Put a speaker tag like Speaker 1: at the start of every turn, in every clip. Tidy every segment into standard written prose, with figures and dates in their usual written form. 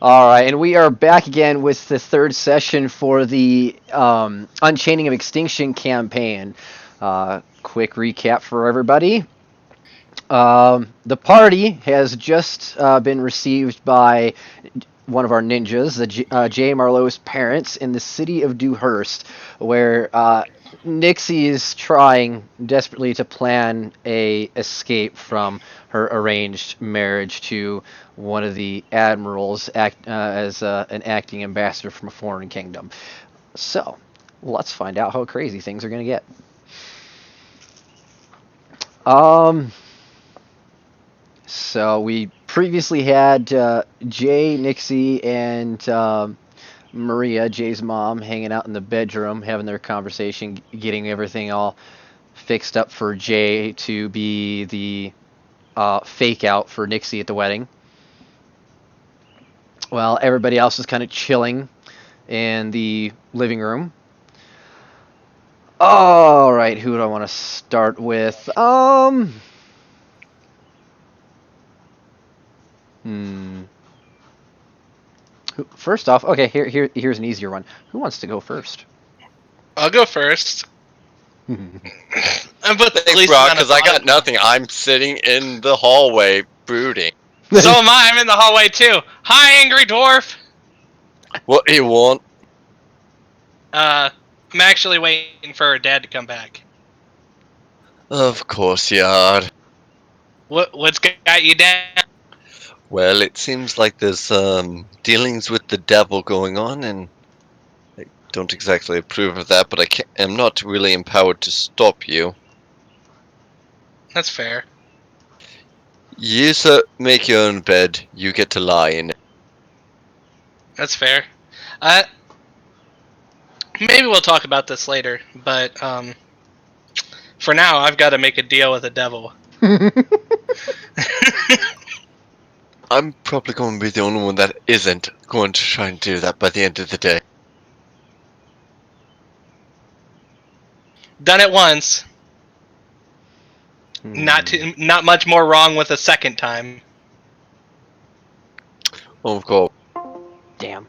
Speaker 1: All right, and we are back again with the third session for the Unchaining of Extinction campaign. Quick recap for everybody. The party has just been received by one of our ninjas, Jay Marlow's parents, in the city of Dewhurst, where Nixie is trying desperately to plan a escape from her arranged marriage to one of the admirals as an acting ambassador from a foreign kingdom. So, let's find out how crazy things are going to get. Um, So we previously had Jay, Nixie, and Maria, Jay's mom, hanging out in the bedroom, having their conversation, getting everything all fixed up for Jay to be the fake out for Nixie at the wedding. Well, everybody else is kind of chilling in the living room. All right, who do I want to start with? Hmm. First off, okay, here's an easier one. Who wants to go first?
Speaker 2: I'll go first. I'm put the
Speaker 3: Thanks,
Speaker 2: least
Speaker 3: Brock,
Speaker 2: amount of
Speaker 3: because I got
Speaker 2: thought.
Speaker 3: nothing. I'm sitting in the hallway brooding.
Speaker 2: So am I. I'm in the hallway too. Hi, angry dwarf.
Speaker 3: What do you want?
Speaker 2: I'm actually waiting for her dad to come back.
Speaker 3: Of course you are.
Speaker 2: What's got you down?
Speaker 3: Well, it seems like there's dealings with the devil going on, and I don't exactly approve of that, but am not really empowered to stop you.
Speaker 2: That's fair.
Speaker 3: You, sir, make your own bed. You get to lie in it.
Speaker 2: That's fair. Uh, Maybe we'll talk about this later, but for now, I've got to make a deal with the devil.
Speaker 3: I'm probably going to be the only one that isn't going to try and do that by the end of the day.
Speaker 2: Done it once. Not much more wrong with a second time.
Speaker 3: Of course.
Speaker 1: Damn.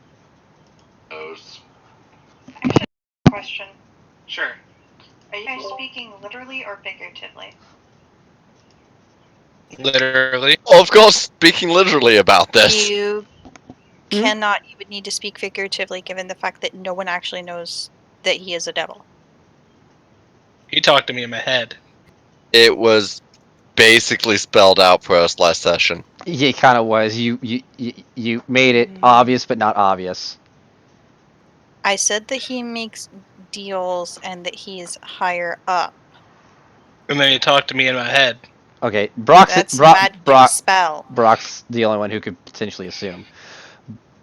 Speaker 4: Question.
Speaker 2: Sure.
Speaker 4: Are you guys speaking literally or figuratively?
Speaker 2: Literally.
Speaker 3: Of course, speaking literally about this.
Speaker 4: You cannot. You would need to speak figuratively given the fact that no one actually knows that he is a devil.
Speaker 2: He talked to me in my head.
Speaker 3: It was basically spelled out for us last session.
Speaker 1: Yeah, it kind of was. You made it obvious, but not obvious.
Speaker 4: I said that he makes deals and that he is higher up.
Speaker 2: And then he talked to me in my head.
Speaker 1: Okay,
Speaker 4: That's magic spell.
Speaker 1: Brock's the only one who could potentially assume.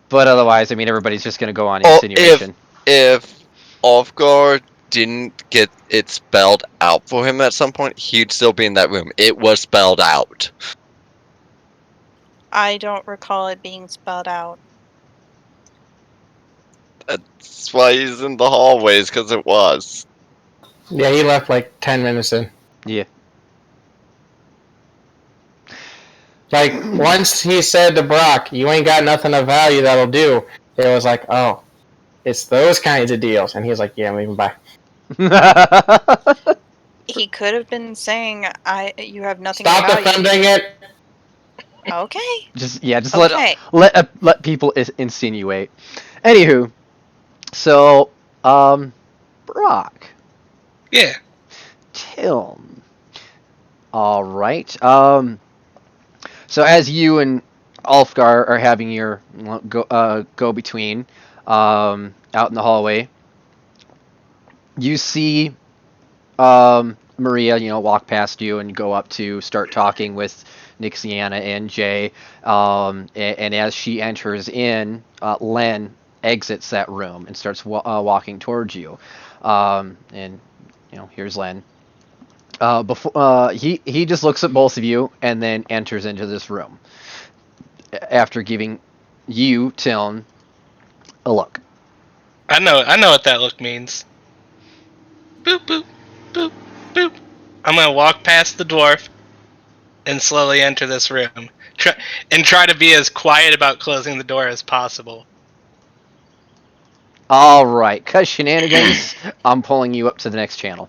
Speaker 1: But otherwise, I mean, everybody's just going to go on insinuation.
Speaker 3: If Offguard didn't get it spelled out for him at some point, he'd still be in that room. It was spelled out.
Speaker 4: I don't recall it being spelled out.
Speaker 3: That's why he's in the hallways, because it was.
Speaker 5: Yeah, he left like 10 minutes in.
Speaker 1: Yeah.
Speaker 5: Like, once he said to Brock, you ain't got nothing of value that'll do, it was like, oh, it's those kinds of deals. And he was like, yeah, I'm leaving, bye.
Speaker 4: He could have been saying, you have nothing
Speaker 5: Stop
Speaker 4: of value.
Speaker 5: defending it.
Speaker 4: Okay.
Speaker 1: just
Speaker 4: Okay.
Speaker 1: let people insinuate. Anywho, so Brock,
Speaker 2: Yeah.
Speaker 1: Tilm. All right. So as you and Ulfgar are having your go between out in the hallway, you see Maria, walk past you and go up to start talking with Nixxianna and Jay. And as she enters in, Len exits that room and starts walking towards you. And here's Len. He just looks at both of you and then enters into this room after giving you, Tiln, a look.
Speaker 2: I know what that look means. Boop, boop, boop, boop. I'm gonna walk past the dwarf. and slowly enter this room. Try to be as quiet about closing the door as possible.
Speaker 1: All right, cause shenanigans, I'm pulling you up to the next channel.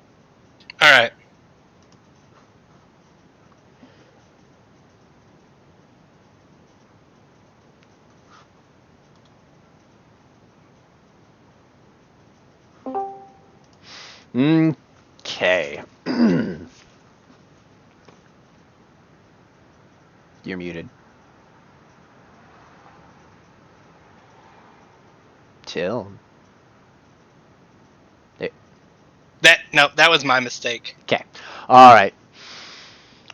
Speaker 2: All right.
Speaker 1: Okay. You're muted. Till.
Speaker 2: That was my mistake.
Speaker 1: Okay. All right.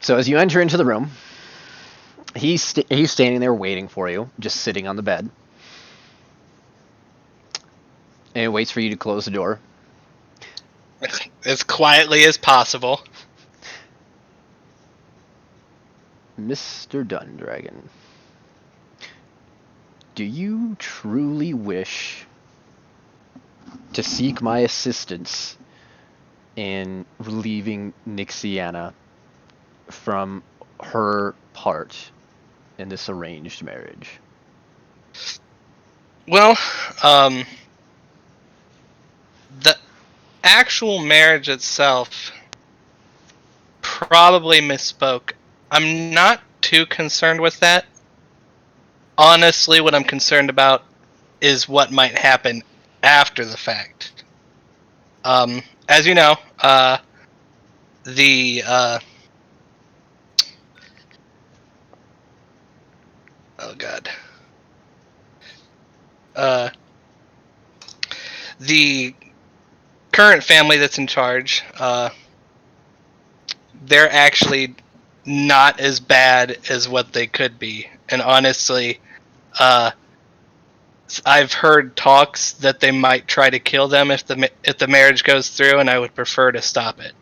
Speaker 1: So as you enter into the room, he's standing there waiting for you, just sitting on the bed, and waits for you to close the door.
Speaker 2: As quietly as possible.
Speaker 1: Mr. Dundragon, do you truly wish to seek my assistance in relieving Nixxianna from her part in this arranged marriage?
Speaker 2: Well, the actual marriage itself probably misspoke. I'm not too concerned with that. Honestly, what I'm concerned about is what might happen after the fact. As you know, the oh god, the current family that's in charge, they're actually not as bad as what they could be. And honestly, I've heard talks that they might try to kill them if the marriage goes through, and I would prefer to stop it.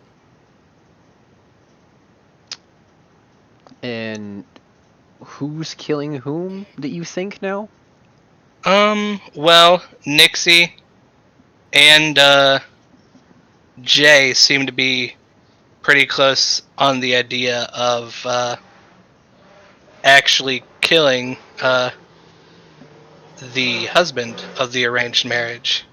Speaker 1: And who's killing whom that you think now?
Speaker 2: Well, Nixie and Jay seem to be pretty close on the idea of actually killing the husband of the arranged marriage.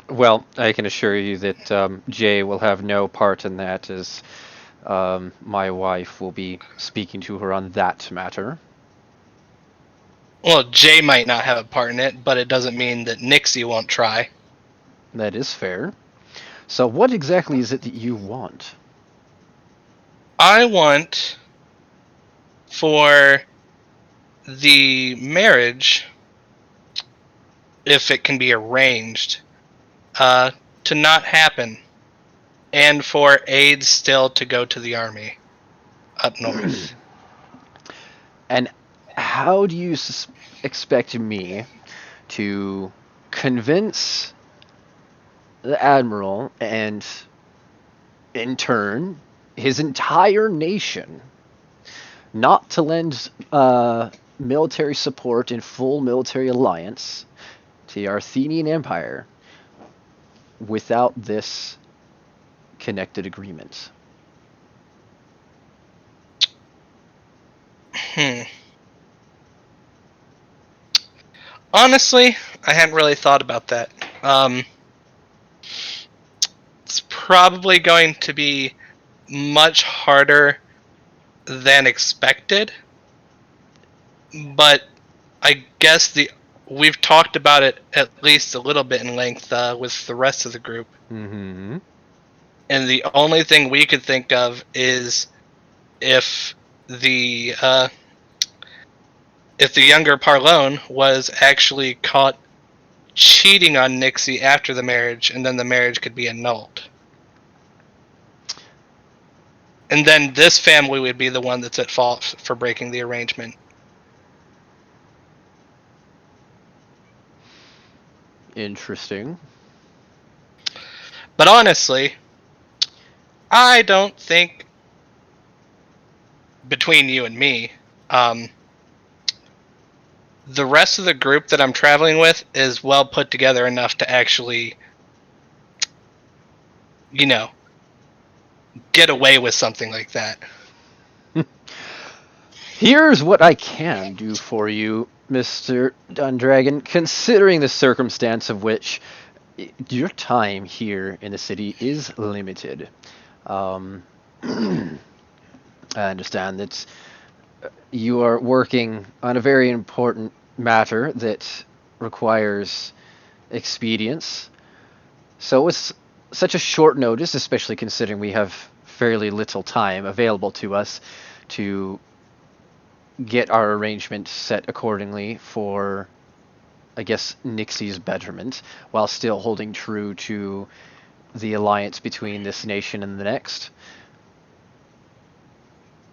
Speaker 1: Well, I can assure you that Jay will have no part in that, as my wife will be speaking to her on that matter.
Speaker 2: Well, Jay might not have a part in it, but it doesn't mean that Nixie won't try.
Speaker 1: That is fair. So what exactly is it that you want?
Speaker 2: I want for the marriage, if it can be arranged, to not happen, and for aides still to go to the army up north.
Speaker 1: And how do you expect me to convince the Admiral and, in turn, his entire nation not to lend military support in full military alliance to the Arthenian Empire without this connected agreement?
Speaker 2: Honestly, I hadn't really thought about that. It's probably going to be much harder than expected, but I guess we've talked about it at least a little bit in length with the rest of the group.
Speaker 1: Mm-hmm.
Speaker 2: And the only thing we could think of is if the younger Parlone was actually caught cheating on Nixie after the marriage, and then the marriage could be annulled. And then this family would be the one that's at fault for breaking the arrangement.
Speaker 1: Interesting.
Speaker 2: But honestly, I don't think, between you and me, the rest of the group that I'm traveling with is well put together enough to actually, get away with something like that.
Speaker 1: Here's what I can do for you, Mr. Dundragon, considering the circumstance of which your time here in the city is limited. I understand that you are working on a very important matter that requires expedience. So with such a short notice, especially considering we have fairly little time available to us to get our arrangement set accordingly for, I guess, Nixie's betterment, while still holding true to the alliance between this nation and the next,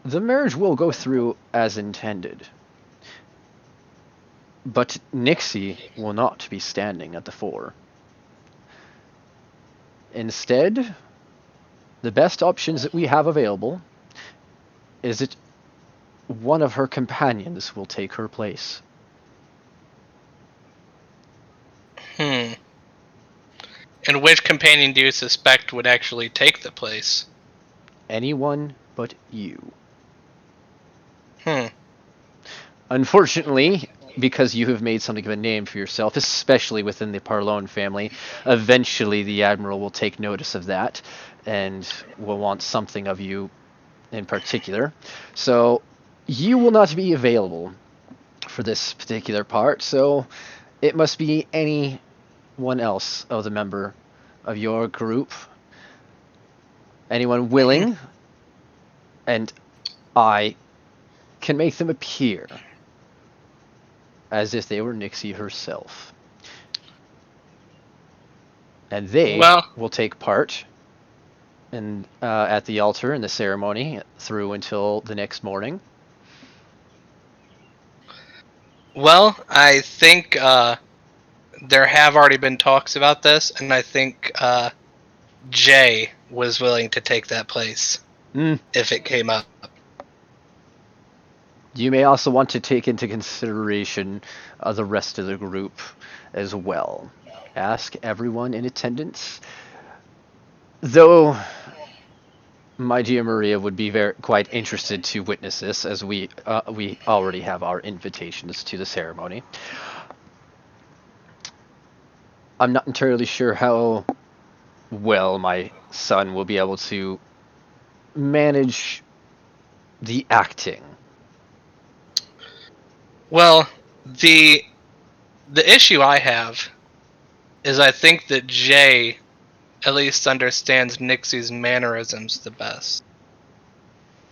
Speaker 1: the marriage will go through as intended. But Nixie will not be standing at the fore. Instead, the best options that we have available is that one of her companions will take her place.
Speaker 2: And which companion do you suspect would actually take the place?
Speaker 1: Anyone but you.
Speaker 2: Hmm.
Speaker 1: Unfortunately, because you have made something of a name for yourself, especially within the Parlone family, eventually the Admiral will take notice of that and will want something of you in particular. So you will not be available for this particular part, so it must be anyone else of the member of your group. Anyone willing, and I can make them appear as if they were Nixie herself. And they will take part at the altar in the ceremony through until the next morning.
Speaker 2: Well, I think there have already been talks about this, and I think Jay was willing to take that place if it came up.
Speaker 1: You may also want to take into consideration the rest of the group as well. Ask everyone in attendance. Though my dear Maria would be quite interested to witness this, as we already have our invitations to the ceremony. I'm not entirely sure how well my son will be able to manage the acting.
Speaker 2: Well, the issue I have is I think that Jay at least understands Nixie's mannerisms the best.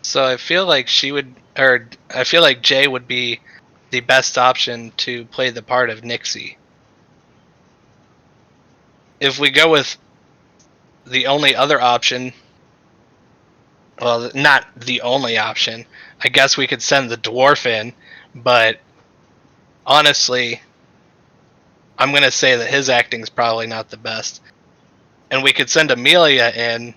Speaker 2: So I feel like I feel like Jay would be the best option to play the part of Nixie. If we go with the only other option, well, not the only option, I guess we could send the dwarf in, but honestly, I'm going to say that his acting's probably not the best. And we could send Amelia in,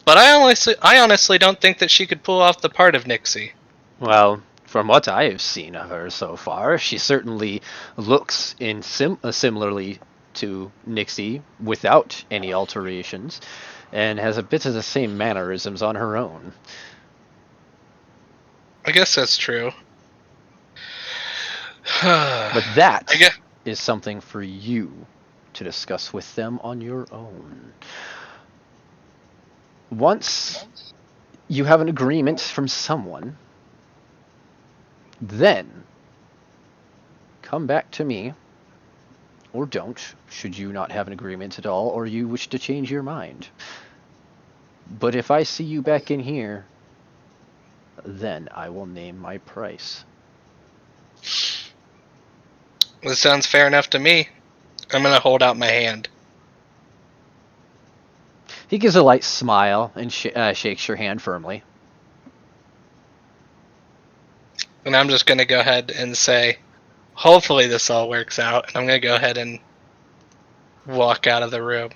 Speaker 2: but I honestly don't think that she could pull off the part of Nixie.
Speaker 1: Well, from what I have seen of her so far, she certainly looks similarly to Nixie without any alterations, and has a bit of the same mannerisms on her own.
Speaker 2: I guess that's true.
Speaker 1: But that is something for you to discuss with them on your own. Once you have an agreement from someone, then come back to me, or don't, should you not have an agreement at all, or you wish to change your mind. But if I see you back in here, then I will name my price.
Speaker 2: This sounds fair enough to me. I'm going to hold out my hand.
Speaker 1: He gives a light smile and shakes your hand firmly.
Speaker 2: And I'm just going to go ahead and say, hopefully this all works out. And I'm going to go ahead and walk out of the room.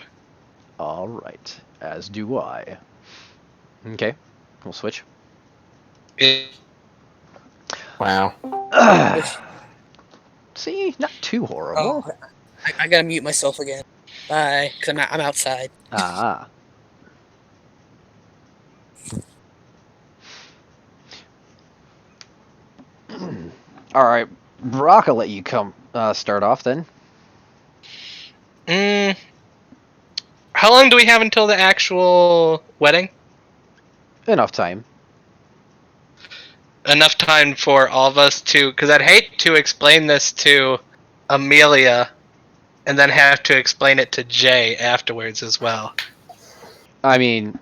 Speaker 1: All right, as do I. Okay, we'll switch.
Speaker 5: Wow.
Speaker 1: See, not too horrible.
Speaker 6: Oh, I gotta mute myself again. Bye, because I'm outside.
Speaker 1: All right, Brock, I'll let you start off then.
Speaker 2: How long do we have until the actual wedding?
Speaker 1: Enough time.
Speaker 2: Enough time for all of us to, because I'd hate to explain this to Amelia and then have to explain it to Jay afterwards as well.
Speaker 1: I mean,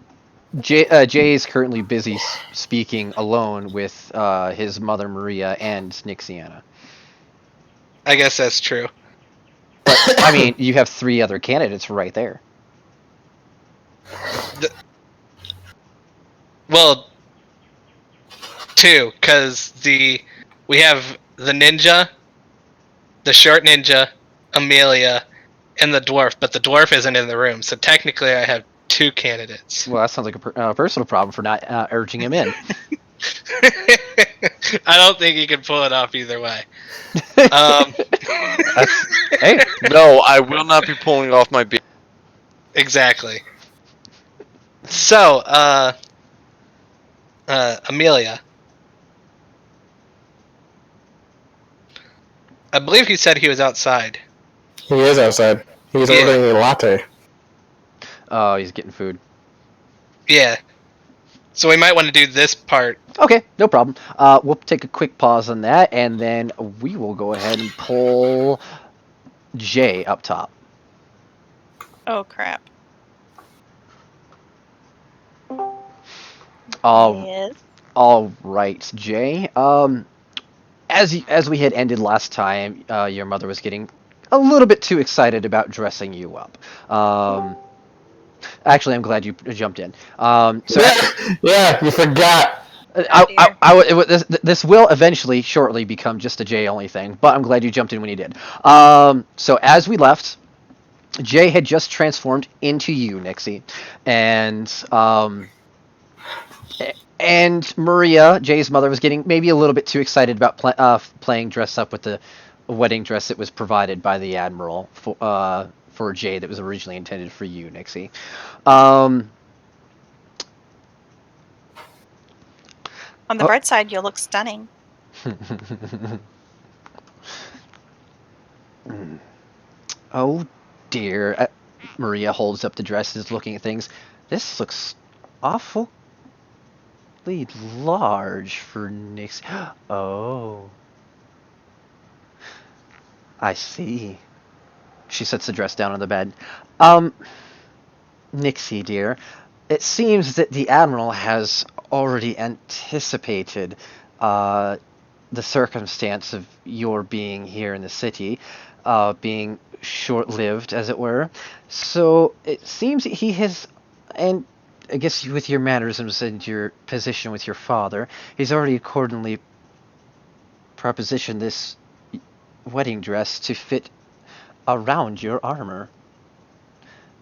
Speaker 1: Jay is currently busy speaking alone with his mother Maria and Nixxianna.
Speaker 2: I guess that's true.
Speaker 1: But I mean, you have 3 other candidates right there.
Speaker 2: Well, 2, because we have the ninja, the short ninja, Amelia, and the dwarf, but the dwarf isn't in the room, so technically I have 2 candidates.
Speaker 1: Well, that sounds like a personal problem for not urging him in.
Speaker 2: I don't think he can pull it off either way.
Speaker 1: Hey,
Speaker 3: No, I will not be pulling off my beard.
Speaker 2: Exactly. So, Amelia. I believe he said he was outside.
Speaker 5: He is outside. He's ordering a latte.
Speaker 1: oh, he's getting food.
Speaker 2: Yeah. So we might want to do this part.
Speaker 1: Okay, no problem. We'll take a quick pause on that, and then we will go ahead and pull Jay up top.
Speaker 4: Oh crap.
Speaker 1: All
Speaker 4: Yes.
Speaker 1: right, Jay. As we had ended last time, your mother was getting a little bit too excited about dressing you up. Actually, I'm glad you jumped in.
Speaker 5: Yeah, you forgot.
Speaker 1: This will eventually, shortly, become just a Jay only thing, but I'm glad you jumped in when you did. So as we left, Jay had just transformed into you, Nixie, and Maria, Jay's mother, was getting maybe a little bit too excited about playing dress up with the wedding dress that was provided by the Admiral for Jay that was originally intended for you, Nixie.
Speaker 4: On the bright side, you'll look stunning.
Speaker 1: Oh dear. Maria holds up the dresses, looking at things. This looks awfully large for Nixie. Oh. I see. She sets the dress down on the bed. Nixie, dear, it seems that the Admiral has already anticipated the circumstance of your being here in the city, being short-lived, as it were. So it seems that he has, and I guess with your mannerisms and your position with your father, he's already accordingly propositioned this wedding dress to fit around your armor.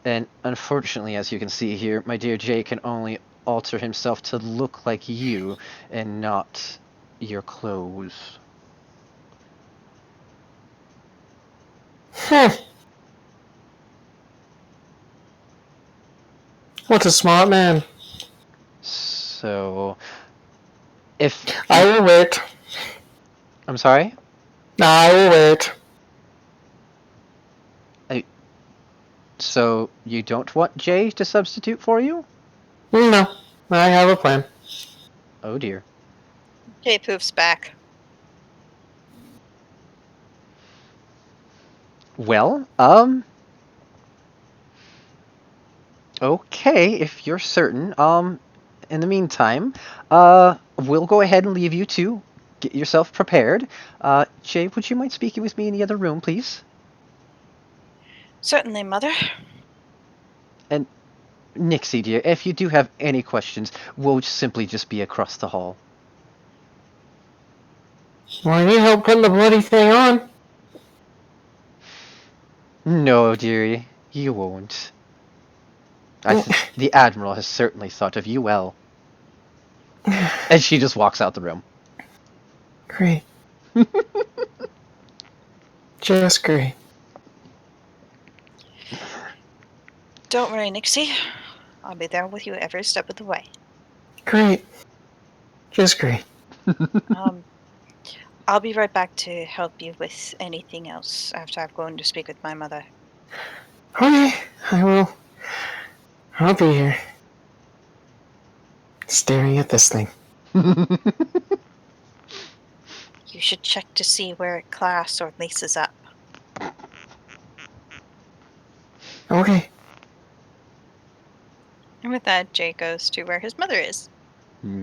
Speaker 1: And unfortunately, as you can see here, my dear Jay can only alter himself to look like you and not your clothes.
Speaker 5: What a smart man.
Speaker 1: So, if
Speaker 5: I will wait.
Speaker 1: I'm sorry?
Speaker 5: I will wait.
Speaker 1: So, you don't want Jay to substitute for you?
Speaker 5: No, I have a plan.
Speaker 1: Oh dear.
Speaker 4: Jay poofs back.
Speaker 1: Well, okay, if you're certain. In the meantime, we'll go ahead and leave you to get yourself prepared. Jay, would you mind speaking with me in the other room, please?
Speaker 4: Certainly, Mother.
Speaker 1: And Nixie, dear, if you do have any questions, we'll simply just be across the hall.
Speaker 5: Well, I need help putting the bloody thing on.
Speaker 1: No, dearie, you won't. The Admiral has certainly thought of you well. And she just walks out the room.
Speaker 5: Great. Just great.
Speaker 4: Don't worry, Nixie. I'll be there with you every step of the way.
Speaker 5: Great. Just great.
Speaker 4: I'll be right back to help you with anything else after I've gone to speak with my mother.
Speaker 5: Okay, I will. I'll be here. Staring at this thing.
Speaker 4: You should check to see where it clasps or laces up.
Speaker 5: Okay.
Speaker 4: And with that, Jay goes to where his mother is.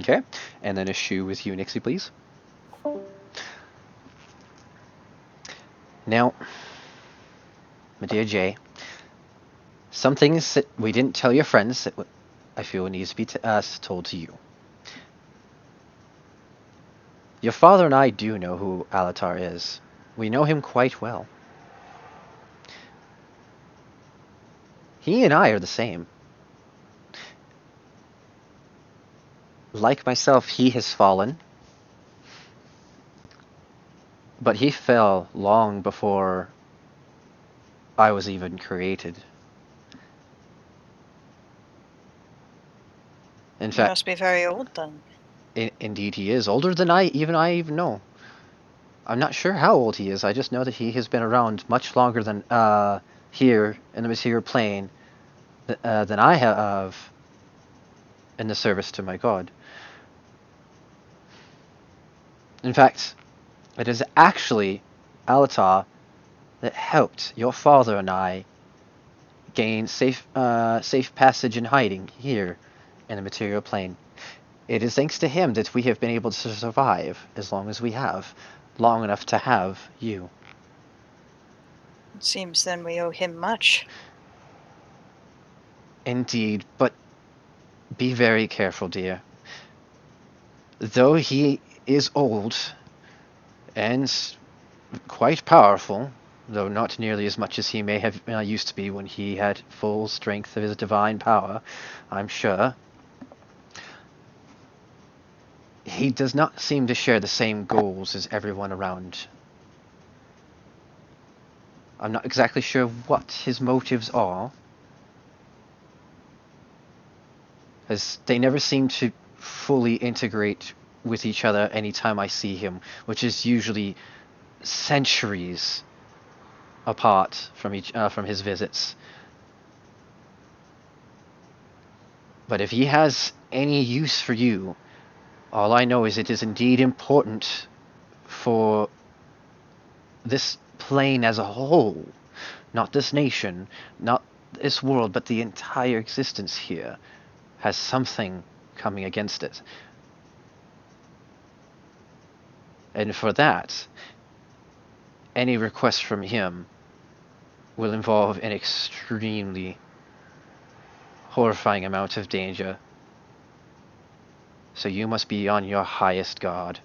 Speaker 1: Okay. And then a shoe with you, Nixie, please. Now, my dear Jay, some things that we didn't tell your friends that I feel needs to be told to you. Your father and I do know who Alatar is. We know him quite well. He and I are the same. Like myself, he has fallen. But he fell long before I was even created. In
Speaker 4: He
Speaker 1: fact,
Speaker 4: must be very old then.
Speaker 1: indeed he is. Older than I even know. I'm not sure how old he is. I just know that he has been around much longer than here in the material plane than I have in the service to my god. In fact, it is actually Alatar that helped your father and I gain safe passage and hiding here in the material plane. It is thanks to him that we have been able to survive as long as we have, long enough to have you.
Speaker 4: It seems then we owe him much.
Speaker 1: Indeed, but be very careful, dear. Though he is old and quite powerful, though not nearly as much as he may have used to be when he had full strength of his divine power, I'm sure, he does not seem to share the same goals as everyone around. I'm not exactly sure what his motives are, as they never seem to fully integrate with each other anytime I see him, which is usually centuries apart from his visits. But if he has any use for you, all I know is it is indeed important for this plane as a whole, not this nation, not this world, but the entire existence here has something coming against it. And for that, any request from him will involve an extremely horrifying amount of danger. So you must be on your highest guard.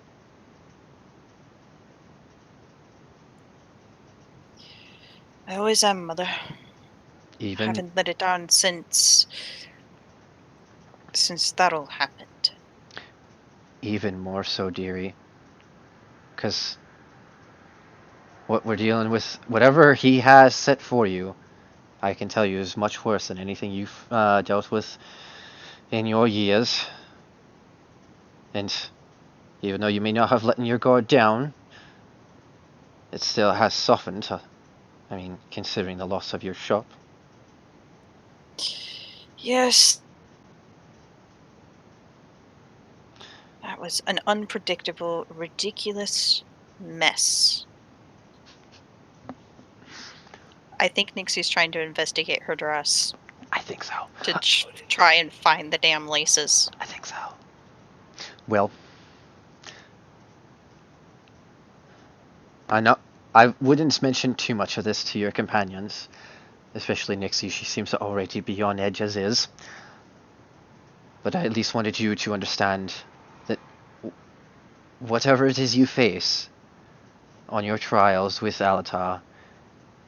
Speaker 4: I always am, Mother.
Speaker 1: Even
Speaker 4: Haven't let it down since that all happened.
Speaker 1: even more so, dearie. Because what we're dealing with, whatever he has set for you, I can tell you is much worse than anything you've dealt with in your years. And even though you may not have let your guard down, it still has softened. I mean, considering the loss of your shop.
Speaker 4: Yes. That was an unpredictable, ridiculous mess. I think Nixie's trying to investigate her dress
Speaker 1: I think so.
Speaker 4: to try and find the damn laces.
Speaker 1: I think so. Well, I wouldn't mention too much of this to your companions, especially Nixie. She seems to already be on edge as is. But I at least wanted you to understand that whatever it is you face on your trials with Alatar,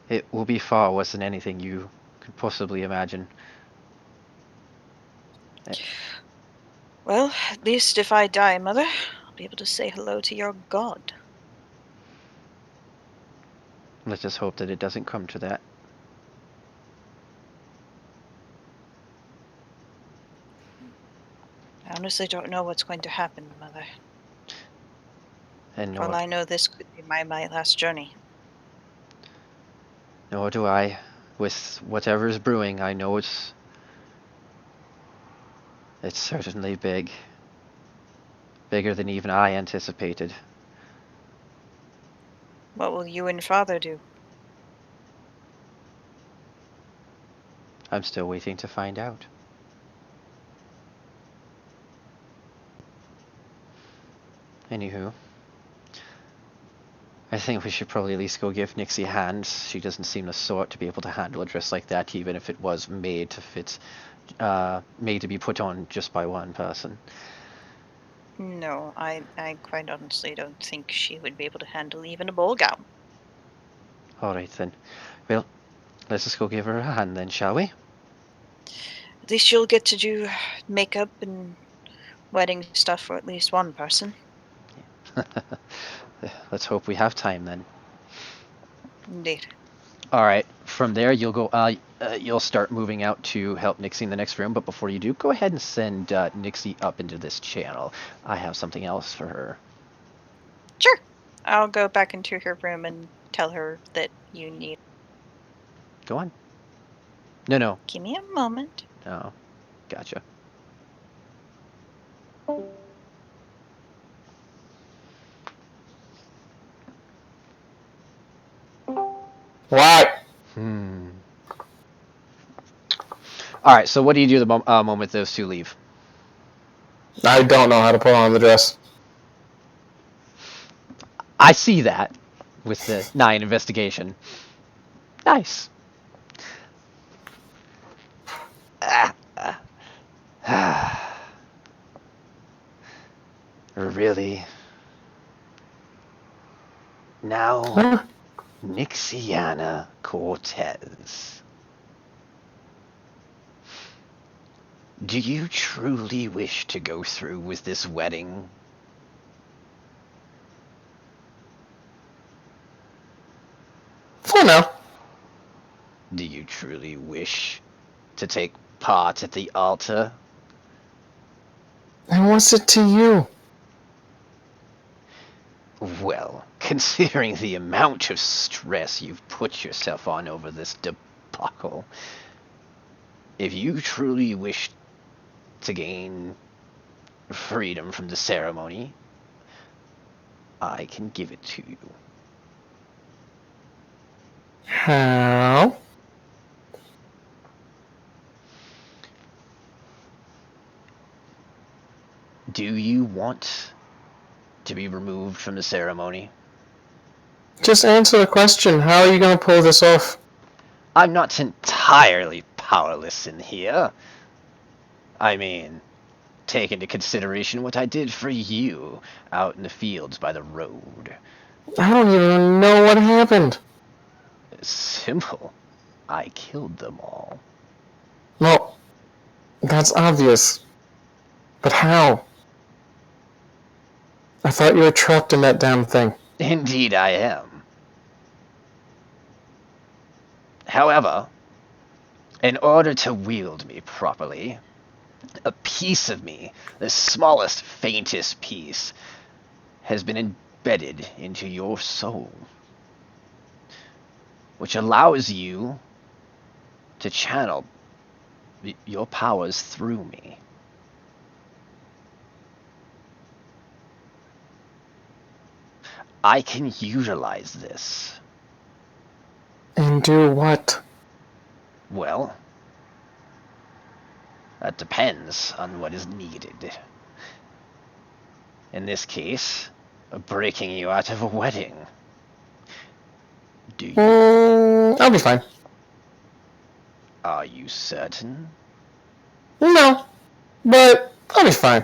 Speaker 1: it will be far worse than anything you could possibly imagine.
Speaker 4: Well, at least if I die, Mother, I'll be able to say hello to your god.
Speaker 1: Let's just hope that it doesn't come to that.
Speaker 4: I honestly don't know what's going to happen, Mother.
Speaker 1: And
Speaker 4: Well, I know this could be my last journey.
Speaker 1: nor do I. With whatever's brewing, I know it's certainly big. Bigger than even I anticipated.
Speaker 4: What will you and Father do?
Speaker 1: I'm still waiting to find out. Anywho, I think we should probably at least go give Nixie a hand. She doesn't seem the sort to be able to handle a dress like that, even if it was made to fit, made to be put on just by one person.
Speaker 4: No, I quite honestly don't think she would be able to handle even a ball gown.
Speaker 1: All right then. Well, let's just go give her a hand then, shall we?
Speaker 4: At least you'll get to do makeup and wedding stuff for at least one person.
Speaker 1: Let's hope we have time then.
Speaker 4: Indeed.
Speaker 1: All right. From there, you'll go. You'll start moving out to help Nixie in the next room. But before you do, go ahead and send Nixie up into this channel. I have something else for her.
Speaker 4: Sure. I'll go back into her room and tell her that you need.
Speaker 1: Go on. No.
Speaker 4: Give me a moment.
Speaker 1: Oh, gotcha.
Speaker 5: What?
Speaker 1: All right. So what do you do the moment those two leave?
Speaker 5: I don't know how to put on the dress.
Speaker 1: I see that with the 9 investigation. Nice. Really? Now,
Speaker 5: Huh?
Speaker 1: Nixxianna Cortez. Do you truly wish to go through with this wedding?
Speaker 5: For now.
Speaker 1: Do you truly wish to take part at the altar?
Speaker 5: And what's it to you?
Speaker 1: Well, considering the amount of stress you've put yourself on over this debacle, if you truly wish to gain freedom from the ceremony, I can give it to you.
Speaker 5: How?
Speaker 1: Do you want to be removed from the ceremony?
Speaker 5: Just answer the question. How are you going to pull this off?
Speaker 1: I'm not entirely powerless in here. I mean, take into consideration what I did for you out in the fields by the road.
Speaker 5: I don't even know what happened.
Speaker 1: Simple. I killed them all.
Speaker 5: Well, that's obvious. But how? I thought you were trapped in that damn thing.
Speaker 1: Indeed I am. However, in order to wield me properly, a piece of me, the smallest, faintest piece, has been embedded into your soul, which allows you to channel your powers through me. I can utilize this.
Speaker 5: And do what?
Speaker 1: Well, that depends on what is needed. In this case, breaking you out of a wedding. Do you?
Speaker 5: I'll be fine.
Speaker 1: Are you certain?
Speaker 5: No, but I'll be fine.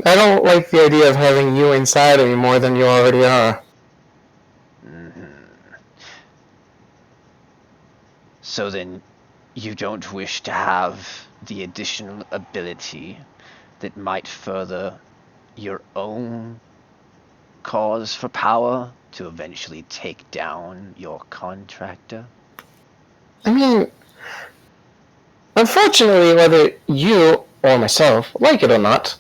Speaker 5: I don't like the idea of having you inside of me more than you already are.
Speaker 1: So then, you don't wish to have the additional ability that might further your own cause for power to eventually take down your contractor?
Speaker 5: I mean, unfortunately, whether you or myself like it or not,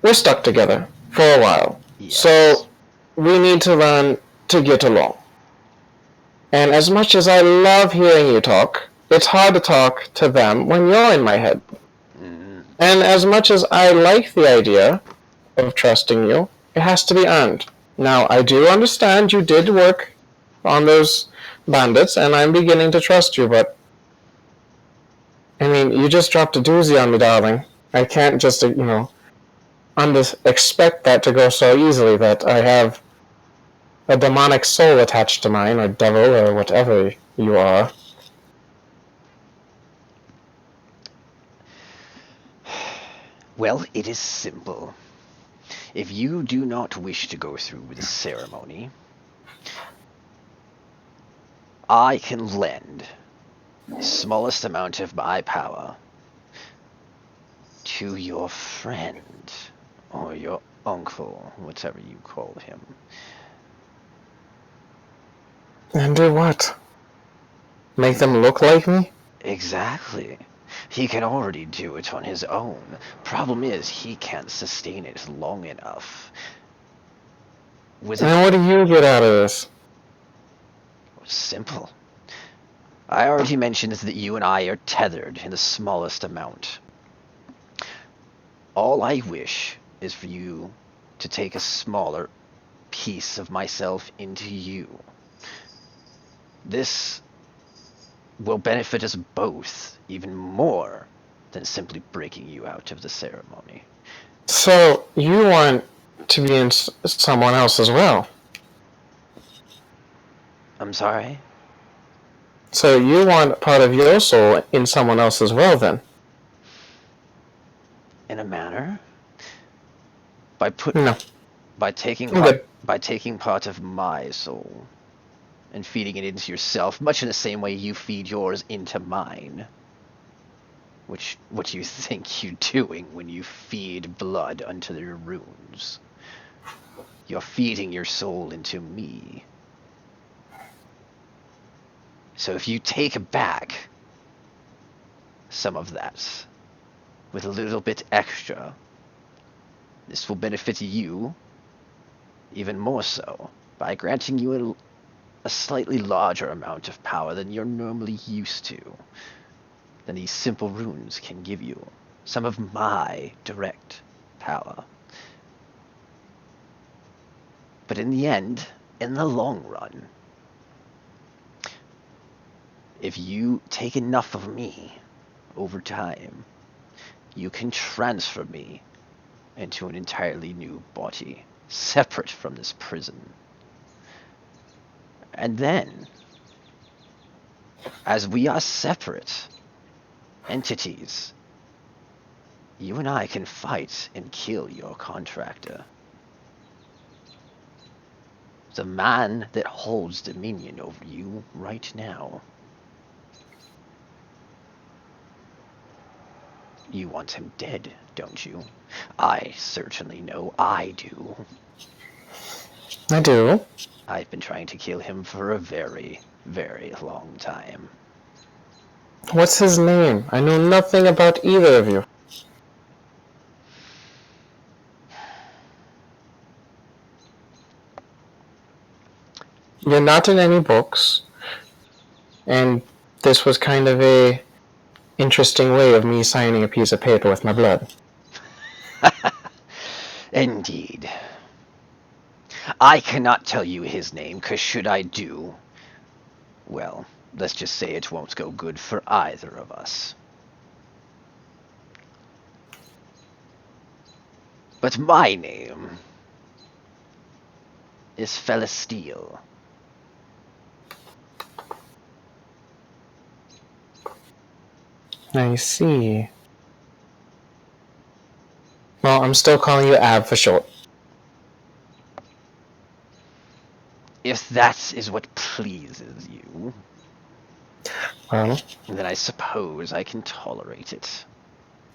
Speaker 5: we're stuck together for a while.
Speaker 1: Yes.
Speaker 5: So, we need to learn to get along. And as much as I love hearing you talk, it's hard to talk to them when you're in my head. And as much as I like the idea of trusting you, it has to be earned. Now, I do understand you did work on those bandits, and I'm beginning to trust you, but I mean, you just dropped a doozy on me, darling. I can't just, expect that to go so easily that I have a demonic soul attached to mine, or devil, or whatever you are.
Speaker 1: Well, it is simple. If you do not wish to go through with the ceremony, I can lend the smallest amount of my power to your friend, or your uncle, whatever you call him.
Speaker 5: And do what? Make them look like me?
Speaker 1: Exactly. He can already do it on his own. Problem is, he can't sustain it long enough.
Speaker 5: And what do you get out of this?
Speaker 1: Simple. I already mentioned that you and I are tethered in the smallest amount. All I wish is for you to take a smaller piece of myself into you. This will benefit us both even more than simply breaking you out of the ceremony.
Speaker 5: So, you want to be in someone else as well?
Speaker 1: I'm sorry?
Speaker 5: So you want part of your soul in someone else as well, then?
Speaker 1: In a manner? By taking part of my soul and feeding it into yourself, much in the same way you feed yours into mine. What you think you're doing when you feed blood unto your runes. You're feeding your soul into me. So if you take back some of that with a little bit extra, this will benefit you even more so by granting you a slightly larger amount of power than you're normally used to, than these simple runes can give you. Some of my direct power. But in the end, in the long run, if you take enough of me over time, you can transfer me into an entirely new body, separate from this prison. And then, as we are separate entities, you and I can fight and kill your contractor. The man that holds dominion over you right now. You want him dead, don't you? I certainly know I do.
Speaker 5: I do.
Speaker 1: I've been trying to kill him for a very, very long time.
Speaker 5: What's his name? I know nothing about either of you. You're not in any books, and this was kind of a interesting way of me signing a piece of paper with my blood.
Speaker 1: Indeed. I cannot tell you his name, because should I do, well, let's just say it won't go good for either of us. But my name is Felisteel.
Speaker 5: I see. Well, I'm still calling you Ab for short.
Speaker 1: If that is what pleases you,
Speaker 5: Well,
Speaker 1: then I suppose I can tolerate it.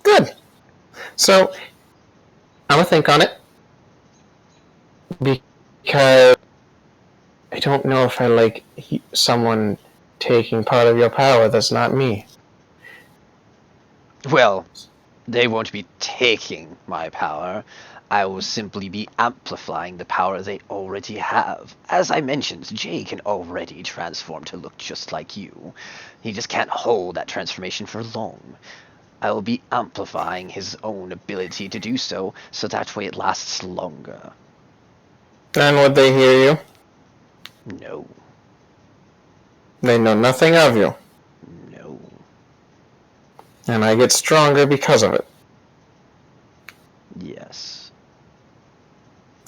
Speaker 5: good. So, I'm gonna think on it. Because I don't know if I like someone taking part of your power that's not me.
Speaker 1: Well, they won't be taking my power. I will simply be amplifying the power they already have. As I mentioned, Jay can already transform to look just like you. He just can't hold that transformation for long. I will be amplifying his own ability to do so, so that way it lasts longer.
Speaker 5: And would they hear you?
Speaker 1: No.
Speaker 5: They know nothing of you.
Speaker 1: No.
Speaker 5: And I get stronger because of it.
Speaker 1: Yes.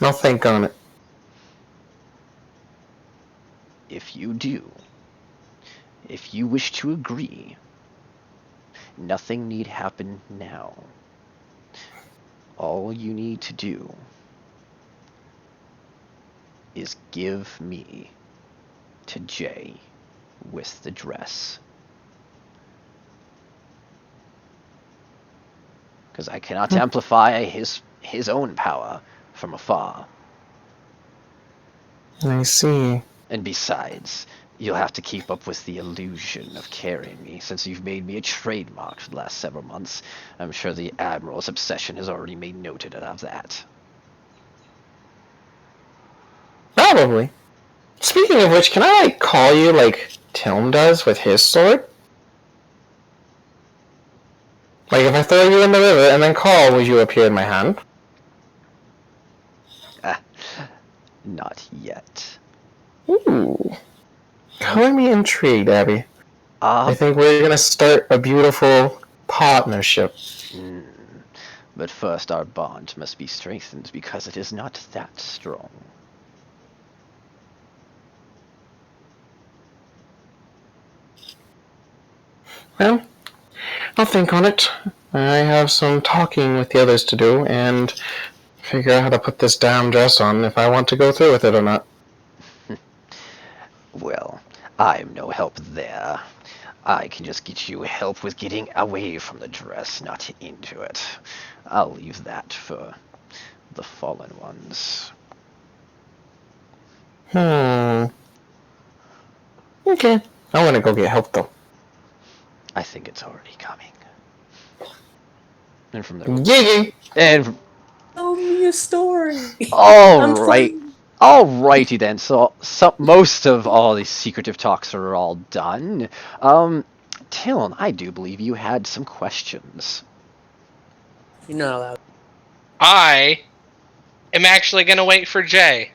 Speaker 5: I'll think on it.
Speaker 1: If you do, if you wish to agree, nothing need happen now. All you need to do is give me to Jay with the dress. Because I cannot amplify his own power from afar.
Speaker 5: I see.
Speaker 1: And besides, you'll have to keep up with the illusion of carrying me, since you've made me a trademark for the last several months. I'm sure the Admiral's obsession has already made noted of that.
Speaker 5: Probably. Speaking of which, can I, call you like Tilm does with his sword? Like, if I throw you in the river and then call, would you appear in my hand?
Speaker 1: Not yet.
Speaker 5: Ooh. Color me intrigued, Abby. I think we're gonna start a beautiful partnership.
Speaker 1: But first our bond must be strengthened, because it is not that strong.
Speaker 5: Well, I'll think on it. I have some talking with the others to do, and figure out how to put this damn dress on if I want to go through with it or not.
Speaker 1: Well, I'm no help there. I can just get you help with getting away from the dress, not into it. I'll leave that for the fallen ones.
Speaker 5: Okay. I want to go get help, though.
Speaker 1: I think it's already coming. And from there,
Speaker 5: Yiggy!
Speaker 1: and
Speaker 6: Tell me a story.
Speaker 1: Alrighty then. So most of all these secretive talks are all done. Tiln, I do believe you had some questions.
Speaker 6: You're not allowed.
Speaker 2: I am actually going to wait for Jay.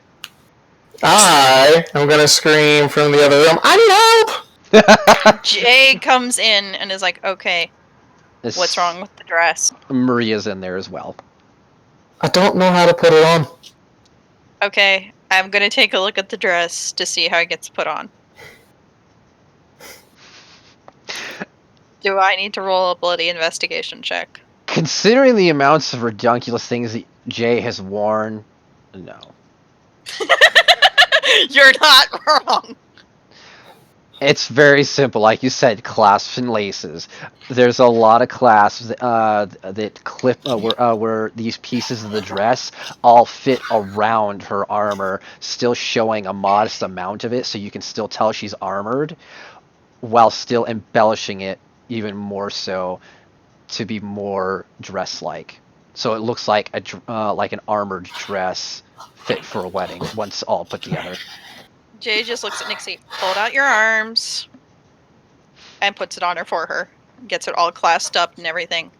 Speaker 5: I'm gonna scream from the other room, I need help!
Speaker 4: Jay comes in and is like, okay, what's wrong with the dress?
Speaker 1: Maria's in there as well.
Speaker 5: I don't know how to put it on.
Speaker 4: Okay, I'm gonna take a look at the dress to see how it gets put on. Do I need to roll a bloody investigation check?
Speaker 1: Considering the amounts of ridiculous things that Jay has worn, no.
Speaker 4: You're not wrong.
Speaker 1: It's very simple, like you said, clasps and laces. There's a lot of clasps that clip where these pieces of the dress all fit around her armor, still showing a modest amount of it, so you can still tell she's armored, while still embellishing it even more so to be more dress-like. So it looks like like an armored dress fit for a wedding once all put together.
Speaker 4: Jay just looks at Nixie, hold out your arms, and puts it on her for her. Gets it all clasped up and everything.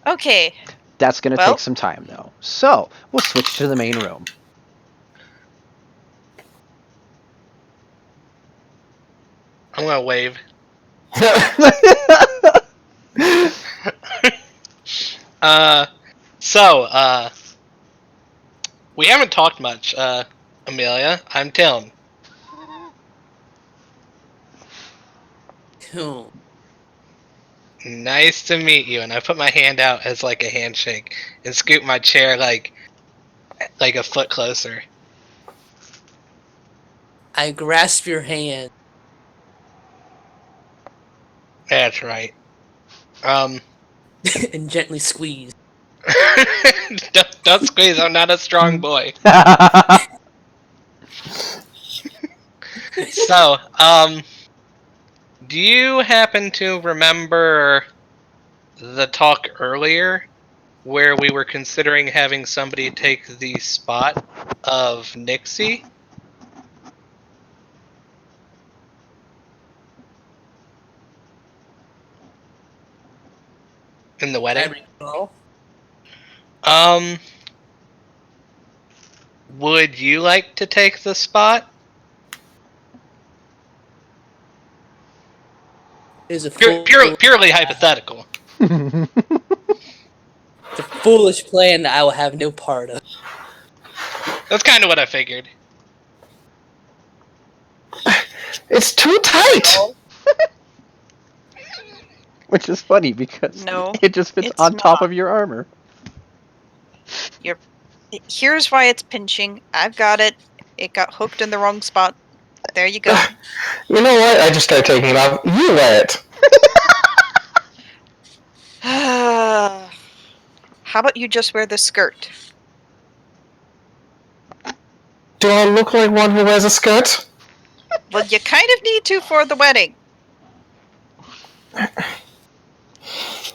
Speaker 4: Okay.
Speaker 1: That's going to take some time, though. So, we'll switch to the main room.
Speaker 2: I'm going to wave. We haven't talked much, Amelia. I'm Tilm.
Speaker 6: Cool.
Speaker 2: Nice to meet you. And I put my hand out as like a handshake and scoot my chair like a foot closer.
Speaker 6: I grasp your hand.
Speaker 2: That's right.
Speaker 6: And gently squeeze.
Speaker 2: Don't squeeze. I'm not a strong boy. So, do you happen to remember the talk earlier where we were considering having somebody take the spot of Nixie. In the
Speaker 6: I
Speaker 2: wedding.
Speaker 6: recall.
Speaker 2: Um, would you like to take the spot?
Speaker 6: It is a fool.
Speaker 2: Purely hypothetical.
Speaker 6: It's a foolish plan that I will have no part of.
Speaker 2: That's kind of what I figured.
Speaker 5: It's too tight!
Speaker 1: Which is funny because
Speaker 4: No,
Speaker 1: it just fits
Speaker 4: it's
Speaker 1: on top
Speaker 4: not.
Speaker 1: of your armor.
Speaker 4: Here's why it's pinching. I've got it. It got hooked in the wrong spot. There you go.
Speaker 5: You know what? I just start taking it off. You wear it.
Speaker 4: How about you just wear the skirt?
Speaker 5: Do I look like one who wears a skirt?
Speaker 4: Well, you kind of need to for the wedding.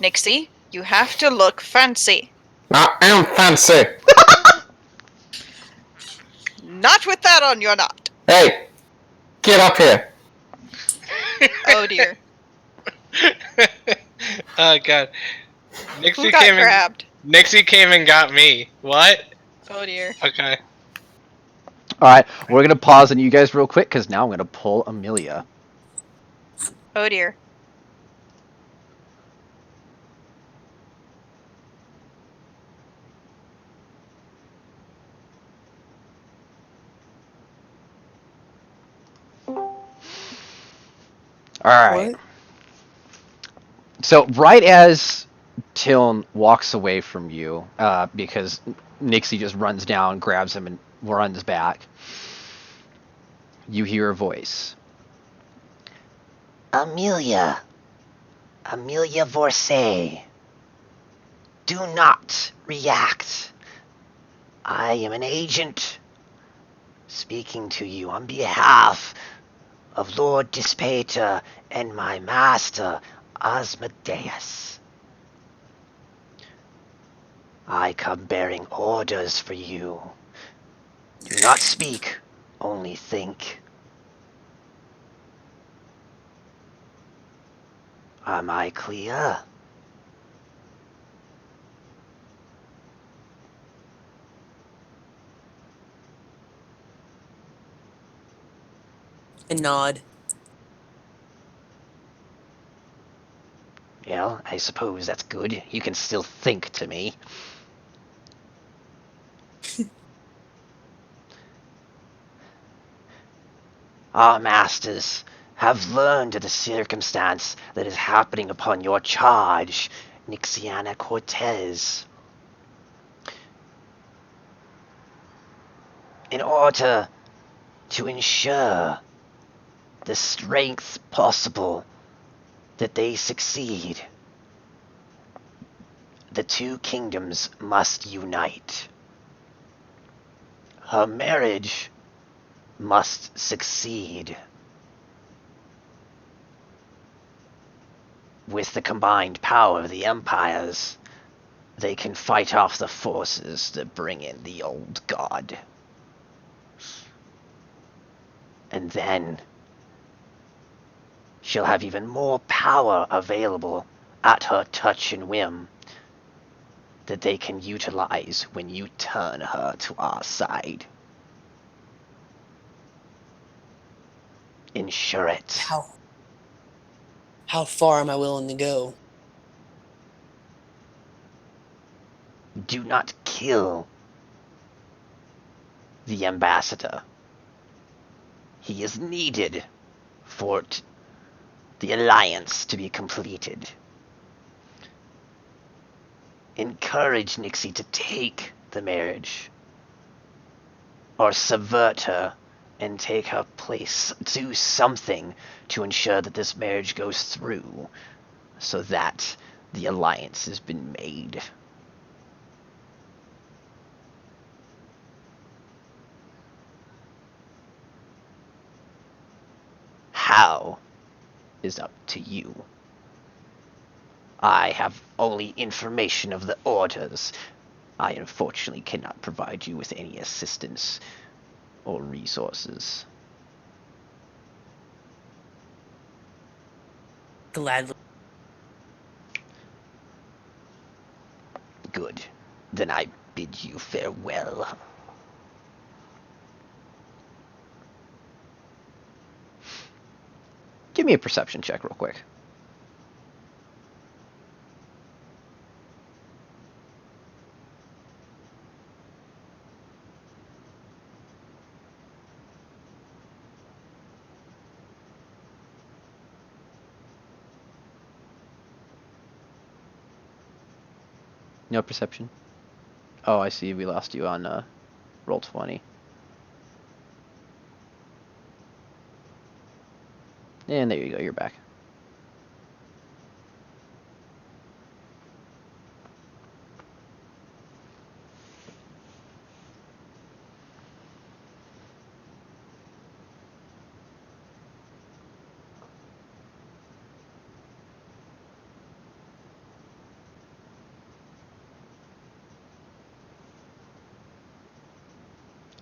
Speaker 4: Nixie, you have to look fancy.
Speaker 5: I am fancy.
Speaker 4: Not with that on, you're not.
Speaker 5: Hey, get up here.
Speaker 4: Oh dear.
Speaker 2: Oh god.
Speaker 4: Who got grabbed?
Speaker 2: Nixie came and got me. What?
Speaker 4: Oh dear.
Speaker 2: Okay.
Speaker 1: All right, we're gonna pause on you guys real quick because now I'm gonna pull Amelia.
Speaker 4: Oh dear.
Speaker 1: All right.
Speaker 6: What?
Speaker 1: So right as Tiln walks away from you, because Nixie just runs down, grabs him, and runs back, you hear a voice. Amelia. Amelia Vorsay. Do not react. I am an agent speaking to you on behalf of Lord Dispater and my master, Asmodeus. I come bearing orders for you. Do not speak, only think. Am I clear?
Speaker 6: A nod.
Speaker 1: Well, I suppose that's good. You can still think to me. Our masters have learned of the circumstance that is happening upon your charge, Nixxianna Cortez. In order to ensure the strength possible that they succeed, the two kingdoms must unite. Her marriage must succeed. With the combined power of the empires, they can fight off the forces that bring in the old god. And then she'll have even more power available at her touch and whim that they can utilize when you turn her to our side. Ensure it.
Speaker 6: How far am I willing to go?
Speaker 1: Do not kill the ambassador. He is needed for the alliance to be completed. Encourage Nixie to take the marriage, or subvert her and take her place. Do something to ensure that this marriage goes through, so that the alliance has been made. How is up to you. I have only information of the orders. I unfortunately cannot provide you with any assistance or resources.
Speaker 6: Gladly.
Speaker 1: Good. Then I bid you farewell. Give me a perception check real quick. No perception? Oh, I see. We lost you on roll 20. And there you go. You're back.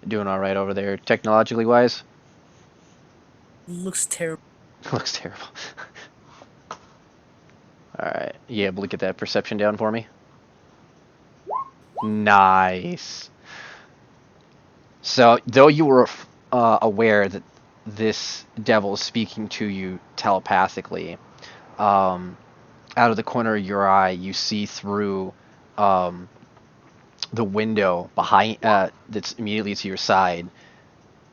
Speaker 1: Doing all right over there, technologically wise?
Speaker 6: Looks terrible.
Speaker 1: Looks terrible. Alright, you able to get that perception down for me? Nice. So, though you were aware that this devil is speaking to you telepathically, out of the corner of your eye, you see through the window behind that's immediately to your side,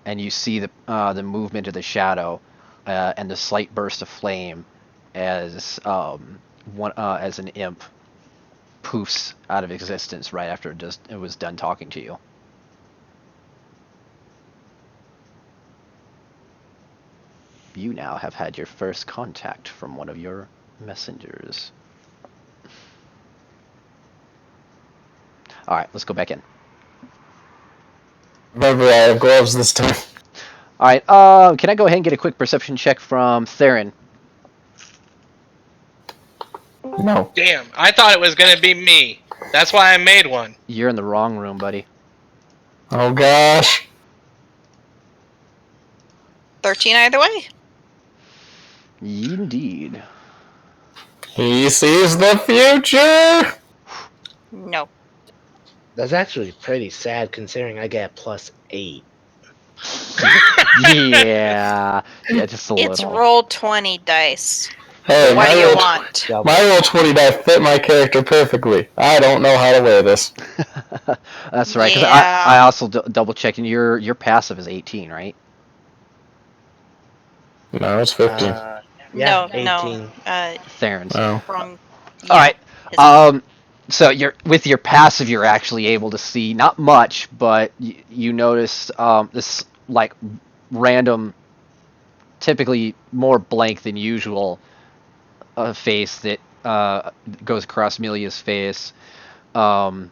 Speaker 1: and you see the movement of the shadow and the slight burst of flame as as an imp poofs out of existence right after it was done talking to you. You now have had your first contact from one of your messengers. Alright, let's go back in.
Speaker 5: Remember, I have gloves this time.
Speaker 1: Alright, can I go ahead and get a quick perception check from Theron?
Speaker 5: No.
Speaker 2: Damn, I thought it was gonna be me. That's why I made one.
Speaker 1: You're in the wrong room, buddy.
Speaker 5: Oh gosh.
Speaker 4: 13 either way.
Speaker 1: Indeed.
Speaker 5: He sees the future!
Speaker 4: No.
Speaker 7: That's actually pretty sad considering I get +8.
Speaker 1: Yeah, just a
Speaker 4: It's
Speaker 1: little.
Speaker 4: roll 20 dice.
Speaker 5: Hey,
Speaker 4: What do you
Speaker 5: roll,
Speaker 4: want?
Speaker 5: my roll 20 die fit my character perfectly. I don't know how to wear this.
Speaker 1: That's right, because
Speaker 4: Yeah.
Speaker 1: I also double checked, and your passive is 18, right?
Speaker 5: No, it's 15.
Speaker 7: Yeah,
Speaker 4: No.
Speaker 7: 18.
Speaker 1: Theron's.
Speaker 5: Oh.
Speaker 4: Wrong.
Speaker 1: All right.
Speaker 4: His-
Speaker 1: So with your passive, you're actually able to see not much, but you notice this like random, typically more blank than usual, face that goes across Melia's face, and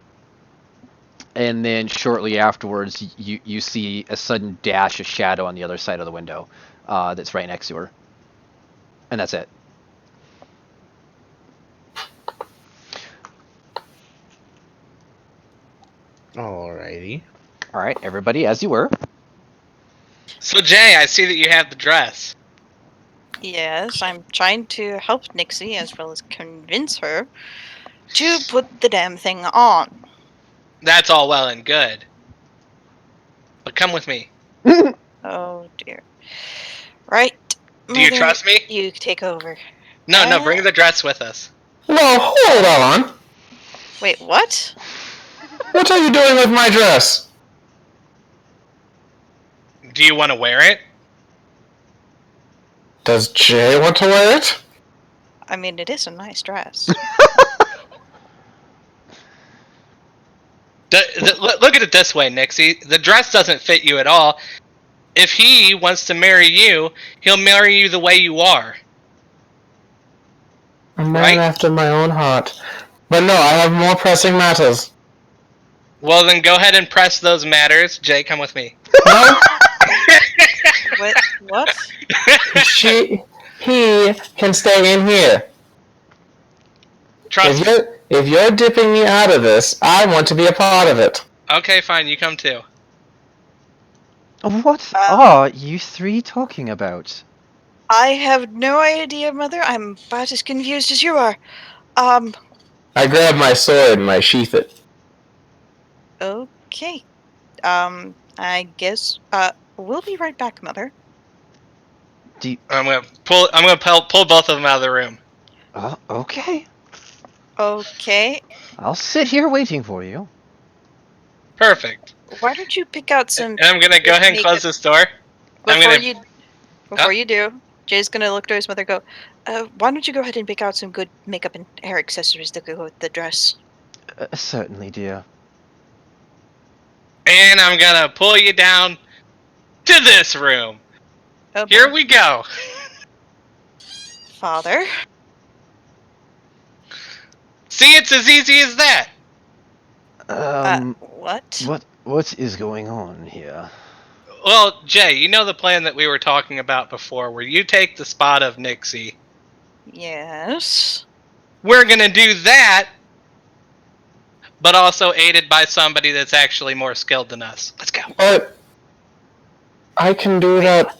Speaker 1: then shortly afterwards, you see a sudden dash of shadow on the other side of the window, that's right next to her, and that's it.
Speaker 7: Alrighty.
Speaker 1: All right, everybody, as you were.
Speaker 2: So Jay, I see that you have the dress.
Speaker 4: Yes, I'm trying to help Nixie as well as convince her to put the damn thing on.
Speaker 2: That's all well and good. But come with me.
Speaker 4: Oh dear. Right.
Speaker 2: Do you
Speaker 4: Mother,
Speaker 2: trust me?
Speaker 4: You take over.
Speaker 2: No, bring the dress with us.
Speaker 5: Well, hold on.
Speaker 4: Wait, what?
Speaker 5: What are you doing with my dress?
Speaker 2: Do you want to wear it?
Speaker 5: Does Jay want to wear it?
Speaker 4: I mean, it is a nice dress.
Speaker 2: Look at it this way, Nixie. The dress doesn't fit you at all. If he wants to marry you, he'll marry you the way you are.
Speaker 5: A man
Speaker 2: Right?
Speaker 5: after my own heart. But no, I have more pressing matters.
Speaker 2: Well, then go ahead and press those matters. Jay, come with me.
Speaker 5: No,
Speaker 4: Wait, what?
Speaker 5: he can stay in here.
Speaker 2: Trust me.
Speaker 5: If you're dipping me out of this, I want to be a part of it.
Speaker 2: Okay, fine. You come too.
Speaker 1: What are you three talking about?
Speaker 4: I have no idea, Mother. I'm about as confused as you are.
Speaker 5: I grab my sword and I sheath it.
Speaker 4: Okay. I guess, we'll be right back, Mother.
Speaker 2: I'm gonna pull both of them out of the room.
Speaker 1: Okay.
Speaker 4: Okay.
Speaker 1: I'll sit here waiting for you.
Speaker 2: Perfect.
Speaker 4: Why don't you pick out some...
Speaker 2: And I'm gonna go ahead and close this door.
Speaker 4: Before you do, Jay's gonna look to his mother and go, why don't you go ahead and pick out some good makeup and hair accessories that go with the dress?
Speaker 1: Certainly, dear.
Speaker 2: And I'm gonna pull you down to this room.
Speaker 4: Oh,
Speaker 2: Here
Speaker 4: boy.
Speaker 2: we go.
Speaker 4: Father?
Speaker 2: See, it's as easy as that.
Speaker 4: What?
Speaker 1: What is going on here?
Speaker 2: Well, Jay, you know the plan that we were talking about before, where you take the spot of Nixie.
Speaker 4: Yes?
Speaker 2: We're gonna do that, but also aided by somebody that's actually more skilled than us. Let's go.
Speaker 5: But I can do that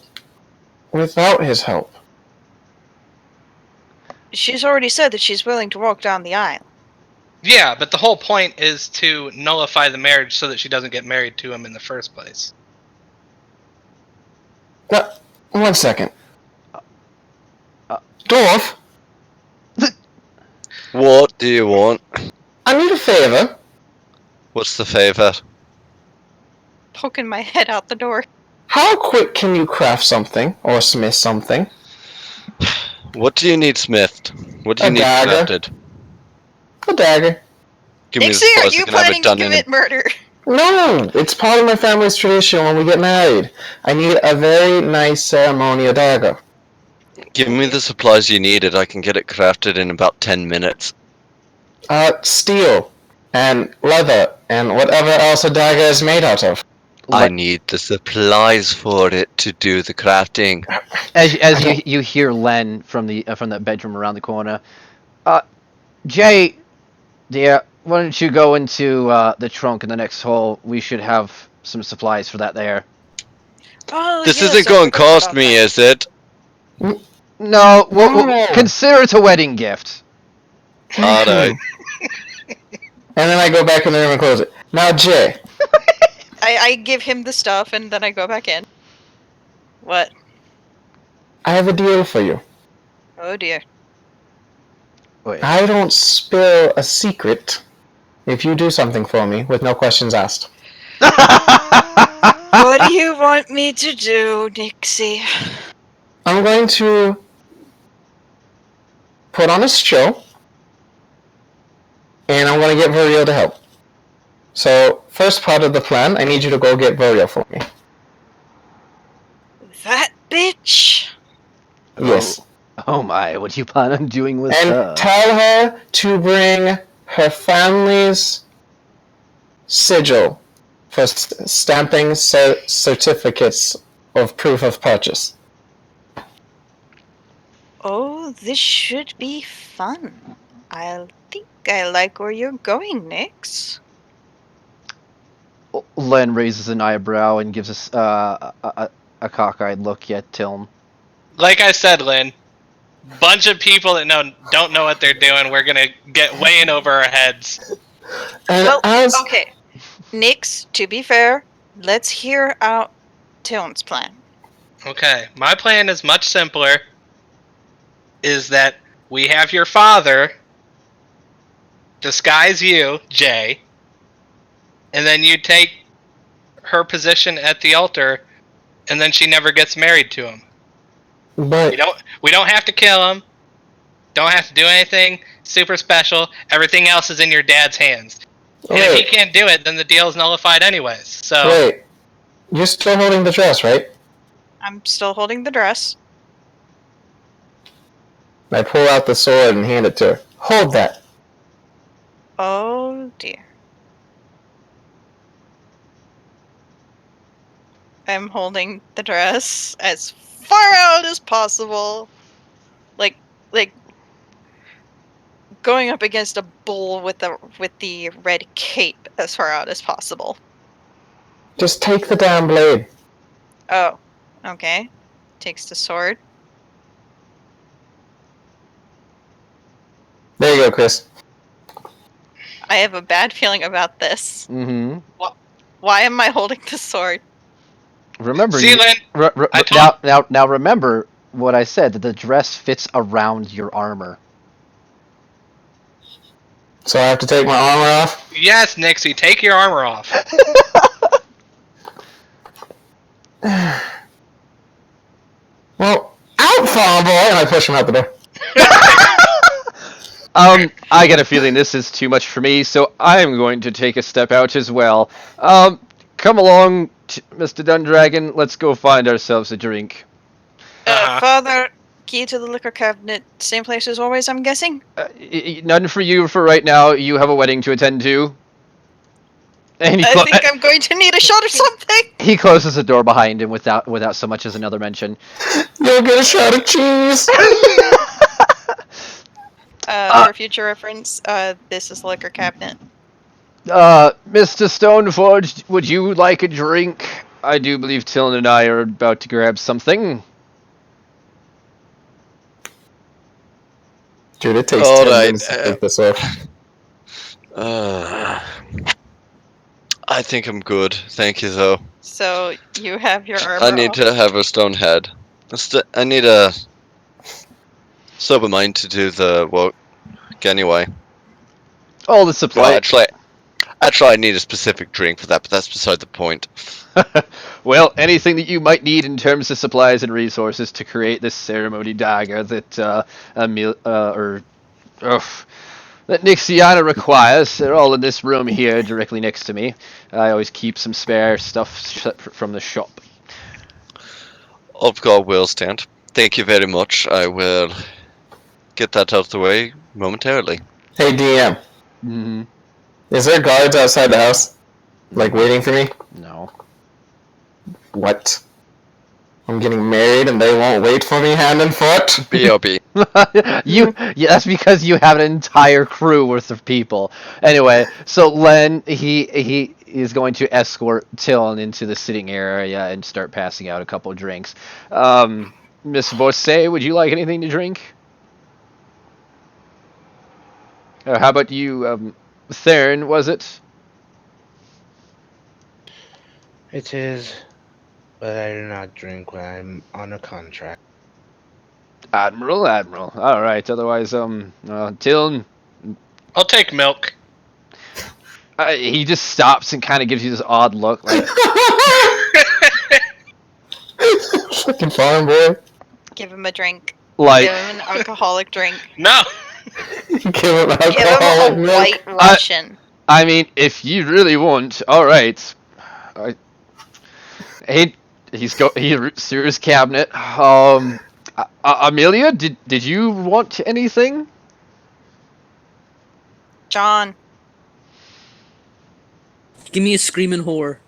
Speaker 5: without his help.
Speaker 4: She's already said that she's willing to walk down the aisle.
Speaker 2: Yeah, but the whole point is to nullify the marriage so that she doesn't get married to him in the first place.
Speaker 5: Now, 1 second. Dwarf,
Speaker 3: What do you want?
Speaker 5: I need a favor.
Speaker 3: What's the favor?
Speaker 4: Poking my head out the door.
Speaker 5: How quick can you craft something or smith something?
Speaker 3: What do you need smithed? What do you
Speaker 5: A
Speaker 3: need
Speaker 5: dagger.
Speaker 3: crafted?
Speaker 5: A dagger.
Speaker 3: Give me the
Speaker 4: Nixie, are
Speaker 3: supplies, I
Speaker 4: you
Speaker 3: can have
Speaker 4: planning
Speaker 3: it
Speaker 4: to
Speaker 3: done in
Speaker 4: commit murder?
Speaker 5: No, it's part of my family's tradition when we get married. I need a very nice ceremonial dagger.
Speaker 3: Give me the supplies you needed, I can get it crafted in about 10 minutes.
Speaker 5: Steel and leather and whatever else a dagger is made out of.
Speaker 3: I need the supplies for it to do the crafting.
Speaker 1: As you hear Len from the bedroom around the corner. Jay, dear, why don't you go into the trunk in the next hall? We should have some supplies for that there.
Speaker 4: Oh,
Speaker 3: This
Speaker 4: yes,
Speaker 3: isn't
Speaker 4: I
Speaker 3: going to
Speaker 4: forgot
Speaker 3: cost
Speaker 4: about
Speaker 3: me,
Speaker 4: that.
Speaker 3: is it?
Speaker 1: No,
Speaker 5: No.
Speaker 1: consider it a wedding gift.
Speaker 3: Alright.
Speaker 5: And then I go back in the room and close it. Now, Jay,
Speaker 4: I give him the stuff and then I go back in. What?
Speaker 5: I have a deal for you.
Speaker 4: Oh dear.
Speaker 1: Wait.
Speaker 5: I don't spill a secret if you do something for me with no questions asked.
Speaker 4: What do you want me to do, Nixie?
Speaker 5: I'm going to put on a show, and I'm going to get Viriel to help. So, first part of the plan, I need you to go get Viriel for me.
Speaker 4: That bitch?
Speaker 5: Yes.
Speaker 1: Oh my, what do you plan on doing with
Speaker 5: And
Speaker 1: her?
Speaker 5: tell her to bring her family's sigil for stamping certificates of proof of purchase.
Speaker 4: Oh, this should be fun. I think I like where you're going, Nix.
Speaker 1: Len raises an eyebrow and gives us a cockeyed look at Tilm.
Speaker 2: Like I said, Lynn, bunch of people that don't know what they're doing. We're gonna get way in over our heads.
Speaker 5: And
Speaker 4: Well, okay. Nix, to be fair, let's hear out Tilm's plan.
Speaker 2: Okay, my plan is much simpler. Is that we have your father disguise you, Jay, and then you take her position at the altar, and then she never gets married to him.
Speaker 5: But
Speaker 2: We don't have to kill him. Don't have to do anything super special. Everything else is in your dad's hands. And if he can't do it, then the deal is nullified anyways. So
Speaker 5: wait, you're still holding the dress, right?
Speaker 4: I'm still holding the dress.
Speaker 5: I pull out the sword and hand it to her. Hold that.
Speaker 4: Oh dear. I'm holding the dress as far out as possible. Like going up against a bull with the red cape as far out as possible.
Speaker 5: Just take the damn blade.
Speaker 4: Oh, okay. Takes the sword.
Speaker 5: There you go, Chris.
Speaker 4: I have a bad feeling about this.
Speaker 1: Mm-hmm.
Speaker 4: Why am I holding the sword?
Speaker 1: Remember,
Speaker 2: See, Lynn, I told-
Speaker 1: now remember what I said, that the dress fits around your armor.
Speaker 5: So I have to take my armor off?
Speaker 2: Yes, Nixie, take your armor off.
Speaker 5: Well, out, farm boy! And I push him out the door.
Speaker 1: I get a feeling this is too much for me, so I'm going to take a step out as well. Come along, Mr. Dundragon. Let's go find ourselves a drink.
Speaker 4: Father, key to the liquor cabinet. Same place as always, I'm guessing?
Speaker 1: None for you for right now. You have a wedding to attend to. And
Speaker 4: I think I'm going to need a shot or something!
Speaker 1: he closes the door behind him without so much as another mention.
Speaker 5: You'll get a shot of cheese!
Speaker 4: For future reference, this is the liquor cabinet.
Speaker 1: Mr. Stoneforge, would you like a drink? I do believe Tillin and I are about to grab something.
Speaker 5: Dude, it takes
Speaker 3: All
Speaker 5: 10
Speaker 3: right,
Speaker 5: minutes to take this off.
Speaker 3: I think I'm good. Thank you, though.
Speaker 4: So, you have your armor
Speaker 3: I need
Speaker 4: off.
Speaker 3: to have a stone head. I need a sober mind to do the work anyway.
Speaker 1: All the
Speaker 3: Well,
Speaker 1: supply.
Speaker 3: actually, I need a specific drink for that, but that's beside the point.
Speaker 1: Well, anything that you might need in terms of supplies and resources to create this ceremony dagger that that Nixxianna requires, they're all in this room here, directly next to me. I always keep some spare stuff from the shop.
Speaker 3: Of God will stand. Thank you very much. I will get that out of the way momentarily.
Speaker 5: Hey, DM.
Speaker 1: Mm-hmm.
Speaker 5: Is there guards outside the house? Like, waiting for me?
Speaker 1: No.
Speaker 5: What? I'm getting married and they won't wait for me hand and foot?
Speaker 3: B.O.B.
Speaker 1: That's because you have an entire crew worth of people. Anyway, so Len, he is going to escort Tillin into the sitting area and start passing out a couple of drinks. Miss Bosse, would you like anything to drink? How about you, Theron, was it?
Speaker 7: It is, but I do not drink when I'm on a contract.
Speaker 1: Admiral. Alright, otherwise, Tillin,
Speaker 2: I'll take milk.
Speaker 1: he just stops and kind of gives you this odd look, like,
Speaker 5: Fucking farm boy.
Speaker 4: Give him a drink.
Speaker 1: like,
Speaker 4: Give him an alcoholic drink.
Speaker 2: No!
Speaker 5: Give him
Speaker 4: Give him
Speaker 5: alcoholic
Speaker 4: a
Speaker 5: milk.
Speaker 4: white Russian.
Speaker 1: I mean, if you really want, alright. He through his cabinet. Amelia, did you want anything?
Speaker 4: John.
Speaker 6: Give me a screaming whore.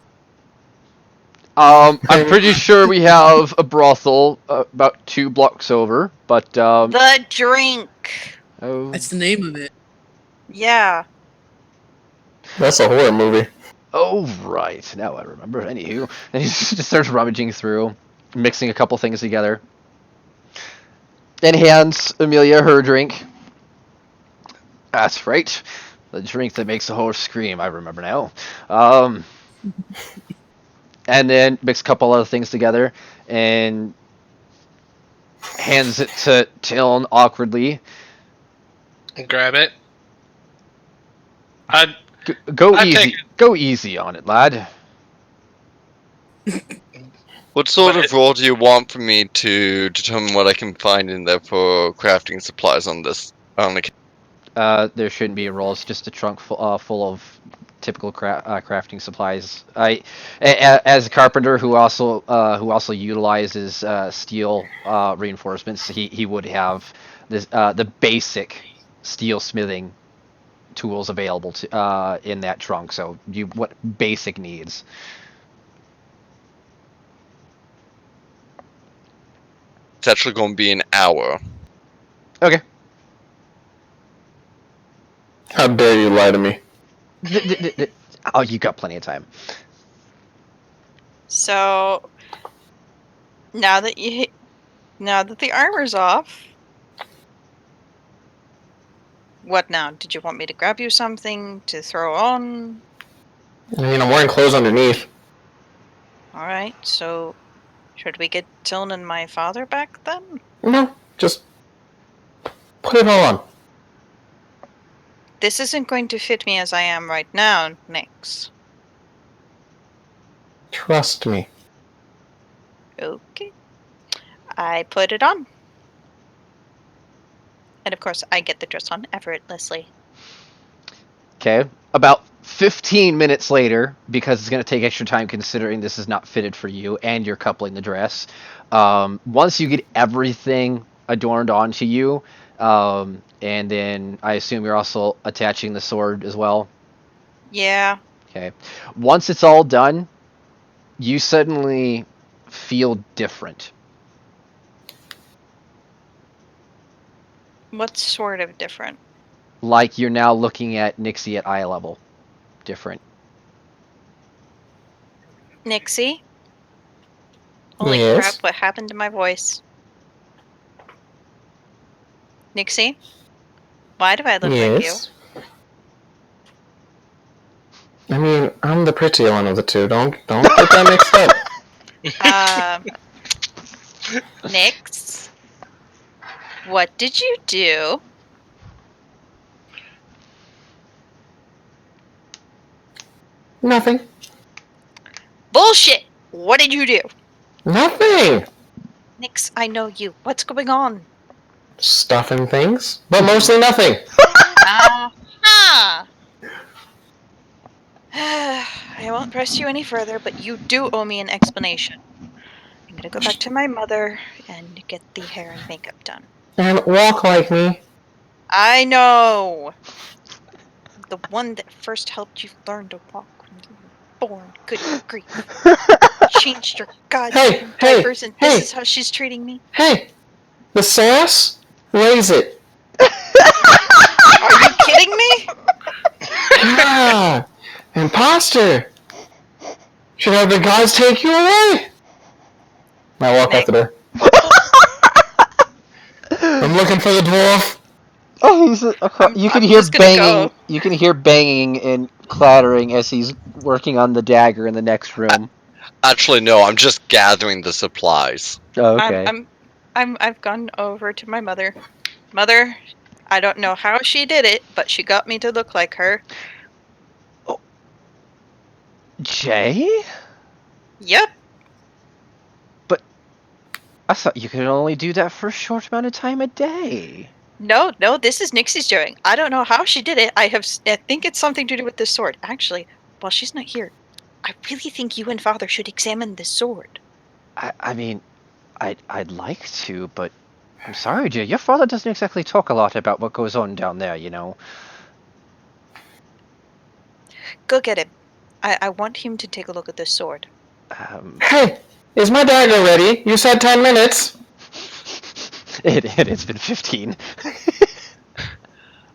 Speaker 1: I'm pretty sure we have a brothel about 2 blocks over, but
Speaker 4: The drink.
Speaker 1: oh,
Speaker 6: That's the name of it.
Speaker 4: Yeah.
Speaker 5: That's a horror movie.
Speaker 1: oh right, now I remember. Anywho, and he just starts rummaging through, mixing a couple things together. Then hands Amelia her drink. That's right, the drink that makes a horse scream. I remember now. And then mix a couple other things together and hands it to Tillin awkwardly.
Speaker 2: Grab it.
Speaker 1: Go
Speaker 2: I'd
Speaker 1: easy.
Speaker 2: take it.
Speaker 1: Go easy on it, lad.
Speaker 3: What sort
Speaker 2: But
Speaker 3: of role do you want from me to determine what I can find in there for crafting supplies on this?
Speaker 1: There shouldn't be a roll. It's just a trunk full of typical crafting supplies. As a carpenter who also utilizes steel reinforcements, he would have this the basic steel smithing tools available to in that trunk. So what basic needs.
Speaker 3: It's actually going to be an hour.
Speaker 1: Okay.
Speaker 5: How dare you lie to me?
Speaker 1: Oh, you got plenty of time.
Speaker 4: So now that the armor's off, what now? Did you want me to grab you something to throw on?
Speaker 5: I mean, I'm wearing clothes underneath.
Speaker 4: All right. So should we get Tiln and my father back then?
Speaker 5: No, just put it all on.
Speaker 4: This isn't going to fit me as I am right now, Nix.
Speaker 5: Trust me.
Speaker 4: Okay. I put it on. And of course, I get the dress on effortlessly.
Speaker 1: Okay. About 15 minutes later, because it's going to take extra time considering this is not fitted for you and you're coupling the dress, once you get everything adorned onto you, and then I assume you're also attaching the sword as well.
Speaker 4: Yeah.
Speaker 1: Okay. Once it's all done, you suddenly feel different.
Speaker 4: What's sort of different?
Speaker 1: Like you're now looking at Nixie at eye level. Different.
Speaker 4: Nixie? Holy
Speaker 5: Yes?
Speaker 4: crap, what happened to my voice? Nixie? Why do I look like you?
Speaker 5: Yes? I mean, I'm the prettier one of the two. Don't get that mixed up.
Speaker 4: Nix? What did you do?
Speaker 5: Nothing.
Speaker 4: Bullshit! What did you do?
Speaker 5: Nothing!
Speaker 4: Nix, I know you. What's going on?
Speaker 5: Stuffing things, but mostly nothing.
Speaker 4: Ah! I won't press you any further, but you do owe me an explanation. I'm gonna go back to my mother and get the hair and makeup done.
Speaker 5: And walk like me.
Speaker 4: I know! The one that first helped you learn to walk when you were born. Good grief. Changed your goddamn diapers and this is how she's treating me?
Speaker 5: Hey! The sass? Raise it.
Speaker 4: Are you kidding me?
Speaker 5: Ah! Imposter! Should have the gods take you away? I walk out the door. I'm looking for the dwarf.
Speaker 1: Oh, you can
Speaker 4: I'm
Speaker 1: hear
Speaker 4: just gonna
Speaker 1: banging.
Speaker 4: go.
Speaker 1: You can hear banging and clattering as he's working on the dagger in the next room.
Speaker 3: Actually, no, I'm just gathering the supplies.
Speaker 1: Oh, okay.
Speaker 4: I've gone over to my mother. Mother, I don't know how she did it, but she got me to look like her.
Speaker 1: Jay?
Speaker 4: Yep.
Speaker 1: I thought you could only do that for a short amount of time a day.
Speaker 4: No, this is Nixie's doing. I don't know how she did it. I think it's something to do with this sword. Actually, while she's not here, I really think you and Father should examine this sword.
Speaker 1: I mean, I'd like to, but I'm sorry, Jay. Your father doesn't exactly talk a lot about what goes on down there, you know.
Speaker 4: Go get him. I want him to take a look at this sword.
Speaker 5: Hey! Is my dagger ready? You said 10 minutes.
Speaker 1: It's been 15.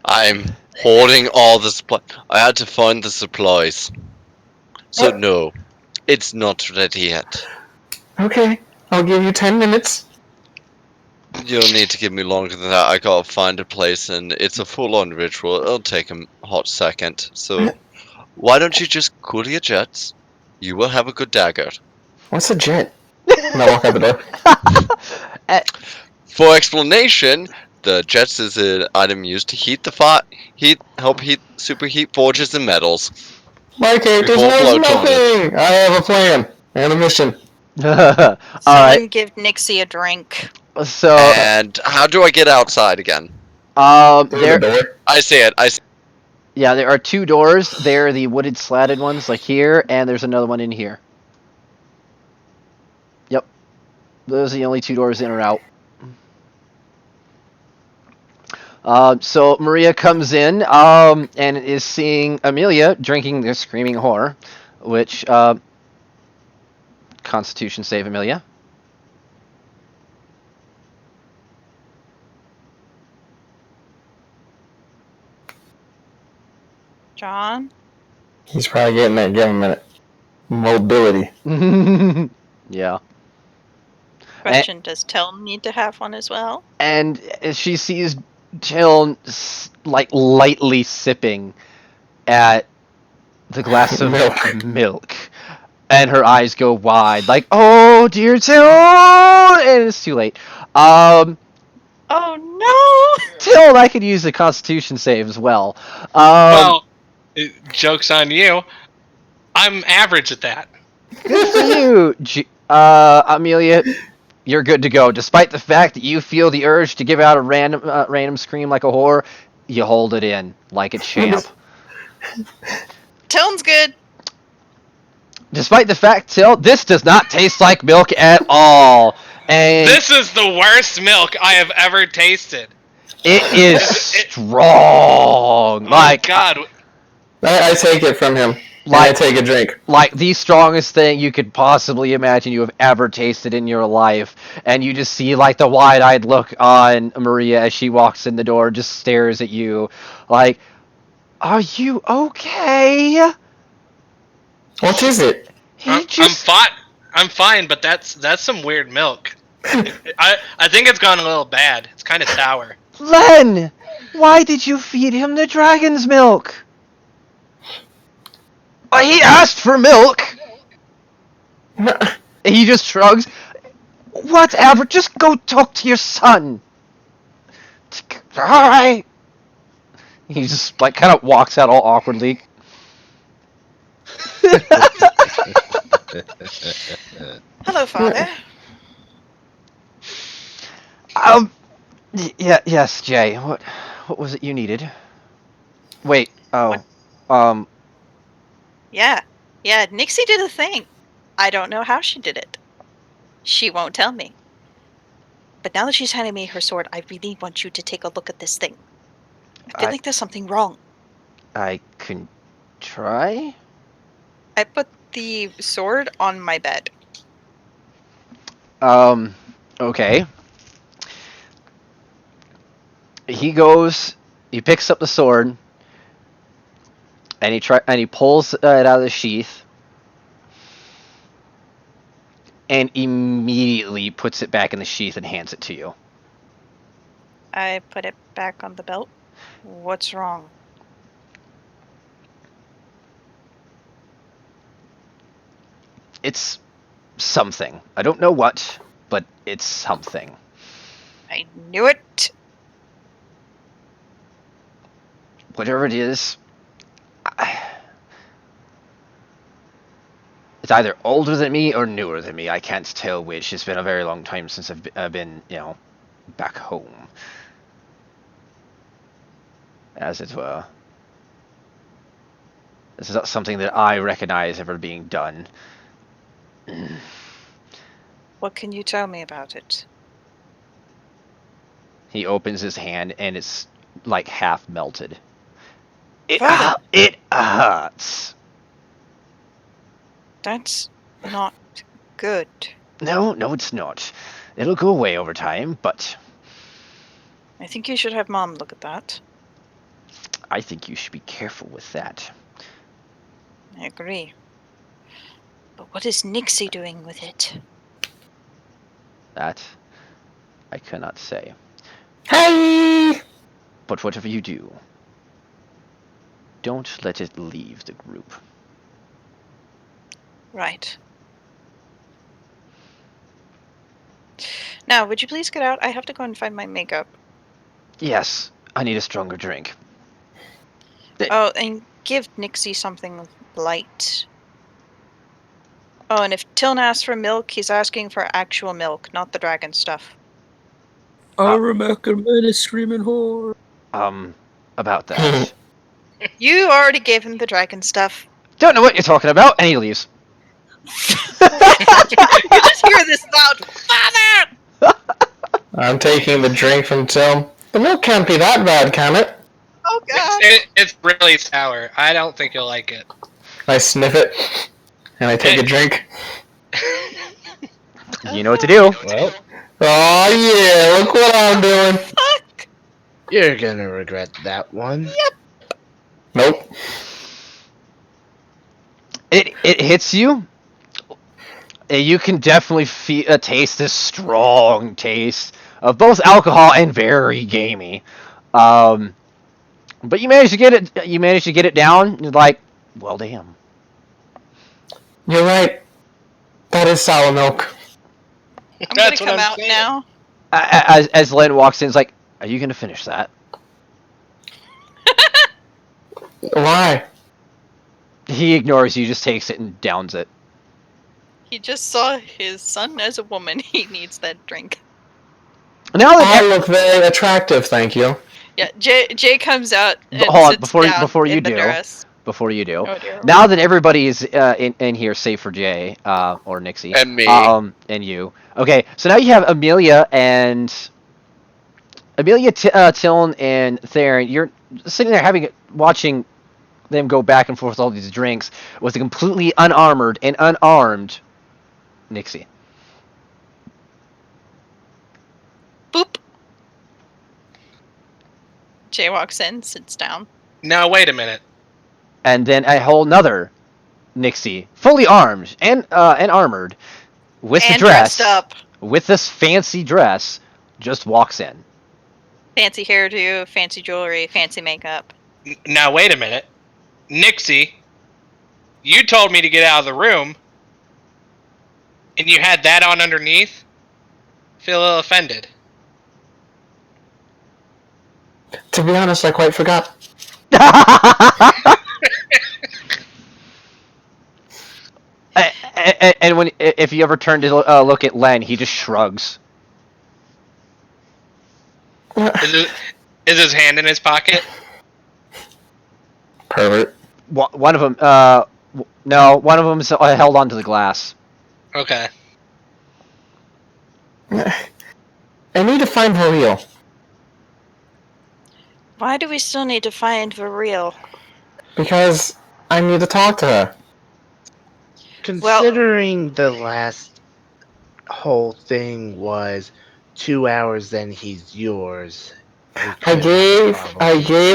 Speaker 3: I'm hoarding all the supplies. I had to find the supplies. So no, it's not ready yet.
Speaker 5: Okay, I'll give you 10 minutes.
Speaker 3: You don't need to give me longer than that. I gotta find a place, and it's a full-on ritual. It'll take a hot second. So why don't you just cool your jets? You will have a good dagger.
Speaker 5: What's a jet? And I walk out the door.
Speaker 3: For explanation, the jets is an item used to heat the fire, help superheat forges and metals.
Speaker 5: My character
Speaker 3: Before
Speaker 5: knows
Speaker 3: blowtorn
Speaker 5: nothing! I have a plan and a mission.
Speaker 1: All
Speaker 4: Someone
Speaker 1: right.
Speaker 4: give Nixie a drink.
Speaker 1: So,
Speaker 3: And how do I get outside again?
Speaker 5: Through
Speaker 1: there.
Speaker 5: the door.
Speaker 3: I see it.
Speaker 1: Yeah, there are two doors. They're the wooded slatted ones, like here, and there's another one in here. Yep. Those are the only two doors in or out. So Maria comes in and is seeing Amelia drinking the screaming whore, which Constitution save Amelia.
Speaker 4: John?
Speaker 5: He's probably getting that government mobility.
Speaker 1: Yeah.
Speaker 4: Question, does Till need to have one as well?
Speaker 1: And she sees Till like lightly sipping at the glass of milk. And her eyes go wide, like, oh dear Till, and it's too late.
Speaker 4: Oh no!
Speaker 1: Till, I could use a Constitution save as well.
Speaker 2: Well, joke's on you. I'm average at that.
Speaker 1: Good for you, Amelia. You're good to go. Despite the fact that you feel the urge to give out a random scream like a whore, you hold it in like a champ.
Speaker 4: Till's good.
Speaker 1: Despite the fact, Till, this does not taste like milk at all. And
Speaker 2: This is the worst milk I have ever tasted.
Speaker 1: it is strong. Like,
Speaker 2: God.
Speaker 5: I take it from him.
Speaker 1: Like-
Speaker 5: I take a drink.
Speaker 1: like the strongest thing you could possibly imagine you have ever tasted in your life. And you just see like the wide-eyed look on Maria as she walks in the door, just stares at you like, are you okay?
Speaker 5: What is it?
Speaker 2: I'm fine, but that's some weird milk. I think it's gone a little bad. It's kind of sour.
Speaker 1: Len, why did you feed him the dragon's milk? He asked for milk. He just shrugs. Whatever, just go talk to your son. Alright. He just like kind of walks out all awkwardly.
Speaker 4: Hello, Father.
Speaker 1: Yes, Jay. What was it you needed? Wait. Oh.
Speaker 4: Yeah, Nixie did a thing. I don't know how she did it. She won't tell me. But now that she's handing me her sword, I really want you to take a look at this thing. I feel like there's something wrong.
Speaker 1: I can try?
Speaker 4: I put the sword on my bed.
Speaker 1: Okay. He picks up the sword, and he pulls it out of the sheath, and immediately puts it back in the sheath and hands it to you.
Speaker 4: I put it back on the belt. What's wrong?
Speaker 1: It's something. I don't know what, but it's something.
Speaker 4: I knew it!
Speaker 1: Whatever it is, it's either older than me or newer than me. I can't tell which. It's been a very long time since I've been, back home. As it were. This is not something that I recognize ever being done.
Speaker 4: What can you tell me about it?
Speaker 1: He opens his hand and it's like half melted. It hurts.
Speaker 4: That's not good.
Speaker 1: No, it's not. It'll go away over time, but
Speaker 4: I think you should have Mom look at that.
Speaker 1: I think you should be careful with that.
Speaker 4: I agree. But what is Nixie doing with it?
Speaker 1: That I cannot say.
Speaker 5: Hey!
Speaker 1: But whatever you do, don't let it leave the group.
Speaker 4: Right. Now, would you please get out? I have to go and find my makeup.
Speaker 1: Yes, I need a stronger drink.
Speaker 4: Oh, and give Nixie something light. Oh, and if Tiln asks for milk, he's asking for actual milk, not the dragon stuff.
Speaker 6: American man is screaming whore.
Speaker 1: About that.
Speaker 4: You already gave him the dragon stuff.
Speaker 1: Don't know what you're talking about, and he leaves.
Speaker 4: You just hear this loud, Father!
Speaker 5: I'm taking the drink from Tim. The milk can't be that bad, can it?
Speaker 4: Oh, God.
Speaker 2: It's really sour. I don't think you'll like it.
Speaker 5: I sniff it, and I take a drink.
Speaker 1: You know what to do.
Speaker 7: Well,
Speaker 5: Oh yeah, look what I'm doing.
Speaker 4: Fuck!
Speaker 7: you're gonna regret that one.
Speaker 5: Nope.
Speaker 1: It hits you. You can definitely taste this strong taste of both alcohol and very gamey. But you managed to get it. You managed to get it down. You're like, well, damn.
Speaker 5: You're right. That is sour milk.
Speaker 4: I'm gonna
Speaker 2: That's what
Speaker 4: come
Speaker 2: I'm
Speaker 4: out
Speaker 2: saying.
Speaker 4: now.
Speaker 1: As Len walks in, it's like, are you gonna finish that?
Speaker 5: Why?
Speaker 1: He ignores you, just takes it and downs it.
Speaker 4: He just saw his son as a woman. He needs that drink.
Speaker 1: Now
Speaker 5: I
Speaker 1: that
Speaker 5: look very attractive, thank you.
Speaker 4: Yeah, Jay comes out and
Speaker 1: hold on,
Speaker 4: sits
Speaker 1: before
Speaker 4: down
Speaker 1: you
Speaker 4: in the
Speaker 1: do,
Speaker 4: dress.
Speaker 1: before you do,
Speaker 4: Oh dear.
Speaker 1: now that everybody is in here, save for Jay or Nixie
Speaker 3: And me.
Speaker 1: and you. Okay, so now you have Amelia, Tillin, and Theron. You're sitting there watching them go back and forth with all these drinks with a completely unarmored and unarmed Nixie.
Speaker 4: Boop. Jay walks in, sits down.
Speaker 2: Now wait a minute.
Speaker 1: And then a whole nother Nixie, fully armed and armored, with the
Speaker 4: And
Speaker 1: dress,
Speaker 4: dressed up.
Speaker 1: with this fancy dress, just walks in.
Speaker 4: Fancy hairdo, fancy jewelry, fancy makeup.
Speaker 2: Now wait a minute. Nixie, you told me to get out of the room, and you had that on underneath? Feel a little offended.
Speaker 5: To be honest, I quite forgot.
Speaker 1: And if you ever turn to look at Len, he just shrugs.
Speaker 2: Is his hand in his pocket?
Speaker 5: Pervert.
Speaker 1: One of them, no, one of them is held onto the glass.
Speaker 2: Okay.
Speaker 5: I need to find her real.
Speaker 4: Why do we still need to find Varil?
Speaker 5: Because I need to talk to her.
Speaker 7: Considering the last whole thing was 2 hours, then he's yours.
Speaker 5: I gave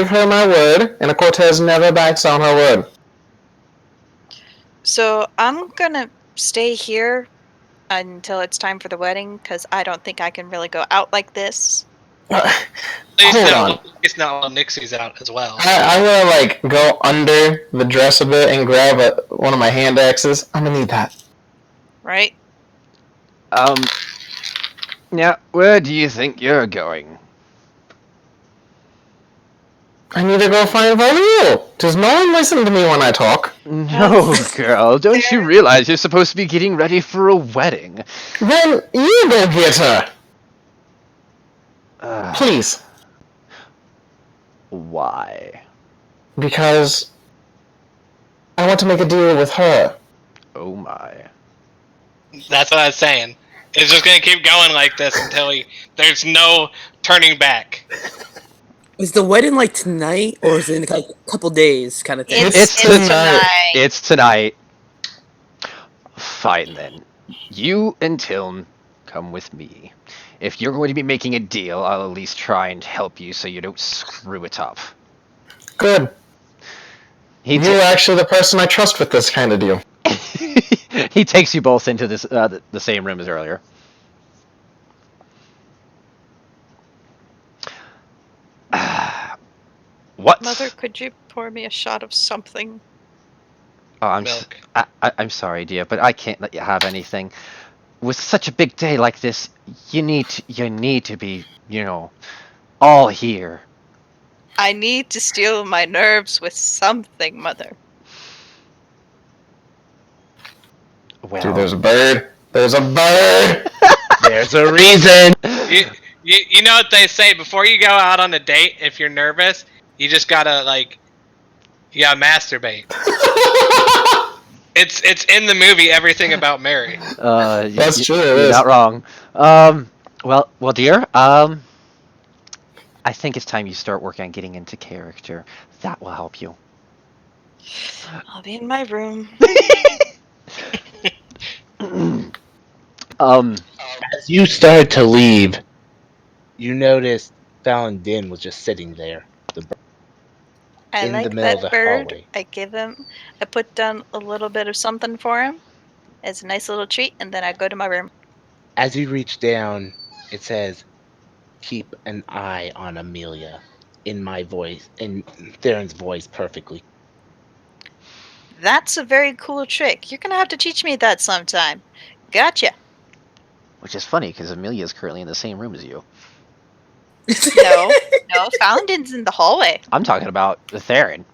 Speaker 5: her my word, and a Cortez never backs on her word.
Speaker 4: So I'm gonna stay here until it's time for the wedding, because I don't think I can really go out like this.
Speaker 5: Hold on.
Speaker 2: It's not while Nixie's out as well.
Speaker 5: I will go under the dress a bit and grab one of my hand axes. I'm gonna need that.
Speaker 4: Right?
Speaker 1: Now, where do you think you're going?
Speaker 5: I need to go find Varil. Does no one listen to me when I talk?
Speaker 1: No, girl, don't you realize you're supposed to be getting ready for a wedding?
Speaker 5: Then you go get her. Please.
Speaker 1: Why?
Speaker 5: Because I want to make a deal with her.
Speaker 1: Oh my.
Speaker 2: That's what I was saying. It's just gonna keep going like this until there's no turning back.
Speaker 6: Is the wedding tonight, or is it in a couple days kind of thing?
Speaker 5: It's tonight.
Speaker 1: It's tonight. Fine then. You and Tiln come with me. If you're going to be making a deal, I'll at least try and help you so you don't screw it up.
Speaker 5: Good. You're actually the person I trust with this kind of deal.
Speaker 1: He takes you both into this the same room as earlier. What?
Speaker 4: Mother, could you pour me a shot of something?
Speaker 1: Oh,
Speaker 2: Milk.
Speaker 1: I'm sorry, dear, but I can't let you have anything. With such a big day like this, you need to be, all here.
Speaker 4: I need to steel my nerves with something, Mother.
Speaker 1: Well,
Speaker 5: Dude, there's a bird. There's a bird.
Speaker 7: There's a reason.
Speaker 2: You know what they say, before you go out on a date, if you're nervous, you just gotta masturbate. It's in the movie Everything About Mary.
Speaker 5: That's true.
Speaker 1: You're not wrong. Well, dear. I think it's time you start working on getting into character. That will help you.
Speaker 4: I'll be in my room.
Speaker 7: As you started to leave, you noticed Fallon Din was just sitting there.
Speaker 4: I
Speaker 7: in the
Speaker 4: like
Speaker 7: middle of
Speaker 4: that
Speaker 7: the
Speaker 4: bird.
Speaker 7: hallway.
Speaker 4: I put down a little bit of something for him as a nice little treat, and then I go to my room.
Speaker 7: As you reach down, it says, "Keep an eye on Amelia." In my voice, in Theron's voice, perfectly.
Speaker 4: That's a very cool trick. You're gonna have to teach me that sometime. Gotcha.
Speaker 1: Which is funny because Amelia's currently in the same room as you.
Speaker 4: No, no, Fountain's in the hallway.
Speaker 1: I'm talking about the Theron.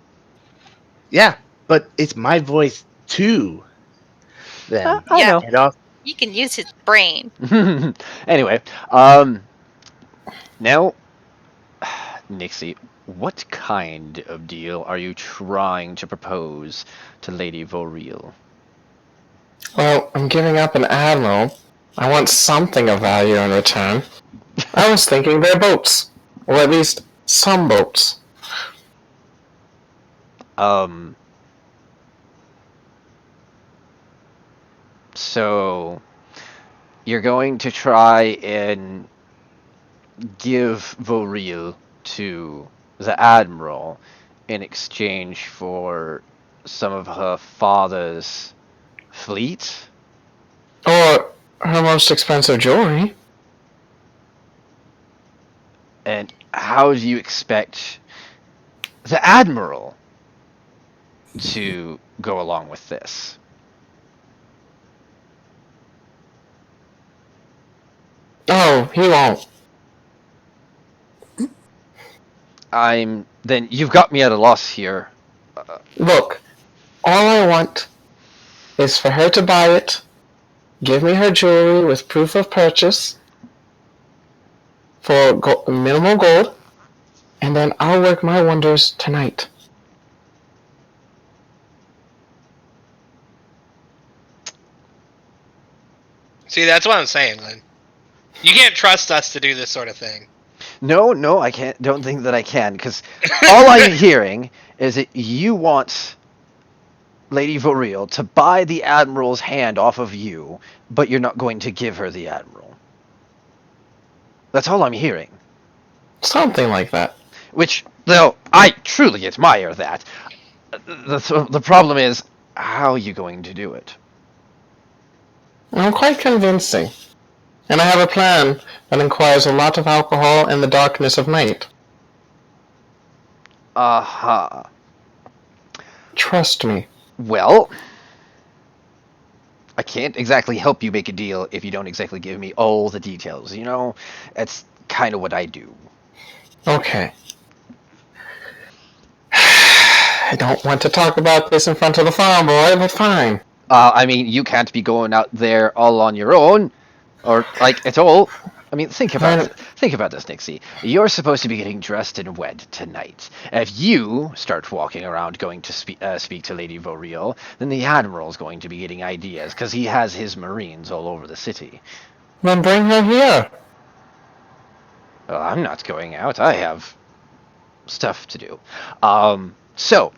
Speaker 7: Yeah, but it's my voice to them.
Speaker 1: I
Speaker 4: Yeah.
Speaker 1: know.
Speaker 7: And also,
Speaker 4: He can use his brain.
Speaker 1: Anyway, now, Nixie, what kind of deal are you trying to propose to Lady Voreel?
Speaker 5: Well, I'm giving up an admiral. I want something of value in return. I was thinking they're boats. Or at least some boats.
Speaker 1: So you're going to try and give Voreel to the Admiral in exchange for some of her father's fleet?
Speaker 5: Or her most expensive jewelry.
Speaker 1: And how do you expect the Admiral to go along with this?
Speaker 5: Oh, he won't.
Speaker 1: Then you've got me at a loss here.
Speaker 5: Look, all I want is for her to buy it, give me her jewelry with proof of purchase for minimal gold, and then I'll work my wonders tonight.
Speaker 2: See, that's what I'm saying, Lynn. You can't trust us to do this sort of thing.
Speaker 1: No, I can't. Don't think that I can, because all I'm hearing is that you want Lady Voreel to buy the Admiral's hand off of you, but you're not going to give her the Admiral. That's all I'm hearing.
Speaker 5: Something like that.
Speaker 1: Which, though, I truly admire that. The problem is, how are you going to do it?
Speaker 5: I'm quite convincing. And I have a plan that requires a lot of alcohol and the darkness of night.
Speaker 1: Aha.
Speaker 5: Trust me.
Speaker 1: Well, I can't exactly help you make a deal if you don't exactly give me all the details, you know? That's kind of what I do.
Speaker 5: Okay. I don't want to talk about this in front of the farm boy, but fine.
Speaker 1: I mean, you can't be going out there all on your own, or like at all. I mean, think about this, Nixie. You're supposed to be getting dressed and wed tonight. If you start walking around going to speak to Lady Voreel, then the Admiral's going to be getting ideas because he has his Marines all over the city.
Speaker 5: Then bring her here.
Speaker 1: Well, I'm not going out. I have stuff to do. So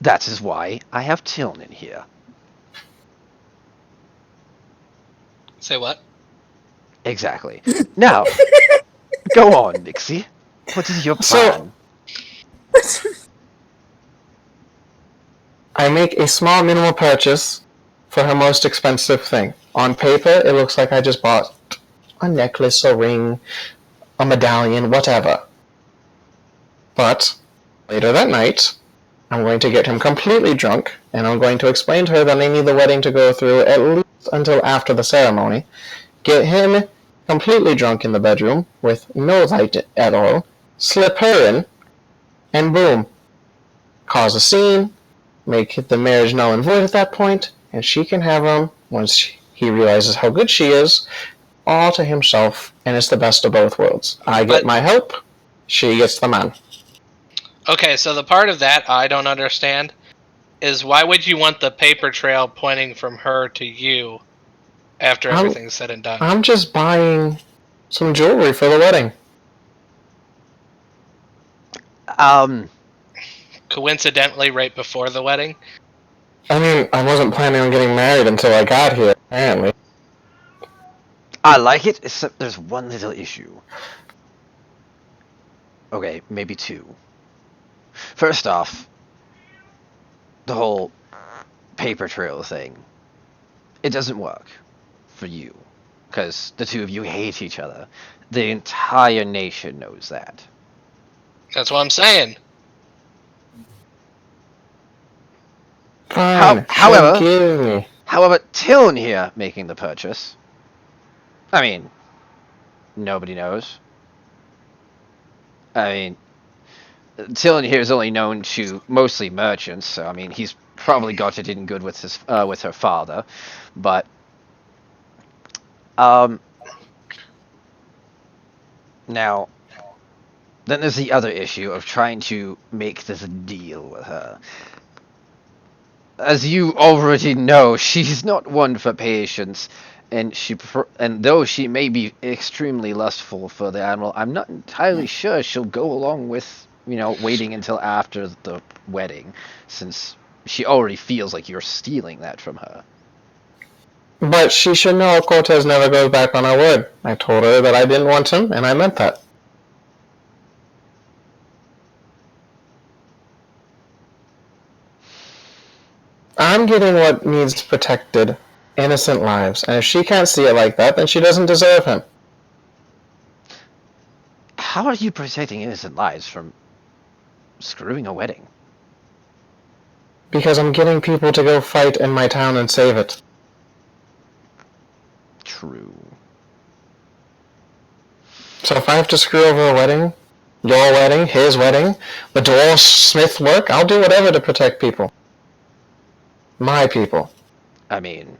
Speaker 1: that is why I have Tilnan here.
Speaker 2: Say what?
Speaker 1: Exactly. Now, go on, Nixie. What is your plan?
Speaker 5: I make a small minimal purchase for her most expensive thing. On paper, it looks like I just bought a necklace, a ring, a medallion, whatever. But later that night, I'm going to get him completely drunk, and I'm going to explain to her that I need the wedding to go through at least until after the ceremony. Get him completely drunk in the bedroom with no light at all, slip her in, and boom. Cause a scene, make the marriage null and void at that point, and she can have him, once he realizes how good she is, all to himself, and it's the best of both worlds. I get my help, she gets the man.
Speaker 2: Okay, so the part of that I don't understand is why would you want the paper trail pointing from her to you after everything's said and done?
Speaker 5: I'm just buying some jewelry for the wedding.
Speaker 2: Coincidentally, right before the wedding?
Speaker 5: I mean, I wasn't planning on getting married until I got here, apparently.
Speaker 1: I like it, except there's one little issue. Okay, maybe two. First off, the whole paper trail thing, it doesn't work for you, because the two of you hate each other. The entire nation knows that.
Speaker 2: That's what I'm saying.
Speaker 5: Fine,
Speaker 1: However,
Speaker 5: forgive me.
Speaker 1: Tiln here making the purchase. I mean, nobody knows. I mean, Tillen here is only known to mostly merchants, so I mean he's probably got it in good with with her father, but now then there's the other issue of trying to make this deal with her. As you already know, she's not one for patience, and though she may be extremely lustful for the Admiral, I'm not entirely sure she'll go along with, waiting until after the wedding, since she already feels like you're stealing that from her.
Speaker 5: But she should know Cortez never goes back on her word. I told her that I didn't want him, and I meant that. I'm getting what needs protected, innocent lives, and if she can't see it like that, then she doesn't deserve him.
Speaker 1: How are you protecting innocent lives from screwing a wedding?
Speaker 5: Because I'm getting people to go fight in my town and save it.
Speaker 1: True.
Speaker 5: So if I have to screw over a wedding, your wedding, his wedding, the dwarf smith work, I'll do whatever to protect people. My people.
Speaker 1: I mean,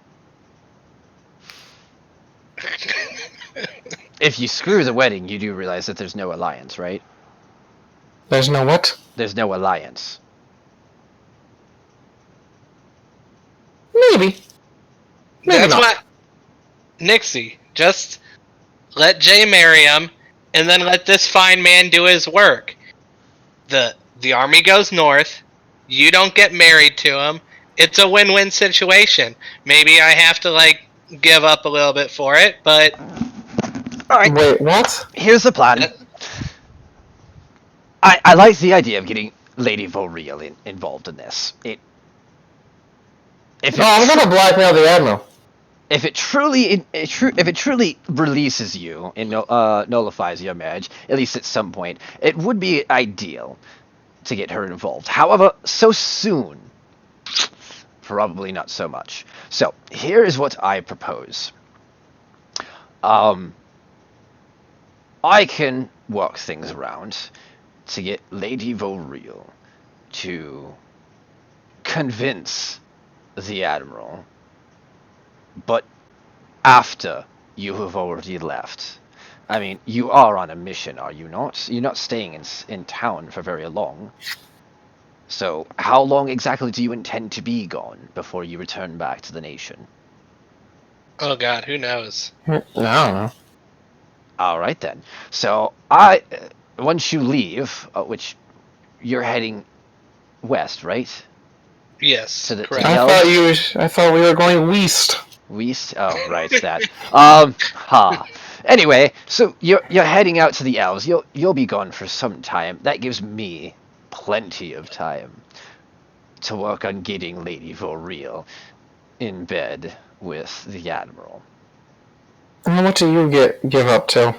Speaker 1: if you screw the wedding, you do realize that there's no alliance, right?
Speaker 5: There's no what?
Speaker 1: There's no alliance.
Speaker 5: Maybe. Maybe
Speaker 2: That's
Speaker 5: not.
Speaker 2: what Nixie. Just let Jay marry him, and then let this fine man do his work. The army goes north. You don't get married to him. It's a win-win situation. Maybe I have to give up a little bit for it, but
Speaker 1: Alright.
Speaker 5: Wait, what?
Speaker 1: Here's the plan. I like the idea of getting Lady Voriel involved in this.
Speaker 5: I'm gonna blackmail the Admiral.
Speaker 1: If it truly releases you and nullifies your marriage, at least at some point, it would be ideal to get her involved. However, so soon, probably not so much. So here is what I propose. I can work things around to get Lady Voriel to convince the Admiral, but after you have already left. I mean, you are on a mission, are you not? You're not staying in town for very long. So, how long exactly do you intend to be gone before you return back to the nation?
Speaker 2: oh god, who knows?
Speaker 5: I don't know.
Speaker 1: Alright then. So, once you leave, which you're heading west, right?
Speaker 2: Yes,
Speaker 1: To the
Speaker 2: correct.
Speaker 5: I thought we were going west.
Speaker 1: West? Oh, right, that. Anyway, so you're heading out to the elves. You'll be gone for some time. That gives me plenty of time to work on getting Lady Voriel in bed with the Admiral.
Speaker 5: And what do you give up to?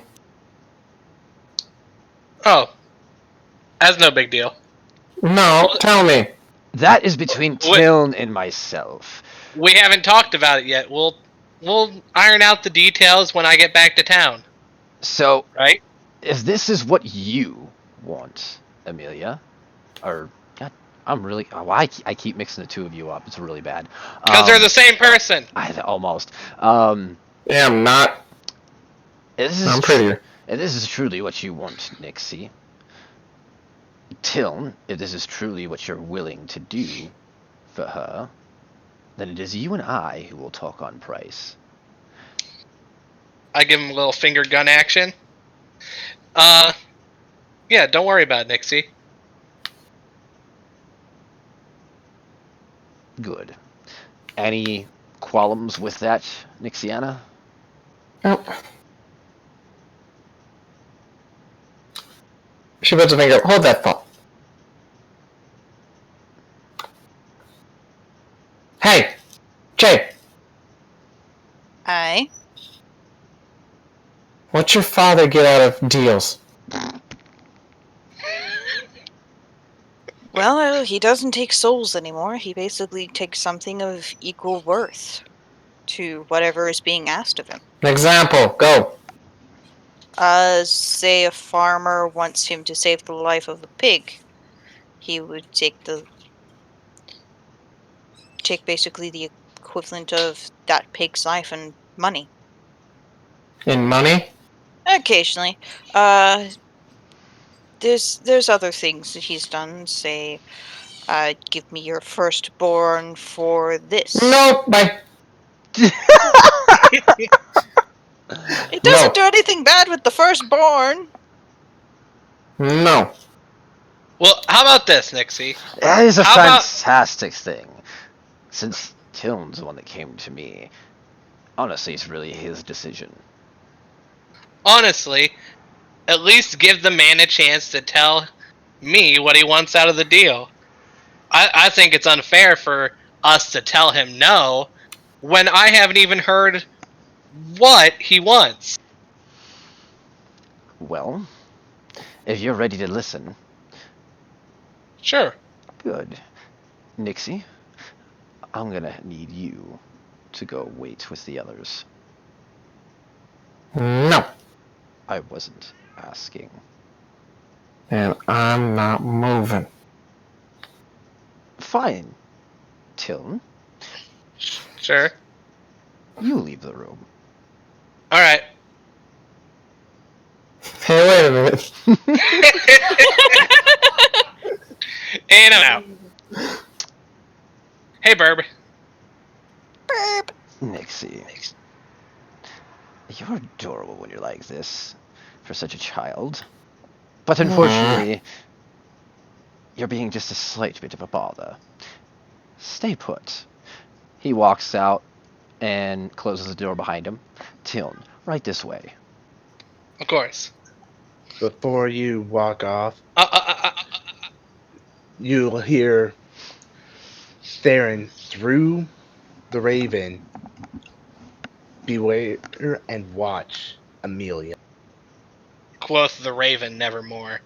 Speaker 2: Oh, that's no big deal.
Speaker 5: No, tell me.
Speaker 1: That is between Tiln and myself.
Speaker 2: We haven't talked about it yet. We'll iron out the details when I get back to town.
Speaker 1: So,
Speaker 2: right?
Speaker 1: If this is what you want, Amelia, or God, I keep mixing the two of you up. It's really bad.
Speaker 2: Because they're the same person.
Speaker 1: Almost.
Speaker 5: Yeah, I'm not. I'm prettier.
Speaker 1: If this is truly what you want, Nixie, Tiln, if this is truly what you're willing to do for her, then it is you and I who will talk on price.
Speaker 2: I give him a little finger gun action. Yeah, don't worry about it, Nixie.
Speaker 1: Good. Any qualms with that, Nixxianna?
Speaker 5: Oh. She puts a finger up. Hold that thought. Jay,
Speaker 4: Aye.
Speaker 5: what's your father get out of deals?
Speaker 4: Well, he doesn't take souls anymore. He basically takes something of equal worth to whatever is being asked of him.
Speaker 5: An example, go.
Speaker 4: Say a farmer wants him to save the life of a pig. He would take basically the equivalent of that pig's life and money.
Speaker 5: In money?
Speaker 4: Occasionally. There's other things that he's done. Say, give me your firstborn for this.
Speaker 5: Nope, bye.
Speaker 4: It doesn't
Speaker 5: No.
Speaker 4: do anything bad with the firstborn.
Speaker 5: No.
Speaker 2: Well, how about this, Nixie?
Speaker 1: That is a
Speaker 2: How about-
Speaker 1: fantastic thing. Since Tiln's the one that came to me, honestly, it's really his decision.
Speaker 2: Honestly, at least give the man a chance to tell me what he wants out of the deal. I think it's unfair for us to tell him no when I haven't even heard what he wants.
Speaker 1: Well, if you're ready to listen,
Speaker 2: Sure.
Speaker 1: good. Nixie, I'm gonna need you to go wait with the others.
Speaker 5: No.
Speaker 1: I wasn't asking.
Speaker 5: And I'm not moving.
Speaker 1: Fine, Tiln.
Speaker 2: Sure.
Speaker 1: You leave the room.
Speaker 2: All right.
Speaker 5: Hey, wait a minute.
Speaker 2: And I'm out. Hey, Burb.
Speaker 4: Burp.
Speaker 1: Nixie. You're adorable when you're like this, for such a child. But unfortunately, you're being just a slight bit of a bother. Stay put. He walks out and closes the door behind him. Tiln, right this way.
Speaker 2: Of course.
Speaker 7: Before you walk off, you'll hear Theron through the raven. Beware and watch Amelia.
Speaker 2: Quoth the raven nevermore.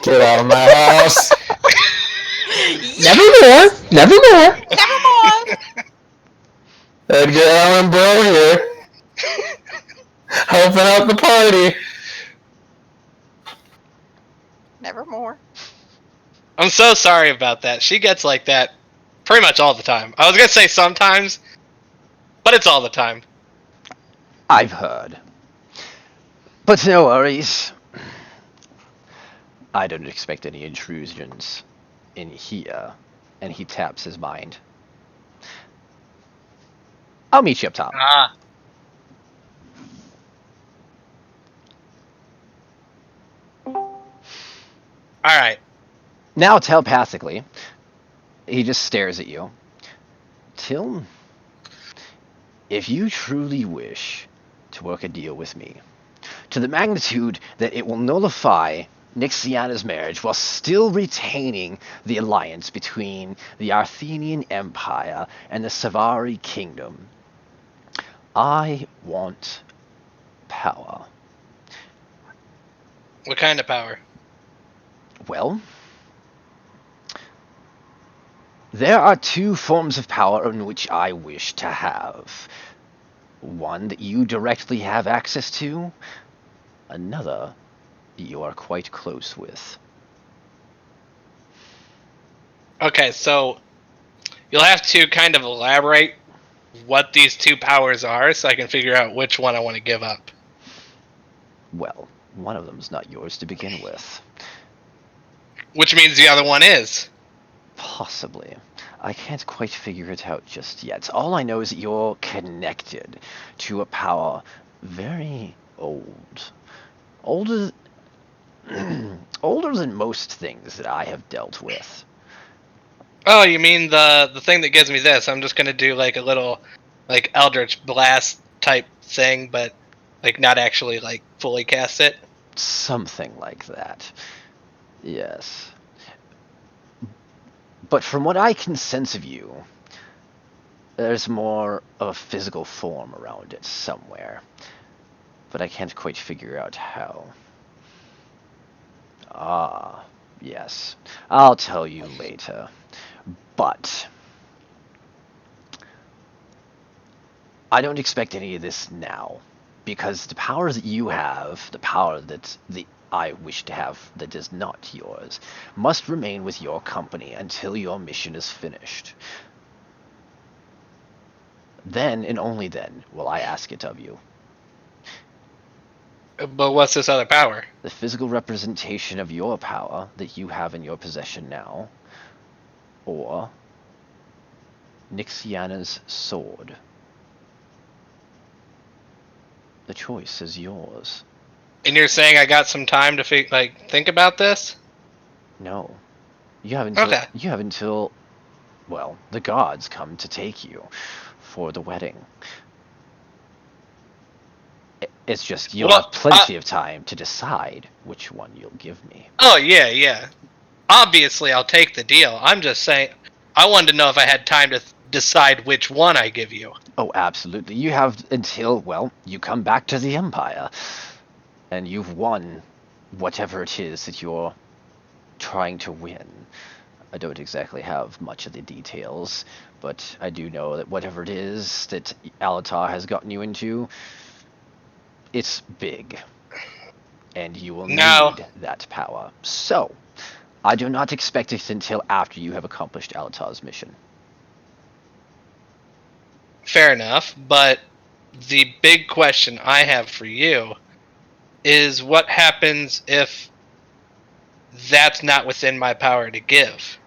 Speaker 5: Get out of my house. Nevermore. Nevermore.
Speaker 4: Nevermore.
Speaker 5: Edgar Allan Bro here. Helping out the party.
Speaker 4: Nevermore.
Speaker 2: I'm so sorry about that. She gets like that pretty much all the time. I was gonna say sometimes, but it's all the time.
Speaker 1: I've heard. But no worries. I don't expect any intrusions in here. And he taps his mind. I'll meet you up top.
Speaker 2: Ah. Alright.
Speaker 1: Now, telepathically, he just stares at you. Tiln, if you truly wish to work a deal with me, to the magnitude that it will nullify Nixxianna's marriage while still retaining the alliance between the Arthenian Empire and the Savari Kingdom, I want power.
Speaker 2: What kind of power?
Speaker 1: Well, there are two forms of power in which I wish to have. One that you directly have access to, another you are quite close with.
Speaker 2: Okay, so you'll have to kind of elaborate what these two powers are so I can figure out which one I want to give up.
Speaker 1: Well, one of them's not yours to begin with.
Speaker 2: Which means the other one is.
Speaker 1: Possibly. I can't quite figure it out just yet. All I know is that you're connected to a power very old. Older than most things that I have dealt with.
Speaker 2: Oh, you mean the thing that gives me this? I'm just gonna do like a little like Eldritch Blast type thing, but like not actually like fully cast it.
Speaker 1: Something like that. Yes. But from what I can sense of you, There's more of a physical form around it somewhere, but I can't quite figure out how. Ah, yes. I'll tell you later. But I don't expect any of this now, because the power that you have, the power that I wish to have that is not yours, must remain with your company until your mission is finished. Then, and only then, will I ask it of you.
Speaker 2: But what's this other power?
Speaker 1: The physical representation of your power that you have in your possession now, or Nixxianna's sword. The choice is yours.
Speaker 2: And you're saying I got some time to think about this?
Speaker 1: No. You have until
Speaker 2: Okay.
Speaker 1: well, the gods come to take you for the wedding. It's just you'll have plenty of time to decide which one you'll give me.
Speaker 2: Oh, yeah. Obviously, I'll take the deal. I'm just saying, I wanted to know if I had time to decide which one I give you.
Speaker 1: Oh, absolutely. You have until, well, you come back to the Empire, and you've won whatever it is that you're trying to win. I don't exactly have much of the details, but I do know that whatever it is that Alatar has gotten you into, it's big, and you will need that power. So, I do not expect it until after you have accomplished Alatar's mission.
Speaker 2: Fair enough, but the big question I have for you is what happens if that's not within my power to give?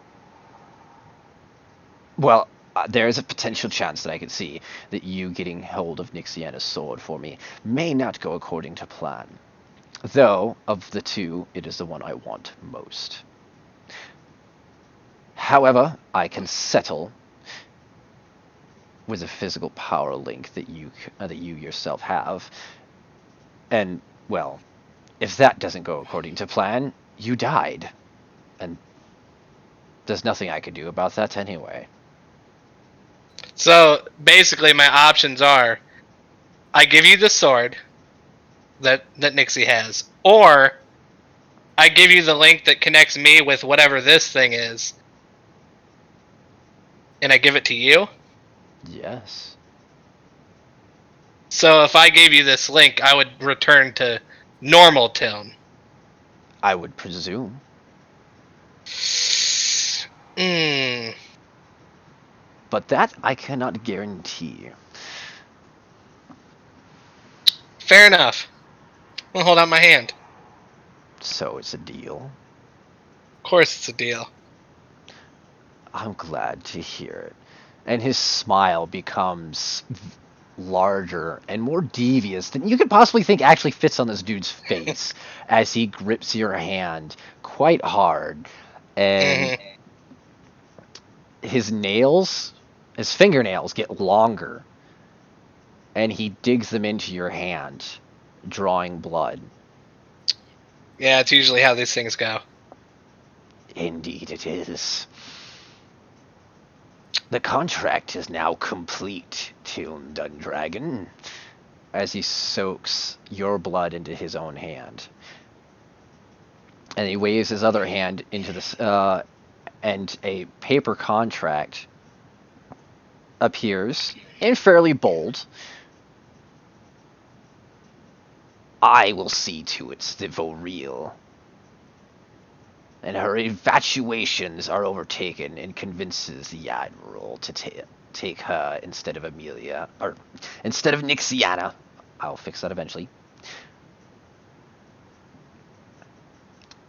Speaker 1: Well, there is a potential chance that I could see that you getting hold of Nixxianna's sword for me may not go according to plan. Though, of the two, it is the one I want most. However, I can settle with a physical power link that you yourself have. And, well, if that doesn't go according to plan, you died. And there's nothing I could do about that anyway.
Speaker 2: So, basically, my options are I give you the sword that Nixie has, or I give you the link that connects me with whatever this thing is, and I give it to you?
Speaker 1: Yes.
Speaker 2: So if I gave you this link, I would return to normal tone.
Speaker 1: I would presume. But that I cannot guarantee.
Speaker 2: Fair enough. I'll hold out my hand.
Speaker 1: So it's a deal.
Speaker 2: Of course it's a deal.
Speaker 1: I'm glad to hear it. And his smile becomes larger and more devious than you could possibly think actually fits on this dude's face as he grips your hand quite hard. And his fingernails get longer. And he digs them into your hand, drawing blood.
Speaker 2: Yeah, it's usually how these things go.
Speaker 1: Indeed it is. The contract is now complete, Tiln Dundragon, as he soaks your blood into his own hand. And he waves his other hand into this, and a paper contract appears, in fairly bold. I will see to it that Voril and her infatuations are overtaken and convinces the Admiral to take her instead of Amelia, or instead of Nixxianna. I'll fix that eventually.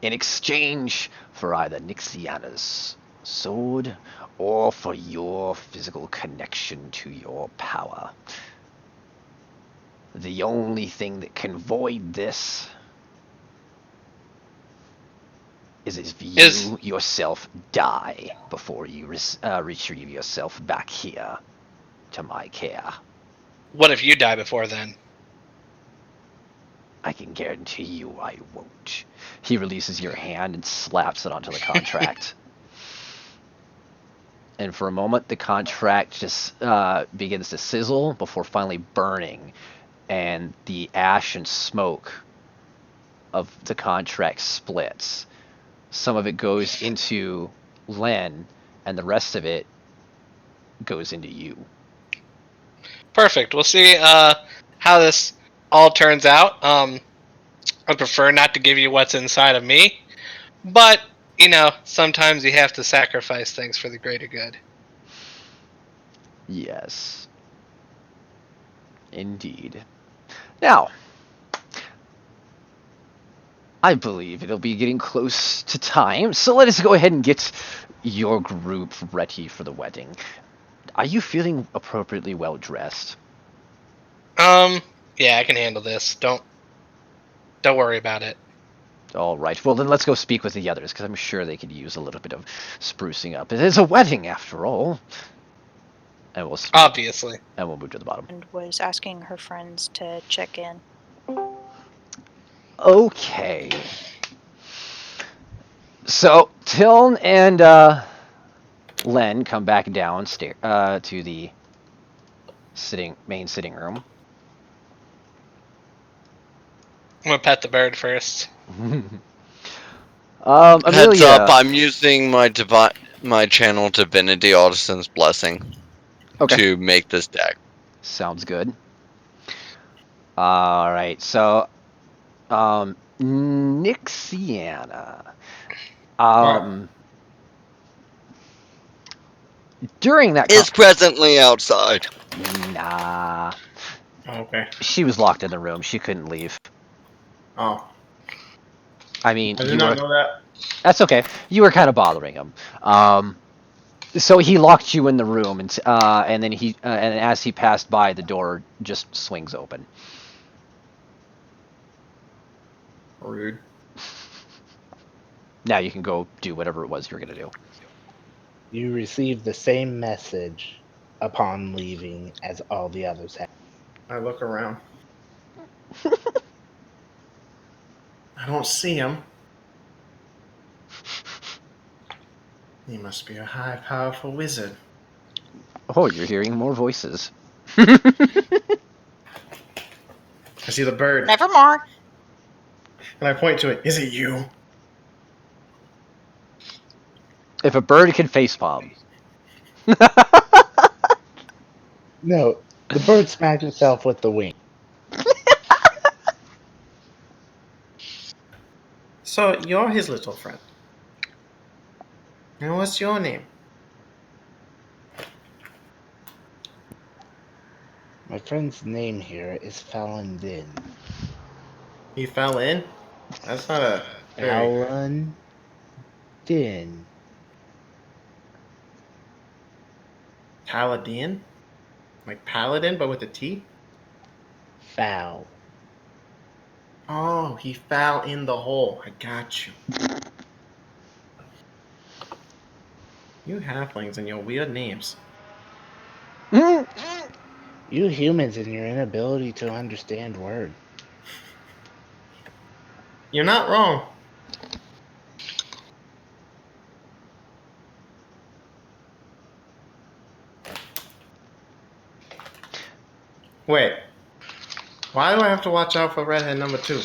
Speaker 1: In exchange for either Nixxianna's sword or for your physical connection to your power. The only thing that can void this is if you yourself die before you retrieve yourself back here to my care.
Speaker 2: What if you die before then?
Speaker 1: I can guarantee you I won't. He releases your hand and slaps it onto the contract. And for a moment, the contract just begins to sizzle before finally burning, and the ash and smoke of the contract splits. Some of it goes into Len, and the rest of it goes into you.
Speaker 2: Perfect. We'll see how this all turns out. I prefer not to give you what's inside of me, but sometimes you have to sacrifice things for the greater good.
Speaker 1: Yes. Indeed. Now, I believe it'll be getting close to time, so let us go ahead and get your group ready for the wedding. Are you feeling appropriately well dressed?
Speaker 2: Yeah, I can handle this. Don't worry about it.
Speaker 1: All right. Well, then let's go speak with the others, because I'm sure they could use a little bit of sprucing up. It is a wedding, after all. And we'll speak,
Speaker 2: Obviously.
Speaker 1: and we'll move to the bottom.
Speaker 4: And was asking her friends to check in.
Speaker 1: Okay. So Tiln and Len come back downstairs to the main sitting room.
Speaker 2: I'm gonna pet the bird first.
Speaker 1: Amelia.
Speaker 3: Heads up, I'm using my channel divinity artisan's blessing to make this deck.
Speaker 1: Sounds good. All right. So, Nixxianna. During that
Speaker 3: is presently outside.
Speaker 1: Nah.
Speaker 8: Okay.
Speaker 1: She was locked in the room. She couldn't leave.
Speaker 8: Oh.
Speaker 1: I mean,
Speaker 8: I did not know that.
Speaker 1: That's okay. You were kind of bothering him. So he locked you in the room, and then and as he passed by, the door just swings open.
Speaker 8: Rude.
Speaker 1: Now you can go do whatever it was you were gonna do.
Speaker 7: You received the same message upon leaving as all the others had.
Speaker 8: I look around. I don't see him. He must be a high, powerful wizard.
Speaker 1: Oh, you're hearing more voices.
Speaker 8: I see the bird.
Speaker 4: Nevermore.
Speaker 8: And I point to it. Is it you?
Speaker 1: If a bird can facepalm.
Speaker 7: No, the bird smacked itself with the wing.
Speaker 8: So, you're his little friend. And what's your name?
Speaker 7: My friend's name here is Fallon Din.
Speaker 8: He fell in? That's not a...
Speaker 7: Fallon Din.
Speaker 8: Paladin? Like paladin, but with a T?
Speaker 7: Foul.
Speaker 8: Oh, he fell in the hole. I got you. You halflings and your weird names.
Speaker 7: You humans and your inability to understand words.
Speaker 8: You're not wrong. Wait. Why do I have to watch out for redhead number 2?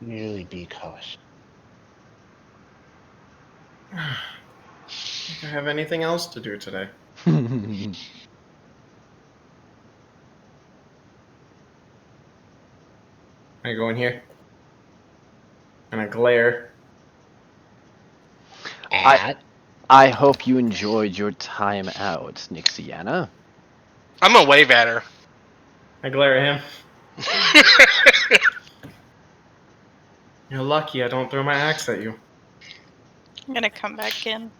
Speaker 7: Merely be cautious.
Speaker 8: Think I have anything else to do today? I go in here. And I glare.
Speaker 1: I hope you enjoyed your time out, Nixxianna.
Speaker 2: I'm gonna wave at her.
Speaker 8: I glare at him. You're lucky I don't throw my axe at you.
Speaker 4: I'm gonna come back in.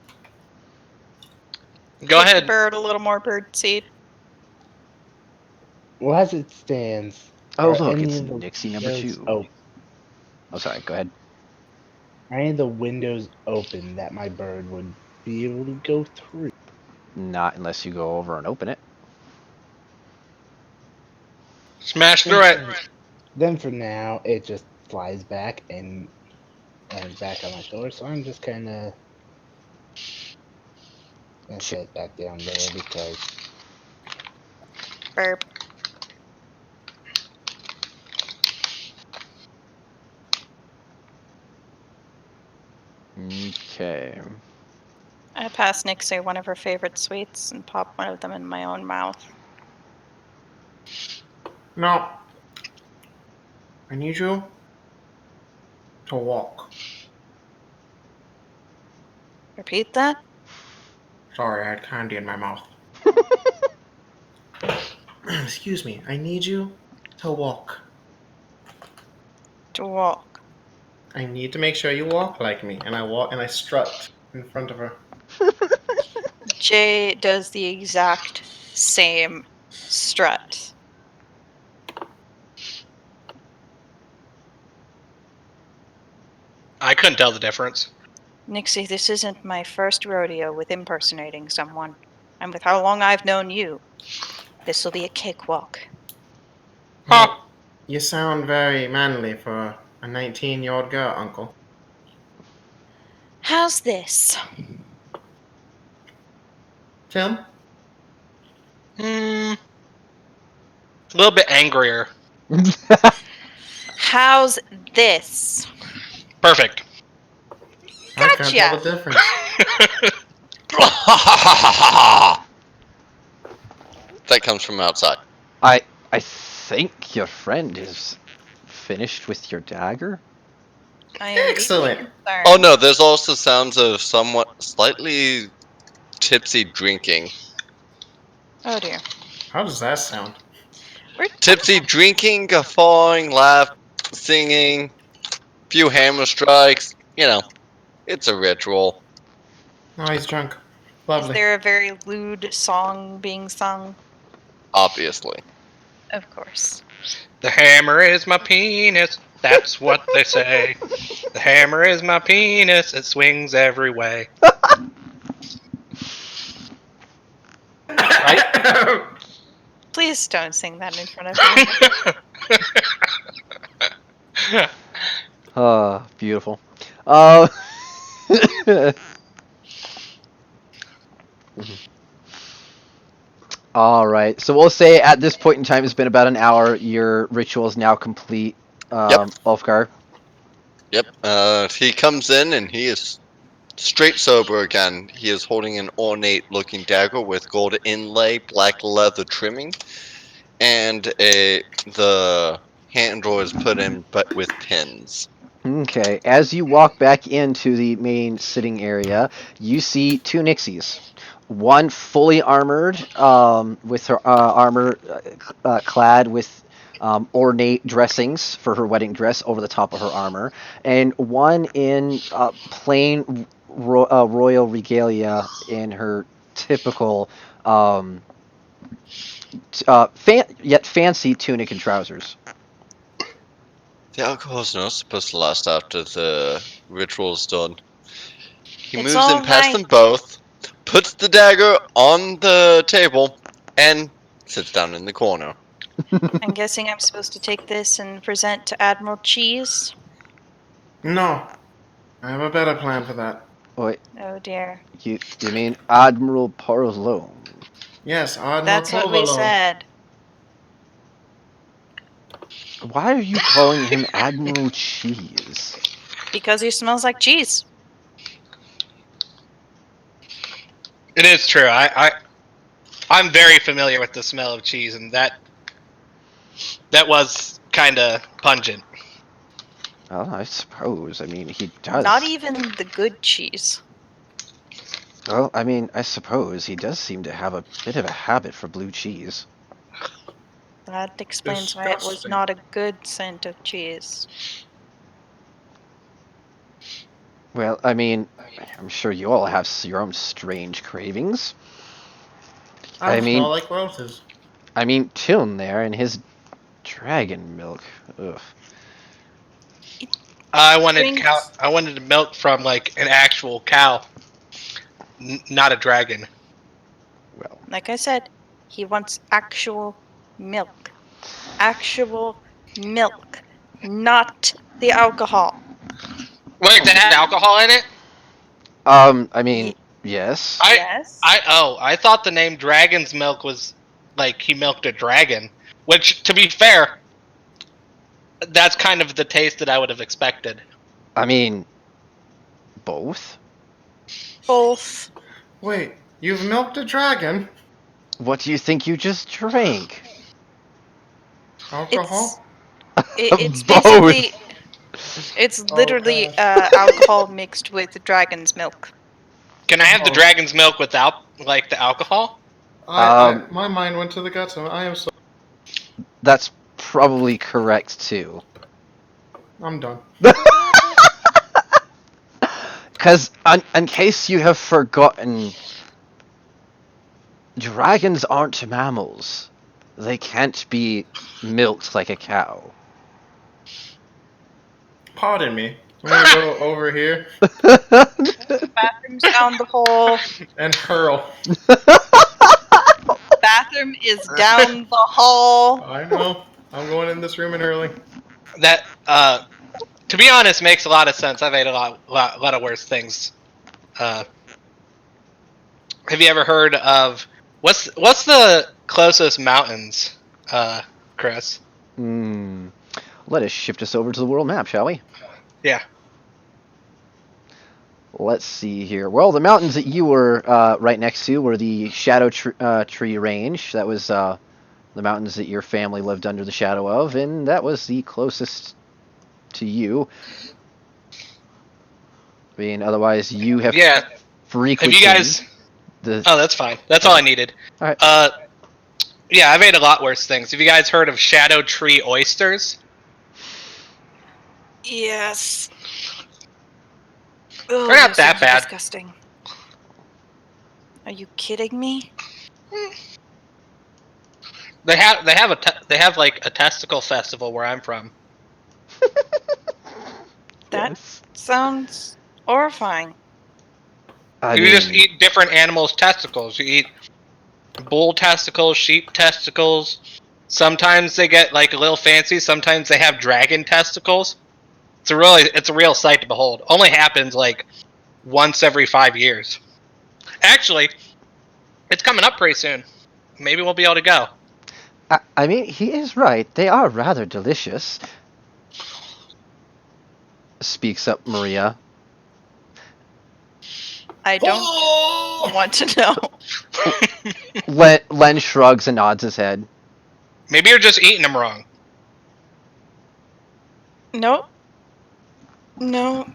Speaker 2: Go
Speaker 4: Give
Speaker 2: ahead.
Speaker 4: the bird a little more bird seed.
Speaker 7: Well, as it stands,
Speaker 1: Oh,
Speaker 7: are
Speaker 1: look,
Speaker 7: any
Speaker 1: it's
Speaker 7: of the
Speaker 1: Nixie number
Speaker 7: windows
Speaker 1: 2.
Speaker 7: open?
Speaker 1: Oh, sorry, go ahead.
Speaker 7: Are any of the windows open that my bird would be able to go through?
Speaker 1: Not unless you go over and open it.
Speaker 2: Smash through it.
Speaker 7: Then for now, it just flies back and lands back on my shoulder. So I'm just kind of gonna set it back down there because
Speaker 4: Burp.
Speaker 1: Okay.
Speaker 4: I pass Nixie one of her favorite sweets and pop one of them in my own mouth.
Speaker 8: No. I need you to walk.
Speaker 4: Repeat that?
Speaker 8: Sorry, I had candy in my mouth. Excuse me. I need you to walk.
Speaker 4: To walk.
Speaker 8: I need to make sure you walk like me. And I walk and I strut in front of her.
Speaker 4: Jay does the exact same strut.
Speaker 2: I couldn't tell the difference.
Speaker 4: Nixie, this isn't my first rodeo with impersonating someone. And with how long I've known you, this will be a cakewalk.
Speaker 2: Huh.
Speaker 8: You sound very manly for a 19-year-old girl, Uncle.
Speaker 4: How's this?
Speaker 8: Tim?
Speaker 2: A little bit angrier.
Speaker 4: How's this?
Speaker 2: Perfect.
Speaker 8: I can't tell
Speaker 4: Gotcha.
Speaker 8: the difference.
Speaker 3: That comes from outside.
Speaker 1: I think your friend is finished with your dagger.
Speaker 4: I am
Speaker 8: Excellent.
Speaker 4: deeply concerned.
Speaker 3: Oh no, there's also sounds of somewhat slightly tipsy drinking.
Speaker 4: Oh dear.
Speaker 8: How does that sound?
Speaker 3: Tipsy drinking, guffawing, laugh, singing, few hammer strikes. You know, it's a ritual.
Speaker 8: Oh, he's drunk.
Speaker 4: Is
Speaker 8: Lovely.
Speaker 4: there a very lewd song being sung?
Speaker 3: Obviously.
Speaker 4: Of course.
Speaker 2: The hammer is my penis. That's what they say. The hammer is my penis. It swings every way. Right?
Speaker 4: Please don't sing that in front of me.
Speaker 1: Beautiful. All right. So we'll say at this point in time, it's been about an hour. Your ritual is now complete.
Speaker 3: Yep.
Speaker 1: Ulfgar.
Speaker 3: Yep. He comes in and he is straight sober again. He is holding an ornate-looking dagger with gold inlay, black leather trimming, and the handle is put in but with pins.
Speaker 1: Okay. As you walk back into the main sitting area, you see two Nixies. One fully armored, with her armor clad with ornate dressings for her wedding dress over the top of her armor, and one in plain royal regalia in her typical yet fancy tunic and trousers.
Speaker 3: The alcohol's not supposed to last after the ritual's done. He
Speaker 4: It's
Speaker 3: moves in past
Speaker 4: alright.
Speaker 3: them both, puts the dagger on the table, and sits down in the corner.
Speaker 4: I'm guessing I'm supposed to take this and present to Admiral Cheese.
Speaker 8: No. I have a better plan for that.
Speaker 1: Wait,
Speaker 4: Oh dear.
Speaker 1: you mean Admiral Parlone?
Speaker 8: Yes, Admiral
Speaker 4: That's what we
Speaker 8: Parlone.
Speaker 4: said.
Speaker 1: Why are you calling him Admiral Cheese?
Speaker 4: Because he smells like cheese.
Speaker 2: It is true. I'm very familiar with the smell of cheese, and that was kind of pungent.
Speaker 1: Well, I suppose. I mean, he does.
Speaker 4: Not even the good cheese.
Speaker 1: Well, I mean, I suppose he does seem to have a bit of a habit for blue cheese.
Speaker 4: That explains why it was
Speaker 8: Disgusting.
Speaker 4: not a good scent of cheese.
Speaker 1: Well, I mean, I'm sure you all have your own strange cravings.
Speaker 8: I
Speaker 1: mean-
Speaker 8: smell like roses.
Speaker 1: I mean, Tiln there and his dragon milk. Ugh.
Speaker 2: I wanted
Speaker 4: Drinks.
Speaker 2: I wanted milk from like an actual cow, not a dragon.
Speaker 1: Well,
Speaker 4: Like I said, he wants actual milk. Actual milk. Not The alcohol.
Speaker 2: Wait, they had alcohol in it?
Speaker 1: I mean, yes.
Speaker 4: Yes.
Speaker 2: I thought the name Dragon's Milk was like he milked a dragon. Which, to be fair, that's kind of the taste that I would have expected.
Speaker 1: I mean, both?
Speaker 4: Both.
Speaker 8: Wait, you've milked a dragon?
Speaker 1: What do you think you just drank?
Speaker 8: Alcohol?
Speaker 4: It's
Speaker 1: Both.
Speaker 4: basically. It's literally
Speaker 8: gosh.
Speaker 4: alcohol mixed with dragon's milk.
Speaker 2: Can I have the dragon's milk without, like, the alcohol?
Speaker 8: My mind went to the guts. I am so.
Speaker 1: That's probably correct, too.
Speaker 8: I'm done.
Speaker 1: Because, in case you have forgotten, dragons aren't mammals. They can't be milked like a cow.
Speaker 8: Pardon me. I'm gonna go over here
Speaker 4: Bathroom's down the hall.
Speaker 8: and hurl.
Speaker 4: Bathroom is down the hall.
Speaker 8: I know. I'm going in this room and hurling.
Speaker 2: That, to be honest, makes a lot of sense. I've ate a lot of worse things. Have you ever heard of what's the closest mountains, Chris?
Speaker 1: Let us shift us over to the world map, shall we?
Speaker 2: Yeah.
Speaker 1: Let's see here. Well, the mountains that you were right next to were the Shadow Tree Range. That was the mountains that your family lived under the shadow of, and that was the closest to you. I mean, otherwise you have frequented.
Speaker 2: Have you guys? Oh, that's fine. That's all I needed.
Speaker 1: All right.
Speaker 2: Yeah, I've ate a lot worse things. Have you guys heard of Shadow Tree oysters?
Speaker 4: Yes.
Speaker 2: They're not that bad.
Speaker 4: Disgusting. Are you kidding me?
Speaker 2: They have like a testicle festival where I'm from.
Speaker 4: That sounds horrifying.
Speaker 2: You just eat different animals' testicles. You eat bull testicles, sheep testicles. Sometimes they get like a little fancy. Sometimes they have dragon testicles. It's a real sight to behold. Only happens like once every 5 years. Actually, it's coming up pretty soon. Maybe we'll be able to go.
Speaker 1: I mean, he is right. They are rather delicious. Speaks up Maria.
Speaker 4: I don't want to know.
Speaker 1: Len shrugs and nods his head.
Speaker 2: Maybe you're just eating them wrong.
Speaker 4: No. No.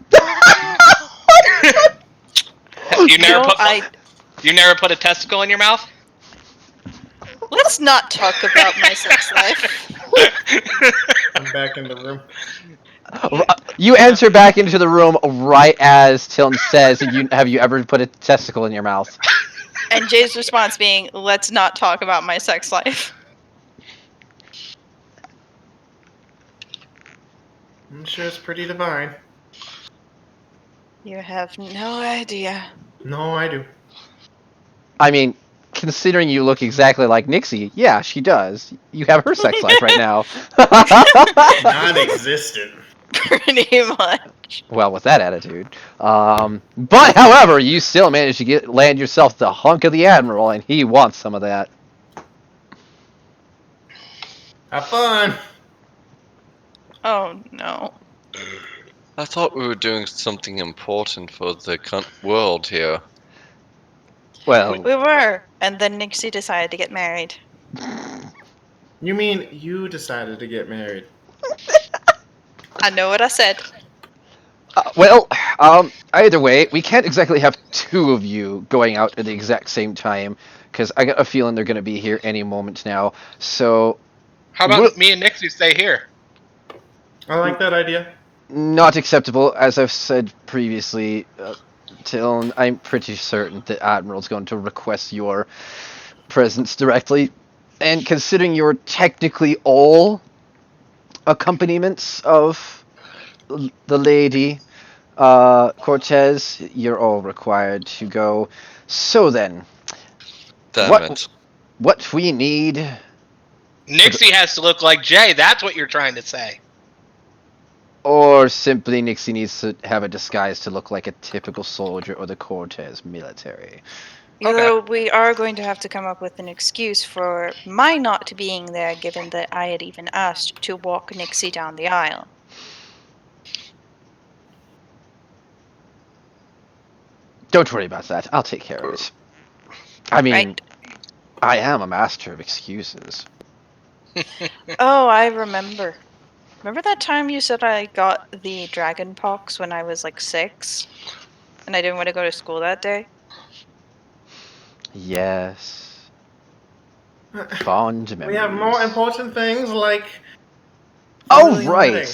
Speaker 2: You never put a testicle in your mouth?
Speaker 4: Let's not talk about my sex life.
Speaker 8: I'm back in the room.
Speaker 1: You enter back into the room right as Tilton says, have you ever put a testicle in your mouth?
Speaker 4: And Jay's response being, let's not talk about my sex life.
Speaker 8: I'm sure it's pretty divine.
Speaker 4: You have no idea.
Speaker 8: No, I do.
Speaker 1: I mean, considering you look exactly like Nixie, yeah, she does. You have her sex life right now.
Speaker 8: Non-existent.
Speaker 4: Pretty much.
Speaker 1: Well, with that attitude. But, however, you still managed to land yourself the hunk of the Admiral, and he wants some of that.
Speaker 8: Have fun.
Speaker 4: Oh, no.
Speaker 3: I thought we were doing something important for the world here.
Speaker 1: Well,
Speaker 4: We were, and then Nixie decided to get married.
Speaker 8: You mean you decided to get married?
Speaker 4: I know what I said.
Speaker 1: Either way, we can't exactly have two of you going out at the exact same time, because I got a feeling they're going to be here any moment now. So,
Speaker 2: how about me and Nixie stay here?
Speaker 8: I like that idea.
Speaker 1: Not acceptable, as I've said previously. Till I'm pretty certain that Admiral's going to request your presence directly, and considering you're technically all accompaniments of the lady Cortez, you're all required to go. So then, what we need?
Speaker 2: Nixie has to look like Jay. That's what you're trying to say.
Speaker 1: Or simply Nixie needs to have a disguise to look like a typical soldier or the Cortez military.
Speaker 4: We are going to have to come up with an excuse for my not being there, given that I had even asked to walk Nixie down the aisle.
Speaker 1: Don't worry about that. I'll take care of it. I mean,
Speaker 4: Right.
Speaker 1: I am a master of excuses.
Speaker 4: Oh, I remember. Remember that time you said I got the dragon pox when I was like 6? And I didn't want to go to school that day?
Speaker 1: Yes. Fond memories.
Speaker 8: We have more important things like.
Speaker 1: Oh,
Speaker 8: Really
Speaker 1: right!
Speaker 8: wedding.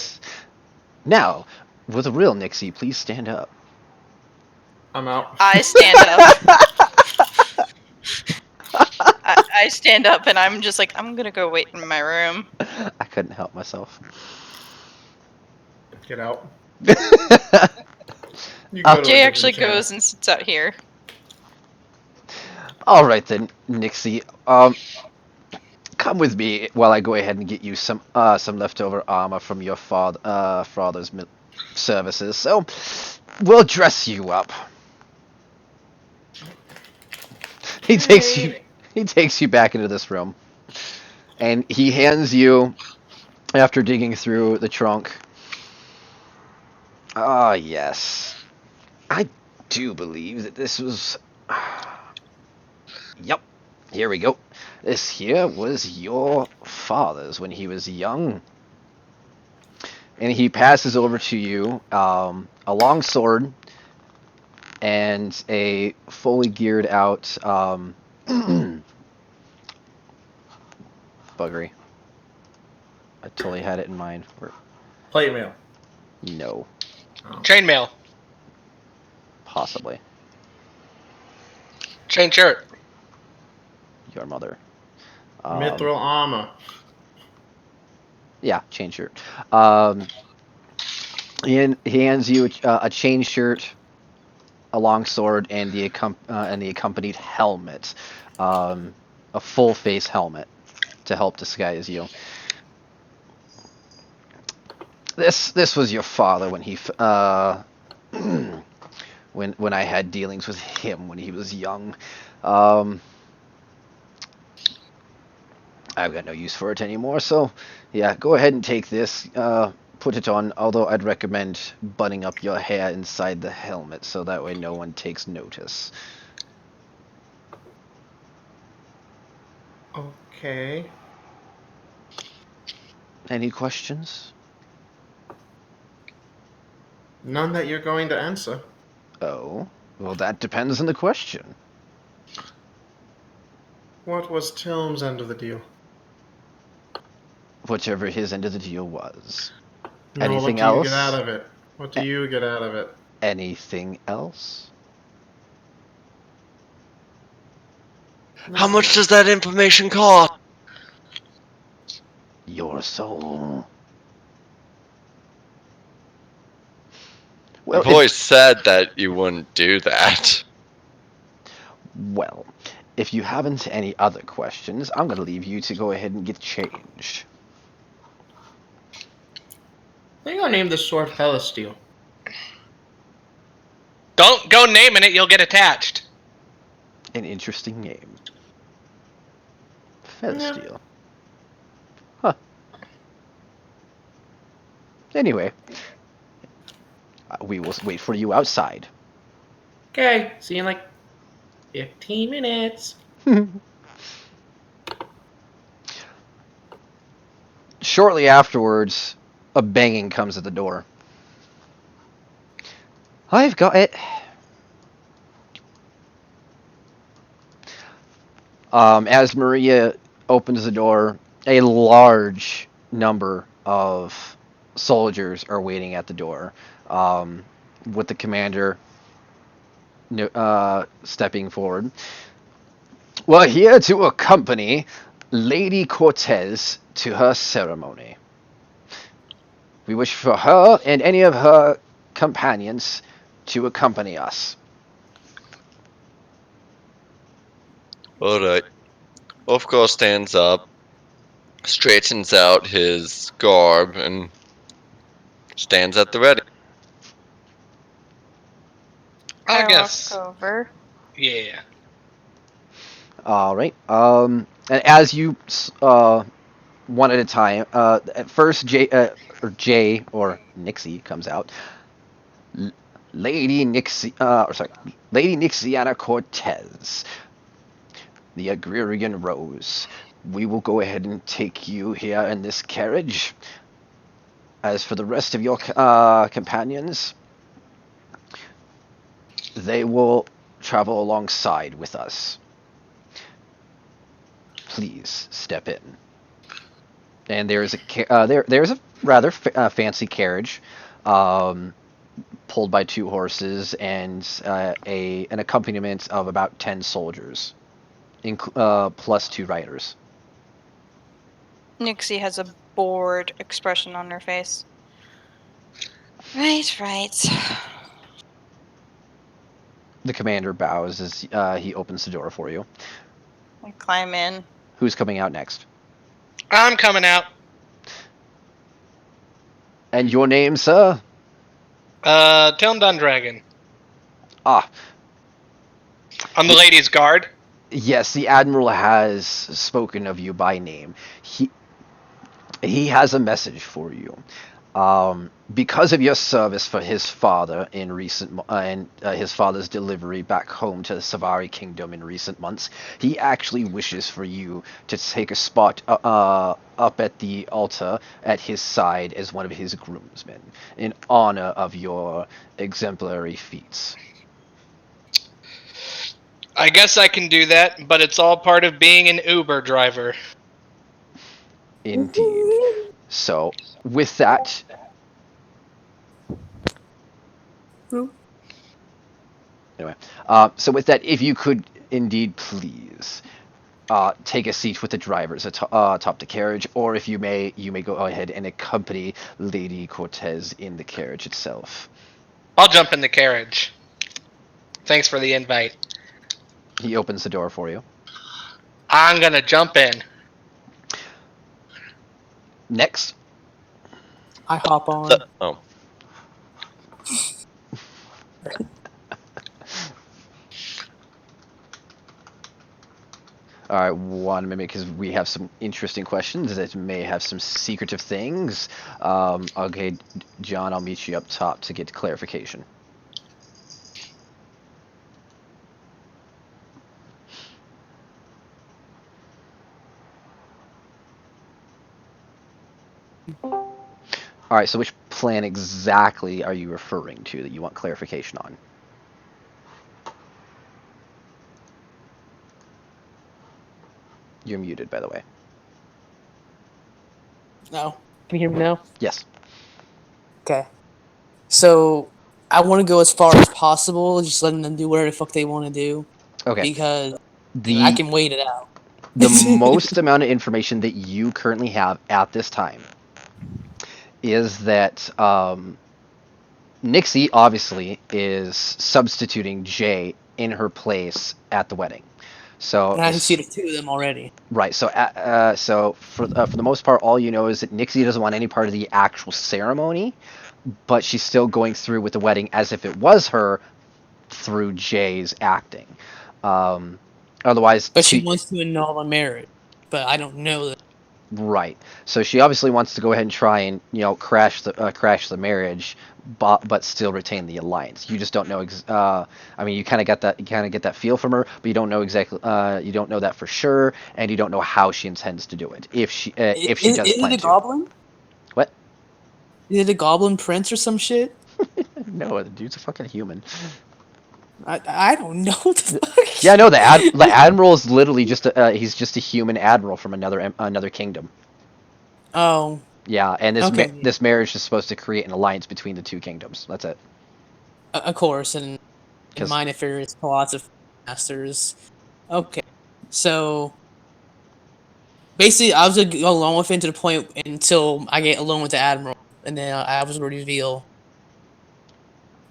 Speaker 1: Now, will the real Nixie please stand up?
Speaker 8: I'm out.
Speaker 4: I stand up. I stand up and I'm just like, I'm gonna go wait in my room.
Speaker 1: I couldn't help myself.
Speaker 8: Get out. You go to a
Speaker 4: Jay
Speaker 8: different
Speaker 4: actually
Speaker 8: channel.
Speaker 4: goes and sits out here.
Speaker 1: All right then, Nixie. Come with me while I go ahead and get you some leftover armor from your father's services. So, we'll dress you up. He takes you back into this room, and he hands you, after digging through the trunk. Ah, yes. I do believe that this was. Yep. Here we go. This here was your father's when he was young. And he passes over to you a long sword and a fully geared out buggery. I totally had it in mind.
Speaker 8: Plate mail.
Speaker 1: No,
Speaker 2: Chainmail.
Speaker 1: possibly.
Speaker 2: Chain shirt.
Speaker 1: Your mother.
Speaker 8: Mithril armor.
Speaker 1: Yeah, chain shirt. He hands you a chain shirt, a long sword, and the accompanied helmet, a full face helmet to help disguise you. This was your father when he when I had dealings with him when he was young. I've got no use for it anymore, so yeah, go ahead and take this. Put it on, although I'd recommend buttoning up your hair inside the helmet so that way no one takes notice.
Speaker 8: Okay.
Speaker 1: Any questions?
Speaker 8: None that you're going to answer.
Speaker 1: Oh, well, that depends on the question.
Speaker 8: What was Tilm's end of the deal?
Speaker 1: Whichever his end of the deal was.
Speaker 8: No,
Speaker 1: Anything
Speaker 8: what do you
Speaker 1: else?
Speaker 8: get out of it? What do you get out of it?
Speaker 1: Anything else?
Speaker 3: How much does that information cost?
Speaker 1: Your soul. Well,
Speaker 3: You've always said that you wouldn't do that.
Speaker 1: well, if you haven't any other questions, I'm going to leave you to go ahead and get changed.
Speaker 8: I think I'll name this sword Felisteel.
Speaker 2: Don't go naming it, you'll get attached.
Speaker 1: An interesting name. Felisteel. Huh. Anyway, we will wait for you outside.
Speaker 8: Okay, see you in like 15 minutes.
Speaker 1: Shortly afterwards, a banging comes at the door. I've got it. As Maria opens the door, a large number of soldiers are waiting at the door, with the commander stepping forward. We're here to accompany Lady Cortez to her ceremony. We wish for her and any of her companions to accompany us.
Speaker 3: Alright. Of course, stands up, straightens out his garb, and Stands at the ready.
Speaker 2: I
Speaker 4: I
Speaker 2: guess.
Speaker 4: walk over.
Speaker 2: Yeah.
Speaker 1: All right. And as you one at a time, at first Jay or Nixie comes out. L- Lady Lady Nixxianna Cortez, the agrarian rose. We will go ahead and take you here in this carriage. As for the rest of your companions, they will travel alongside with us. Please step in. And there's there's a rather fancy carriage, um, pulled by 2 horses and an accompaniment of about 10 soldiers, plus 2 riders.
Speaker 4: Nixie has a bored expression on her face. Right.
Speaker 1: The commander bows as he opens the door for you.
Speaker 4: I climb in.
Speaker 1: Who's coming out next?
Speaker 2: I'm coming out.
Speaker 1: And your name, sir?
Speaker 2: Tilndon Dragon.
Speaker 1: Ah,
Speaker 2: I'm the lady's guard.
Speaker 1: yes, the admiral has spoken of you by name. He has a message for you. Because of your service for his father in his father's delivery back home to the Savari Kingdom in recent months, he actually wishes for you to take a spot up at the altar at his side as one of his groomsmen in honor of your exemplary feats.
Speaker 2: I guess I can do that, but it's all part of being an Uber driver.
Speaker 1: Indeed. So, with that, anyway, if you could indeed please take a seat with the drivers atop the carriage, or if you may go ahead and accompany Lady Cortez in the carriage itself.
Speaker 2: I'll jump in the carriage. Thanks for the invite.
Speaker 1: He opens the door for you.
Speaker 2: I'm gonna jump in.
Speaker 1: Next,
Speaker 6: I hop on.
Speaker 3: Oh.
Speaker 1: all right, one minute because we have some interesting questions that may have some secretive things. Okay, John, I'll meet you up top to get clarification. All right, so which plan exactly are you referring to that you want clarification on? You're muted, by the way.
Speaker 6: No. Can you hear me now?
Speaker 1: Yes.
Speaker 6: Okay. So I want to go as far as possible, just letting them do whatever the fuck they want to do,
Speaker 1: Okay.
Speaker 6: because I
Speaker 1: The
Speaker 6: can wait it out.
Speaker 1: the most amount of information that you currently have at this time is that Nixie obviously is substituting Jay in her place at the wedding. So
Speaker 6: And I can see the two of them already.
Speaker 1: right. So for the most part, all you know is that Nixie doesn't want any part of the actual ceremony, but she's still going through with the wedding as if it was her through Jay's acting. Otherwise,
Speaker 6: But she wants to annul a marriage. But I don't know that.
Speaker 1: right. So she obviously wants to go ahead and try and crash the marriage, but still retain the alliance. You just don't know. I mean, you kind of get that feel from her, but you don't know exactly. You don't know that for sure, and you don't know how she intends to do it. If she does plan
Speaker 6: Is it a
Speaker 1: to.
Speaker 6: goblin?
Speaker 1: What?
Speaker 6: Is it a goblin prince or some shit?
Speaker 1: No, the dude's a fucking human.
Speaker 6: I don't know what the fuck.
Speaker 1: Yeah, no, the admiral is literally just he's just a human admiral from another kingdom.
Speaker 6: Oh.
Speaker 1: Yeah, and
Speaker 6: Okay.
Speaker 1: This marriage is supposed to create an alliance between the two kingdoms. That's it.
Speaker 6: Of course, and in
Speaker 1: 'Cause-
Speaker 6: my nefarious plots of masters. Okay. So basically, I was gonna go along with it to the point until I get alone with the admiral, and then I was going to reveal,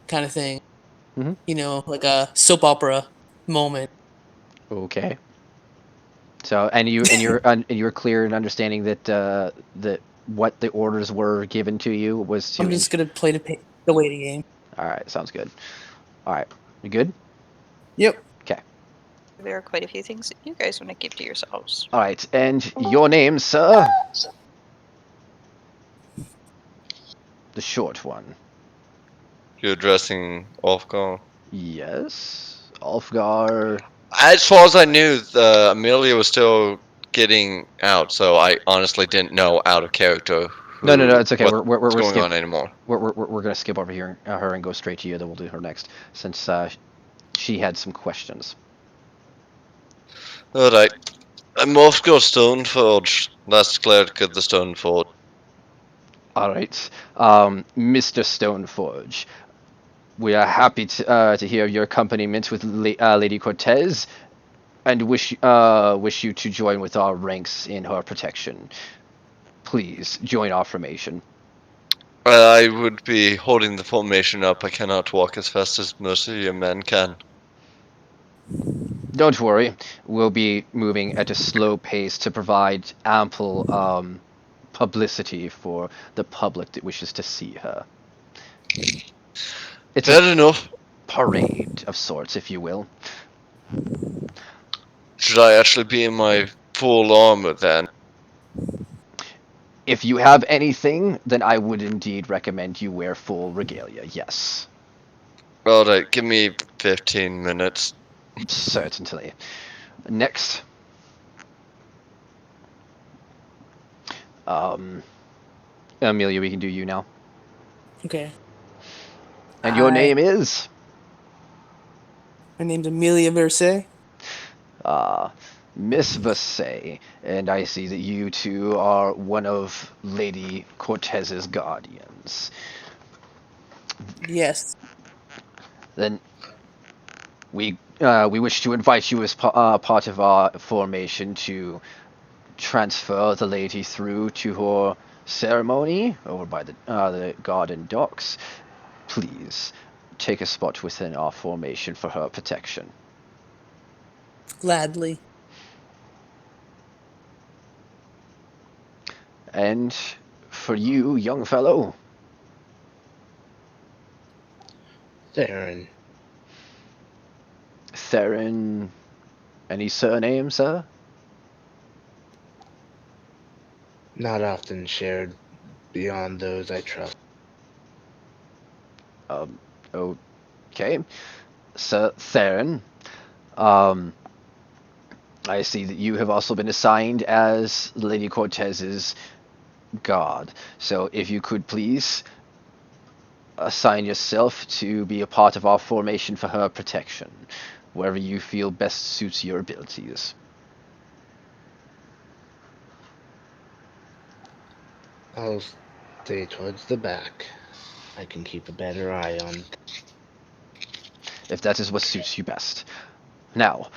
Speaker 6: kind of thing.
Speaker 1: Mhm.
Speaker 6: You know, like a soap opera moment.
Speaker 1: Okay. So, and you're clear in understanding that what the orders were given to you was to.
Speaker 6: I'm just gonna play the waiting game.
Speaker 1: All right, sounds good. All right, you good?
Speaker 6: Yep.
Speaker 1: Okay.
Speaker 4: There are quite a few things that you guys want to keep to yourselves.
Speaker 1: All right, and your name, sir? The short one.
Speaker 3: You're addressing Wolfgar.
Speaker 1: Yes, Ulfgar.
Speaker 3: As far as I knew, Amelia was still getting out, so I honestly didn't know out of character.
Speaker 1: No, it's okay. We're
Speaker 3: Going on anymore.
Speaker 1: We're gonna skip over here her and go straight to you. Then we'll do her next, since she had some questions.
Speaker 3: All right. I'm Wolfgar Stoneforge, last cleric of the Stonefort.
Speaker 1: All right, Mr. Stoneforge. We are happy to hear your accompaniment with Lady Cortez, and wish you to join with our ranks in her protection. Please join our formation.
Speaker 3: I would be holding the formation up. I cannot walk as fast as most of your men can.
Speaker 1: Don't worry, we'll be moving at a slow pace to provide ample publicity for the public that wishes to see her. It's
Speaker 3: Fair
Speaker 1: a
Speaker 3: enough.
Speaker 1: parade of sorts, if you will.
Speaker 3: Should I actually be in my full armor then?
Speaker 1: If you have anything, then I would indeed recommend you wear full regalia, yes.
Speaker 3: Alright, give me 15 minutes.
Speaker 1: Certainly. Next. Amelia, we can do you now.
Speaker 6: Okay.
Speaker 1: And your
Speaker 6: Hi.
Speaker 1: name is?
Speaker 6: My name's Amelia Versailles.
Speaker 1: Miss Versailles, and I see that you two are one of Lady Cortez's guardians.
Speaker 6: Yes.
Speaker 1: Then we wish to invite you as part of our formation to transfer the lady through to her ceremony over by the garden docks. Please take a spot within our formation for her protection.
Speaker 6: Gladly.
Speaker 1: And for you, young fellow,
Speaker 7: Theron.
Speaker 1: Theron, any surname, sir?
Speaker 7: Not often shared beyond those I trust.
Speaker 1: Okay. Sir Theron, I see that you have also been assigned as Lady Cortez's guard. So if you could please assign yourself to be a part of our formation for her protection, wherever you feel best suits your abilities.
Speaker 7: I'll stay towards the back. I can keep a better eye on.
Speaker 1: If that is what suits you best. Now,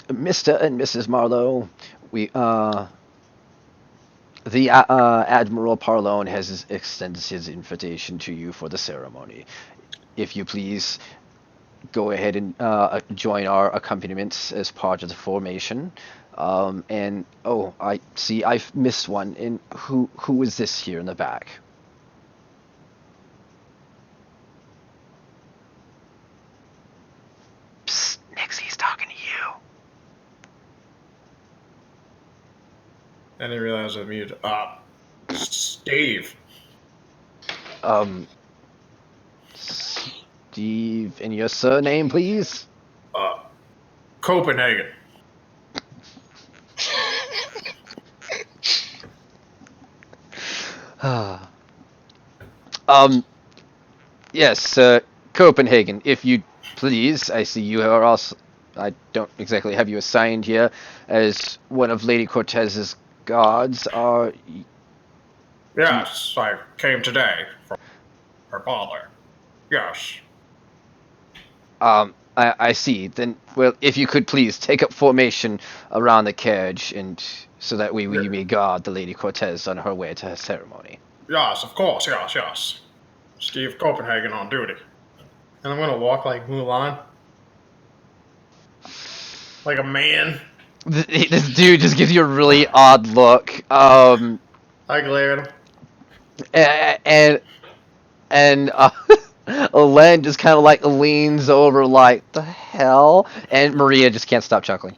Speaker 1: Mr. and Mrs. Marlowe, the Admiral Parlone has extended his invitation to you for the ceremony. If you please, go ahead and join our accompaniments as part of the formation. And I see I've missed one. And who is this here in the back? Psst, Nixie's talking to you.
Speaker 8: I didn't realize I muted. Steve.
Speaker 1: Steve, and your surname, please?
Speaker 8: Copenhagen.
Speaker 1: Yes, Copenhagen, if you please. I see you are also. I don't exactly have you assigned here as one of Lady Cortez's guards.
Speaker 8: Yes, I came today from her father. Yes.
Speaker 1: I see. Then, well, if you could please take up formation around the carriage, and so that we may guard the Lady Cortez on her way to her ceremony.
Speaker 8: Yes, of course. Yes. Steve Copenhagen on duty. And I'm gonna walk like Mulan. Like a man.
Speaker 1: This dude just gives you a really odd look.
Speaker 8: I glare at him.
Speaker 1: And Len just kind of like leans over, like the hell, and Maria just can't stop chuckling.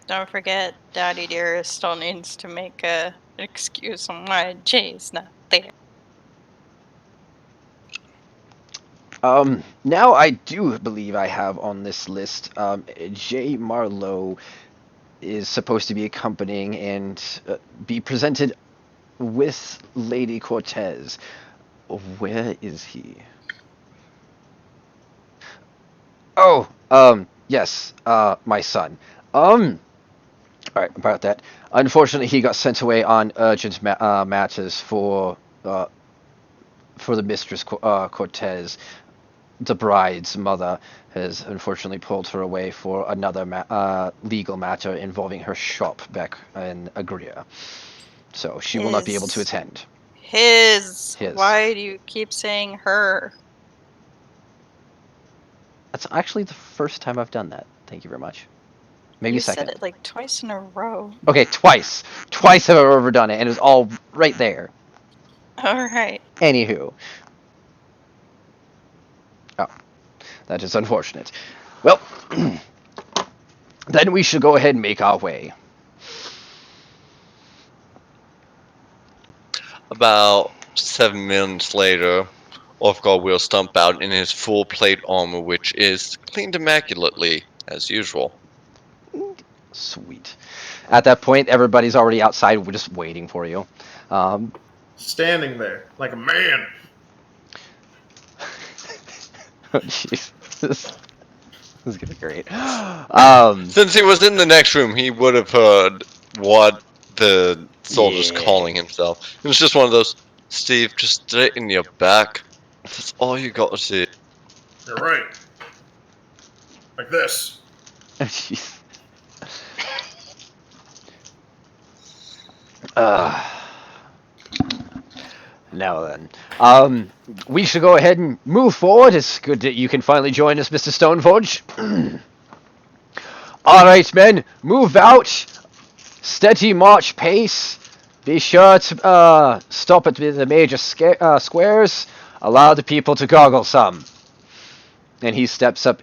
Speaker 4: Don't forget, Daddy Dearest still needs to make an excuse on why Jay's not there.
Speaker 1: Now I do believe I have on this list, Jay Marlow is supposed to be accompanying and be presented with Lady Cortez. Where is he? Oh, yes, my son. Alright, about that. Unfortunately, he got sent away on urgent matters for the Mistress Cortez. The bride's mother has unfortunately pulled her away for another legal matter involving her shop back in Agria. So she will not be able to attend.
Speaker 4: His.
Speaker 1: His.
Speaker 4: Why do you keep saying her?
Speaker 1: That's actually the first time I've done that. Thank you very much. Maybe
Speaker 4: you
Speaker 1: second.
Speaker 4: said it like twice in a row.
Speaker 1: Okay, twice. Twice have I ever done it, and it was all right there.
Speaker 4: Alright.
Speaker 1: Anywho. Oh, that is unfortunate. Well, then we should go ahead and make our way.
Speaker 3: About 7 minutes later, Orfgar will stump out in his full plate armor, which is cleaned immaculately, as usual.
Speaker 1: Sweet. At that point, everybody's already outside. We're just waiting for you.
Speaker 8: Standing there, like a man.
Speaker 1: Oh, jeez. This is gonna be great.
Speaker 3: Since he was in the next room, he would have heard what the soldier's
Speaker 1: Yeah.
Speaker 3: calling himself. It was just one of those, Steve, just straighten your back. That's all you got to do.
Speaker 8: You're right. Like this.
Speaker 1: Oh, jeez. Now then, we should go ahead and move forward. It's good that you can finally join us, Mr. Stoneforge. All right, men, move out. Steady march pace. Be sure to stop at the major squares. Allow the people to goggle some. And he steps up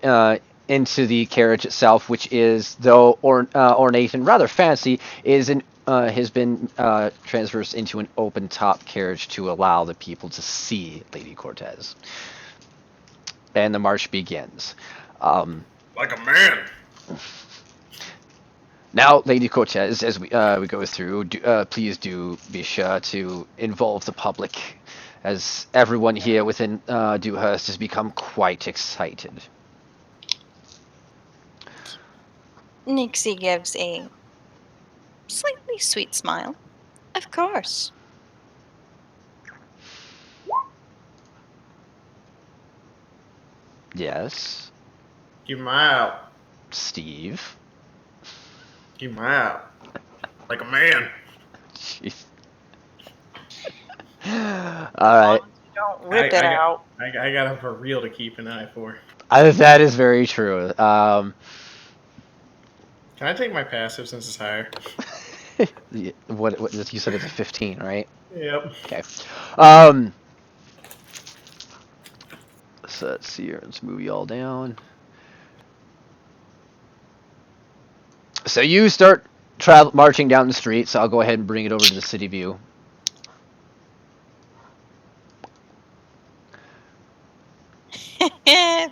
Speaker 1: into the carriage itself, which is, though ornate and rather fancy, has been transversed into an open-top carriage to allow the people to see Lady Cortez. And the march begins.
Speaker 8: Like a man.
Speaker 1: Now, Lady Cortez, as we go through, please do be sure to involve the public, as everyone here within Dewhurst has become quite excited.
Speaker 4: Nixie gives a slightly sweet smile. Of course.
Speaker 1: Yes,
Speaker 8: Keep my eye out.
Speaker 1: Steve.
Speaker 8: Keep my eye out. Like a man.
Speaker 1: Jeez. All right.
Speaker 4: Don't rip it out.
Speaker 8: I got him for real to keep an eye for.
Speaker 1: That is very true.
Speaker 8: Can I take my passive since it's higher?
Speaker 1: What you said it's a 15, right?
Speaker 8: Yep.
Speaker 1: Okay. So let's see here. Let's move you all down. So you start marching down the street. So I'll go ahead and bring it over to the city view.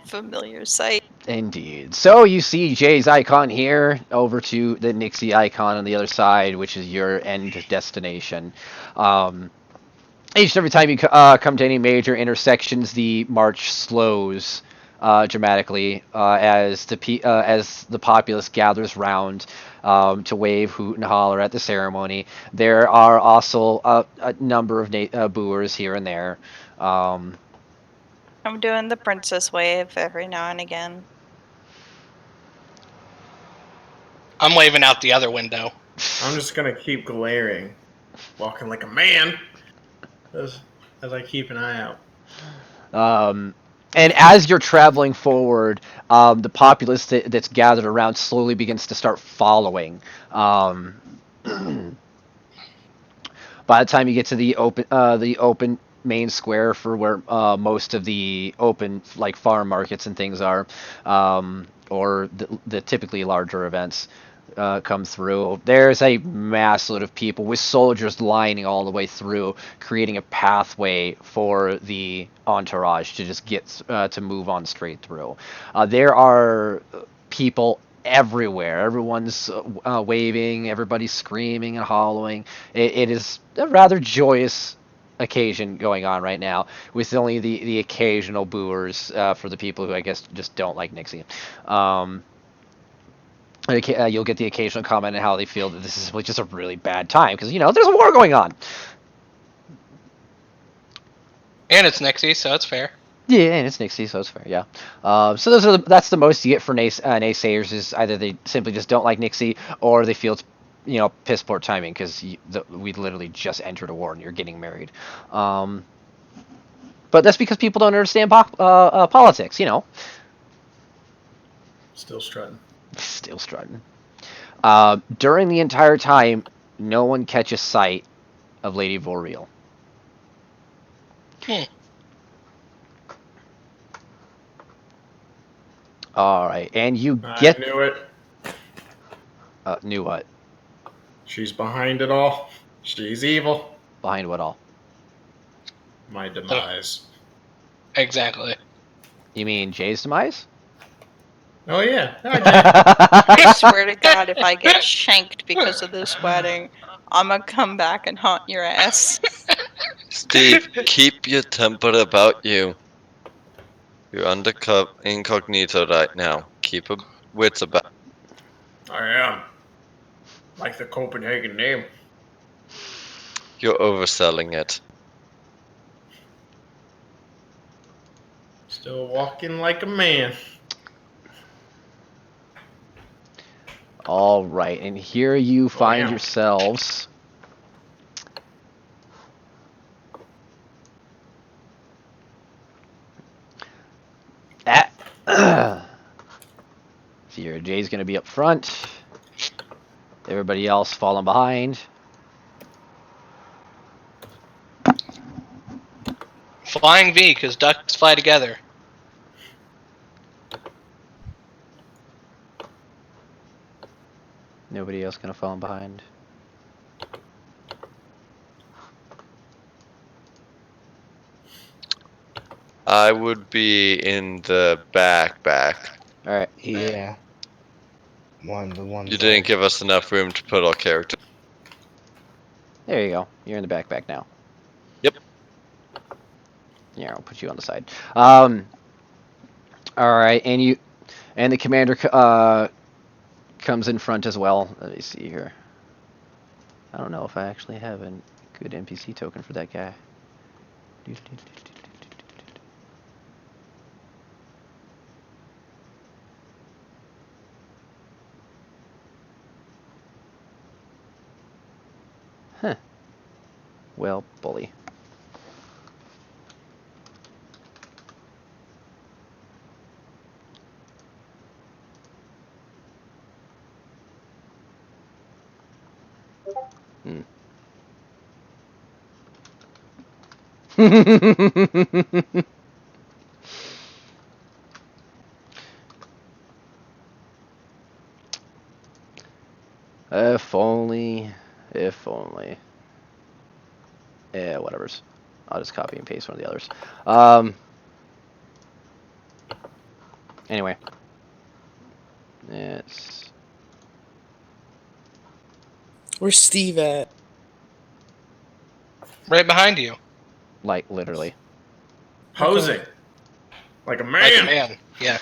Speaker 4: Familiar sight.
Speaker 1: Indeed. So you see Jay's icon here over to the Nixie icon on the other side, which is your end destination. Each and every time you come to any major intersections, the march slows dramatically as the populace gathers round to wave, hoot, and holler at the ceremony. There are also a number of booers here and there.
Speaker 4: I'm doing the princess wave every now and again.
Speaker 2: I'm waving out the other window.
Speaker 8: I'm just gonna keep glaring. Walking like a man. As I keep an eye out.
Speaker 1: And as you're traveling forward, the populace that's gathered around slowly begins to start following. By the time you get to the open main square for where most of the open like farm markets and things are, or the typically larger events come through, there's a mass load of people with soldiers lining all the way through, creating a pathway for the entourage to just get to move on straight through. There are people everywhere. Everyone's waving, everybody's screaming and hollowing. It is a rather joyous occasion going on right now, with only the occasional booers for the people who I guess just don't like Nixie. You'll get the occasional comment on how they feel that this is just a really bad time because there's a war going on.
Speaker 2: And it's Nixie, so it's fair.
Speaker 1: Yeah, and it's Nixie, so it's fair. Yeah. So that's the most you get for naysayers is either they simply just don't like Nixie or they feel it's piss poor timing because we literally just entered a war and you're getting married. But that's because people don't understand politics.
Speaker 8: Still strutting.
Speaker 1: Still strutting. During the entire time, no one catches sight of Lady Vorreal. All right, and you get.
Speaker 8: I knew it.
Speaker 1: Knew what?
Speaker 8: She's behind it all. She's evil.
Speaker 1: Behind what all?
Speaker 8: My demise.
Speaker 2: Exactly.
Speaker 1: You mean Jay's demise?
Speaker 8: Oh yeah.
Speaker 4: I swear to God, if I get shanked because of this wedding, I'm gonna come back and haunt your ass.
Speaker 3: Steve, keep your temper about you. You're undercover incognito right now. Keep your wits about.
Speaker 8: I am. Like the Copenhagen name.
Speaker 3: You're overselling it.
Speaker 8: Still walking like a man.
Speaker 1: All right, and here you find
Speaker 8: Wow.
Speaker 1: yourselves at. So here, Jay's going to be up front. Everybody else falling behind.
Speaker 2: Flying V, because ducks fly together.
Speaker 1: Nobody else going to fall behind.
Speaker 3: I would be in the back.
Speaker 1: All right.
Speaker 7: Yeah. The one.
Speaker 3: You didn't give us enough room to put our character.
Speaker 1: There you go. You're in the backpack now.
Speaker 3: Yep.
Speaker 1: Yeah, I'll put you on the side. All right, and the commander comes in front as well. Let me see here. I don't know if I actually have a good NPC token for that guy. Huh. Well, bully. If only. Yeah, whatever's. I'll just copy and paste one of the others. Anyway. It's.
Speaker 6: Where's Steve at?
Speaker 2: Right behind you.
Speaker 1: Like, literally.
Speaker 8: Posing. Like a man.
Speaker 2: Like a man. Yeah.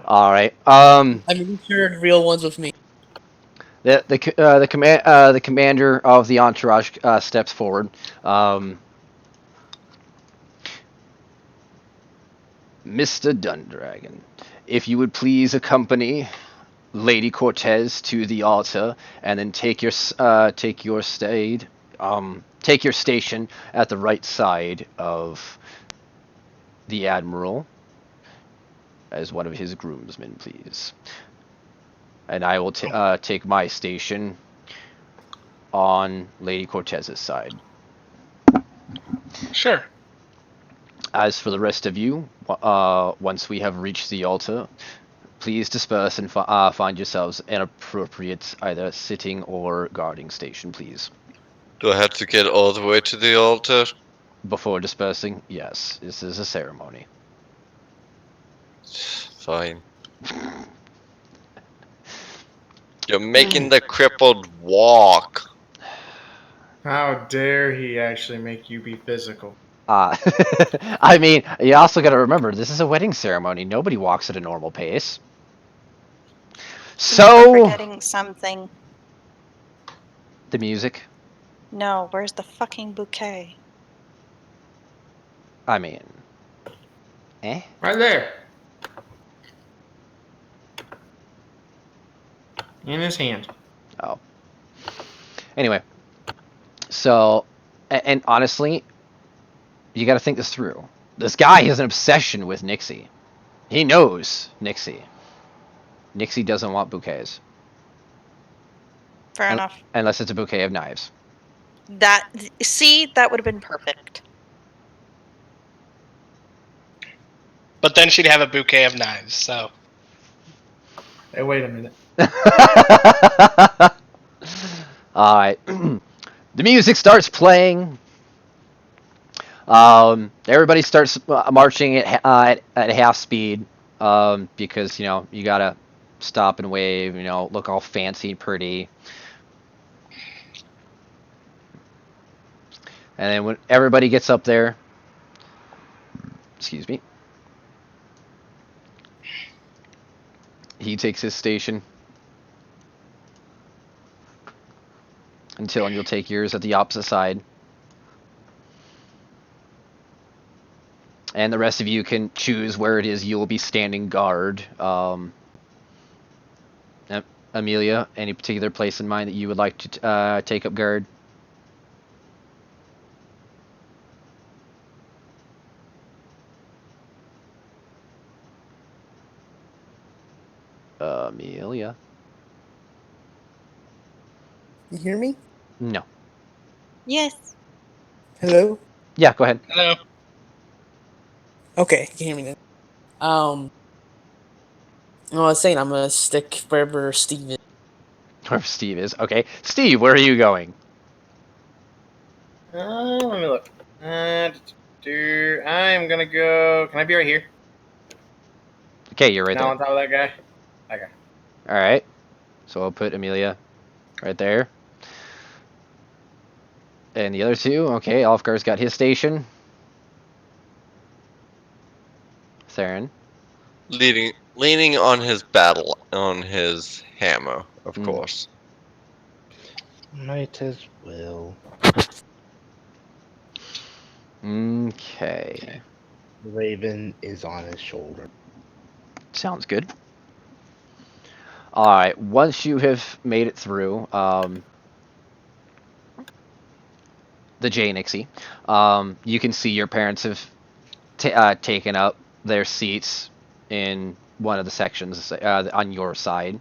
Speaker 1: Alright.
Speaker 6: I mean, you're real ones with me.
Speaker 1: The commander of the entourage steps forward. Mr. Dundragon, if you would please accompany Lady Cortez to the altar, and then take your station at the right side of the Admiral, as one of his groomsmen, please. And I will take my station on Lady Cortez's side.
Speaker 2: Sure.
Speaker 1: As for the rest of you, once we have reached the altar, please disperse and find yourselves an appropriate either sitting or guarding station, please.
Speaker 3: Do I have to get all the way to the altar?
Speaker 1: Before dispersing, yes, this is a ceremony.
Speaker 3: Fine. You're making the crippled walk.
Speaker 8: How dare he actually make you be physical?
Speaker 1: I mean, you also got to remember, this is a wedding ceremony. Nobody walks at a normal pace.
Speaker 4: You're
Speaker 1: So,
Speaker 4: forgetting something.
Speaker 1: the music.
Speaker 4: No, where's the fucking bouquet?
Speaker 1: I mean,
Speaker 8: Right there. In his hand.
Speaker 1: Oh. Anyway, so, and honestly, you got to think this through. This guy has an obsession with Nixie. He knows Nixie. Nixie doesn't want bouquets.
Speaker 4: Fair enough.
Speaker 1: Unless it's a bouquet of knives.
Speaker 4: That would have been perfect.
Speaker 2: But then she'd have a bouquet of knives, so.
Speaker 8: Hey, wait a minute.
Speaker 1: Alright. The music starts playing. Everybody starts marching at half speed. Because, you gotta stop and wave, look all fancy and pretty. And then when everybody gets up there, excuse me, he takes his station. Until you'll take yours at the opposite side. And the rest of you can choose where it is you will be standing guard. Amelia, any particular place in mind that you would like to take up guard? Amelia?
Speaker 6: You hear me?
Speaker 1: No.
Speaker 4: Yes.
Speaker 6: Hello?
Speaker 1: Yeah, go ahead.
Speaker 2: Hello.
Speaker 6: Okay, you can hear me now. I was saying I'm gonna stick wherever Steve is.
Speaker 1: Where Steve is. Okay. Steve, where are you going?
Speaker 8: Let me look. I'm gonna go. Can I be right here?
Speaker 1: Okay, you're right
Speaker 8: now
Speaker 1: there.
Speaker 8: on top of that guy? Okay.
Speaker 1: Alright. So I'll put Amelia right there. And the other two, okay, Alfgar's got his station. Theron.
Speaker 3: Leaning on his hammer, of course.
Speaker 7: Might as well.
Speaker 1: Okay.
Speaker 7: Raven is on his shoulder.
Speaker 1: Sounds good. Alright, once you have made it through, the J Nixie, you can see your parents have taken up their seats in one of the sections on your side.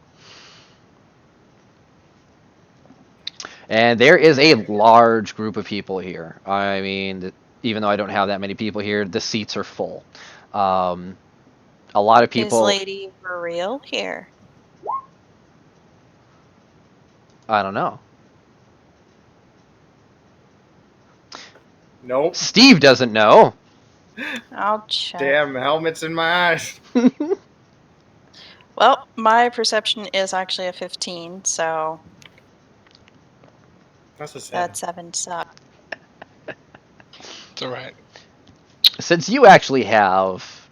Speaker 1: And there is a large group of people here. I mean, even though I don't have that many people here, the seats are full. A lot of people...
Speaker 4: Is Lady for real here?
Speaker 1: I don't know.
Speaker 8: Nope.
Speaker 1: Steve doesn't know.
Speaker 4: I'll check.
Speaker 8: Damn, helmet's in my eyes.
Speaker 4: Well, my perception is actually a 15, so
Speaker 8: That's a 7.
Speaker 4: that 7 sucks.
Speaker 2: It's alright.
Speaker 1: Since you actually have,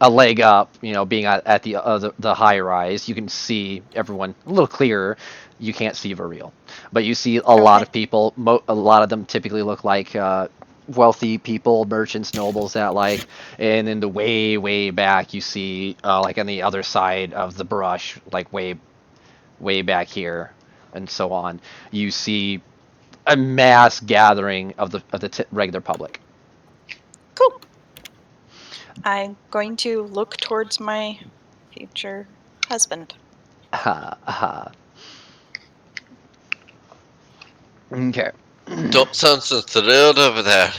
Speaker 1: a leg up, being at the high rise, you can see everyone a little clearer. You can't see Variel, but you see a lot of people. A lot of them typically look like wealthy people, merchants, nobles, and in the way back, you see like on the other side of the brush, like way back here, and so on. You see a mass gathering of the regular public.
Speaker 4: Cool. I'm going to look towards my future husband.
Speaker 1: Okay.
Speaker 3: Don't sound so thrilled over there.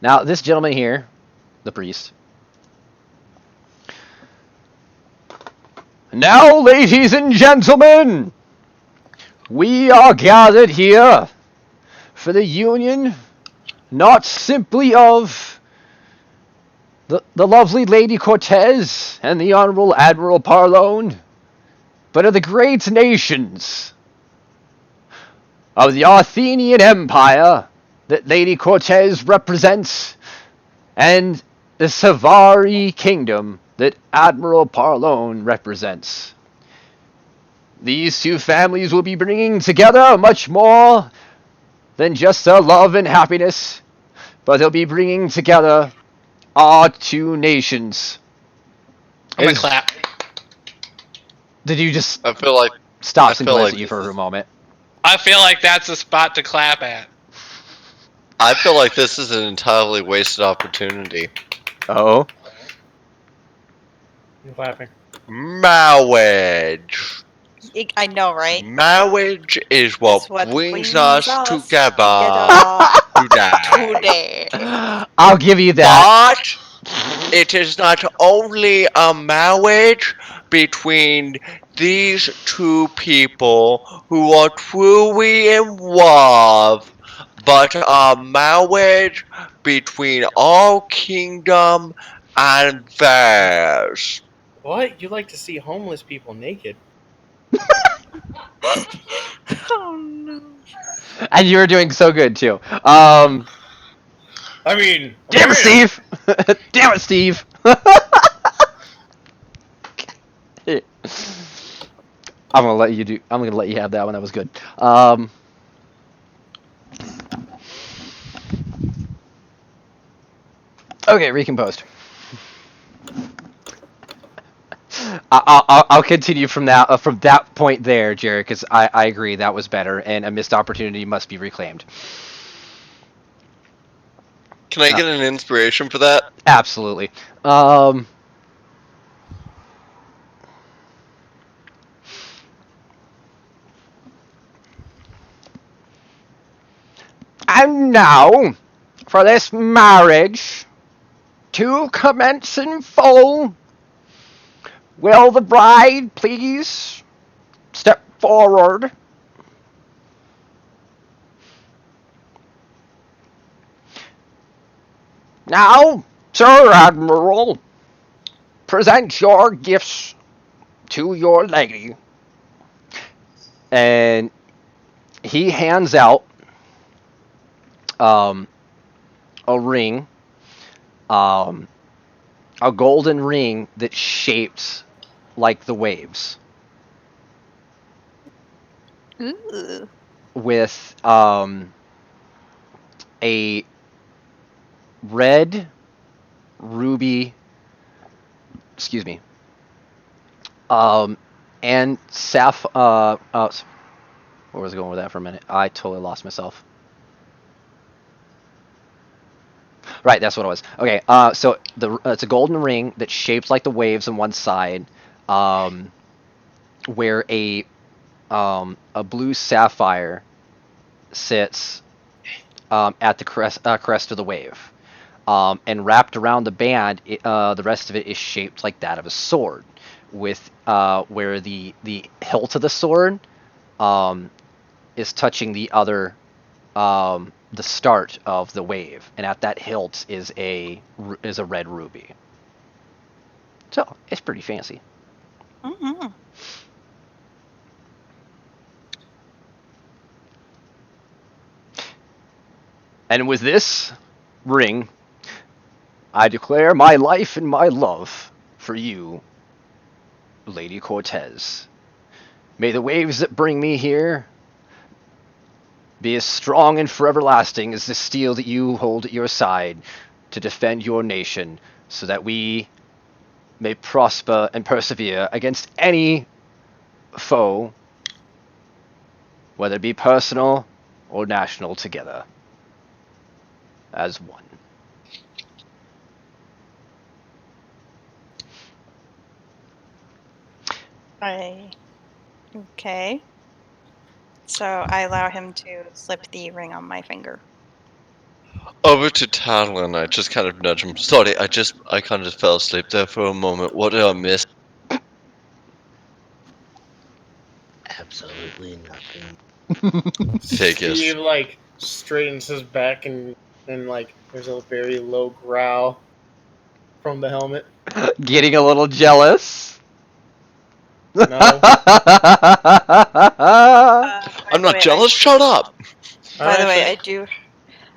Speaker 1: Now, this gentleman here, the priest. Now, ladies and gentlemen, we are gathered here for the union, not simply of the lovely Lady Cortez and the Honorable Admiral Parlone, but of the great nations of the Arthenian Empire that Lady Cortez represents, and the Savari Kingdom that Admiral Parlone represents. These two families will be bringing together much more than just their love and happiness, but they'll be bringing together our two nations.
Speaker 2: I'm gonna clap.
Speaker 1: Did you just
Speaker 3: I feel like
Speaker 1: stop
Speaker 3: I
Speaker 1: and
Speaker 3: feel
Speaker 1: glance
Speaker 3: like
Speaker 1: at you
Speaker 3: this
Speaker 1: for a
Speaker 3: is-
Speaker 1: moment?
Speaker 2: I feel like that's a spot to clap at.
Speaker 3: I feel like this is an entirely wasted opportunity.
Speaker 1: Oh?
Speaker 8: I'm clapping.
Speaker 3: Marriage.
Speaker 4: I know, right?
Speaker 3: Marriage is what,
Speaker 4: It's what
Speaker 3: brings us together today.
Speaker 4: today.
Speaker 1: I'll give you that.
Speaker 3: But it is not only a marriage between these two people who are truly in love, but a marriage between our kingdom and theirs.
Speaker 8: What? You like to see homeless people naked?
Speaker 4: Oh no.
Speaker 1: And you were doing so good, too.
Speaker 8: I mean,
Speaker 1: Damn it, Steve! Damn it, Steve! I'm gonna let you have that one. That was good. Okay, recomposed. I'll continue from that point there, Jared, because I agree that was better, and a missed opportunity must be reclaimed.
Speaker 3: Can I get an inspiration for that?
Speaker 1: Absolutely. And now, for this marriage to commence in full, will the bride please step forward? Now, Sir Admiral, present your gifts to your lady. And he hands out a ring, a golden ring that's shaped like the waves,
Speaker 4: Ooh.
Speaker 1: with a red ruby, excuse me, and where was I going with that for a minute? I totally lost myself. Right, that's what it was. Okay, so it's a golden ring that's shaped like the waves on one side, where a blue sapphire sits at the crest of the wave, and wrapped around the band, the rest of it is shaped like that of a sword, with where the hilt of the sword is touching the other. The start of the wave, and at that hilt is a red ruby. So it's pretty fancy.
Speaker 4: Mm-hmm.
Speaker 1: And with this ring, I declare my life and my love for you, Lady Cortez. May the waves that bring me here be as strong and forever lasting as the steel that you hold at your side to defend your nation, so that we may prosper and persevere against any foe, whether it be personal or national, together as one.
Speaker 4: Okay. So I allow him to slip the ring on my finger.
Speaker 3: Over to Talon, I just kind of nudge him. Sorry, I kind of just fell asleep there for a moment. What did I miss?
Speaker 7: Absolutely nothing.
Speaker 3: Figures.
Speaker 8: Steve like straightens his back and like there's a very low growl from the helmet.
Speaker 1: Getting a little jealous.
Speaker 8: No.
Speaker 3: I'm not jealous. Shut up.
Speaker 4: By the way,
Speaker 8: Actually,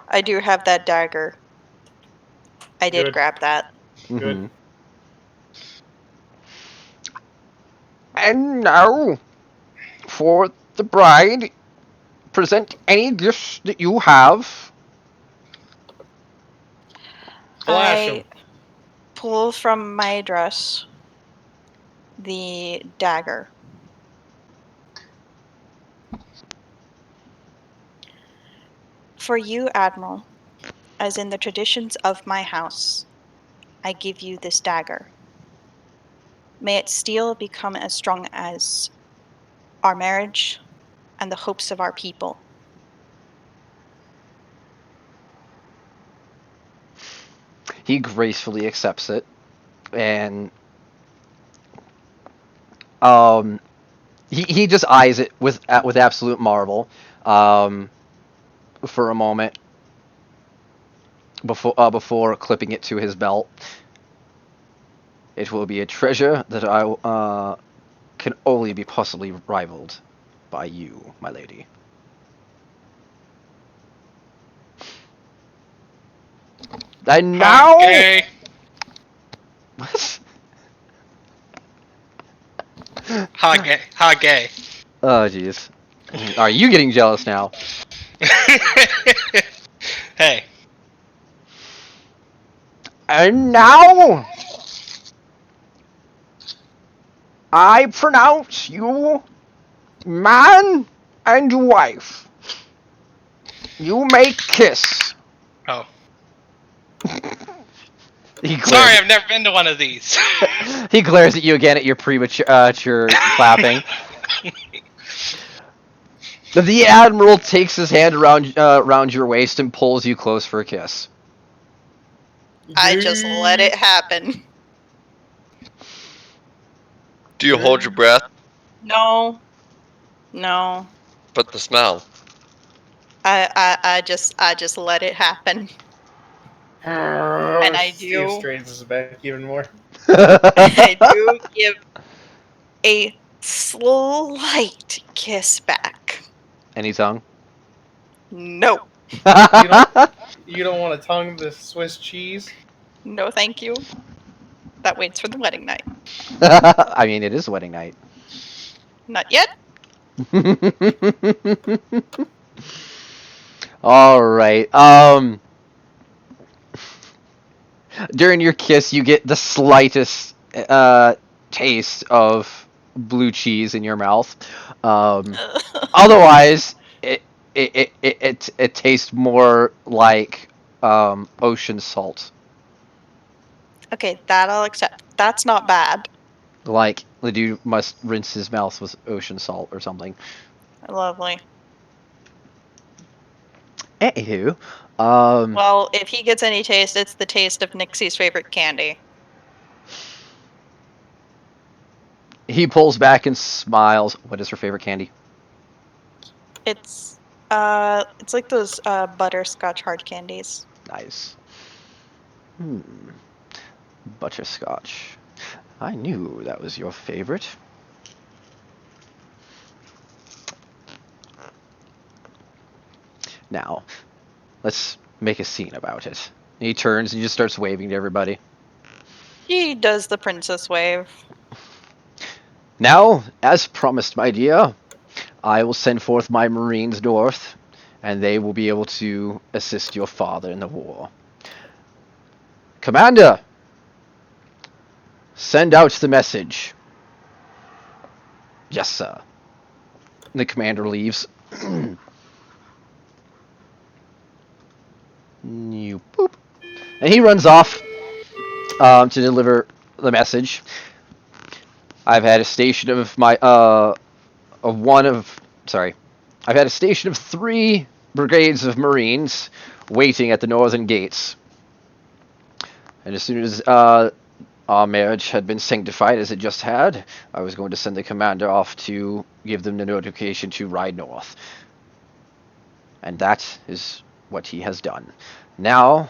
Speaker 4: I do have that dagger. I did
Speaker 8: Good.
Speaker 4: grab that.
Speaker 8: Good.
Speaker 1: Mhm. And now, for the bride, present any gifts that you have.
Speaker 8: Flash
Speaker 4: I
Speaker 8: him.
Speaker 4: pull from my dress the dagger. For you, Admiral, as in the traditions of my house, I give you this dagger. May its steel become as strong as our marriage and the hopes of our people.
Speaker 1: He gracefully accepts it, and he just eyes it with absolute marvel for a moment before clipping it to his belt. It will be a treasure that I can only be possibly rivaled by you, my lady. And now,
Speaker 2: Okay.
Speaker 1: what?
Speaker 2: Ha gay.
Speaker 1: Oh, jeez. Are you getting jealous now?
Speaker 2: Hey.
Speaker 1: And now, I pronounce you man and wife. You may kiss.
Speaker 2: Oh.
Speaker 1: He glares.
Speaker 2: Sorry, I've never been to one of these.
Speaker 1: He glares at you again at your premature clapping. The Admiral takes his hand around your waist and pulls you close for a kiss.
Speaker 4: I just let it happen.
Speaker 3: Do you hold your breath?
Speaker 4: No. No.
Speaker 3: But the smell.
Speaker 4: I just let it happen. And I
Speaker 8: Steve
Speaker 4: do.
Speaker 8: straightens his back even more.
Speaker 4: I do give a slight kiss back.
Speaker 1: Any tongue?
Speaker 4: No.
Speaker 8: You don't want to tongue the Swiss cheese?
Speaker 4: No, thank you. That waits for the wedding night.
Speaker 1: I mean, it is wedding night.
Speaker 4: Not yet.
Speaker 1: All right. During your kiss, you get the slightest taste of blue cheese in your mouth. Otherwise, it tastes more like ocean salt.
Speaker 4: Okay, that I'll accept. That's not bad.
Speaker 1: Like the dude must rinse his mouth with ocean salt or something.
Speaker 4: Lovely.
Speaker 1: Anywho,
Speaker 4: Well, if he gets any taste, it's the taste of Nixie's favorite candy.
Speaker 1: he pulls back and smiles. What is her favorite candy?
Speaker 4: It's like those butterscotch hard candies.
Speaker 1: Nice. Butterscotch. I knew that was your favorite. Now, let's make a scene about it. He turns and he just starts waving to everybody.
Speaker 4: He does the princess wave.
Speaker 1: Now, as promised, my dear, I will send forth my Marines north, and they will be able to assist your father in the war. Commander, send out the message. Yes, sir. The commander leaves. You boop. And he runs off to deliver the message. I've had a station of my I've had a station of 3 brigades of Marines waiting at the northern gates. And as soon as our marriage had been sanctified, as it just had, I was going to send the commander off to give them the notification to ride north. And that is what he has done. Now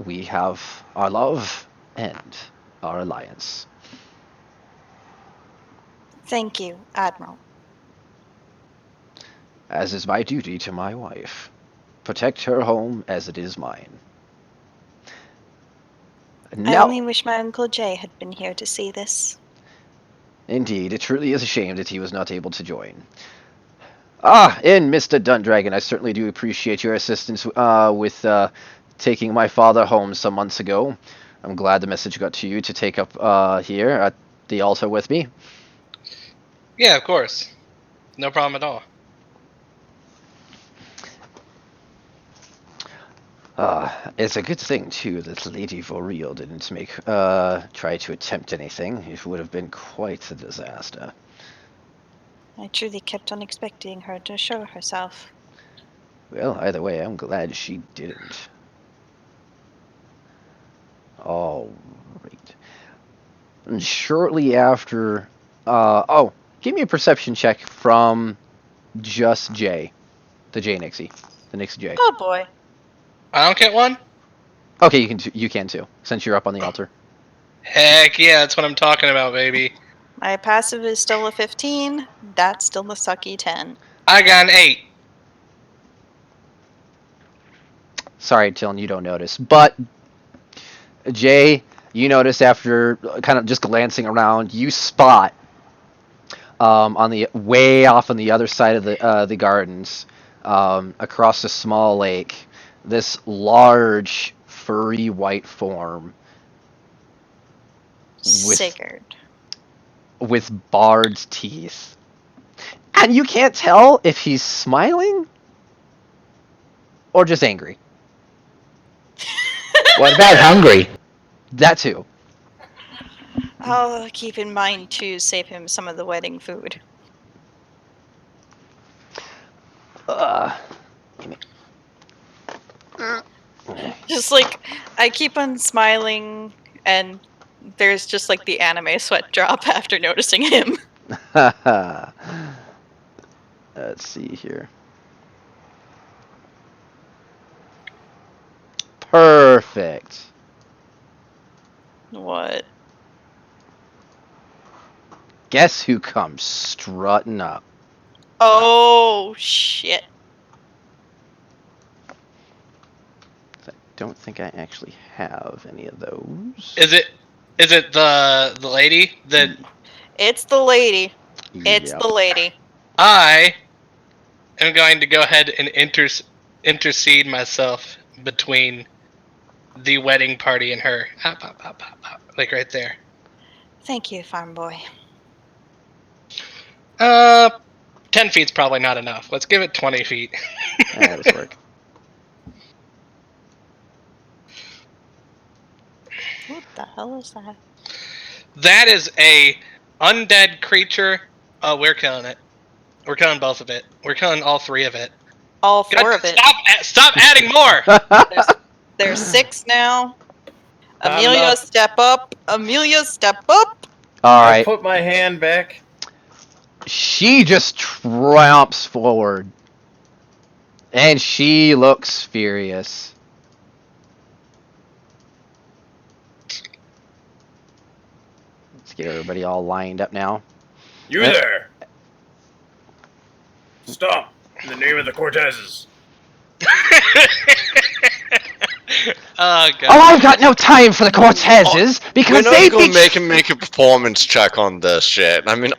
Speaker 1: we have our love and our alliance.
Speaker 4: Thank you, Admiral.
Speaker 1: As is my duty to my wife. Protect her home as it is mine.
Speaker 4: I only wish my Uncle Jay had been here to see this.
Speaker 1: Indeed, it truly is a shame that he was not able to join. And Mr. Dundragon, I certainly do appreciate your assistance with taking my father home some months ago. I'm glad the message got to you to take up here at the altar with me.
Speaker 2: Yeah, of course. No problem at all.
Speaker 1: It's a good thing, too, that Lady Voriel didn't try to attempt anything. It would have been quite a disaster.
Speaker 4: I truly kept on expecting her to show herself.
Speaker 1: Well, either way, I'm glad she didn't. All right. And shortly after... give me a perception check from just Jay. The Jay Nixie. The Nixie Jay.
Speaker 4: Oh boy.
Speaker 2: I don't get one?
Speaker 1: Okay, you can too, since you're up on the altar.
Speaker 2: Heck yeah, that's what I'm talking about, baby.
Speaker 4: My passive is still a 15. That's still a sucky 10.
Speaker 2: I got an 8.
Speaker 1: Sorry, Tillen, you don't notice. But, Jay, you notice after kind of just glancing around, you spot on the way off on the other side of the gardens, across a small lake, this large, furry white form
Speaker 4: Sigurd.
Speaker 1: with barred teeth. And you can't tell if he's smiling or just angry.
Speaker 7: What about hungry?
Speaker 1: That too.
Speaker 4: I'll keep in mind to save him some of the wedding food. Just like, I keep on smiling, and there's just like the anime sweat drop after noticing him.
Speaker 1: Let's see here. Perfect.
Speaker 4: What?
Speaker 1: Guess who comes strutting up?
Speaker 4: Oh, shit.
Speaker 1: I don't think I actually have any of those.
Speaker 2: Is it the lady that
Speaker 4: It's the lady. It's
Speaker 1: Yep.
Speaker 4: the lady.
Speaker 2: I am going to go ahead and intercede myself between the wedding party and her. Like right there.
Speaker 4: Thank you, farm boy.
Speaker 2: 10 feet's probably not enough. Let's give it 20 feet.
Speaker 1: That'll work.
Speaker 4: What the hell is that?
Speaker 2: That is a undead creature. Oh, we're killing it. We're killing both of it. We're killing all 3 of it.
Speaker 4: All 4 of it.
Speaker 2: Stop adding more!
Speaker 4: There's 6 now.
Speaker 8: I'm
Speaker 4: Amelia,
Speaker 8: not-
Speaker 4: step up. Amelia, step up.
Speaker 1: All
Speaker 8: I
Speaker 1: right.
Speaker 8: put my hand back.
Speaker 1: She just tramps forward. And she looks furious. Let's get everybody all lined up now.
Speaker 9: You there! Stop! In the name of the Cortezes.
Speaker 2: Oh, God.
Speaker 1: Oh, I've got no time for the Cortezes because
Speaker 3: We're
Speaker 1: they
Speaker 3: not gonna make him make a performance check on this shit. I mean,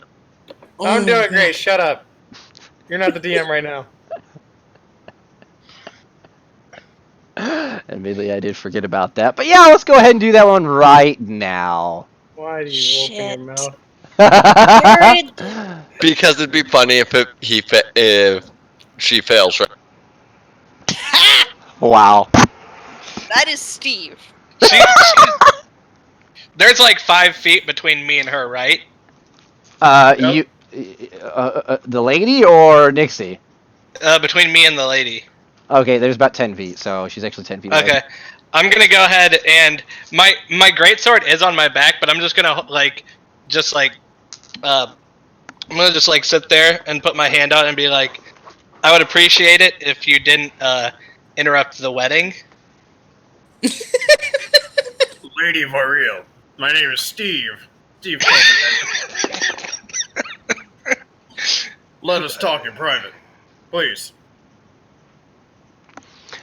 Speaker 8: I'm doing great. Shut up. You're not the DM right now.
Speaker 1: Admittedly, I did forget about that. But yeah, let's go ahead and do that one right now.
Speaker 8: Why do you open
Speaker 4: Shit.
Speaker 8: your mouth?
Speaker 4: Jared.
Speaker 3: because it'd be funny if she fails. Right?
Speaker 1: Wow.
Speaker 4: That is Steve.
Speaker 2: There's like 5 feet between me and her, right?
Speaker 1: You, the lady or Nixie?
Speaker 2: Between me and the lady.
Speaker 1: Okay, there's about 10 feet, so she's actually 10 feet away.
Speaker 2: Okay. I'm gonna go ahead and my greatsword is on my back, but I'm just gonna I'm gonna just sit there and put my hand out and be like, I would appreciate it if you didn't interrupt the wedding.
Speaker 9: Lady Variel, my name is Steve. Steve Covenant. Let us talk in private, please.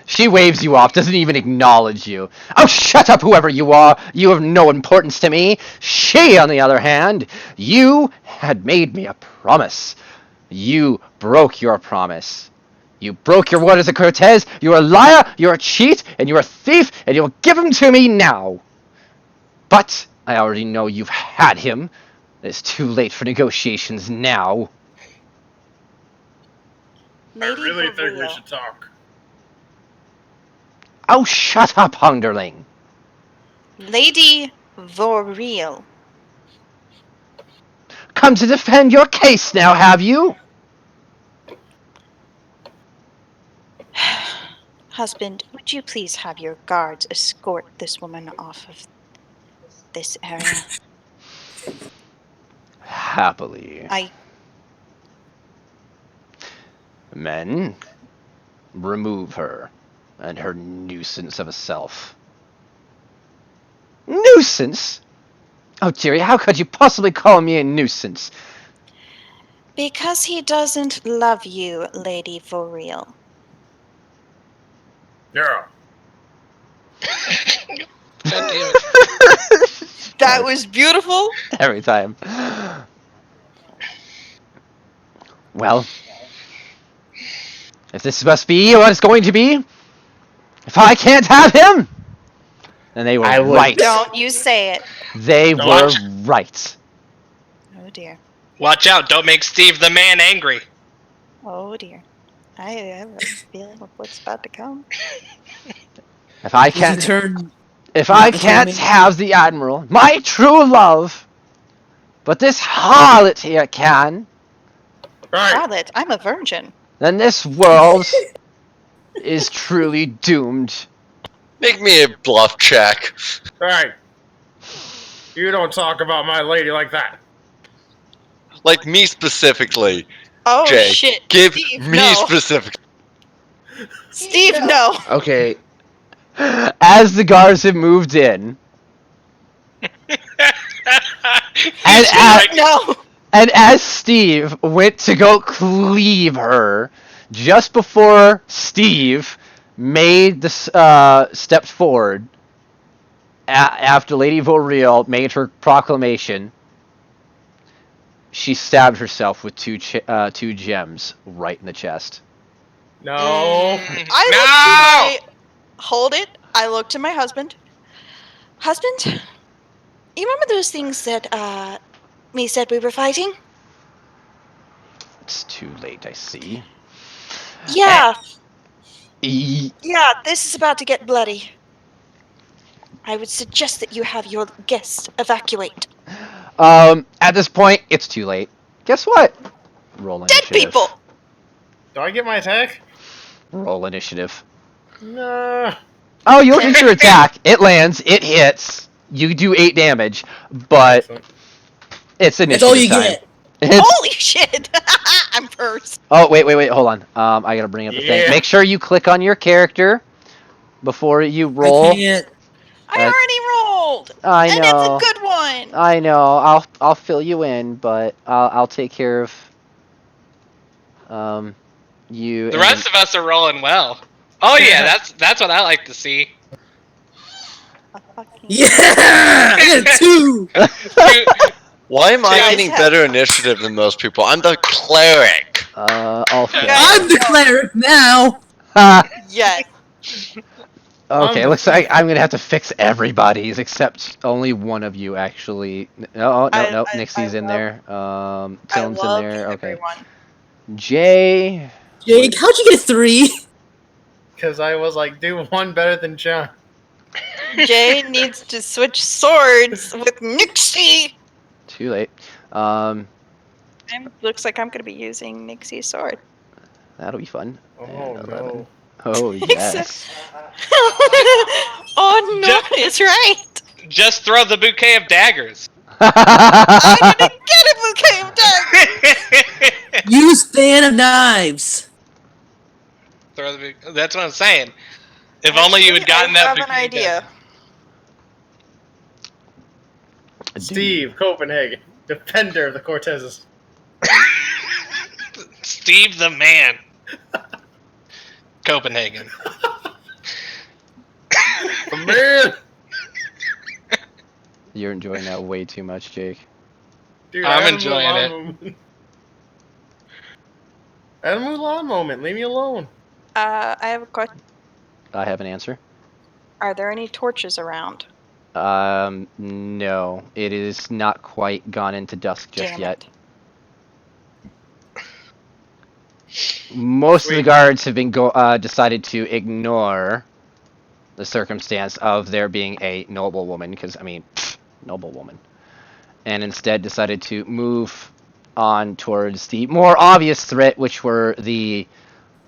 Speaker 1: She waves you off, doesn't even acknowledge you. Oh, shut up, whoever you are! You have no importance to me! She, on the other hand, you had made me a promise. You broke your promise. You broke your word as a Cortez, you're a liar, you're a cheat, and you're a thief, and you'll give him to me now! But I already know you've had him. It's too late for negotiations now.
Speaker 4: Lady
Speaker 9: I really think we
Speaker 4: Variel.
Speaker 9: should talk.
Speaker 1: Oh, shut up, underling.
Speaker 4: Lady Variel.
Speaker 1: Come to defend your case now, have you?
Speaker 4: Husband, would you please have your guards escort this woman off of this area?
Speaker 1: Happily.
Speaker 4: I
Speaker 1: Men, remove her and her nuisance of a self. Nuisance? Oh, dearie, how could you possibly call me a nuisance?
Speaker 4: Because he doesn't love you, Lady Variel.
Speaker 9: Yeah.
Speaker 2: God damn it.
Speaker 4: That was beautiful.
Speaker 1: Every time. Well, if this must be what it's going to be, if I can't have him, then they were
Speaker 7: I would-
Speaker 1: right.
Speaker 4: Don't you say it.
Speaker 1: They
Speaker 9: Don't.
Speaker 1: were right.
Speaker 4: Oh dear.
Speaker 2: Watch out! Don't make Steve the man angry.
Speaker 4: Oh dear. I have a feeling of what's about to come.
Speaker 1: If I
Speaker 6: Does he
Speaker 1: can't,
Speaker 6: turn?
Speaker 1: if I
Speaker 6: into a
Speaker 1: can't
Speaker 6: man?
Speaker 1: have the Admiral, my true love, but this harlot here can,
Speaker 9: Right.
Speaker 4: Charlotte, I'm a virgin.
Speaker 1: then this world is truly doomed.
Speaker 3: Make me a bluff check.
Speaker 9: Right. You don't talk about my lady like that.
Speaker 3: Like me specifically.
Speaker 4: Oh
Speaker 3: Jay,
Speaker 4: shit.
Speaker 3: give
Speaker 4: Steve,
Speaker 3: me
Speaker 4: no.
Speaker 3: specific.
Speaker 4: Steve, no.
Speaker 7: Okay,
Speaker 1: As the guards have moved in, and
Speaker 4: No.
Speaker 1: as Steve went to go cleave her, just before Steve made the stepped forward, after Lady Voriel made her proclamation, she stabbed herself with two gems right in the chest.
Speaker 9: No.
Speaker 4: I hold it. I look to my husband. Husband, you remember those things that me said we were fighting?
Speaker 1: It's too late, I see.
Speaker 4: Yeah.
Speaker 1: E-
Speaker 4: Yeah, this is about to get bloody. I would suggest that you have your guests evacuate.
Speaker 1: At this point, it's too late. Guess what? Roll
Speaker 4: Dead
Speaker 1: initiative.
Speaker 4: people!
Speaker 9: Do I get my attack?
Speaker 1: Roll initiative.
Speaker 9: No.
Speaker 1: Oh, you'll get your attack. It lands. It hits. You do 8 damage, but it's initiative
Speaker 6: That's all you
Speaker 1: time.
Speaker 6: get.
Speaker 1: It's-
Speaker 4: Holy shit! I'm first.
Speaker 1: Oh, wait, hold on. I gotta bring up the thing.
Speaker 9: Yeah.
Speaker 1: Make sure you click on your character before you
Speaker 6: I
Speaker 1: roll.
Speaker 6: can't.
Speaker 4: I already rolled!
Speaker 1: I
Speaker 4: And
Speaker 1: know.
Speaker 4: it's a good one!
Speaker 1: I know. I'll fill you in, but I'll take care of you.
Speaker 2: The rest of us are rolling well. Oh yeah, that's what I like to see.
Speaker 4: A fucking-
Speaker 6: Yeah, I got 2.
Speaker 3: Why am I
Speaker 4: Guys
Speaker 3: getting
Speaker 4: have-
Speaker 3: better initiative than most people? I'm the cleric.
Speaker 1: I'll fill.
Speaker 4: Guys-
Speaker 6: I'm the cleric now.
Speaker 4: Yes.
Speaker 1: Okay, looks like I'm gonna have to fix everybody's except only one of you actually. No,
Speaker 4: I
Speaker 1: Nixie's in
Speaker 4: love-
Speaker 1: there.
Speaker 4: I
Speaker 1: Tilm's in
Speaker 4: love
Speaker 1: there. Okay.
Speaker 4: everyone.
Speaker 1: Jay.
Speaker 6: Jake, how'd you get 3?
Speaker 9: Because I was like, do one better than John.
Speaker 4: Jay needs to switch swords with Nixie.
Speaker 1: Too late.
Speaker 4: Looks like I'm going to be using Nixia's sword.
Speaker 1: That'll be fun.
Speaker 8: Oh
Speaker 1: And
Speaker 8: no.
Speaker 1: 11. Oh yes.
Speaker 4: Oh no, it's right.
Speaker 2: Just throw the bouquet of daggers.
Speaker 4: I didn't get a bouquet of daggers.
Speaker 6: Use fan of knives.
Speaker 2: That's what I'm saying. If only you had gotten that
Speaker 4: I have
Speaker 2: bouquet
Speaker 4: an
Speaker 2: of
Speaker 4: idea.
Speaker 2: daggers.
Speaker 8: Steve Copenhagen, defender of the Cortezes.
Speaker 2: Steve the man. Copenhagen.
Speaker 8: The man.
Speaker 1: You're enjoying that way too much, Jake.
Speaker 8: Dude,
Speaker 2: I'm
Speaker 8: I had a
Speaker 2: enjoying
Speaker 8: Mulan
Speaker 2: it.
Speaker 8: moment. I had a Mulan moment. Leave me alone.
Speaker 4: I have a question.
Speaker 1: I have an answer.
Speaker 4: Are there any torches around?
Speaker 1: No. It is not quite gone into dusk just
Speaker 4: Damn
Speaker 1: yet.
Speaker 4: it.
Speaker 1: Most of the
Speaker 8: Sweet.
Speaker 1: guards have been decided to ignore the circumstance of there being a noble woman, because, I mean, noble woman. And instead decided to move on towards the more obvious threat, which were the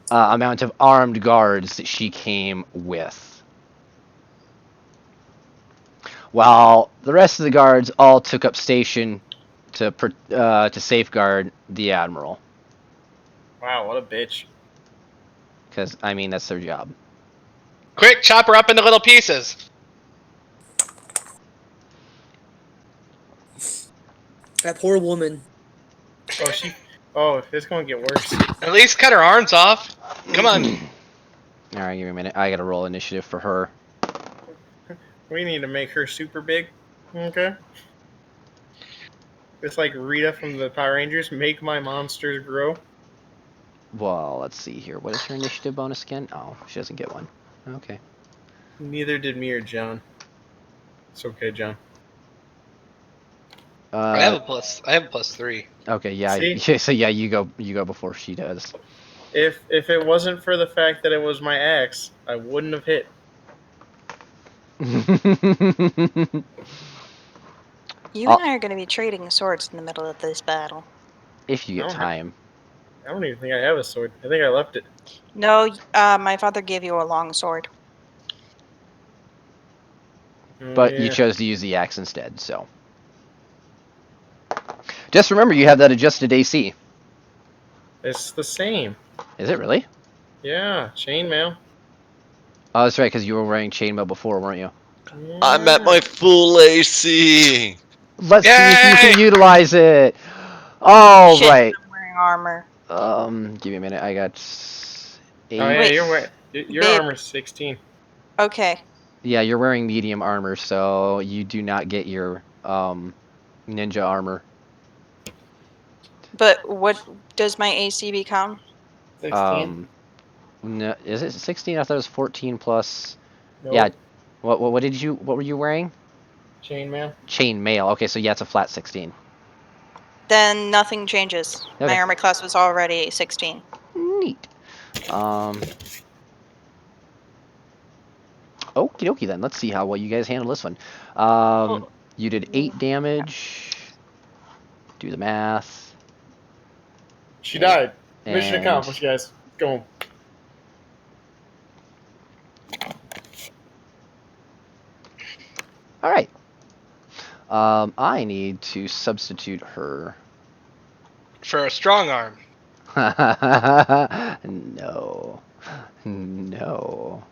Speaker 1: amount of armed guards that she came with. While the rest of the guards all took up station to safeguard the Admiral.
Speaker 8: Wow, what a bitch.
Speaker 1: Because, I mean, that's their job.
Speaker 2: Quick, chop her up into little pieces.
Speaker 6: That poor woman.
Speaker 8: Oh, it's gonna get worse.
Speaker 2: At least cut her arms off. Come on.
Speaker 1: Alright, give me a minute. I gotta roll initiative for her.
Speaker 8: We need to make her super big. Okay. It's like Rita from the Power Rangers. Make my monsters grow.
Speaker 1: Well, let's see here. What is her initiative bonus again? Oh, she doesn't get one. Okay.
Speaker 8: Neither did me or John. It's okay, John.
Speaker 2: I have a +3.
Speaker 1: Okay, yeah.
Speaker 8: See?
Speaker 1: So yeah, you go before she does.
Speaker 8: If it wasn't for the fact that it was my axe, I wouldn't have hit.
Speaker 4: You and I are going to be trading swords in the middle of this battle.
Speaker 1: If you get
Speaker 8: Okay.
Speaker 1: time.
Speaker 8: I don't even think I have a sword. I think I left it.
Speaker 4: No, my father gave you a long sword.
Speaker 1: But you chose to use the axe instead, so. Just remember, you have that adjusted AC.
Speaker 8: It's the same.
Speaker 1: Is it really?
Speaker 8: Yeah, chainmail.
Speaker 1: Oh, that's right, because you were wearing chainmail before, weren't you?
Speaker 3: I'm at my full AC.
Speaker 1: Let's see if you can utilize it. Oh,
Speaker 4: Shit,
Speaker 1: right.
Speaker 4: I'm wearing armor.
Speaker 1: Give me a minute. I got 8.
Speaker 8: Oh yeah,
Speaker 4: Wait.
Speaker 8: your
Speaker 4: Babe.
Speaker 8: armor's 16.
Speaker 4: Okay.
Speaker 1: Yeah, you're wearing medium armor, so you do not get your ninja armor.
Speaker 4: But what does my AC become?
Speaker 8: 16.
Speaker 1: No, is it 16? I thought it was 14 plus.
Speaker 8: Nope.
Speaker 1: Yeah. What were you wearing?
Speaker 8: Chainmail.
Speaker 1: Chainmail. Okay, so yeah, it's a flat 16.
Speaker 4: Then nothing changes.
Speaker 1: Okay.
Speaker 4: My armor class was already 16.
Speaker 1: Neat. Okie dokie then. Let's see how well you guys handle this one. You did 8 damage. Do the math.
Speaker 8: She died. Mission
Speaker 1: And-
Speaker 8: accomplished, guys. Go home.
Speaker 1: All right. I need to substitute her.
Speaker 2: For a strong arm.
Speaker 1: No. No.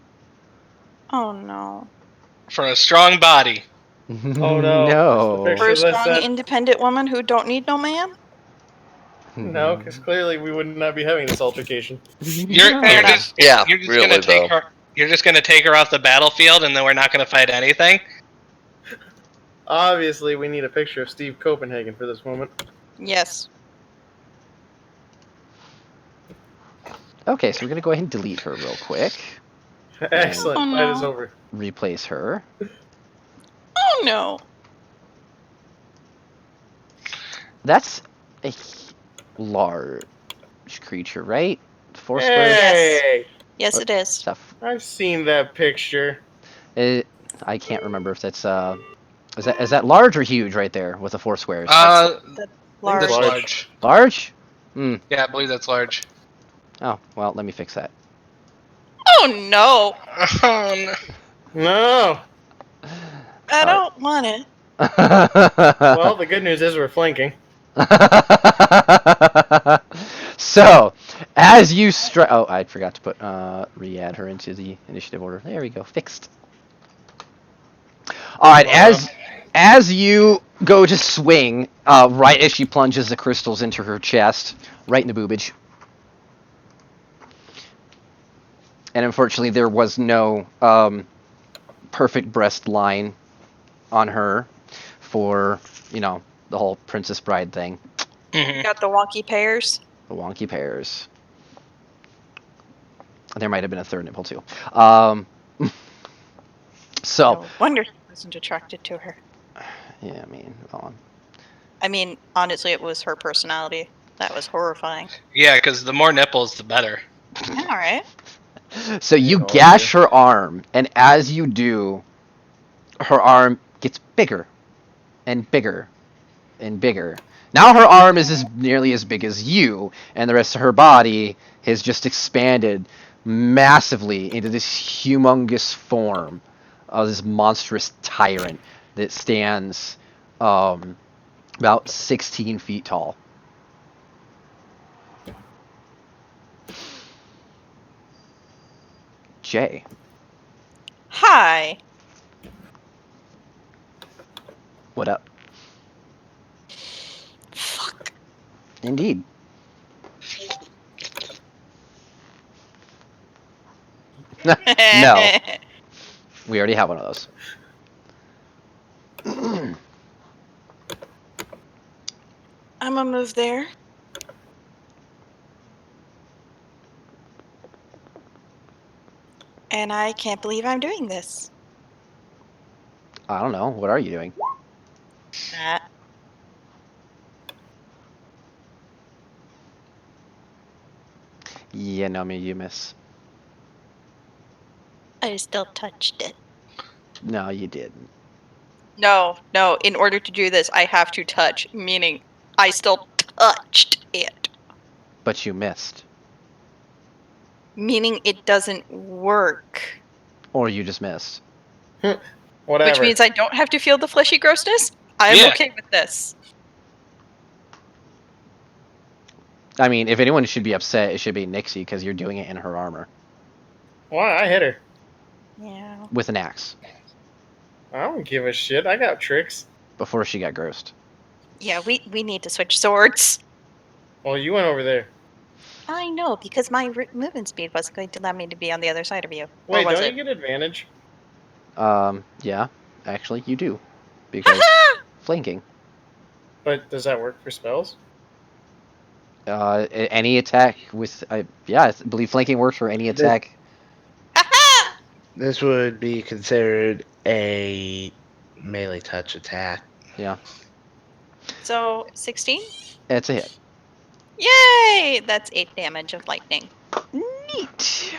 Speaker 4: Oh no.
Speaker 2: For a strong body.
Speaker 8: Oh, no.
Speaker 1: No.
Speaker 8: That's the
Speaker 4: For a
Speaker 8: picture that
Speaker 4: strong,
Speaker 8: said-
Speaker 4: independent woman who don't need no man?
Speaker 8: No, because clearly we would not be having this altercation.
Speaker 2: You're
Speaker 4: enough.
Speaker 2: just
Speaker 3: Yeah,
Speaker 2: you're just
Speaker 3: really
Speaker 2: gonna take
Speaker 3: though.
Speaker 2: her. You're just gonna take her off the battlefield, and then we're not gonna fight anything.
Speaker 8: Obviously, we need a picture of Steve Copenhagen for this moment.
Speaker 4: Yes.
Speaker 1: Okay, so we're gonna go ahead and delete her real quick.
Speaker 8: Excellent.
Speaker 4: Oh,
Speaker 8: Fight is
Speaker 4: no.
Speaker 8: over.
Speaker 1: Replace her.
Speaker 4: Oh no.
Speaker 1: That's a large creature, right? 4 squares.
Speaker 8: Hey!
Speaker 4: Yes, it is.
Speaker 1: Stuff.
Speaker 8: I've seen that picture.
Speaker 1: I can't remember if that's is that large or huge right there with the 4 squares.
Speaker 2: I think that's
Speaker 8: Large.
Speaker 2: large.
Speaker 1: Large? Hmm.
Speaker 2: Yeah, I believe that's large.
Speaker 1: Oh, well, let me fix that.
Speaker 4: Oh no!
Speaker 2: Oh, no.
Speaker 8: No.
Speaker 4: I don't want it.
Speaker 8: Well, the good news is we're flanking.
Speaker 1: So, as you oh, I forgot to put re-add her into the initiative order. There we go, fixed. All right, as you go to swing, right as she plunges the crystals into her chest, right in the boobage. And unfortunately, there was no perfect breast line on her for, the whole Princess Bride thing.
Speaker 2: Mhm.
Speaker 4: Got the wonky pears.
Speaker 1: The wonky pears. There might have been a third nipple, too. So,
Speaker 4: No wonder he wasn't attracted to her.
Speaker 1: yeah,
Speaker 4: I mean, honestly, it was her personality. That was horrifying.
Speaker 2: Yeah, because the more nipples, the better.
Speaker 4: All right.
Speaker 1: So you
Speaker 8: Oh,
Speaker 1: gash her arm, and as you do, her arm gets bigger and bigger and bigger. Now her arm is nearly as big as you, and the rest of her body has just expanded massively into this humongous form of this monstrous tyrant that stands about 16 feet tall. Jay.
Speaker 4: Hi.
Speaker 1: What up?
Speaker 4: Fuck.
Speaker 1: Indeed. No. We already have one of those.
Speaker 4: I'm gonna move there. And I can't believe I'm doing this.
Speaker 1: I don't know. What are you doing?
Speaker 4: That.
Speaker 1: Yeah, no, you miss.
Speaker 4: I still touched it.
Speaker 1: No, you didn't.
Speaker 4: No. In order to do this, I have to touch, meaning I still touched it.
Speaker 1: But you missed.
Speaker 4: Meaning it doesn't work.
Speaker 1: Or you just missed.
Speaker 8: Whatever.
Speaker 4: Which means I don't have to feel the fleshy grossness. I'm
Speaker 2: Yeah.
Speaker 4: okay with this.
Speaker 1: I mean, if anyone should be upset, it should be Nixie, because you're doing it in her armor.
Speaker 8: Why? I hit her.
Speaker 4: Yeah.
Speaker 1: With an axe.
Speaker 8: I don't give a shit. I got tricks.
Speaker 1: Before she got grossed.
Speaker 4: Yeah, we need to switch swords.
Speaker 8: Well, you went over there.
Speaker 4: I know, because my movement speed wasn't going to allow me to be on the other side of you.
Speaker 8: Wait,
Speaker 4: or was
Speaker 8: don't
Speaker 4: it?
Speaker 8: you get advantage?
Speaker 1: Yeah. Actually, you do. Because flanking.
Speaker 8: But does that work for spells?
Speaker 1: Any attack with... yeah, I believe flanking works for any attack.
Speaker 7: This would be considered a melee touch attack.
Speaker 1: Yeah.
Speaker 4: So, 16?
Speaker 1: It's a hit.
Speaker 4: Yay! That's 8 damage of lightning.
Speaker 1: Neat.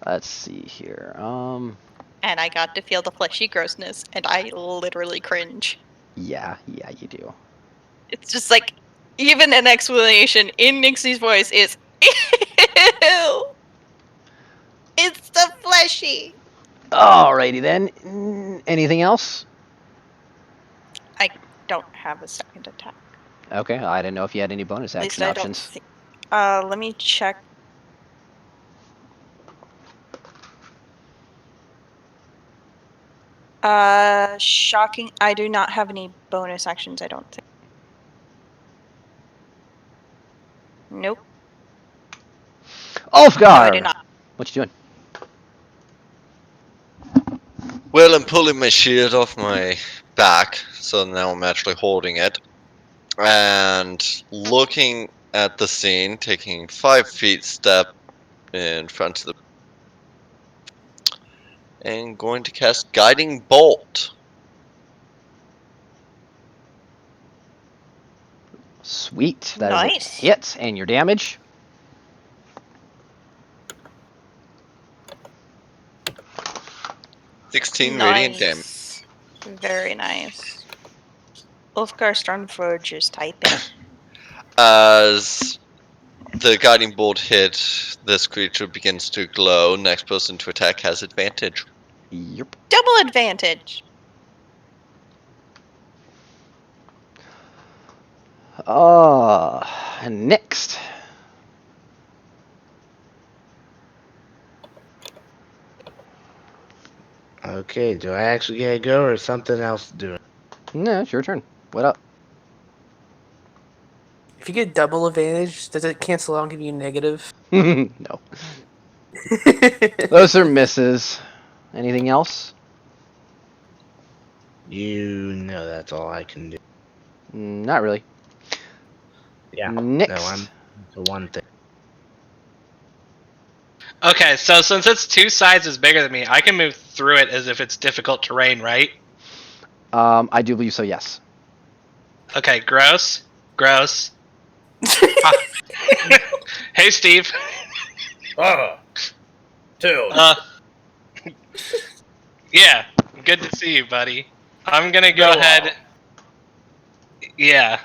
Speaker 1: Let's see here.
Speaker 4: And I got to feel the fleshy grossness, and I literally cringe.
Speaker 1: Yeah, you do.
Speaker 4: It's just like, even an explanation in Nixie's voice is, ew! It's the fleshy!
Speaker 1: Alrighty then. Anything else?
Speaker 4: I don't have a second attack.
Speaker 1: Okay, I didn't know if you had any bonus
Speaker 4: At least
Speaker 1: action
Speaker 4: I
Speaker 1: options.
Speaker 4: don't let me check. Shocking. I do not have any bonus actions, I don't think. Nope.
Speaker 1: Ulfgar!
Speaker 4: No, I do not.
Speaker 1: What you doing?
Speaker 3: Well, I'm pulling my shield off my back, so now I'm actually holding it. And looking at the scene, taking 5 feet step in front of the... And going to cast Guiding Bolt.
Speaker 1: Sweet. That is
Speaker 4: Nice.
Speaker 1: a hit. And your damage?
Speaker 3: Nice. 16 radiant damage.
Speaker 4: Very nice. Ulfgar Stormforge is typing.
Speaker 3: As the guiding bolt hit, this creature begins to glow. Next person to attack has advantage.
Speaker 1: Yep.
Speaker 4: Double advantage.
Speaker 1: Next.
Speaker 7: Okay, do I actually get to go or something else to do?
Speaker 1: No, it's your turn. What up?
Speaker 6: If you get double advantage, does it cancel out and give you negative?
Speaker 1: No. Those are misses. Anything else?
Speaker 7: You know that's all I can do.
Speaker 1: Not really.
Speaker 7: Yeah.
Speaker 1: Next.
Speaker 7: No, I'm the one thing.
Speaker 2: Okay, so since it's 2 sizes bigger than me, I can move through it as if it's difficult terrain, right?
Speaker 1: I do believe so, yes.
Speaker 2: Okay, gross. Gross. Hey, Steve.
Speaker 9: Ah, Till.
Speaker 2: Yeah, good to see you, buddy. I'm gonna go
Speaker 9: Go
Speaker 2: ahead. Yeah.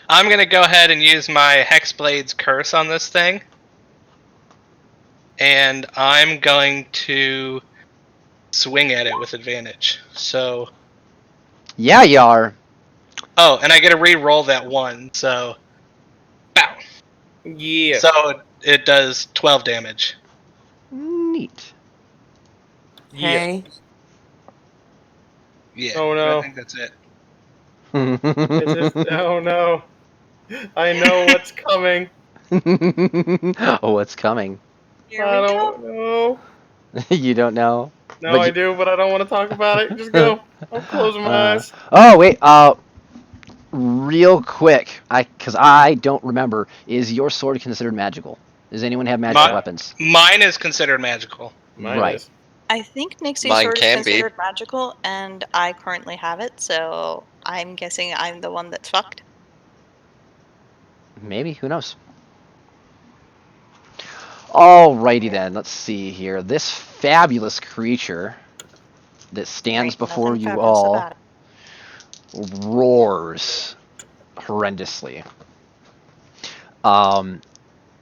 Speaker 2: I'm gonna go ahead and use my Hexblade's curse on this thing. And I'm going to swing at it with advantage. So.
Speaker 1: Yeah, you are.
Speaker 2: Oh, and I get to re-roll that 1, so. Bow.
Speaker 8: Yeah.
Speaker 2: So it does 12 damage.
Speaker 1: Neat.
Speaker 8: Yeah.
Speaker 6: Hey.
Speaker 2: Yeah.
Speaker 8: Oh, no.
Speaker 2: I think that's it.
Speaker 8: Oh no. I know what's coming.
Speaker 1: Oh, what's coming?
Speaker 4: Here
Speaker 8: I
Speaker 4: we
Speaker 8: don't
Speaker 4: go.
Speaker 8: know.
Speaker 1: You don't know?
Speaker 8: No,
Speaker 1: But
Speaker 8: I
Speaker 1: you-
Speaker 8: do, but I don't want to talk about it. Just go. I'm closing my eyes.
Speaker 1: Oh, wait. Real quick, because I don't remember. Is your sword considered magical? Does anyone have magical weapons?
Speaker 2: Mine is considered magical.
Speaker 8: Mine
Speaker 1: Right.
Speaker 8: is.
Speaker 4: I think Nixie's
Speaker 3: Mine
Speaker 4: sword is
Speaker 3: can be.
Speaker 4: considered magical, and I currently have it, so I'm guessing I'm the one that's fucked.
Speaker 1: Maybe. Who knows? Alrighty then. Let's see here. This fabulous creature that stands
Speaker 4: Right,
Speaker 1: before
Speaker 4: nothing
Speaker 1: you
Speaker 4: fabulous
Speaker 1: all
Speaker 4: about it.
Speaker 1: roars horrendously.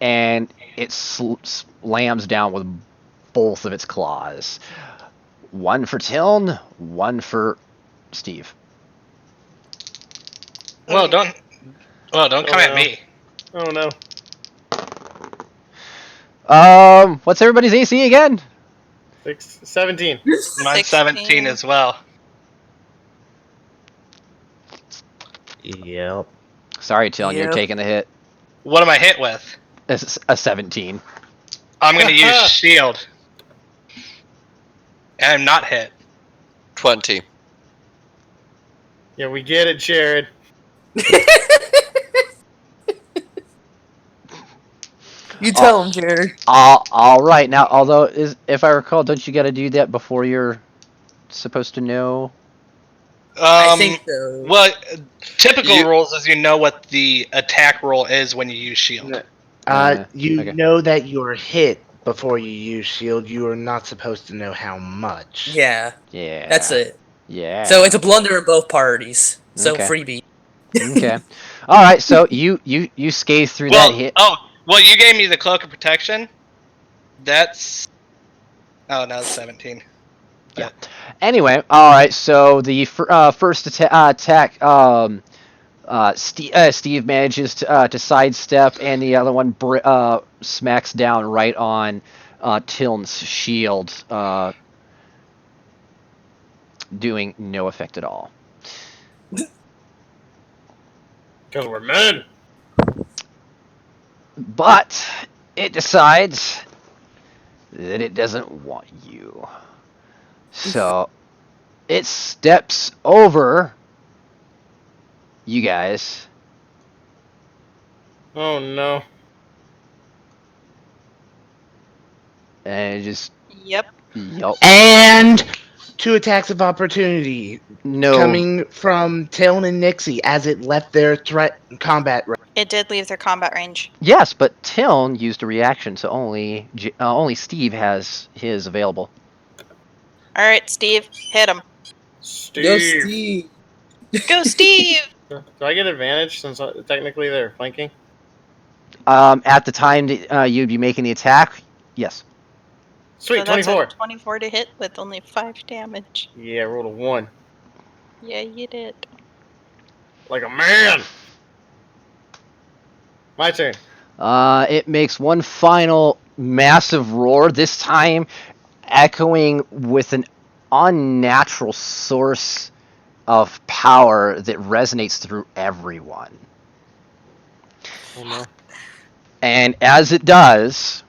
Speaker 1: And it slams down with both of its claws. One for Tiln, one for Steve.
Speaker 2: Well, don't come at
Speaker 8: no.
Speaker 2: me.
Speaker 8: Oh no.
Speaker 1: What's everybody's AC again?
Speaker 8: 17.
Speaker 2: Mine's
Speaker 4: 16.
Speaker 2: 17 as well.
Speaker 7: Yep.
Speaker 1: Sorry, Tiln, you're
Speaker 6: Yep.
Speaker 1: taking the hit.
Speaker 2: What am I hit with?
Speaker 1: It's a 17.
Speaker 2: I'm gonna use shield. And I'm not hit.
Speaker 3: 20.
Speaker 8: Yeah, we get it, Jared.
Speaker 6: You tell him, Jared.
Speaker 1: All right. Now, although if I recall, don't you got to do that before you're supposed to know?
Speaker 6: I think so.
Speaker 2: Well, typical rules is you know what the attack roll is when you use shield.
Speaker 7: You
Speaker 1: okay.
Speaker 7: know that you're hit before you use shield. You are not supposed to know how much.
Speaker 6: Yeah.
Speaker 1: Yeah.
Speaker 6: That's it.
Speaker 1: Yeah.
Speaker 6: So it's a blunder in both parties. So
Speaker 1: Okay.
Speaker 6: freebie.
Speaker 1: Okay. All right. So you scathe through that hit.
Speaker 2: Well, you gave me the cloak of protection. That's. Oh, now it's 17.
Speaker 1: Yeah. Anyway, all right. So the first attack, Steve manages to sidestep, and the other one smacks down right on Tiln's shield, doing no effect at all.
Speaker 9: Because we're men.
Speaker 1: But it decides that it doesn't want you. So it steps over you guys.
Speaker 8: Oh no.
Speaker 1: And it just.
Speaker 4: Yep.
Speaker 1: Yup.
Speaker 7: And 2 attacks of opportunity
Speaker 1: No.
Speaker 7: coming from Talon and Nixie as it left their combat range.
Speaker 4: It did leave their combat range.
Speaker 1: Yes, but Tiln used a reaction, so only Steve has his available.
Speaker 4: Alright, Steve, hit him.
Speaker 9: Steve.
Speaker 6: Yo, Steve.
Speaker 4: Go, Steve!
Speaker 8: Do I get advantage since technically they're flanking?
Speaker 1: At the time that, you'd be making the attack, yes.
Speaker 8: Sweet,
Speaker 4: So that's
Speaker 8: 24.
Speaker 4: a 24 to hit with only 5 damage.
Speaker 8: Yeah, rolled a 1.
Speaker 4: Yeah, you did.
Speaker 8: Like a man! My turn.
Speaker 1: It makes one final massive roar, this time echoing with an unnatural source of power that resonates through everyone.
Speaker 8: Oh no.
Speaker 1: And as it does,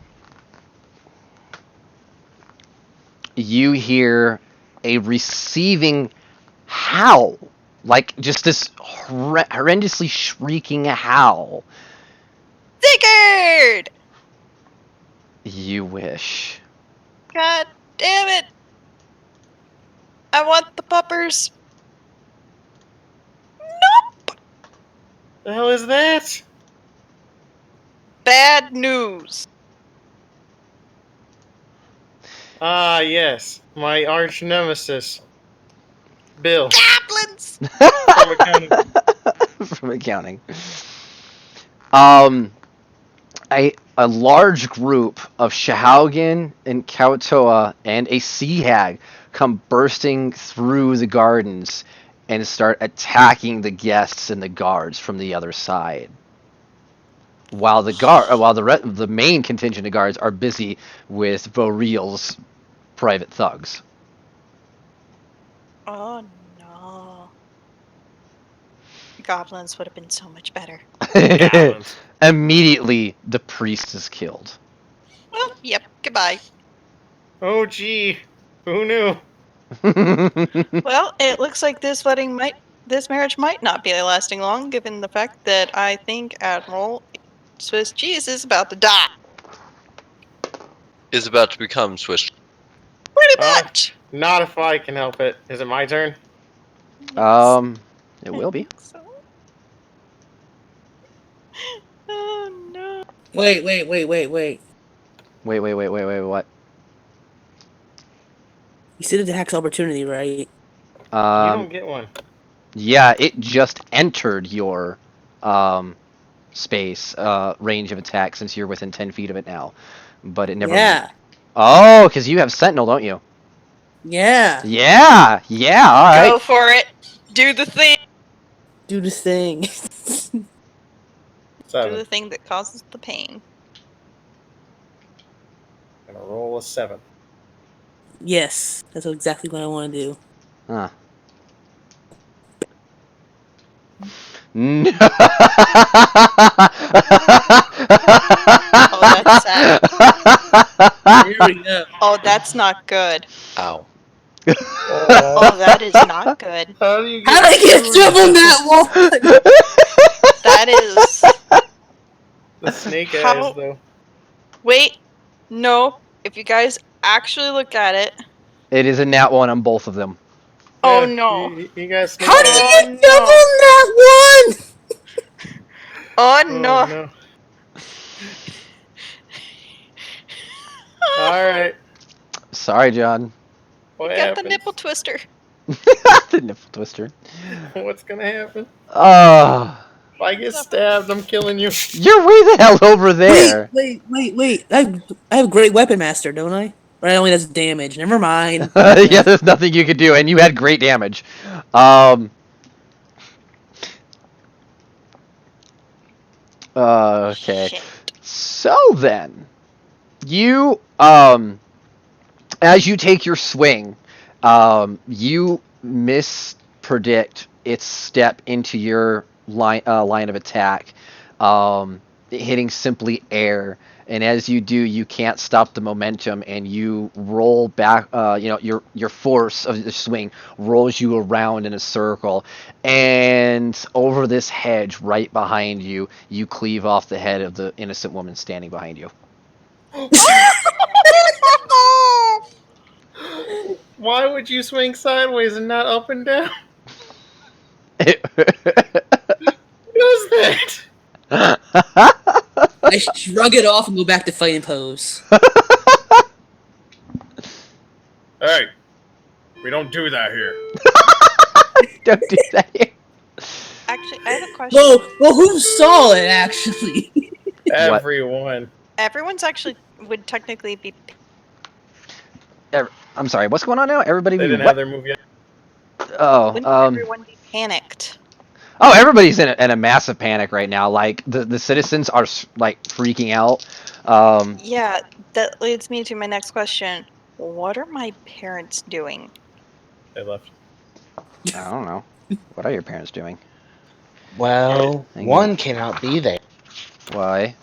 Speaker 1: you hear a receiving howl, like just this horrendously shrieking howl.
Speaker 4: Sigurd!
Speaker 1: You wish.
Speaker 4: God damn it! I want the puppers. Nope!
Speaker 8: The hell is that?
Speaker 4: Bad news.
Speaker 8: Ah, yes. My arch nemesis. Bill.
Speaker 4: Goblins!
Speaker 8: From accounting.
Speaker 1: From accounting. A large group of Shahaugan and Kautoa and a sea hag come bursting through the gardens and start attacking the guests and the guards from the other side. While the main contingent of guards are busy with Voreel's private thugs.
Speaker 4: Oh no. Goblins would have been so much better.
Speaker 8: Goblins.
Speaker 1: Immediately, the priest is killed.
Speaker 4: Well, yep, goodbye.
Speaker 8: Oh gee. Who knew?
Speaker 4: Well, it looks like this marriage might not be lasting long, given the fact that I think Admiral Swiss Cheese is about to die.
Speaker 3: Is about to become Swiss.
Speaker 4: Pretty much.
Speaker 8: Not if I can help it. Is it my turn?
Speaker 1: It will be.
Speaker 4: So. Oh no.
Speaker 6: Wait.
Speaker 1: Wait, what?
Speaker 6: You said the tax opportunity, right?
Speaker 8: You don't get one.
Speaker 1: Yeah, it just entered your space range of attack since you're within 10 feet of it now. But it never.
Speaker 6: Yeah.
Speaker 1: Oh, because you have Sentinel, don't you?
Speaker 6: Yeah.
Speaker 1: Yeah, all right.
Speaker 4: Go for it. Do the thing.
Speaker 6: Do the thing.
Speaker 4: Do
Speaker 8: 7.
Speaker 4: the thing that causes the pain.
Speaker 8: Gonna roll a 7.
Speaker 6: Yes, that's exactly what I want to do.
Speaker 1: Huh. No.
Speaker 4: Oh, that's sad.
Speaker 6: Here we go.
Speaker 4: Oh, that's not good.
Speaker 3: Ow.
Speaker 4: Oh, that is not good.
Speaker 8: How do you
Speaker 6: How did I get double that one?
Speaker 4: That is.
Speaker 8: the snake
Speaker 4: How-
Speaker 8: eyes though?
Speaker 4: Wait. No. If you guys actually look at it.
Speaker 1: It is a nat 1 on both of them.
Speaker 4: Oh
Speaker 8: Yeah,
Speaker 4: no.
Speaker 8: You guys snake
Speaker 6: How did
Speaker 8: eyes.
Speaker 6: you get double that one?
Speaker 4: Oh
Speaker 8: Oh,
Speaker 4: no.
Speaker 8: no. Alright.
Speaker 1: Sorry, John.
Speaker 8: What
Speaker 4: Got the
Speaker 8: happened?
Speaker 4: nipple twister.
Speaker 1: The nipple twister.
Speaker 8: What's gonna happen?
Speaker 1: Oh.
Speaker 8: If I get stabbed, I'm killing you.
Speaker 1: You're way the hell over there.
Speaker 6: Wait. I have great weapon master, don't I? Or it only does damage. Never mind.
Speaker 1: Yeah, there's nothing you could do, and you had great damage. Okay.
Speaker 4: Shit.
Speaker 1: So then, you as you take your swing, you mispredict its step into your line of attack, hitting simply air. And as you do, you can't stop the momentum, and you roll back. Your force of the swing rolls you around in a circle, and over this hedge right behind you, you cleave off the head of the innocent woman standing behind you.
Speaker 8: Why would you swing sideways and not up and down? Who does that?
Speaker 6: I shrug it off and go back to fighting pose.
Speaker 9: Hey, we don't do that here.
Speaker 1: Don't do that here.
Speaker 4: I have a question.
Speaker 6: Well, who saw it actually?
Speaker 8: Everyone.
Speaker 4: Everyone's actually would technically be.
Speaker 1: I'm sorry. What's going on now? Everybody
Speaker 8: They
Speaker 1: be
Speaker 8: didn't
Speaker 1: what?
Speaker 8: have their move yet.
Speaker 4: Wouldn't
Speaker 1: Oh,
Speaker 4: everyone be panicked?
Speaker 1: oh, everybody's in a massive panic right now. Like the citizens are like freaking out.
Speaker 4: Yeah, that leads me to my next question. What are my parents doing?
Speaker 8: They left.
Speaker 1: I don't know. What are your parents doing?
Speaker 7: Well,
Speaker 1: Thank
Speaker 7: one
Speaker 1: you.
Speaker 7: cannot be there
Speaker 1: Why?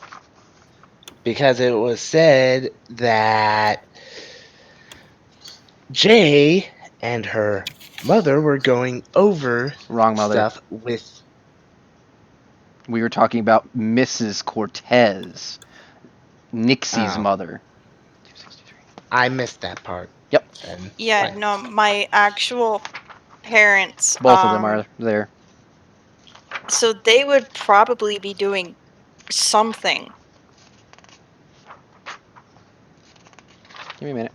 Speaker 7: because it was said that Jay and her mother were going over
Speaker 1: Wrong mother.
Speaker 7: stuff with.
Speaker 1: We were talking about Mrs. Cortez, Nixie's
Speaker 7: Oh,
Speaker 1: mother.
Speaker 7: I missed that part.
Speaker 1: Yep,
Speaker 7: Then.
Speaker 4: Yeah,
Speaker 7: Fine.
Speaker 4: no, my actual parents.
Speaker 1: both of them are there.
Speaker 4: So they would probably be doing something.
Speaker 1: Give me a minute.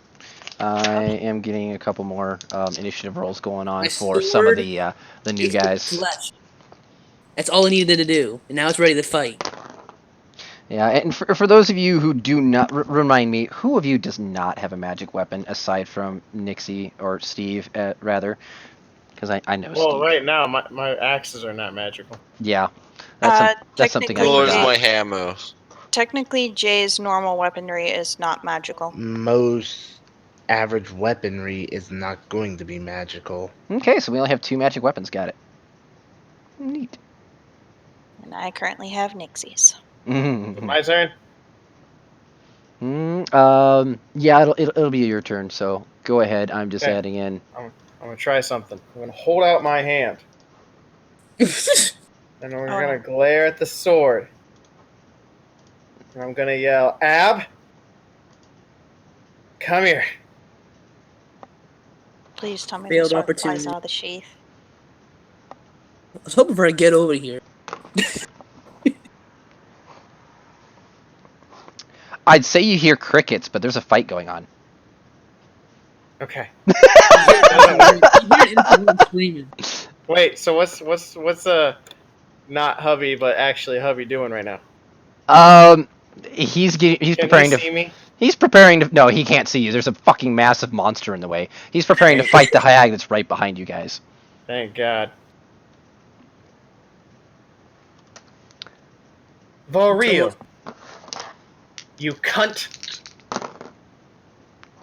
Speaker 1: I am getting a couple more initiative rolls going on
Speaker 6: My
Speaker 1: for some of
Speaker 6: sword
Speaker 1: the new
Speaker 6: is the
Speaker 1: guys.
Speaker 6: flesh. That's all it needed to do, and now it's ready to fight.
Speaker 1: Yeah, and for those of you who do not remind me, who of you does not have a magic weapon aside from Nixie or Steve, rather? Because I know
Speaker 8: Well,
Speaker 1: Steve.
Speaker 8: right now my axes are not magical.
Speaker 1: Yeah, that's something I
Speaker 4: technically,
Speaker 3: Nor is
Speaker 1: forgot.
Speaker 3: my hammer.
Speaker 4: Technically, Jay's normal weaponry is not magical.
Speaker 7: Most average weaponry is not going to be magical.
Speaker 1: Okay, so we only have 2 magic weapons. Got it. Neat.
Speaker 4: And I currently have Nixie's.
Speaker 8: My turn.
Speaker 1: Yeah, it'll be your turn. So go ahead. I'm just
Speaker 8: Okay.
Speaker 1: adding in.
Speaker 8: I'm gonna try something. I'm gonna hold out my hand, and we're
Speaker 4: Oh,
Speaker 8: gonna
Speaker 4: no.
Speaker 8: glare at the sword. And I'm gonna yell, "Ab, come here!"
Speaker 4: Please tell me the
Speaker 6: Failed
Speaker 4: sword flies
Speaker 6: opportunity.
Speaker 4: out of the sheath.
Speaker 6: I was hoping for a get over here.
Speaker 1: I'd say you hear crickets, but there's a fight going on.
Speaker 8: Okay.
Speaker 6: You hear an infernal screaming.
Speaker 8: Wait. So what's not hubby, but actually hubby doing right now?
Speaker 1: He's
Speaker 8: Can
Speaker 1: preparing
Speaker 8: he
Speaker 1: to.
Speaker 8: see me?
Speaker 1: He's preparing to. No, he can't see you. There's a fucking massive monster in the way. He's preparing to fight the hag that's right behind you guys.
Speaker 8: Thank God. For real. You cunt.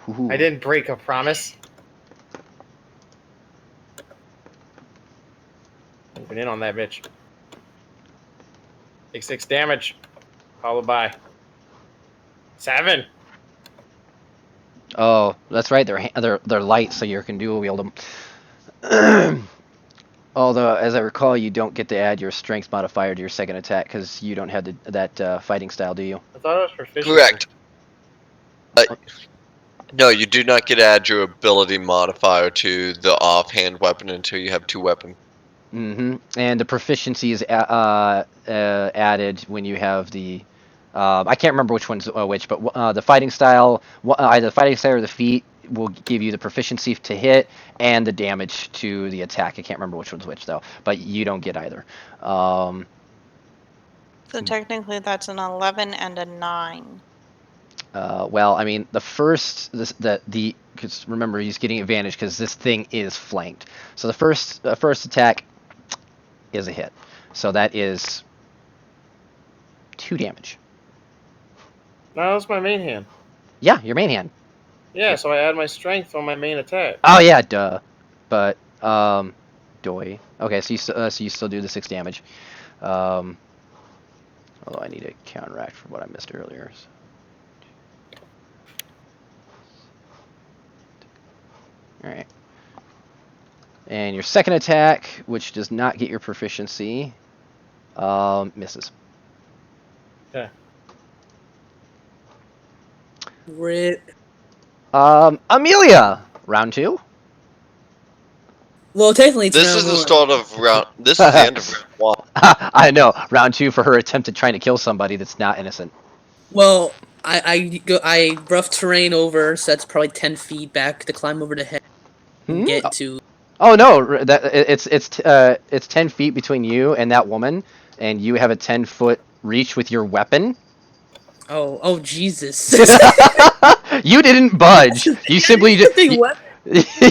Speaker 1: Ooh.
Speaker 8: I didn't break a promise. Moving in on that bitch. Take 6 damage. Followed by 7.
Speaker 1: Oh, that's right. They're light, so you can dual wield them. Although, as I recall, you don't get to add your strength modifier to your second attack because you don't have that fighting style, do you?
Speaker 8: I thought it was proficiency.
Speaker 3: Correct. No, you do not get to add your ability modifier to the offhand weapon until you have 2 weapons.
Speaker 1: Mm-hmm. And the proficiency is added when you have the. I can't remember which one's which, but the fighting style, either the fighting style or the feat, will give you the proficiency to hit and the damage to the attack. I can't remember which one's which though, but you don't get either.
Speaker 4: So technically, that's an 11 and a 9.
Speaker 1: Well, I mean, the first because remember he's getting advantage because this thing is flanked. So the first attack is a hit. So that is 2 damage.
Speaker 8: No, that's my main hand.
Speaker 1: Yeah, your main hand.
Speaker 8: Yeah, so I add my strength on my main attack.
Speaker 1: Oh yeah, duh. But doy. Okay, so you still do the 6 damage. Although I need to counteract for what I missed earlier. So. All right. And your second attack, which does not get your proficiency, misses.
Speaker 8: Okay.
Speaker 6: Rip.
Speaker 1: Amelia, round 2.
Speaker 6: Well, technically, it's
Speaker 3: This
Speaker 6: round
Speaker 3: is the
Speaker 6: one.
Speaker 3: start of round. This is the end of round 1.
Speaker 1: I know, round 2 for her attempt at trying to kill somebody that's not innocent.
Speaker 6: Well, I rough terrain over, so that's probably 10 feet back to climb over the head and get to
Speaker 1: Oh no, it's 10 feet between you and that woman, and you have a 10-foot reach with your weapon.
Speaker 6: Oh, Jesus.
Speaker 1: You didn't budge. You simply just
Speaker 6: Big weapon.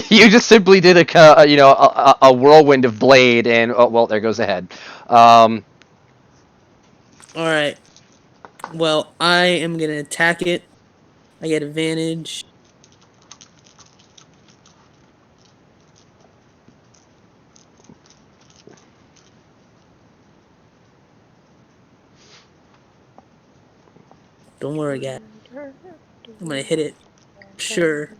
Speaker 1: you just simply did a whirlwind of blade, and oh well, there goes the head.
Speaker 6: Alright. Well, I am gonna attack it. I get advantage. Don't worry, guys. I'm gonna hit it. Sure.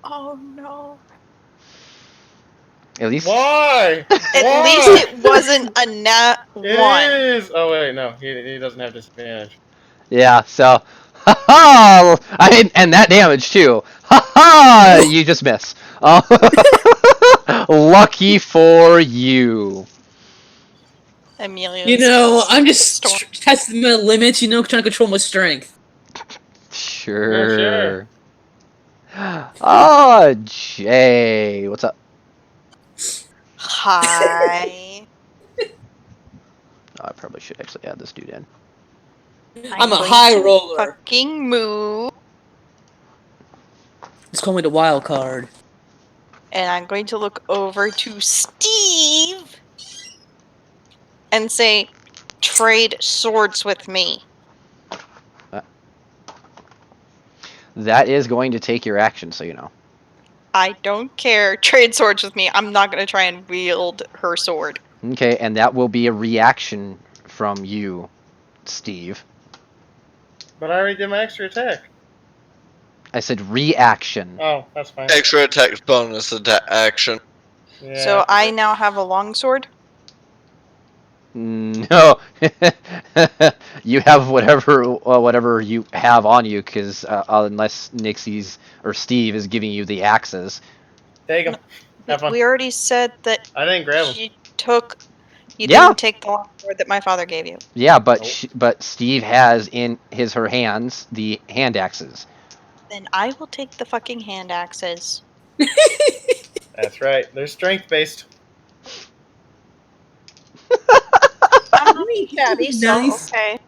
Speaker 4: Oh no.
Speaker 1: At least
Speaker 8: Why?
Speaker 4: At
Speaker 8: Why?
Speaker 4: least it wasn't a nat
Speaker 8: It
Speaker 4: 1.
Speaker 8: is. Oh wait, no, he doesn't have disadvantage.
Speaker 1: yeah. So, ha ha! I mean, and that damage too. Ha ha! You just miss. Lucky for you.
Speaker 4: Amelia's
Speaker 6: You know, I'm just
Speaker 4: storm.
Speaker 6: testing my limits, trying to control my strength.
Speaker 8: Oh sure.
Speaker 1: Sure. Oh, Jay, what's up?
Speaker 4: Hi.
Speaker 1: Oh, I probably should actually add this dude in.
Speaker 6: I'm a
Speaker 4: going
Speaker 6: high
Speaker 4: to
Speaker 6: roller.
Speaker 4: Fucking move.
Speaker 6: Just call me the wild card.
Speaker 4: And I'm going to look over to Steve and say, trade swords with me.
Speaker 1: That is going to take your action, so you know.
Speaker 4: I don't care. Trade swords with me. I'm not going to try and wield her sword.
Speaker 1: Okay, and that will be a reaction from you, Steve.
Speaker 8: But I already did my extra attack.
Speaker 1: I said reaction.
Speaker 8: Oh, that's fine.
Speaker 3: Extra attack bonus action.
Speaker 8: Yeah,
Speaker 4: So I
Speaker 8: forget.
Speaker 4: now have a longsword.
Speaker 1: No, you have whatever you have on you, because unless Nixie's or Steve is giving you the axes.
Speaker 8: Take him. Have fun.
Speaker 4: We already said that
Speaker 8: I didn't grab him.
Speaker 4: you took. You
Speaker 1: Yeah.
Speaker 4: didn't take the longsword that my father gave you.
Speaker 1: Yeah, but
Speaker 8: Nope.
Speaker 1: but Steve has in her hands the hand axes.
Speaker 4: Then I will take the fucking hand axes.
Speaker 8: That's right. They're strength based.
Speaker 4: I'm not shabby, so
Speaker 6: Nice.
Speaker 4: okay.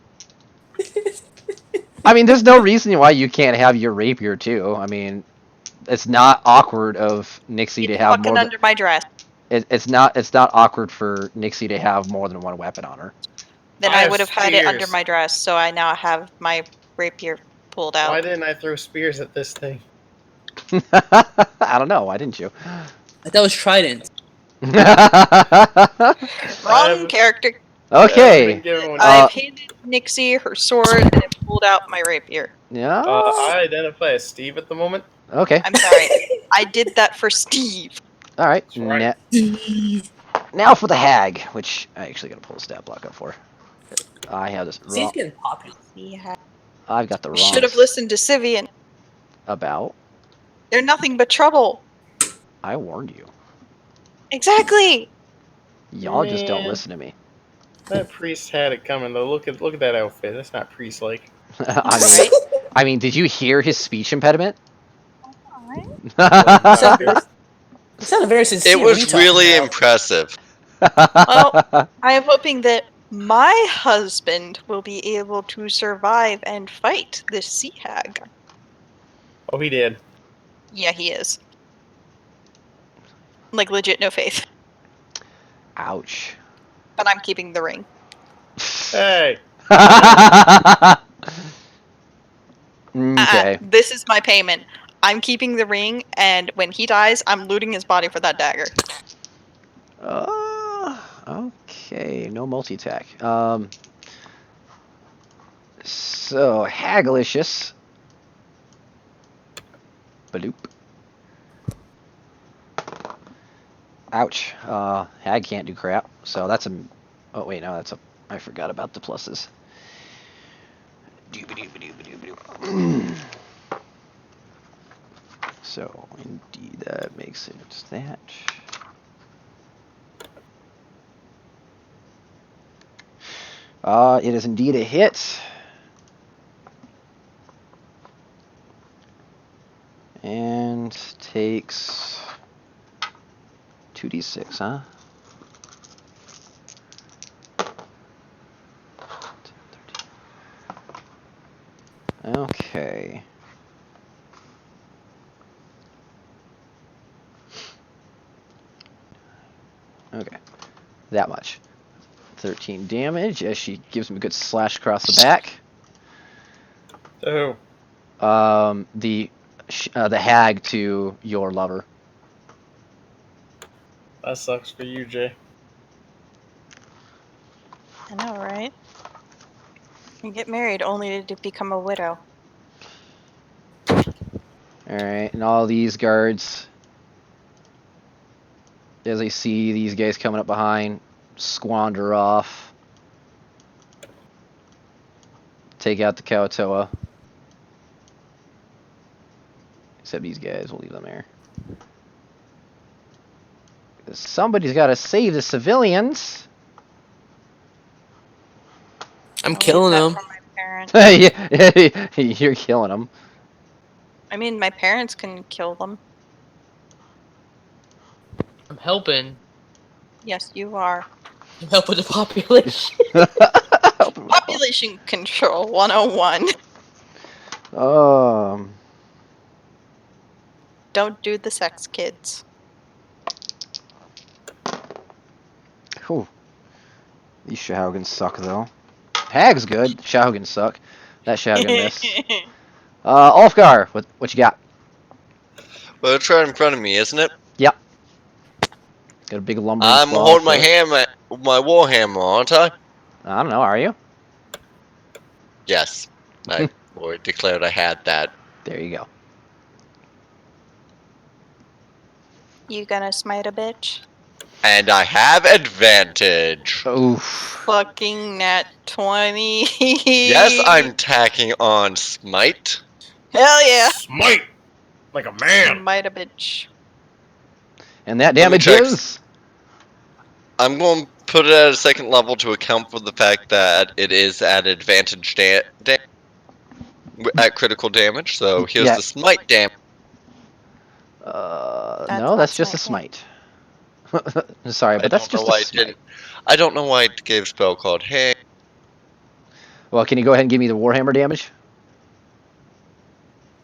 Speaker 1: I mean, there's no reason why you can't have your rapier too. I mean, it's not awkward of Nixie to
Speaker 4: It's
Speaker 1: have
Speaker 4: fucking
Speaker 1: more than
Speaker 4: under my dress.
Speaker 1: it's not awkward for Nixie to have more than one weapon on her.
Speaker 4: Then
Speaker 8: I
Speaker 4: I
Speaker 8: have
Speaker 4: would have had it under
Speaker 8: spears.
Speaker 4: my dress, so I now have my rapier pulled out.
Speaker 8: Why didn't I throw spears at this thing?
Speaker 1: I don't know. Why didn't you?
Speaker 6: That was Trident.
Speaker 4: Wrong character.
Speaker 8: I've
Speaker 1: Okay.
Speaker 8: been given one.
Speaker 4: I've handed Nixie her sword and have pulled out my rapier.
Speaker 1: Yeah.
Speaker 8: I identify as Steve at the moment.
Speaker 1: Okay.
Speaker 4: I'm sorry. I did that for Steve.
Speaker 1: All right.
Speaker 8: That's right.
Speaker 1: Now for the hag, which I actually got to pull a stat block up for. I have this
Speaker 6: See,
Speaker 1: wrong.
Speaker 6: it's getting popular.
Speaker 4: Yeah.
Speaker 1: I've got the wrong.
Speaker 4: Should have listened to Sivian.
Speaker 1: About.
Speaker 4: They're nothing but trouble.
Speaker 1: I warned you.
Speaker 4: Exactly.
Speaker 1: Y'all just don't
Speaker 8: Man.
Speaker 1: listen to me.
Speaker 8: That priest had it coming though. Look at that outfit. That's not priest like.
Speaker 1: I mean, did you hear his speech impediment?
Speaker 6: You sounded very sincere.
Speaker 3: It
Speaker 6: What are you
Speaker 3: was
Speaker 6: talking
Speaker 3: really
Speaker 6: about?
Speaker 3: impressive.
Speaker 4: Well, I am hoping that my husband will be able to survive and fight this sea hag.
Speaker 8: Oh, he did.
Speaker 4: Yeah, he is. Like, legit no faith.
Speaker 1: Ouch.
Speaker 4: But I'm keeping the ring.
Speaker 8: Hey.
Speaker 1: Okay.
Speaker 4: This is my payment. I'm keeping the ring, and when he dies, I'm looting his body for that dagger.
Speaker 1: Okay. No multi-attack. So, Hagalicious. Bloop. Ouch. Hag can't do crap. So that's a... Oh, wait, no, that's a... I forgot about the pluses. So, indeed, that makes it that. It is indeed a hit. And takes 2d6, huh? Okay. Okay. That much. 13 damage as she gives him a good slash across the back.
Speaker 8: To
Speaker 1: The hag to your lover.
Speaker 8: who? That sucks for you, Jay.
Speaker 4: I know, right? You get married only to become a widow.
Speaker 1: Alright, and all these guards, as they see these guys coming up behind, squander off. Take out the Kawatoa. Except these guys, we'll leave them there. Somebody's got to save the civilians.
Speaker 6: I'm
Speaker 4: I'll
Speaker 6: killing
Speaker 4: leave
Speaker 6: them.
Speaker 4: that for my parents.
Speaker 1: Yeah, you're killing them.
Speaker 4: I mean, my parents can kill them.
Speaker 6: I'm helping.
Speaker 4: Yes, you are.
Speaker 6: I'm helping the population.
Speaker 4: Population control 101.
Speaker 1: um,
Speaker 4: Don't do the sex kids.
Speaker 1: whew. These Shahogans suck, though. Hag's good. Shahogans suck. That Shahogan missed. Ulfgar, what you got?
Speaker 3: Well, it's right in front of me, isn't it?
Speaker 1: Yep. Got a big lumbering
Speaker 3: I'm
Speaker 1: claw
Speaker 3: holding my
Speaker 1: foot.
Speaker 3: hammer, my war hammer, aren't I?
Speaker 1: I don't know, are you?
Speaker 3: Yes. I already declared I had that.
Speaker 1: There you go.
Speaker 4: You gonna smite a bitch?
Speaker 3: And I have advantage.
Speaker 1: Oof.
Speaker 4: Fucking nat 20.
Speaker 3: Yes, I'm tacking on smite.
Speaker 4: Hell yeah.
Speaker 9: Smite! Like a man!
Speaker 4: Smite a bitch.
Speaker 1: And that
Speaker 3: Let me
Speaker 1: damage
Speaker 3: check.
Speaker 1: is?
Speaker 3: I'm going to put it at a second level to account for the fact that it is at advantage at critical damage. So here's
Speaker 1: Yeah.
Speaker 3: the smite damage.
Speaker 4: That's
Speaker 1: No,
Speaker 4: not
Speaker 1: that's just a
Speaker 4: smite,
Speaker 1: smite. Sorry, but that's just a smite.
Speaker 3: I don't know why it gave spell called hey.
Speaker 1: Well, can you go ahead and give me the Warhammer damage?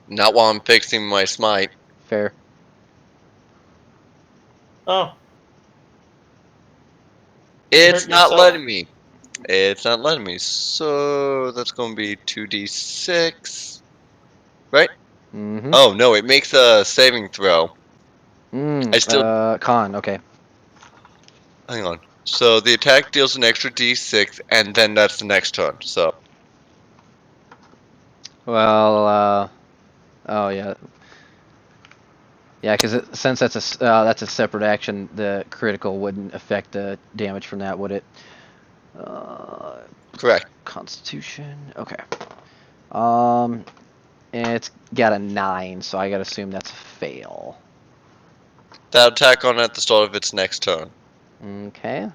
Speaker 3: Not while I'm fixing my smite.
Speaker 1: Fair.
Speaker 8: Oh,
Speaker 3: It's
Speaker 8: hurt
Speaker 3: not
Speaker 8: yourself.
Speaker 3: letting me. It's not letting me. So that's going to be 2d6. Right?
Speaker 1: Mm-hmm.
Speaker 3: Oh, no, it makes a saving throw. I still.
Speaker 1: Con, okay.
Speaker 3: Hang on. So the attack deals an extra d6, and then that's the next turn. So.
Speaker 1: Well, oh yeah. Yeah, because since that's a separate action, the critical wouldn't affect the damage from that, would it?
Speaker 3: Correct.
Speaker 1: Constitution. Okay. It's got a 9, so I gotta assume that's a fail.
Speaker 3: That'll attack on at the start of its next turn.
Speaker 1: Okay.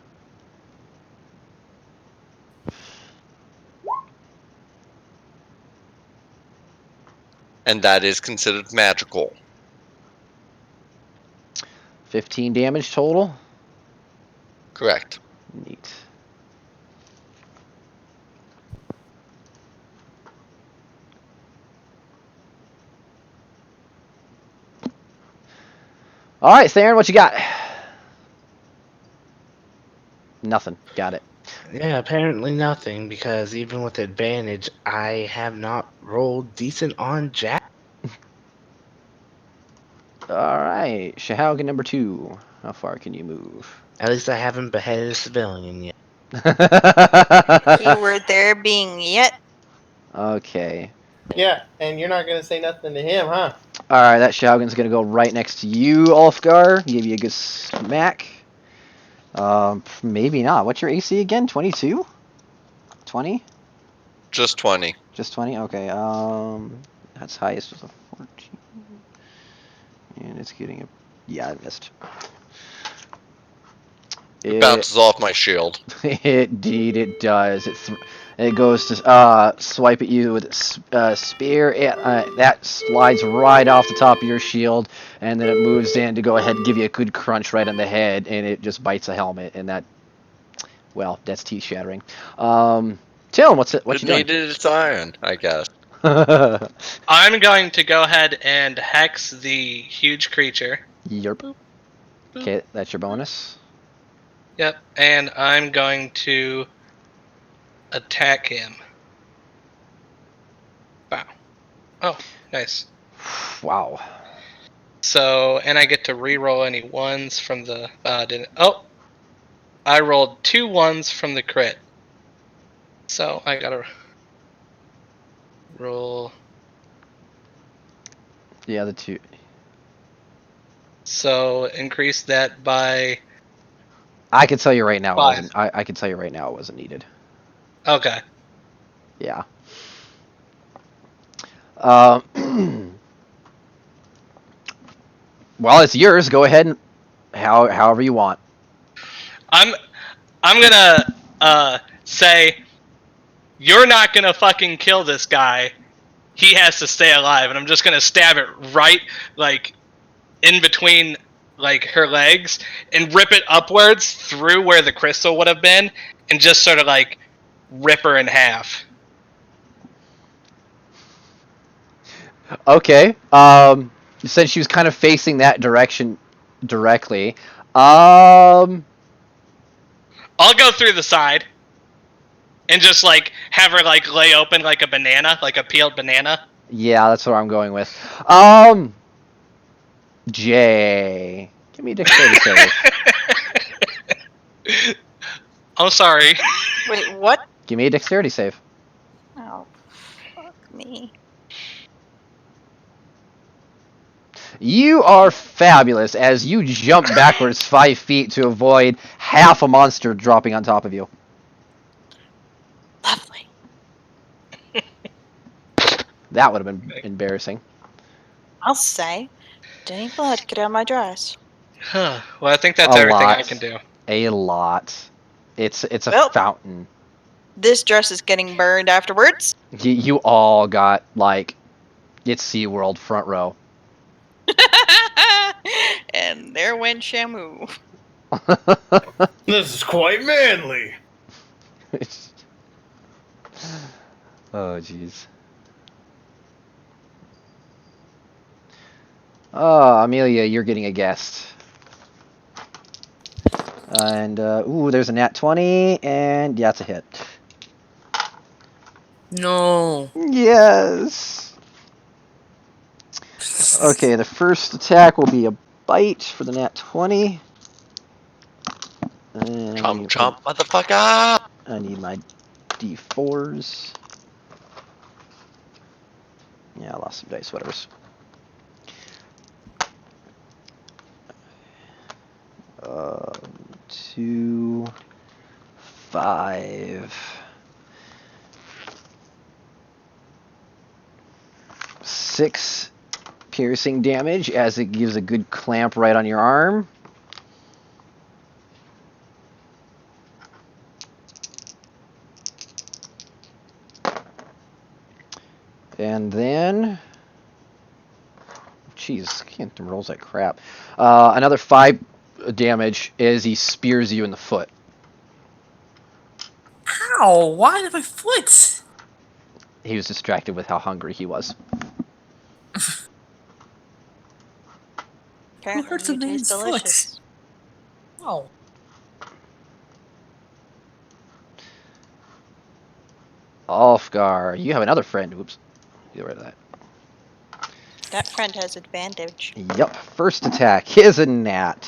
Speaker 3: And that is considered magical.
Speaker 1: 15 damage total.
Speaker 3: Correct.
Speaker 1: Neat. All right, Theron, what you got? Nothing. Got it.
Speaker 7: Yeah, apparently nothing, because even with advantage, I have not rolled decent on Jack.
Speaker 1: All right, Shahaugen number 2. How far can you move?
Speaker 7: At least I haven't beheaded a civilian yet.
Speaker 4: Keyword there being yet.
Speaker 1: Okay.
Speaker 8: Yeah, and you're not gonna say nothing to him, huh?
Speaker 1: All right, that Shaugen's gonna go right next to you, Ulfgar. Give you a good smack. Maybe not. What's your AC again? 22? 20?
Speaker 3: Just 20.
Speaker 1: Just 20? Okay. That's highest was a 14. And it's getting a... Yeah, I missed.
Speaker 3: It bounces off my shield.
Speaker 1: Indeed, it does. It goes to swipe at you with its spear. That slides right off the top of your shield, and then it moves in to go ahead and give you a good crunch right on the head, and it just bites the helmet, and that's teeth shattering. Tim, what you doing?
Speaker 3: Needed its iron, I guess.
Speaker 2: I'm going to go ahead and hex the huge creature.
Speaker 1: Yerp. Okay, that's your bonus.
Speaker 2: Yep, and I'm going to attack him. Wow. Oh, nice.
Speaker 1: Wow.
Speaker 2: So, and I get to re-roll any ones from the... I rolled 2 ones from the crit. So, I gotta roll...
Speaker 1: Yeah, the 2.
Speaker 2: So, increase that by...
Speaker 1: I can tell you right now,
Speaker 2: 5.
Speaker 1: I can tell you right now it wasn't needed.
Speaker 2: Okay.
Speaker 1: Yeah. Well, it's yours. Go ahead and however you want.
Speaker 2: I'm gonna say, you're not gonna fucking kill this guy. He has to stay alive, and I'm just gonna stab it right, like, in between, like, her legs, and rip it upwards through where the crystal would have been, and just sort of, like, rip her in half.
Speaker 1: Okay. Since she was kind of facing that direction directly,
Speaker 2: I'll go through the side, and just, like, have her, like, lay open like a banana, like a peeled banana.
Speaker 1: yeah, that's what I'm going with. Jay, give me a dexterity save.
Speaker 2: I'm sorry.
Speaker 4: Wait, what?
Speaker 1: Give me a dexterity save.
Speaker 4: Oh, fuck me.
Speaker 1: You are fabulous as you jump backwards 5 feet to avoid half a monster dropping on top of you.
Speaker 4: Lovely.
Speaker 1: That would have been embarrassing.
Speaker 4: I'll say. Dang blood, get out of my dress.
Speaker 2: Well, I think that's everything I can do.
Speaker 1: A lot. It's a
Speaker 4: Well.
Speaker 1: fountain.
Speaker 4: This dress is getting burned afterwards.
Speaker 1: You all got, like, it's SeaWorld front row.
Speaker 4: And there went Shamu.
Speaker 9: This is quite manly.
Speaker 1: Oh, jeez. Oh, Amelia, you're getting a guest. And, ooh, there's a nat 20, and yeah, it's a hit.
Speaker 6: No.
Speaker 1: Yes! Okay, the first attack will be a bite for the nat 20. And
Speaker 3: Chomp, motherfucker!
Speaker 1: I need my d4s. Yeah, I lost some dice, whatever's. 2, 5, 6 piercing damage as it gives a good clamp right on your arm. And then, jeez, can't rolls like crap. Another 5 damage as he spears you in the foot.
Speaker 6: Ow! Why did my foot?
Speaker 1: He was distracted with how hungry he was.
Speaker 6: Who hurts a man's foot? Oh.
Speaker 1: Ulfgar, you have another friend. Oops. Get rid of that.
Speaker 4: That friend has advantage.
Speaker 1: Yep. First attack is a nat.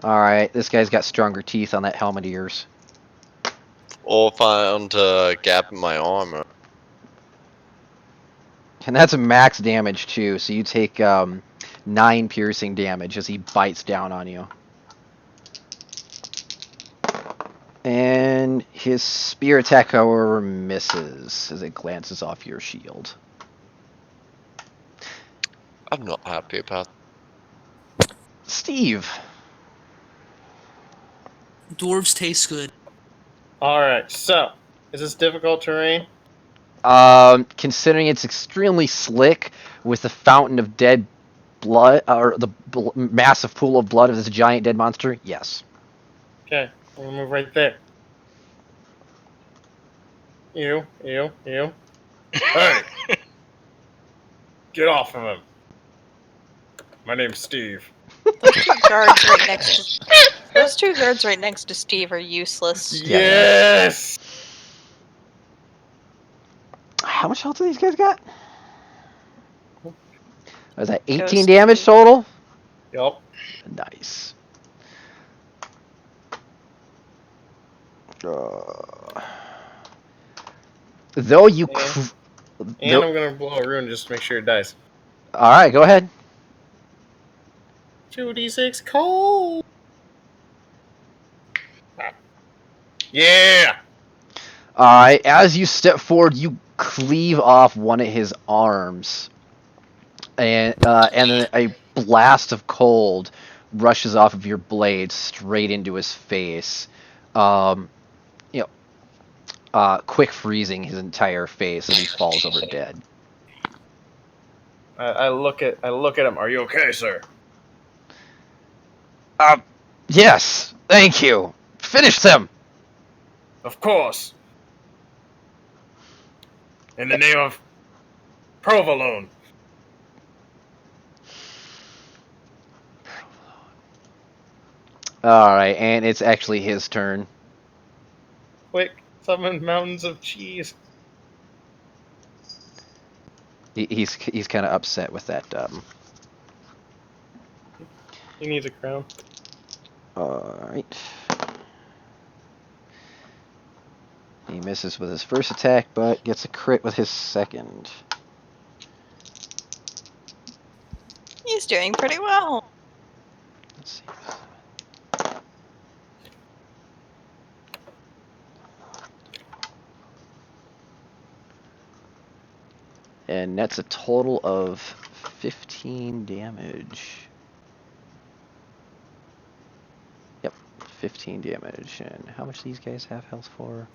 Speaker 1: Alright, this guy's got stronger teeth on that helmet of yours.
Speaker 3: Or found a gap in my armor.
Speaker 1: And that's a max damage too, so you take 9 piercing damage as he bites down on you. And his spear attack, however, misses as it glances off your shield.
Speaker 3: I'm not happy about
Speaker 1: Steve.
Speaker 6: Dwarves taste good.
Speaker 8: Alright, so, is this difficult terrain?
Speaker 1: Considering it's extremely slick with the fountain of dead blood, or the massive pool of blood of this giant dead monster, yes.
Speaker 8: Okay, we'll move right there. You.
Speaker 9: Hey! Get off of him. My name's Steve.
Speaker 4: Those two guards right next to Steve are useless.
Speaker 1: Yeah,
Speaker 8: Yes!
Speaker 1: How much health do these guys got? Was that 18
Speaker 4: Ghost
Speaker 1: damage
Speaker 4: Steve.
Speaker 1: total?
Speaker 8: Yup.
Speaker 1: Nice. Though you...
Speaker 8: And I'm gonna blow a rune just to make sure it dies.
Speaker 1: Alright, go ahead.
Speaker 8: 2d6 cold! Yeah!
Speaker 1: Alright, as you step forward, you cleave off one of his arms. And then a blast of cold rushes off of your blade straight into his face. Quick freezing his entire face as he falls over dead.
Speaker 8: I look at him.
Speaker 9: Are you okay, sir?
Speaker 1: Yes, thank you. Finish them.
Speaker 9: Of course. In the name of Provolone.
Speaker 1: Alright, and it's actually his turn.
Speaker 8: Quick, summon mountains of cheese.
Speaker 1: He's kind of upset with that.
Speaker 8: He needs a crown.
Speaker 1: Alright. He misses with his first attack, but gets a crit with his second.
Speaker 4: He's doing pretty well.
Speaker 1: Let's see. And that's a total of 15 damage. Yep, 15 damage. And how much do these guys have health for?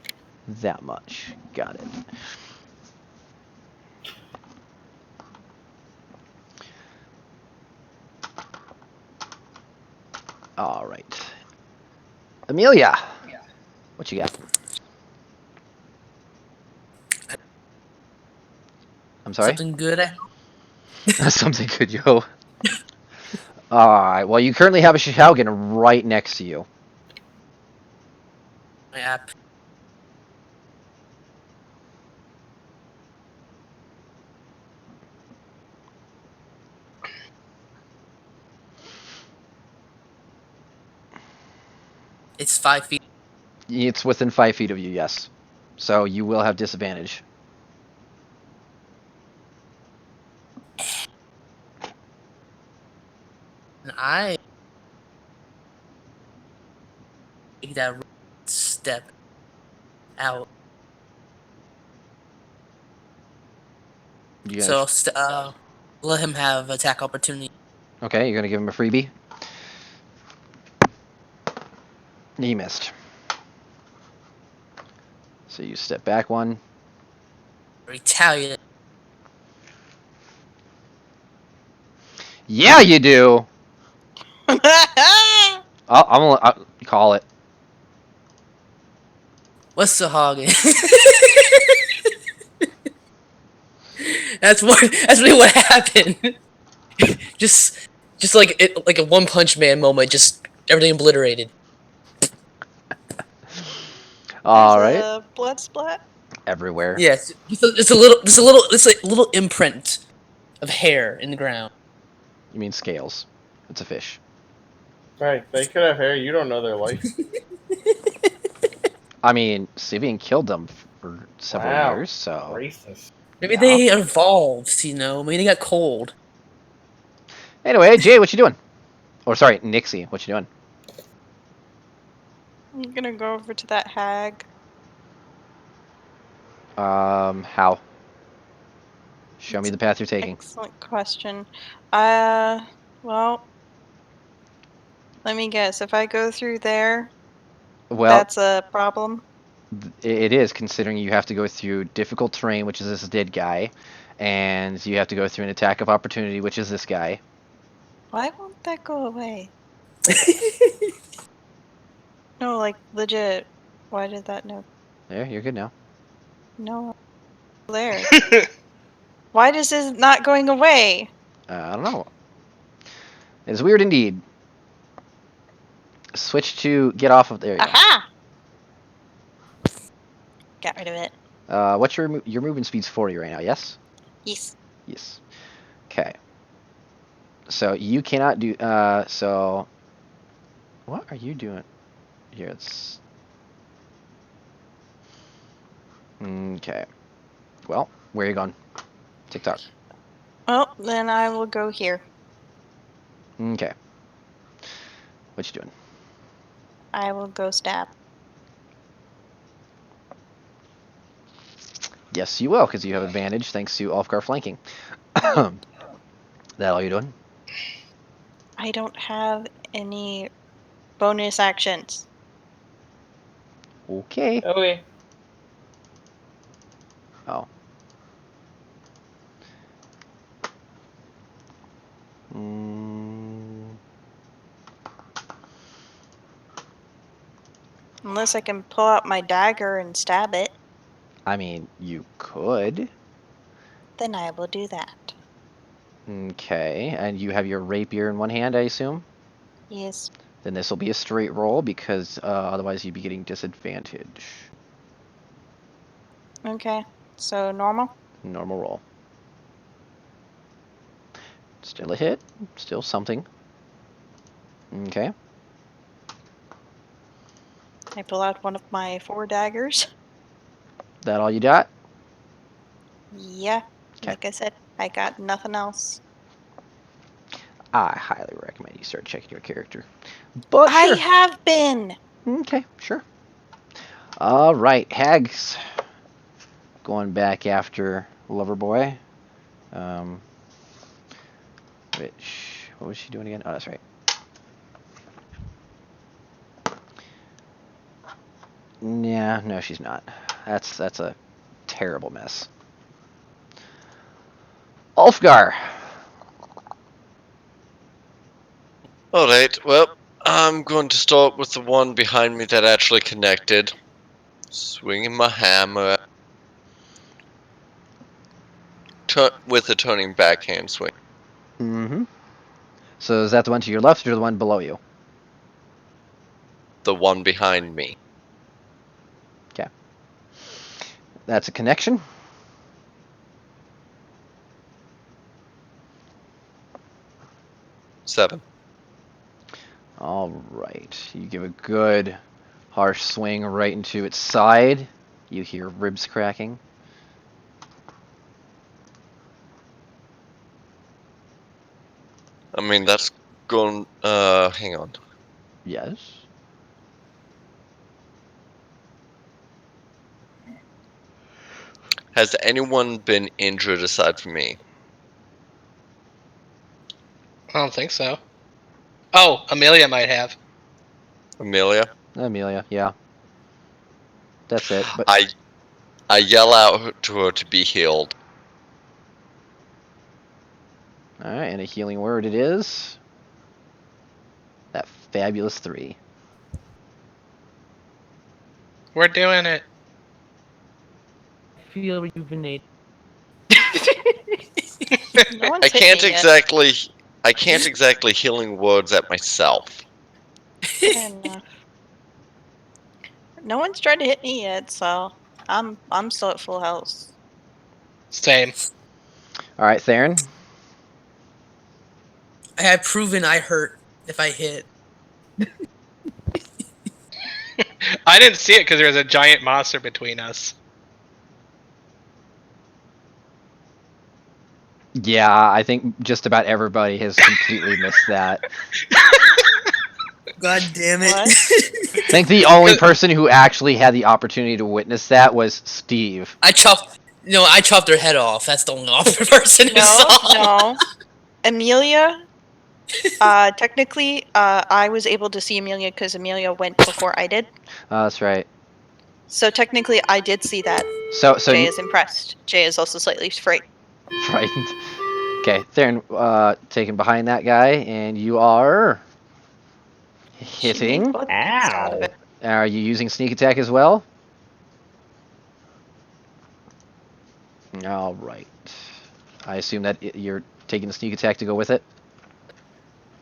Speaker 1: That much. Got it. Alright. Amelia! What you got? I'm sorry?
Speaker 6: Something good.
Speaker 1: Something good, yo. Alright, well, you currently have a Shishaugen right next to you.
Speaker 6: My app. It's 5 feet.
Speaker 1: It's within 5 feet of you, yes. So you will have disadvantage.
Speaker 6: And I take that step out.
Speaker 1: You
Speaker 6: So
Speaker 1: gonna
Speaker 6: let him have attack opportunity.
Speaker 1: okay, you're gonna give him a freebie? He missed. So you step back one.
Speaker 6: Retaliate.
Speaker 1: Yeah, you do! I'll call it.
Speaker 6: What's the hogging? That's really what happened. just like a One Punch Man moment, just everything obliterated.
Speaker 1: Alright.
Speaker 4: A blood splat.
Speaker 1: Everywhere.
Speaker 6: Yes, it's a little imprint of hair in the ground.
Speaker 1: You mean scales. It's a fish.
Speaker 8: Right, they could have hair. You don't know their life.
Speaker 1: I mean, Sivian killed them for several
Speaker 8: Wow.
Speaker 1: years, so...
Speaker 8: Racist.
Speaker 6: Maybe
Speaker 1: Yeah.
Speaker 6: they evolved, you know. Maybe they got cold.
Speaker 1: Anyway, Jay, what you doing? Or sorry, Nixie, what you doing?
Speaker 4: I'm gonna go over to that hag.
Speaker 1: How? Show me the path you're taking.
Speaker 4: Excellent question. Well, let me guess. If I go through there,
Speaker 1: Well,
Speaker 4: That's a problem.
Speaker 1: it is, considering you have to go through difficult terrain, which is this dead guy, and you have to go through an attack of opportunity, which is this guy.
Speaker 4: Why won't that go away? No, like legit. Why did that no?
Speaker 1: There, you're good now.
Speaker 4: No, there. Why does this not going away?
Speaker 1: I don't know. It's weird indeed. Switch to get off of there. You go.
Speaker 4: Aha! Got rid of it.
Speaker 1: What's your movement speed's 40 right now? Yes.
Speaker 4: Yes.
Speaker 1: Yes. Okay. So you cannot do. So what are you doing? Here it's. Okay. Well, where are you going? TikTok.
Speaker 4: Well, then I will go here.
Speaker 1: Okay. What you doing?
Speaker 4: I will go stab.
Speaker 1: Yes, you will, because you have advantage thanks to Ulfgar flanking. That all you're doing?
Speaker 4: I don't have any bonus actions.
Speaker 1: Okay.
Speaker 8: Okay.
Speaker 1: Oh.
Speaker 4: Unless I can pull out my dagger and stab it.
Speaker 1: I mean, you could.
Speaker 4: Then I will do that.
Speaker 1: Okay, and you have your rapier in one hand, I assume?
Speaker 4: Yes.
Speaker 1: Then this will be a straight roll, because otherwise you'd be getting disadvantage.
Speaker 4: Okay. So normal?
Speaker 1: Normal roll. Still a hit. Still something. Okay.
Speaker 4: I pull out one of my 4 daggers.
Speaker 1: That all you got?
Speaker 4: Yeah.
Speaker 1: 'Kay.
Speaker 4: Like I said, I got nothing else.
Speaker 1: I highly recommend you start checking your character. But
Speaker 4: I
Speaker 1: sure.
Speaker 4: have been!
Speaker 1: Okay, sure. Alright, Hags. Going back after Loverboy. What was she doing again? Oh, that's right. Yeah, no, she's not. That's a terrible mess. Ulfgar.
Speaker 3: Alright, well, I'm going to start with the one behind me that actually connected. Swinging my hammer. With a turning backhand swing.
Speaker 1: Mm-hmm. So is that the one to your left or the one below you?
Speaker 3: The one behind me.
Speaker 1: Okay. That's a connection.
Speaker 3: Seven.
Speaker 1: Alright. You give a good harsh swing right into its side. You hear ribs cracking.
Speaker 3: I mean, that's going... hang on.
Speaker 1: Yes.
Speaker 3: Has anyone been injured aside from me?
Speaker 2: I don't think so. Oh, Amelia might have.
Speaker 3: Amelia?
Speaker 1: Amelia, yeah. That's it. But
Speaker 3: I yell out to her to be healed.
Speaker 1: alright, and a healing word it is. That fabulous 3.
Speaker 2: We're doing it.
Speaker 6: Feel rejuvenated.
Speaker 4: No one's
Speaker 3: I
Speaker 4: hit
Speaker 3: can't
Speaker 4: me yet.
Speaker 3: exactly healing words at myself.
Speaker 4: Fair enough. No one's tried to hit me yet, so I'm still at full health.
Speaker 2: Same.
Speaker 1: Alright, Theron.
Speaker 6: I have proven I hurt if I hit.
Speaker 2: I didn't see it because there was a giant monster between us.
Speaker 1: Yeah, I think just about everybody has completely missed that.
Speaker 6: God damn it.
Speaker 4: What?
Speaker 1: I think the only person who actually had the opportunity to witness that was Steve.
Speaker 6: I chopped their head off. That's the only person who saw.
Speaker 4: No. Amelia Technically, I was able to see Amelia because Amelia went before I did.
Speaker 1: That's right.
Speaker 4: So technically, I did see that.
Speaker 1: So
Speaker 4: Jay is impressed. Jay is also slightly frightened.
Speaker 1: frightened. Okay, Theron, taken behind that guy, and you are
Speaker 4: She made
Speaker 1: hitting.
Speaker 4: both hands out of
Speaker 7: Ow.
Speaker 4: it.
Speaker 1: Are you using sneak attack as well? All right. I assume that you're taking the sneak attack to go with it.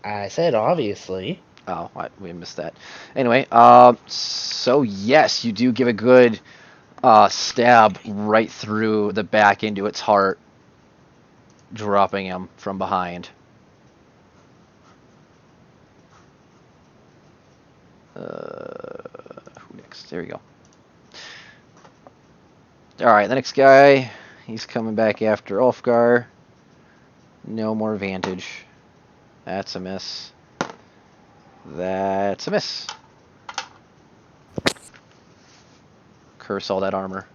Speaker 7: I said obviously.
Speaker 1: Oh, we missed that. Anyway, so yes, you do give a good stab right through the back into its heart, dropping him from behind. Who next? There you go. Alright, the next guy, he's coming back after Ulfgar. No more advantage. That's a miss. That's a miss. Curse all that armor.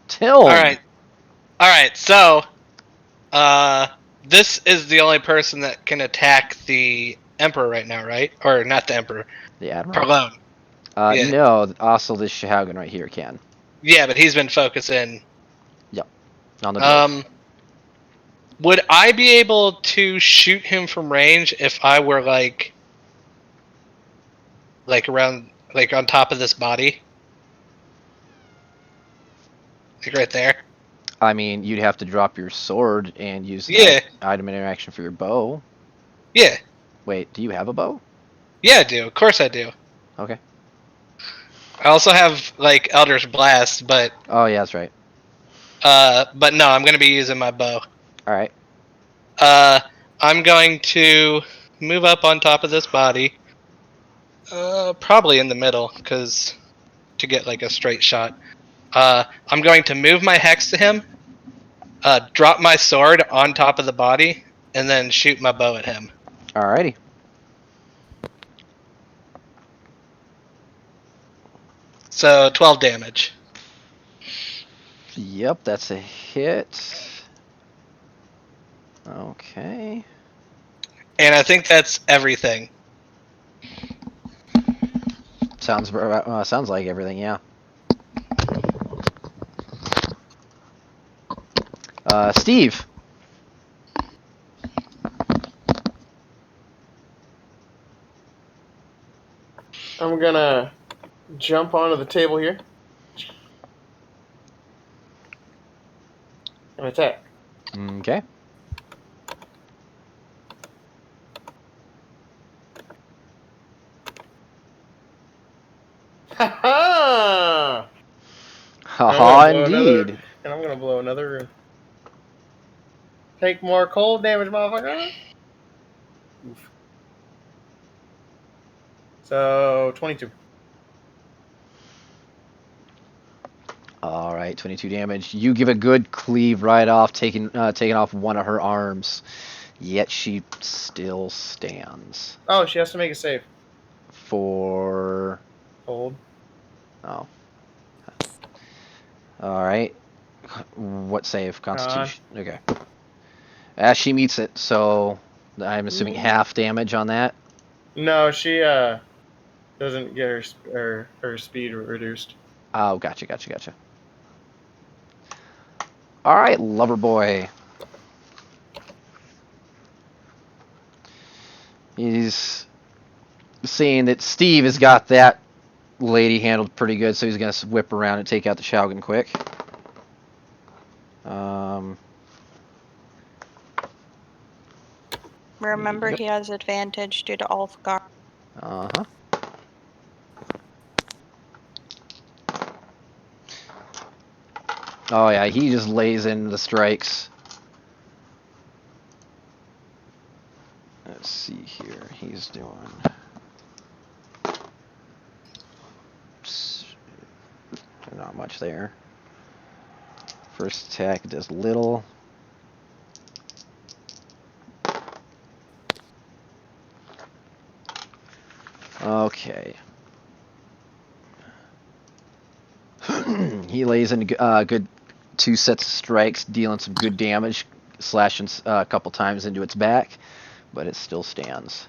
Speaker 1: Till.
Speaker 2: Alright, so this is the only person that can attack the Emperor right now, right? Or not the Emperor.
Speaker 1: The Admiral.
Speaker 2: Parlone. Yeah.
Speaker 1: No, also this Shahaugen right here can.
Speaker 2: Yeah, but he's been focusing.
Speaker 1: Yep. On the door.
Speaker 2: Would I be able to shoot him from range if I were like around, like on top of this body? Like right there?
Speaker 1: I mean, you'd have to drop your sword and use
Speaker 2: Yeah.
Speaker 1: item interaction for your bow.
Speaker 2: Yeah.
Speaker 1: Wait, do you have a bow?
Speaker 2: Yeah, I do. Of course I do.
Speaker 1: Okay.
Speaker 2: I also have like Elder's Blast, but
Speaker 1: Oh yeah, that's right.
Speaker 2: but no, I'm gonna be using my bow.
Speaker 1: Alright.
Speaker 2: I'm going to move up on top of this body. Probably in the middle, because to get like a straight shot. I'm going to move my hex to him, drop my sword on top of the body, and then shoot my bow at him.
Speaker 1: Alrighty.
Speaker 2: So 12 damage.
Speaker 1: Yep, that's a hit. Okay.
Speaker 2: And I think that's everything.
Speaker 1: Sounds like everything, yeah. Steve.
Speaker 8: I'm gonna jump onto the table here and attack.
Speaker 1: Okay.
Speaker 8: Ha
Speaker 1: Haha, indeed.
Speaker 8: And I'm gonna blow another room. Take more cold damage, motherfucker. Oof. So 22.
Speaker 1: All right, 22 damage. You give a good cleave right off, taking off one of her arms. Yet she still stands.
Speaker 8: Oh, she has to make a save.
Speaker 1: For
Speaker 8: Cold.
Speaker 1: oh. All right. What save? Constitution. Okay. As she meets it, so I'm assuming half damage on that.
Speaker 8: No, she doesn't get her speed reduced.
Speaker 1: Oh, gotcha. All right, lover boy. He's seeing that Steve has got that lady handled pretty good, so he's gonna whip around and take out the Shaugen quick.
Speaker 4: Remember, he has advantage due to Ulfgar.
Speaker 1: Uh-huh. Oh yeah, he just lays in the strikes. Let's see here. He's doing not much there. First attack does little. Okay. He lays in a good 2 sets of strikes, dealing some good damage. slashing a couple times into its back, but it still stands.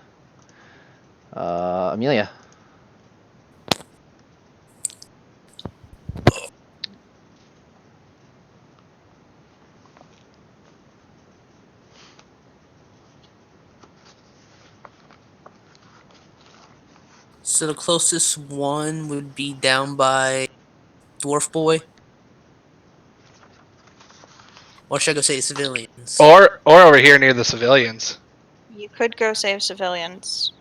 Speaker 1: Amelia.
Speaker 6: So the closest one would be down by Dwarf Boy. Or should I go say civilians?
Speaker 2: Or over here near the civilians.
Speaker 4: You could go save civilians.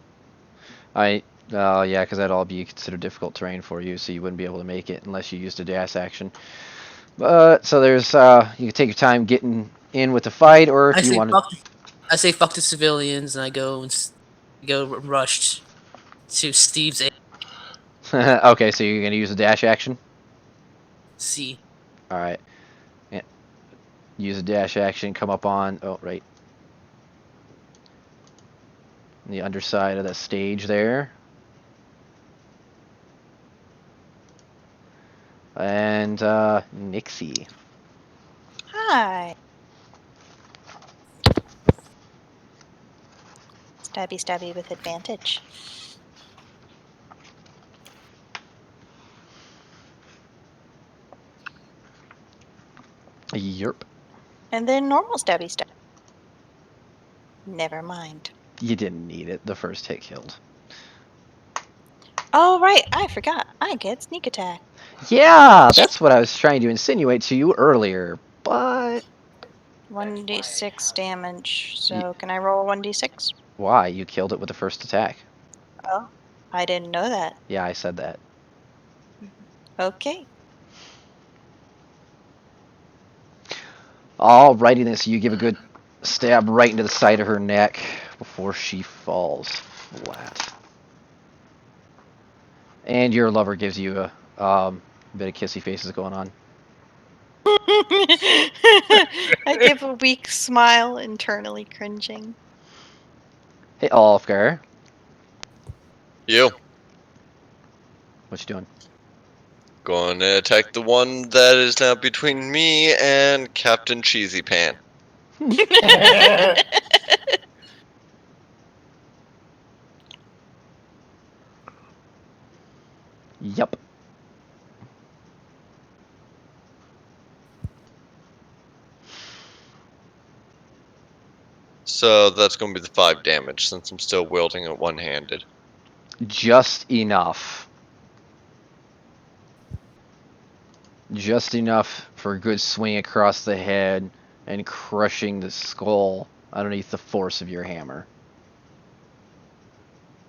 Speaker 1: Yeah, because that'd all be considered difficult terrain for you, so you wouldn't be able to make it unless you used a dash action. But so there's you can take your time getting in with the fight, or if you want to.
Speaker 6: I say fuck the civilians, and I go rushed to Steve's aid.
Speaker 1: Okay, so you're gonna use a dash action.
Speaker 6: See.
Speaker 1: All right. Yeah. Use a dash action. Come up on. Oh, right. The underside of the stage there. And Nixie.
Speaker 4: Hi. Stabby stabby with advantage.
Speaker 1: Yerp.
Speaker 4: And then normal stabby stab. Never mind.
Speaker 1: You didn't need it. The first hit killed.
Speaker 4: Oh, right. I forgot. I get sneak attack.
Speaker 1: Yeah, that's what I was trying to insinuate to you earlier, but
Speaker 4: 1d6 damage. So can I roll 1d6?
Speaker 1: why? You killed it with the first attack.
Speaker 4: Oh, I didn't know that.
Speaker 1: Yeah, I said that.
Speaker 4: Okay.
Speaker 1: Alrighty then, so you give a good stab right into the side of her neck before she falls flat. And your lover gives you a bit of kissy faces going on.
Speaker 4: I give a weak smile, internally cringing.
Speaker 1: Hey, Olfgar.
Speaker 3: You.
Speaker 1: What you doing?
Speaker 3: Going to attack the one that is now between me and Captain Cheesy Pan.
Speaker 1: Yup.
Speaker 3: So that's going to be the 5 damage since I'm still wielding it one-handed.
Speaker 1: Just enough. Just enough for a good swing across the head and crushing the skull underneath the force of your hammer.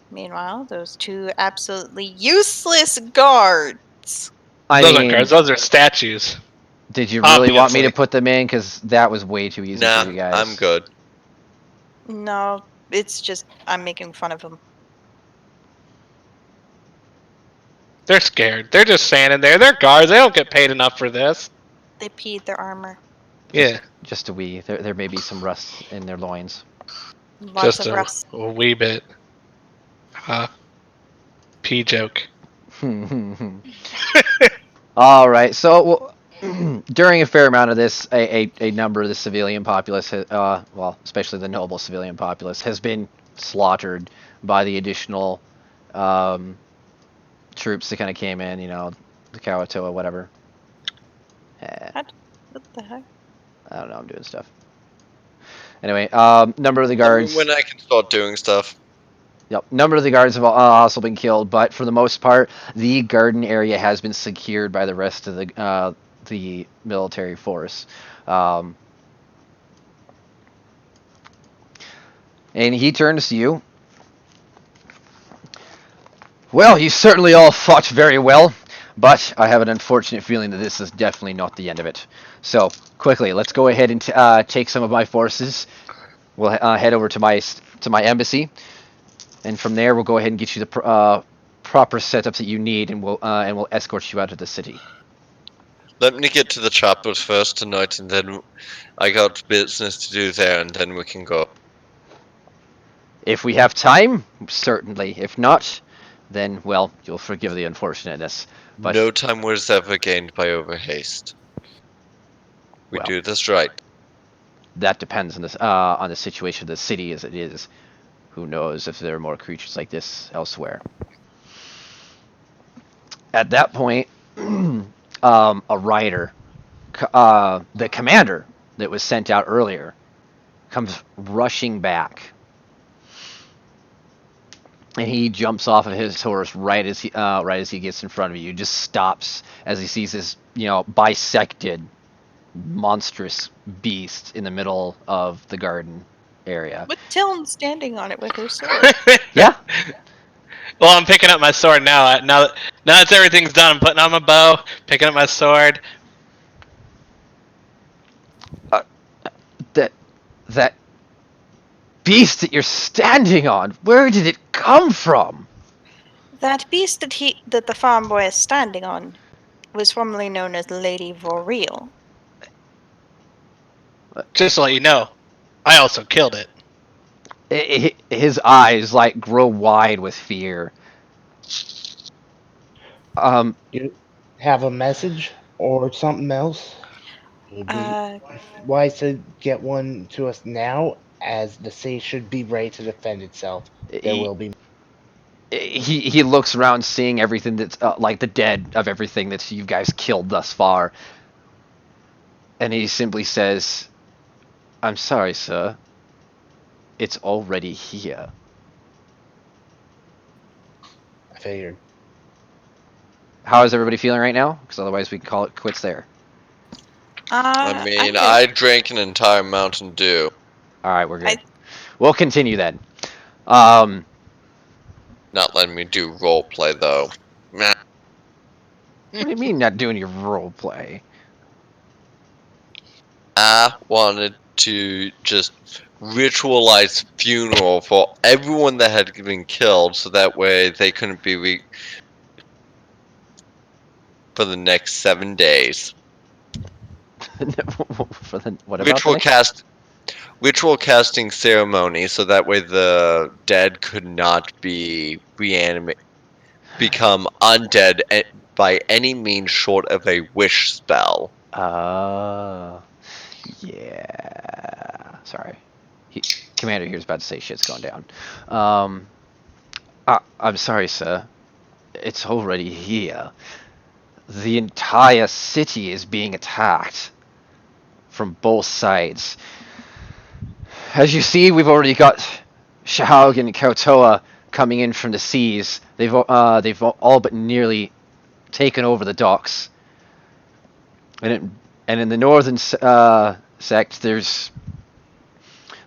Speaker 4: Meanwhile, those two absolutely useless guards.
Speaker 2: Those aren't guards, those are statues.
Speaker 1: Did you really want me to
Speaker 2: Obviously.
Speaker 1: put them in? Because that was way too easy
Speaker 3: Nah,
Speaker 1: for you guys.
Speaker 3: I'm good.
Speaker 4: No, it's just I'm making fun of them.
Speaker 2: They're scared. They're just standing there. They're guards. They don't get paid enough for this.
Speaker 4: They peed their armor.
Speaker 2: Yeah.
Speaker 1: Just a wee. There may be some rust in their loins.
Speaker 4: Lots
Speaker 2: Just
Speaker 4: of rust.
Speaker 2: a wee bit. Pee joke.
Speaker 1: All right. So during a fair amount of this, a number of the civilian populace, well, especially the noble civilian populace, has been slaughtered by the additional troops that kind of came in. You know, the Kawatoa, whatever.
Speaker 4: What the heck?
Speaker 1: I don't know. I'm doing stuff. Anyway, number of the guards.
Speaker 3: When I can start doing stuff.
Speaker 1: Yep, number of the guards have also been killed, but for the most part, the garden area has been secured by the rest of the military force. And he turns to you. Well, you certainly all fought very well, but I have an unfortunate feeling that this is definitely not the end of it. So, quickly, let's go ahead and take some of my forces. We'll head over to my embassy. And from there, we'll go ahead and get you the proper setups that you need, and we'll escort you out of the city.
Speaker 3: Let me get to the chapels first tonight, and then I got business to do there, and then we can go.
Speaker 1: If we have time, certainly. If not, then, well, you'll forgive the unfortunateness. But
Speaker 3: no time was ever gained by overhaste. We do this right.
Speaker 1: that depends on the situation of the city as it is. Who knows if there are more creatures like this elsewhere? At that point, a rider, the commander that was sent out earlier, comes rushing back, and he jumps off of his horse right as he gets in front of you. Just stops as he sees this bisected monstrous beast in the middle of the garden area.
Speaker 4: With Tiln standing on it with her sword.
Speaker 1: Yeah.
Speaker 2: Well, I'm picking up my sword now. Now that everything's done, I'm putting on my bow, picking up my sword.
Speaker 1: That beast that you're standing on, where did it come from?
Speaker 4: That beast that the farm boy is standing on was formerly known as Lady Voreel.
Speaker 2: Just to let you know, I also killed it.
Speaker 1: His eyes like grow wide with fear.
Speaker 7: You have a message or something else? It would be wise to get one to us now, as the city should be ready to defend itself. There will be.
Speaker 1: He looks around, seeing everything that's like the dead of everything that you guys killed thus far, and he simply says, "I'm sorry, sir. It's already here."
Speaker 7: I figured.
Speaker 1: How is everybody feeling right now? Because otherwise we can call it quits there.
Speaker 3: I mean, I drank an entire Mountain Dew.
Speaker 1: All right, we're good. We'll continue then.
Speaker 3: Not letting me do role play though. Meh.
Speaker 1: What do you mean not doing your role play?
Speaker 3: I wanted to just ritualize funeral for everyone that had been killed, so that way they couldn't be for the next 7 days.
Speaker 1: For the, what about
Speaker 3: Ritual casting ceremony, so that way the dead could not be become undead by any means short of a wish spell.
Speaker 1: Yeah. Sorry. Commander here's about to say shit's going down. I'm sorry, sir. It's already here. The entire city is being attacked from both sides. As you see, we've already got Shahaug and Kautoa coming in from the seas. They've all but nearly taken over the docks. And in the northern sect, there's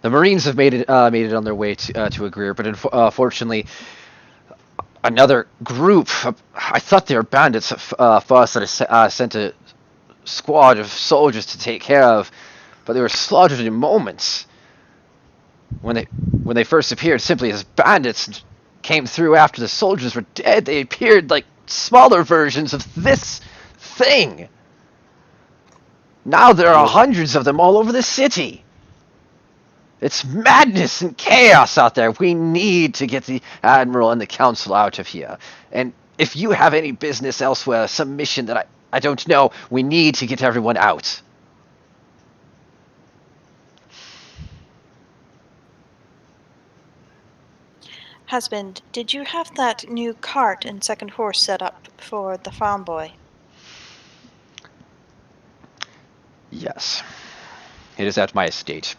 Speaker 1: the Marines have made it on their way to Agreer, but unfortunately, another group. I thought they were bandits at first that I sent a squad of soldiers to take care of, but they were slaughtered in moments. When they first appeared simply as bandits and came through after the soldiers were dead, they appeared like smaller versions of this thing. Now there are hundreds of them all over the city. It's madness and chaos out there. We need to get the Admiral and the Council out of here. And if you have any business elsewhere, some mission that I don't know, we need to get everyone out.
Speaker 4: Husband, did you have that new cart and second horse set up for the farm boy?
Speaker 1: Yes. It is at my estate,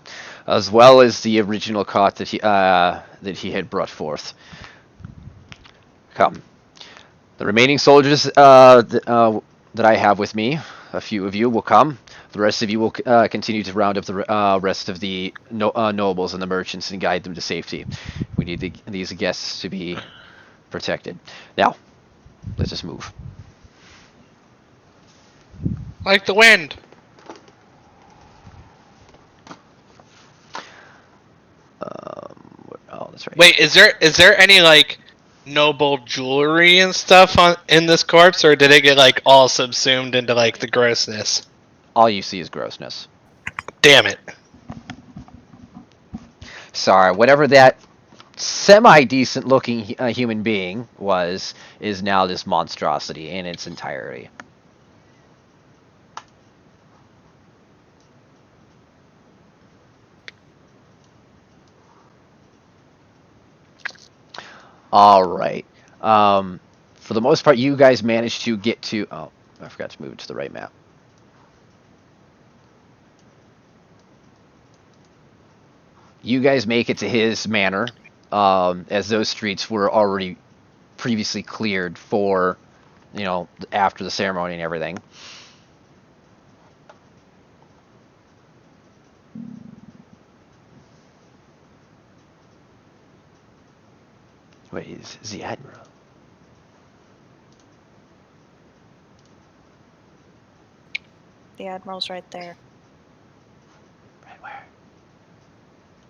Speaker 1: as well as the original cart that he had brought forth. Come. The remaining soldiers that I have with me, a few of you will come. The rest of you will continue to round up the rest of the nobles and the merchants and guide them to safety. We need these guests to be protected. Now, let's just move.
Speaker 2: Like the wind.
Speaker 1: Oh, that's right.
Speaker 2: Wait, is there any like noble jewelry and stuff in this corpse, or did it get like all subsumed into like the grossness?
Speaker 1: All you see is grossness.
Speaker 2: Damn it.
Speaker 1: Sorry, whatever that semi-decent looking human being is now this monstrosity in its entirety. All right. For the most part, you guys managed to get to. Oh, I forgot to move it to the right map. You guys make it to his manor, as those streets were already previously cleared for, after the ceremony and everything. Wait, is the Admiral?
Speaker 4: The Admiral's right there.
Speaker 1: Right where?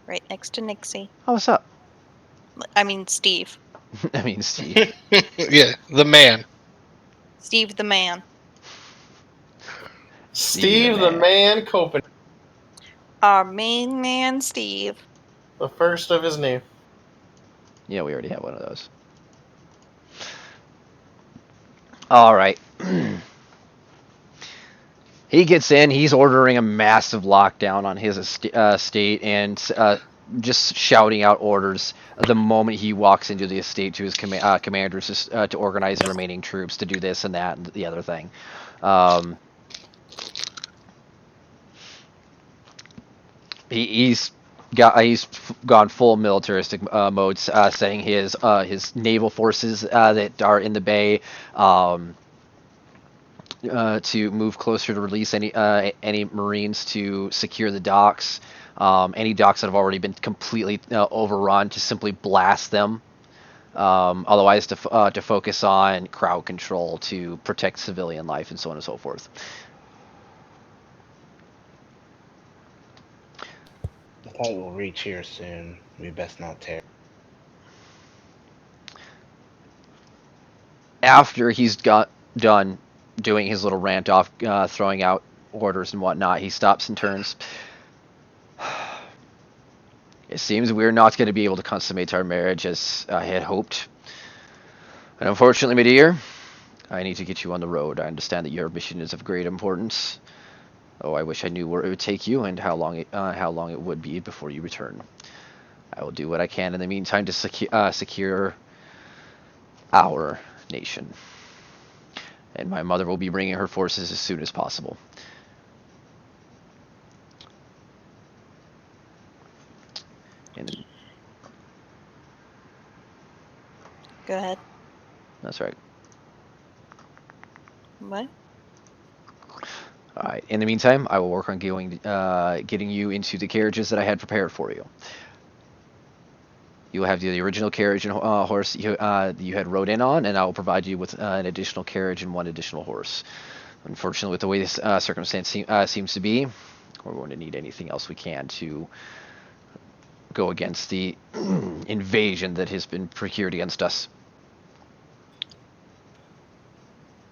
Speaker 4: Right next to Nixie.
Speaker 1: Oh, what's up?
Speaker 4: I mean, Steve.
Speaker 1: I mean, Steve.
Speaker 2: Yeah, the man.
Speaker 4: Steve the man.
Speaker 8: Steve the man Copenhagen.
Speaker 4: Our main man, Steve.
Speaker 8: The first of his name.
Speaker 1: Yeah, we already have one of those. All right. He gets in. He's ordering a massive lockdown on his estate and just shouting out orders the moment he walks into the estate to his commanders to organize the remaining troops to do this and that and the other thing. He's gone full militaristic mode, setting his naval forces that are in the bay to move closer to release any Marines to secure the docks. Any docks that have already been completely overrun, to simply blast them. Otherwise, to focus on crowd control to protect civilian life and so on and so forth.
Speaker 7: The fight will reach here soon. We best not tear.
Speaker 1: After he's got done doing his little rant off, throwing out orders and whatnot, he stops and turns. It seems we're not going to be able to consummate our marriage as I had hoped. And unfortunately, my dear, I need to get you on the road. I understand that your mission is of great importance. Oh, I wish I knew where it would take you and how long it would be before you return. I will do what I can in the meantime to secure our nation. And my mother will be bringing her forces as soon as possible.
Speaker 4: Go ahead.
Speaker 1: That's right.
Speaker 4: What?
Speaker 1: All right. In the meantime, I will work on getting you into the carriages that I had prepared for you. You will have the original carriage and horse you had rode in on, and I will provide you with an additional carriage and one additional horse. Unfortunately, with the way this circumstance seems to be, we're going to need anything else we can to go against the invasion that has been procured against us.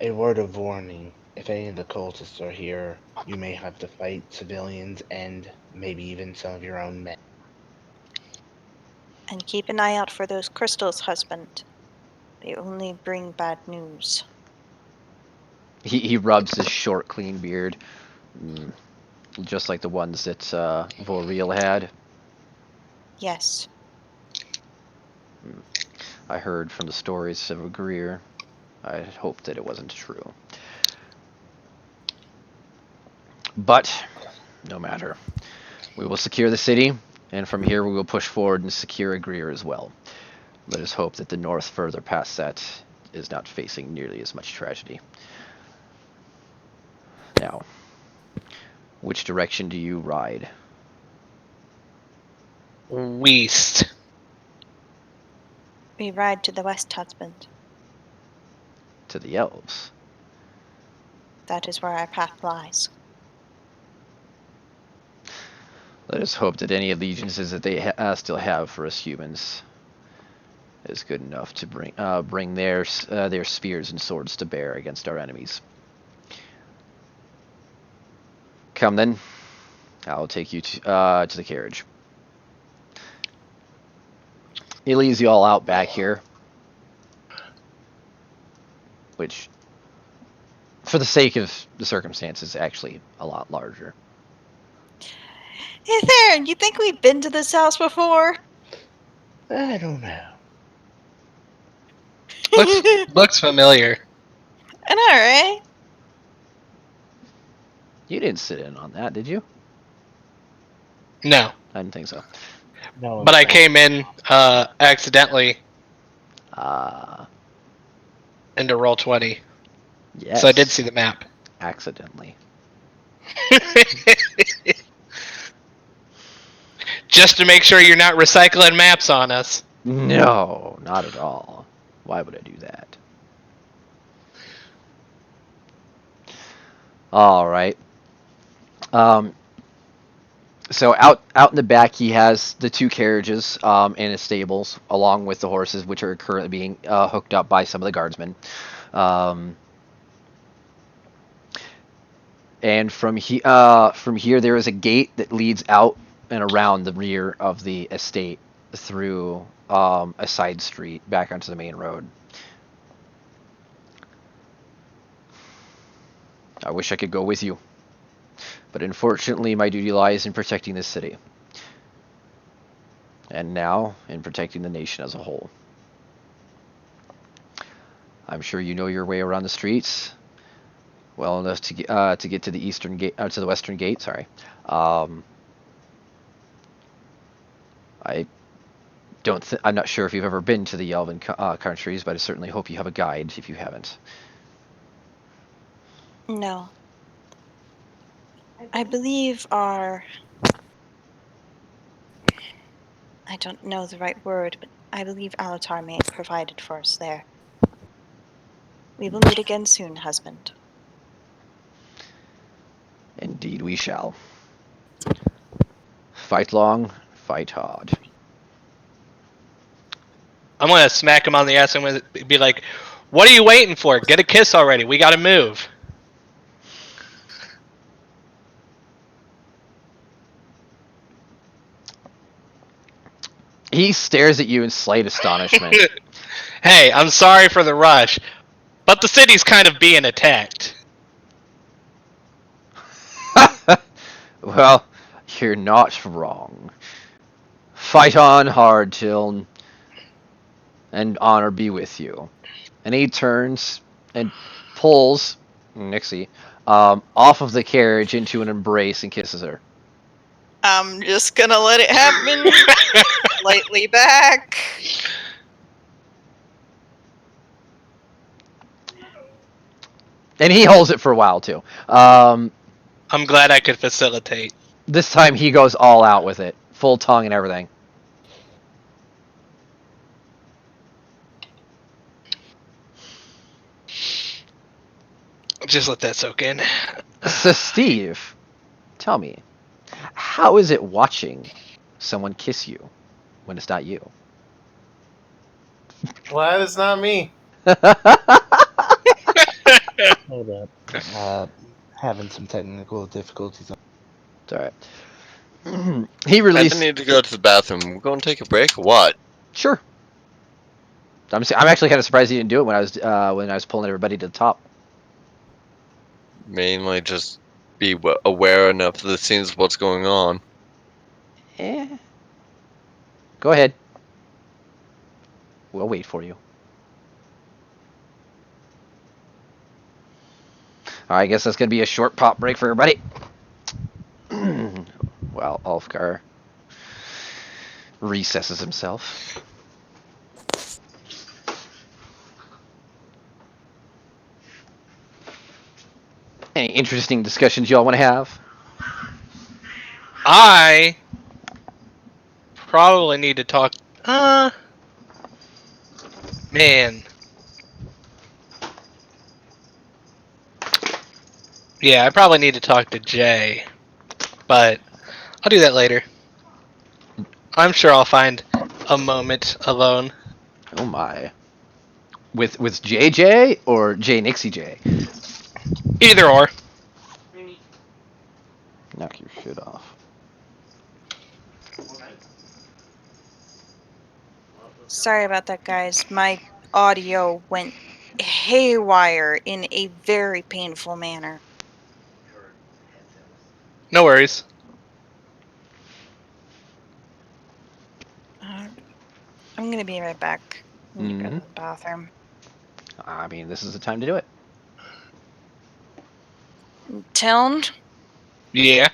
Speaker 7: A word of warning. If any of the cultists are here, you may have to fight civilians and maybe even some of your own men.
Speaker 4: And keep an eye out for those crystals, husband. They only bring bad news.
Speaker 1: He rubs his short, clean beard, just like the ones that Vorreal had.
Speaker 4: Yes.
Speaker 1: I heard from the stories of Greer. I hoped that it wasn't true. But, no matter. We will secure the city, and from here we will push forward and secure Greer as well. Let us hope that the north further past that is not facing nearly as much tragedy. Now, which direction do you ride?
Speaker 2: West.
Speaker 4: We ride to the west, husband.
Speaker 1: To the elves.
Speaker 4: That is where our path lies.
Speaker 1: Let us hope that any allegiances that they still have for us humans is good enough to bring their spears and swords to bear against our enemies. Come then, I'll take you to the carriage. He leaves you all out back here, which, for the sake of the circumstances, is actually a lot larger.
Speaker 4: Hey there, you think we've been to this house before?
Speaker 7: I don't know.
Speaker 2: Looks familiar.
Speaker 4: I know, right?
Speaker 1: You didn't sit in on that, did you?
Speaker 2: No,
Speaker 1: I didn't think so.
Speaker 7: No, in
Speaker 2: but I
Speaker 7: fact.
Speaker 2: came in accidentally into Roll20,
Speaker 1: Yes.
Speaker 2: so I did see the map.
Speaker 1: Accidentally.
Speaker 2: Just to make sure you're not recycling maps on us.
Speaker 1: No, not at all. Why would I do that? All right. So out in the back, he has the two carriages in his stables, along with the horses, which are currently being hooked up by some of the guardsmen. And from here, there is a gate that leads out and around the rear of the estate through a side street back onto the main road. I wish I could go with you, but unfortunately, my duty lies in protecting this city. And now in protecting the nation as a whole. I'm sure you know your way around the streets well enough to get to the eastern gate, to the western gate. Sorry. I'm not sure if you've ever been to the Elven countries, but I certainly hope you have a guide if you haven't.
Speaker 4: No. I believe our... I don't know the right word, but I believe Alatar may have provided for us there. We will meet again soon, husband.
Speaker 1: Indeed we shall. Fight long, fight hard.
Speaker 2: I'm gonna smack him on the ass and I'm gonna be like, "What are you waiting for? Get a kiss already. We gotta move."
Speaker 1: He stares at you in slight astonishment.
Speaker 2: Hey, I'm sorry for the rush, but the city's kind of being attacked.
Speaker 1: Well, you're not wrong. Fight on hard till and honor be with you. And he turns and pulls Nixie off of the carriage into an embrace and kisses her.
Speaker 4: I'm just gonna let it happen. Slightly back.
Speaker 1: And he holds it for a while too.
Speaker 2: I'm glad I could facilitate.
Speaker 1: This time he goes all out with it, full tongue and everything.
Speaker 2: Just let that soak in.
Speaker 1: So Steve, tell me, how is it watching someone kiss you when it's not you?
Speaker 8: Glad it's not me.
Speaker 7: Hold up. Having some technical difficulties.
Speaker 1: It's alright. He
Speaker 3: I
Speaker 1: released.
Speaker 3: need to go to the bathroom. We're going to take a break or what?
Speaker 1: Sure. I'm actually kind of surprised he didn't do it when I was pulling everybody to the top.
Speaker 3: Mainly just be aware enough of the scenes of what's going on.
Speaker 1: Go ahead. We'll wait for you. Alright, I guess that's going to be a short pop break for everybody. Well, Ulfgar recesses himself. Any interesting discussions y'all want to have?
Speaker 2: I probably need to talk. Man. Yeah, I probably need to talk to Jay, but I'll do that later. I'm sure I'll find a moment alone.
Speaker 1: Oh my. With JJ or J Nixie J?
Speaker 2: Either or.
Speaker 1: Knock your shit off.
Speaker 4: Sorry about that, guys. My audio went haywire in a very painful manner.
Speaker 2: No worries.
Speaker 4: I'm gonna be right back. I need to go to the bathroom.
Speaker 1: I mean, this is the time to do it.
Speaker 4: Tiln,
Speaker 2: Yeah.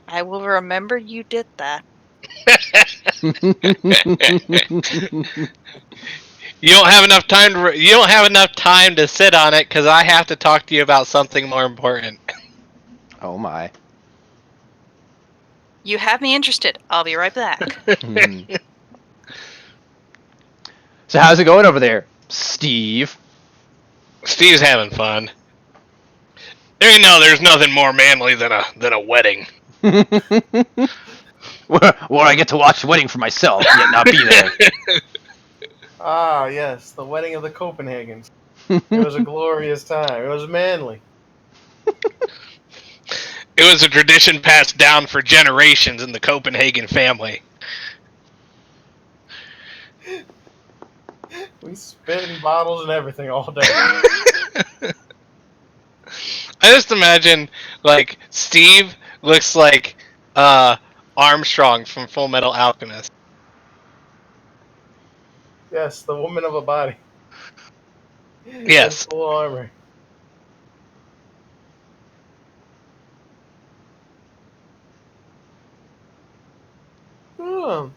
Speaker 4: I will remember you did that.
Speaker 2: You don't have enough time to. You don't have enough time to sit on it because I have to talk to you about something more important.
Speaker 1: Oh my.
Speaker 4: You have me interested. I'll be right back.
Speaker 1: So how's it going over there, Steve?
Speaker 2: Steve's having fun. There's nothing more manly than a wedding.
Speaker 1: Where I get to watch the wedding for myself, yet not be there.
Speaker 8: Ah, yes, the wedding of the Copenhagens. It was a glorious time. It was manly.
Speaker 2: It was a tradition passed down for generations in the Copenhagen family.
Speaker 8: We spit in bottles and everything all day.
Speaker 2: I just imagine, like, Steve looks like Armstrong from Full Metal Alchemist.
Speaker 8: Yes, the woman of a body.
Speaker 2: Yes.
Speaker 8: In full armor. Hmm.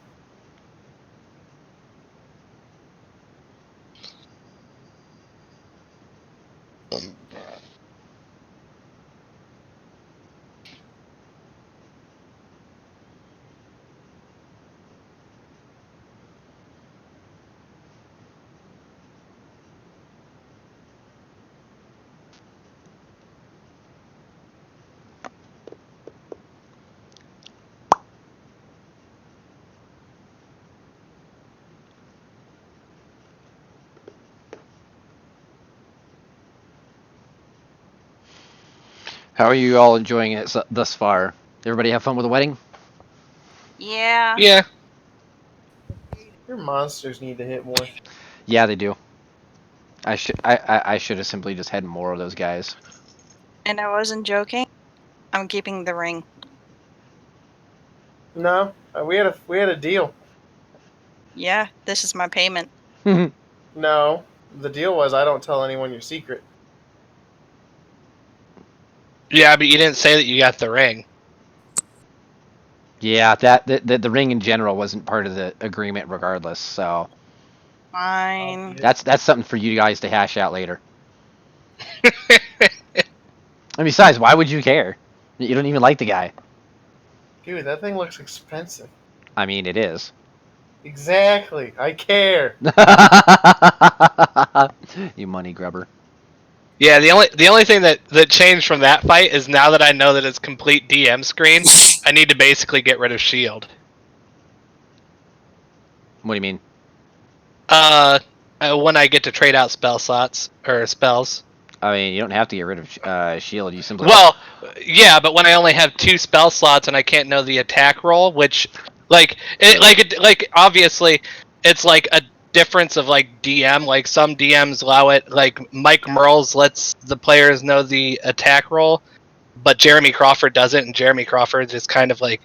Speaker 1: How are you all enjoying it thus far? Everybody have fun with the wedding?
Speaker 4: Yeah.
Speaker 2: Yeah.
Speaker 8: Your monsters need to hit more.
Speaker 1: Yeah, they do. I should have simply just had more of those guys.
Speaker 4: And I wasn't joking. I'm keeping the ring.
Speaker 8: No, we had a deal.
Speaker 4: Yeah, this is my payment.
Speaker 8: No, the deal was I don't tell anyone your secret.
Speaker 2: Yeah, but you didn't say that you got the ring.
Speaker 1: Yeah, the ring in general wasn't part of the agreement, regardless. So
Speaker 4: Fine.
Speaker 1: that's something for you guys to hash out later. And besides, why would you care? You don't even like the guy.
Speaker 8: Dude, that thing looks expensive.
Speaker 1: I mean, it is.
Speaker 8: Exactly. I care.
Speaker 1: You money grubber.
Speaker 2: Yeah, the only thing that changed from that fight is now that I know that it's complete DM screen, I need to basically get rid of shield.
Speaker 1: What do you mean?
Speaker 2: When I get to trade out spell slots or spells.
Speaker 1: I mean, you don't have to get rid of shield. You simply
Speaker 2: Well, yeah, but when I only have 2 spell slots and I can't know the attack roll, which like obviously it's like a difference of like DM. Like some DMs allow it. Like Mike Merles lets the players know the attack roll, but Jeremy Crawford doesn't, and Jeremy Crawford is kind of like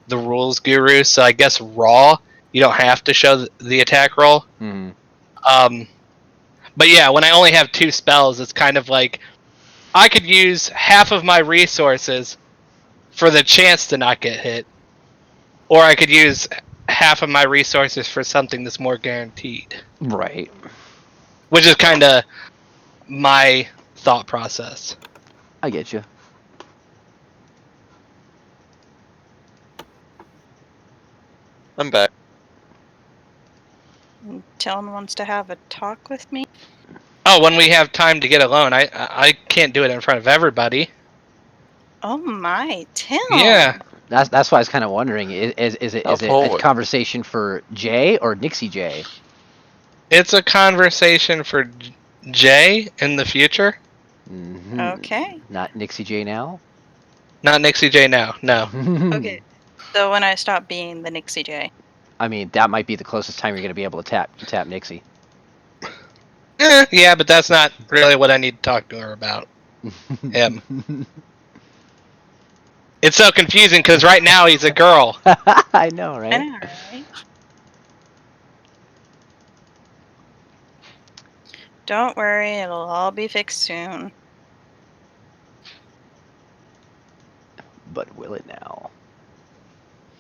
Speaker 2: the rules guru. So I guess Raw, you don't have to show the attack roll. But yeah, when I only have 2 spells, it's kind of like I could use half of my resources for the chance to not get hit, or I could use half of my resources for something that's more guaranteed.
Speaker 1: Right.
Speaker 2: Which is kind of my thought process.
Speaker 1: I get you.
Speaker 3: I'm back.
Speaker 4: Tiln wants to have a talk with me.
Speaker 2: Oh, when we have time to get alone, I can't do it in front of everybody.
Speaker 4: Oh my, Tiln.
Speaker 2: Yeah.
Speaker 1: That's why I was kind of wondering: is it a conversation for Jay or Nixie J?
Speaker 2: It's a conversation for Jay in the future.
Speaker 1: Mm-hmm.
Speaker 4: Okay.
Speaker 1: Not Nixie J now.
Speaker 2: Not Nixie J now. No.
Speaker 4: Okay. So when I stop being the Nixie J.
Speaker 1: I mean, that might be the closest time you're going to be able to tap Nixie.
Speaker 2: Yeah, but that's not really what I need to talk to her about. Him. It's so confusing because right now he's a girl.
Speaker 1: I know, right?
Speaker 4: I know, right? Don't worry, it'll all be fixed soon.
Speaker 1: But will it now?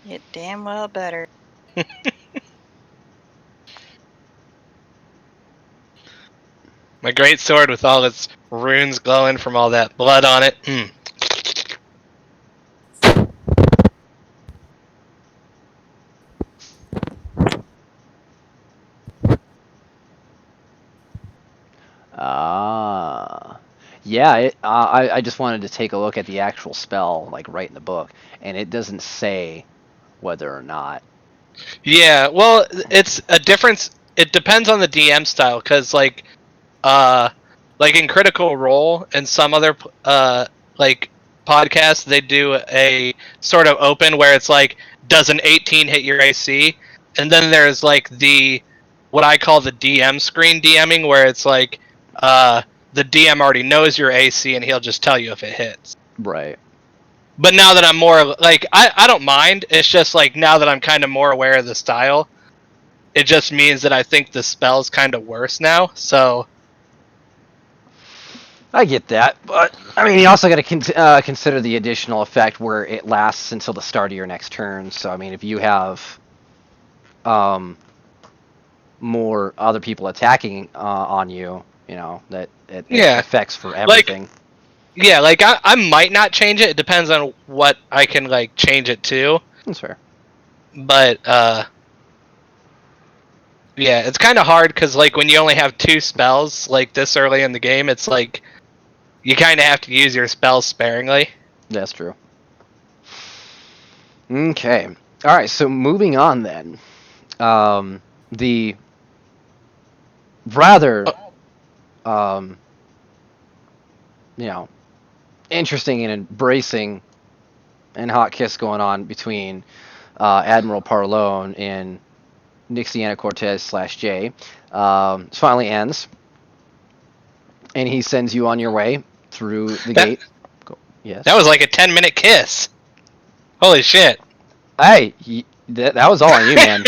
Speaker 4: It damn well better.
Speaker 2: My great sword with all its runes glowing from all that blood on it.
Speaker 1: Yeah, I just wanted to take a look at the actual spell, like right in the book, and it doesn't say whether or not.
Speaker 2: Yeah, well, it's a difference. It depends on the DM style, because like in Critical Role and some other like podcasts, they do a sort of open where it's like, does an 18 hit your AC? And then there's like what I call the DM screen DMing, where it's like the DM already knows your AC and he'll just tell you if it hits.
Speaker 1: Right.
Speaker 2: But now that I'm more like, I don't mind. It's just like, now that I'm kind of more aware of the style, it just means that I think the spell's kind of worse now. So
Speaker 1: I get that, but I mean, you also got to consider the additional effect where it lasts until the start of your next turn. So I mean, if you have more other people attacking on you, you know that it affects for everything.
Speaker 2: Like I might not change it. It depends on what I can like change it to.
Speaker 1: That's fair.
Speaker 2: But yeah, it's kind of hard because like when you only have 2 spells like this early in the game, it's like you kind of have to use your spells sparingly.
Speaker 1: That's true. Okay. All right. So moving on then, the rather, interesting and embracing and hot kiss going on between Admiral Parlone and Nixxianna Cortez / Jay finally ends, and he sends you on your way through the gate. Yes.
Speaker 2: That was like a 10-minute kiss. Holy shit.
Speaker 1: Hey, that was all on you, man.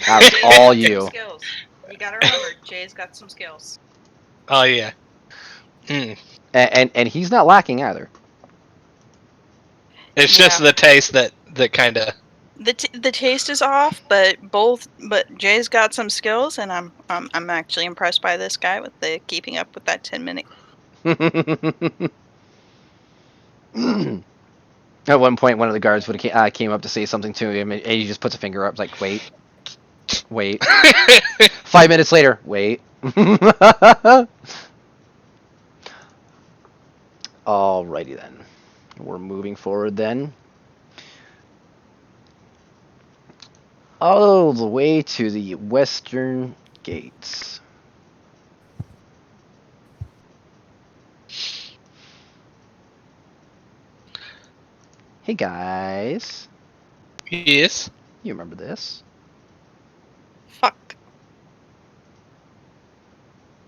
Speaker 1: That was all you.
Speaker 4: Skills. You gotta remember, Jay's got some skills.
Speaker 2: Oh yeah.
Speaker 1: And he's not lacking either.
Speaker 2: It's just the taste that kind of.
Speaker 4: The taste is off, but Jay's got some skills, and I'm actually impressed by this guy with the keeping up with that 10-minute.
Speaker 1: At one point, one of the guards came up to say something to him, and he just puts a finger up, like, wait. 5 minutes later, wait. Alrighty then. We're moving forward then. All the way to the western gates. Hey guys.
Speaker 2: Yes.
Speaker 1: You remember this?
Speaker 4: Fuck.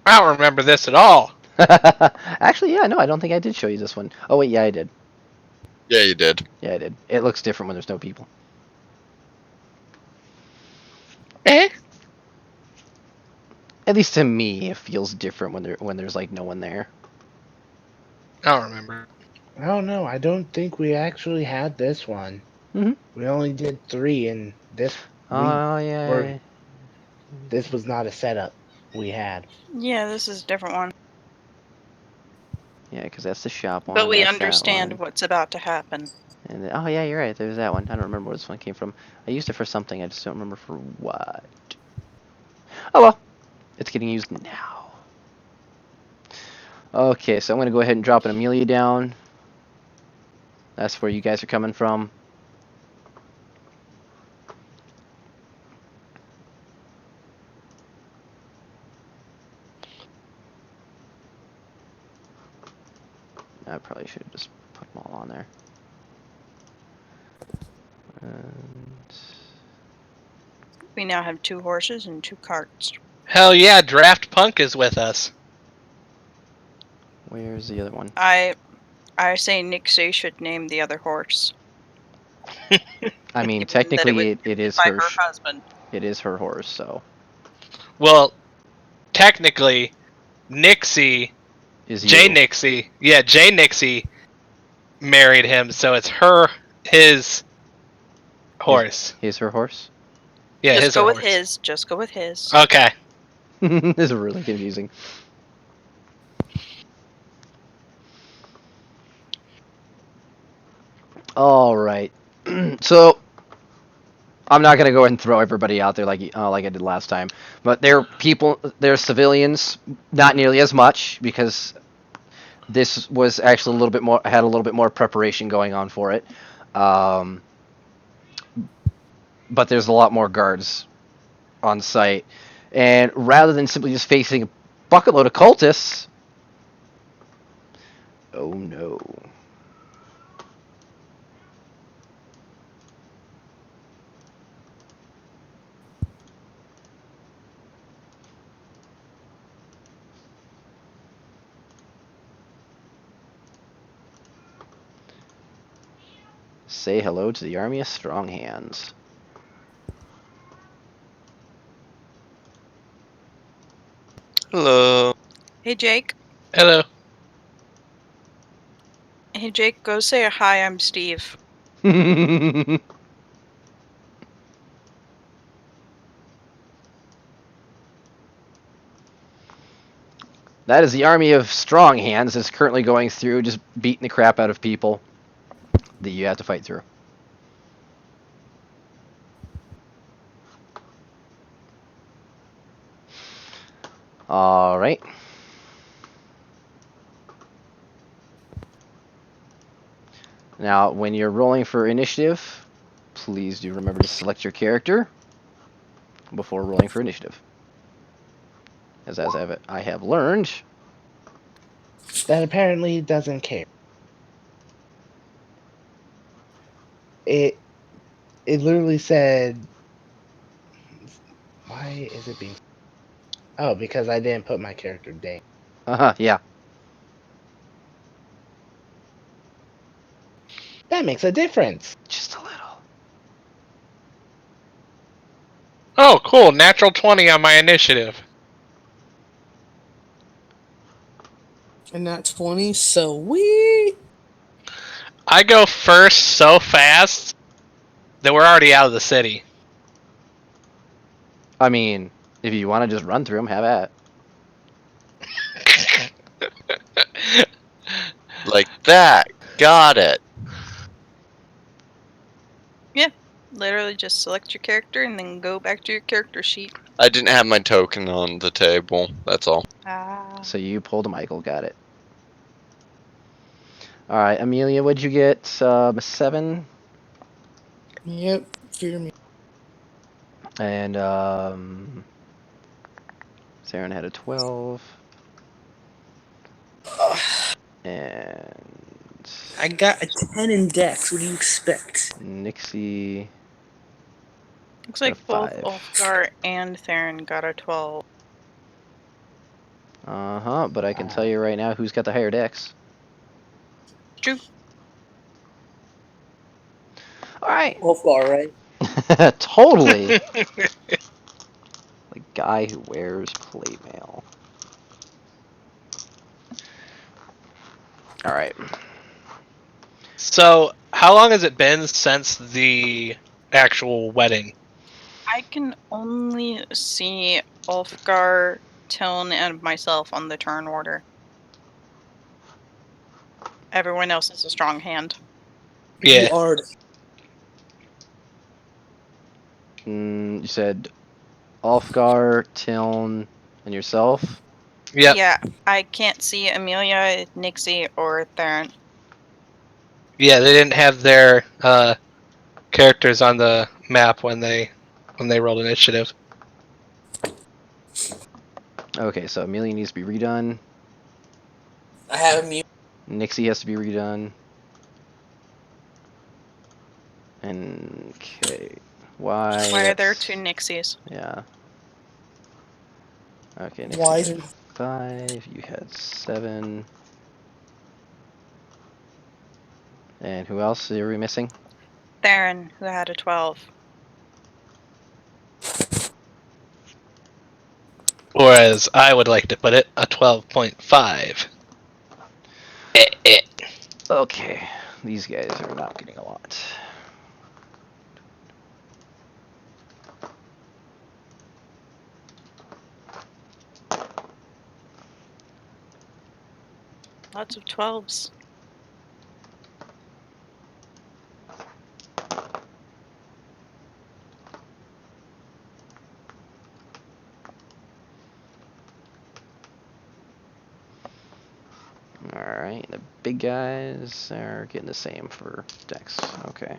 Speaker 2: I don't remember this at all.
Speaker 1: Actually, yeah, no, I don't think I did show you this one. Oh wait, yeah, I did.
Speaker 3: Yeah, you did.
Speaker 1: Yeah, I did. It looks different when there's no people.
Speaker 2: Eh?
Speaker 1: At least to me, it feels different when there's like no one there.
Speaker 2: I don't remember.
Speaker 7: I don't know. I don't think we actually had this one.
Speaker 1: Mm-hmm.
Speaker 7: We only did 3, and this.
Speaker 1: Oh yeah.
Speaker 7: This was not a setup we had.
Speaker 4: Yeah, this is a different one.
Speaker 1: Yeah, because that's the shop one.
Speaker 4: But we understand what's about to happen.
Speaker 1: And then, oh yeah, you're right. There's that one. I don't remember where this one came from. I used it for something. I just don't remember for what. Oh well, it's getting used now. Okay, so I'm gonna go ahead and drop an Amelia down. That's where you guys are coming from. I probably should have just put them all on there. And
Speaker 4: We now have 2 horses and 2 carts.
Speaker 2: Hell yeah, Draft Punk is with us.
Speaker 1: where's the other one?
Speaker 4: I say Nixie should name the other horse.
Speaker 1: I mean, technically, it is her.
Speaker 4: Husband.
Speaker 1: It is her horse, so.
Speaker 2: Well, technically, Nixie,
Speaker 1: Is
Speaker 2: Jay
Speaker 1: you.
Speaker 2: Nixie, Jay Nixie married him, so it's his horse.
Speaker 1: He's her horse?
Speaker 2: Yeah,
Speaker 4: Just
Speaker 2: his
Speaker 4: go with
Speaker 2: horse.
Speaker 4: his. Just go with his.
Speaker 2: Okay.
Speaker 1: This is really confusing. All right. So I'm not gonna go ahead and throw everybody out there like I did last time, but they're civilians, not nearly as much because this was actually had a little bit more preparation going on for it. Um, but there's a lot more guards on site, and rather than simply just facing a bucket load of cultists, oh no. Say hello to the army of strong hands.
Speaker 3: Hello.
Speaker 4: Hey, Jake.
Speaker 2: Hello.
Speaker 4: Hey, Jake. Go say hi. I'm Steve.
Speaker 1: That is the army of strong hands that's currently going through, just beating the crap out of people that you have to fight through. All right. Now, when you're rolling for initiative, please do remember to select your character before rolling for initiative. As I have learned.
Speaker 7: That apparently doesn't care. It literally said, why is it being... Oh, because I didn't put my character name.
Speaker 1: Yeah.
Speaker 7: That makes a difference.
Speaker 1: Just a little.
Speaker 2: Oh, cool. Natural 20 on my initiative.
Speaker 6: And not 20, so we.
Speaker 2: I go first so fast that we're already out of the city.
Speaker 1: I mean, if you want to just run through them, have at.
Speaker 3: Like that. Got it.
Speaker 4: Yeah. Literally just select your character and then go back to your character sheet.
Speaker 3: I didn't have my token on the table. That's all.
Speaker 4: Ah.
Speaker 1: So you pulled a Michael, got it. All right, Amelia, what'd you get? 7.
Speaker 6: Yep, fear me.
Speaker 1: And Saren had a 12. And
Speaker 6: I got a 10 in Dex. What do you expect?
Speaker 1: Nixie.
Speaker 4: Looks
Speaker 1: got a
Speaker 4: like both
Speaker 1: 5.
Speaker 4: Ulfgar and Theron got a 12.
Speaker 1: But I can tell you right now who's got the higher dex.
Speaker 4: True.
Speaker 1: All right.
Speaker 6: Wolfgar, right?
Speaker 1: Totally. The guy who wears plate mail. All right.
Speaker 2: So, how long has it been since the actual wedding?
Speaker 4: I can only see Ulfgar, Tone, and myself on the turn order. Everyone else is a strong hand.
Speaker 2: Yeah.
Speaker 6: You are.
Speaker 1: You said Ulfgar, Tiln, and yourself?
Speaker 2: Yep.
Speaker 4: Yeah, I can't see Amelia, Nixie, or Theron.
Speaker 2: Yeah, they didn't have their characters on the map when they rolled initiative.
Speaker 1: Okay, so Amelia needs to be redone.
Speaker 6: I have him.
Speaker 1: Nixie has to be redone. And okay.
Speaker 4: Why are there 2 Nixies?
Speaker 1: Yeah. Okay, Nixie
Speaker 6: Why
Speaker 1: had
Speaker 6: is it?
Speaker 1: 5. You had 7. And who else are we missing?
Speaker 4: Theron, who had a 12.
Speaker 2: Or as I would like to put it, a 12.5.
Speaker 1: Okay, these guys are not getting a lot.
Speaker 4: Lots of 12s.
Speaker 1: Alright, the big guys are getting the same for Dex. Okay.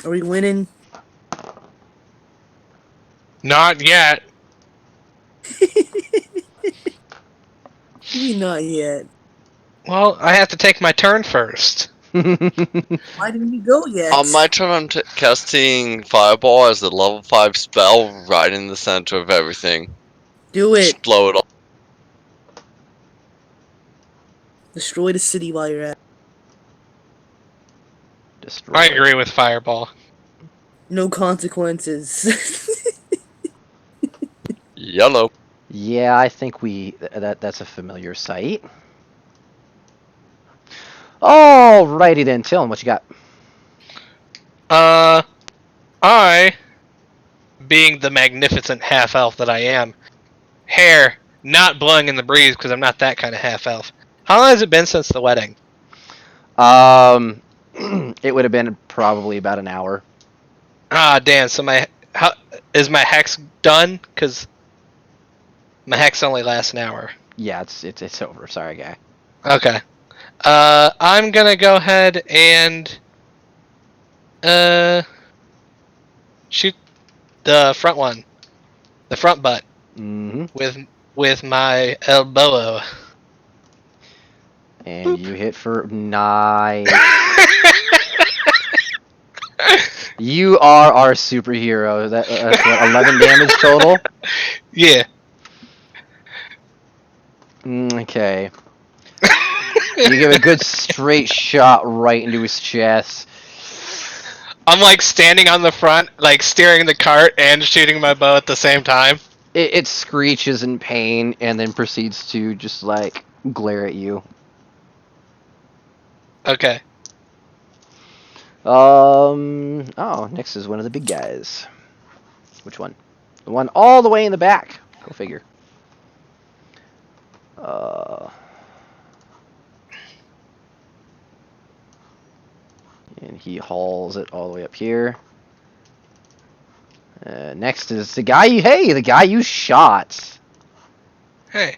Speaker 6: Are we winning?
Speaker 2: Not yet.
Speaker 6: Maybe not yet.
Speaker 2: Well, I have to take my turn first.
Speaker 6: Why didn't you go yet?
Speaker 3: On my turn, I'm casting Fireball as a level 5 spell right in the center of everything.
Speaker 6: Do it.
Speaker 3: Just blow it all.
Speaker 6: Destroy the city while you're at it.
Speaker 1: Destroy.
Speaker 2: I agree with Fireball.
Speaker 6: No consequences.
Speaker 3: Yellow.
Speaker 1: Yeah, I think that's a familiar sight. Alrighty then, Dylan, what you got?
Speaker 2: I, being the magnificent half-elf that I am, hair not blowing in the breeze because I'm not that kind of half-elf. How long has it been since the wedding?
Speaker 1: It would have been probably about an hour.
Speaker 2: Ah, damn. So is my hex done? Because my hex only lasts an hour.
Speaker 1: Yeah, it's over. Sorry, guy.
Speaker 2: Okay. I'm gonna go ahead and shoot the front one, the front butt,
Speaker 1: Mm-hmm.
Speaker 2: with my elbow.
Speaker 1: And you hit for 9. You are our superhero. That's what, 11 damage total?
Speaker 2: Yeah.
Speaker 1: Okay. You give a good straight shot right into his chest.
Speaker 2: I'm like standing on the front, like steering the cart and shooting my bow at the same time.
Speaker 1: It screeches in pain and then proceeds to just like glare at you.
Speaker 2: Okay.
Speaker 1: Next is one of the big guys. Which one? The one all the way in the back. Go figure. And he hauls it all the way up here. Next is the guy you shot.
Speaker 2: Hey,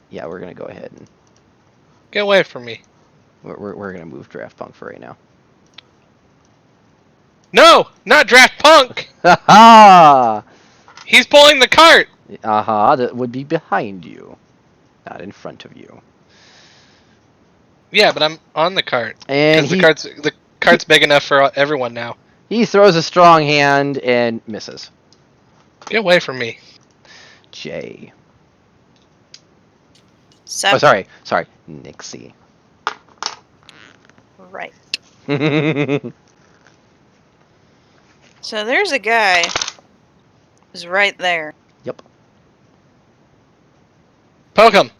Speaker 1: Yeah, we're gonna go ahead and
Speaker 2: get away from me.
Speaker 1: we're gonna move Draft Punk for right now.
Speaker 2: No, not Draft Punk.
Speaker 1: Ha
Speaker 2: He's pulling the cart.
Speaker 1: That would be behind you, not in front of you.
Speaker 2: Yeah, but I'm on the cart.
Speaker 1: And
Speaker 2: Because the cart's big enough for everyone now.
Speaker 1: He throws a strong hand and misses.
Speaker 2: Get away from me.
Speaker 1: Jay.
Speaker 4: 7.
Speaker 1: Oh, sorry, Nixie.
Speaker 4: Right. So there's a guy who's right there.
Speaker 1: Yep.
Speaker 2: Poke him.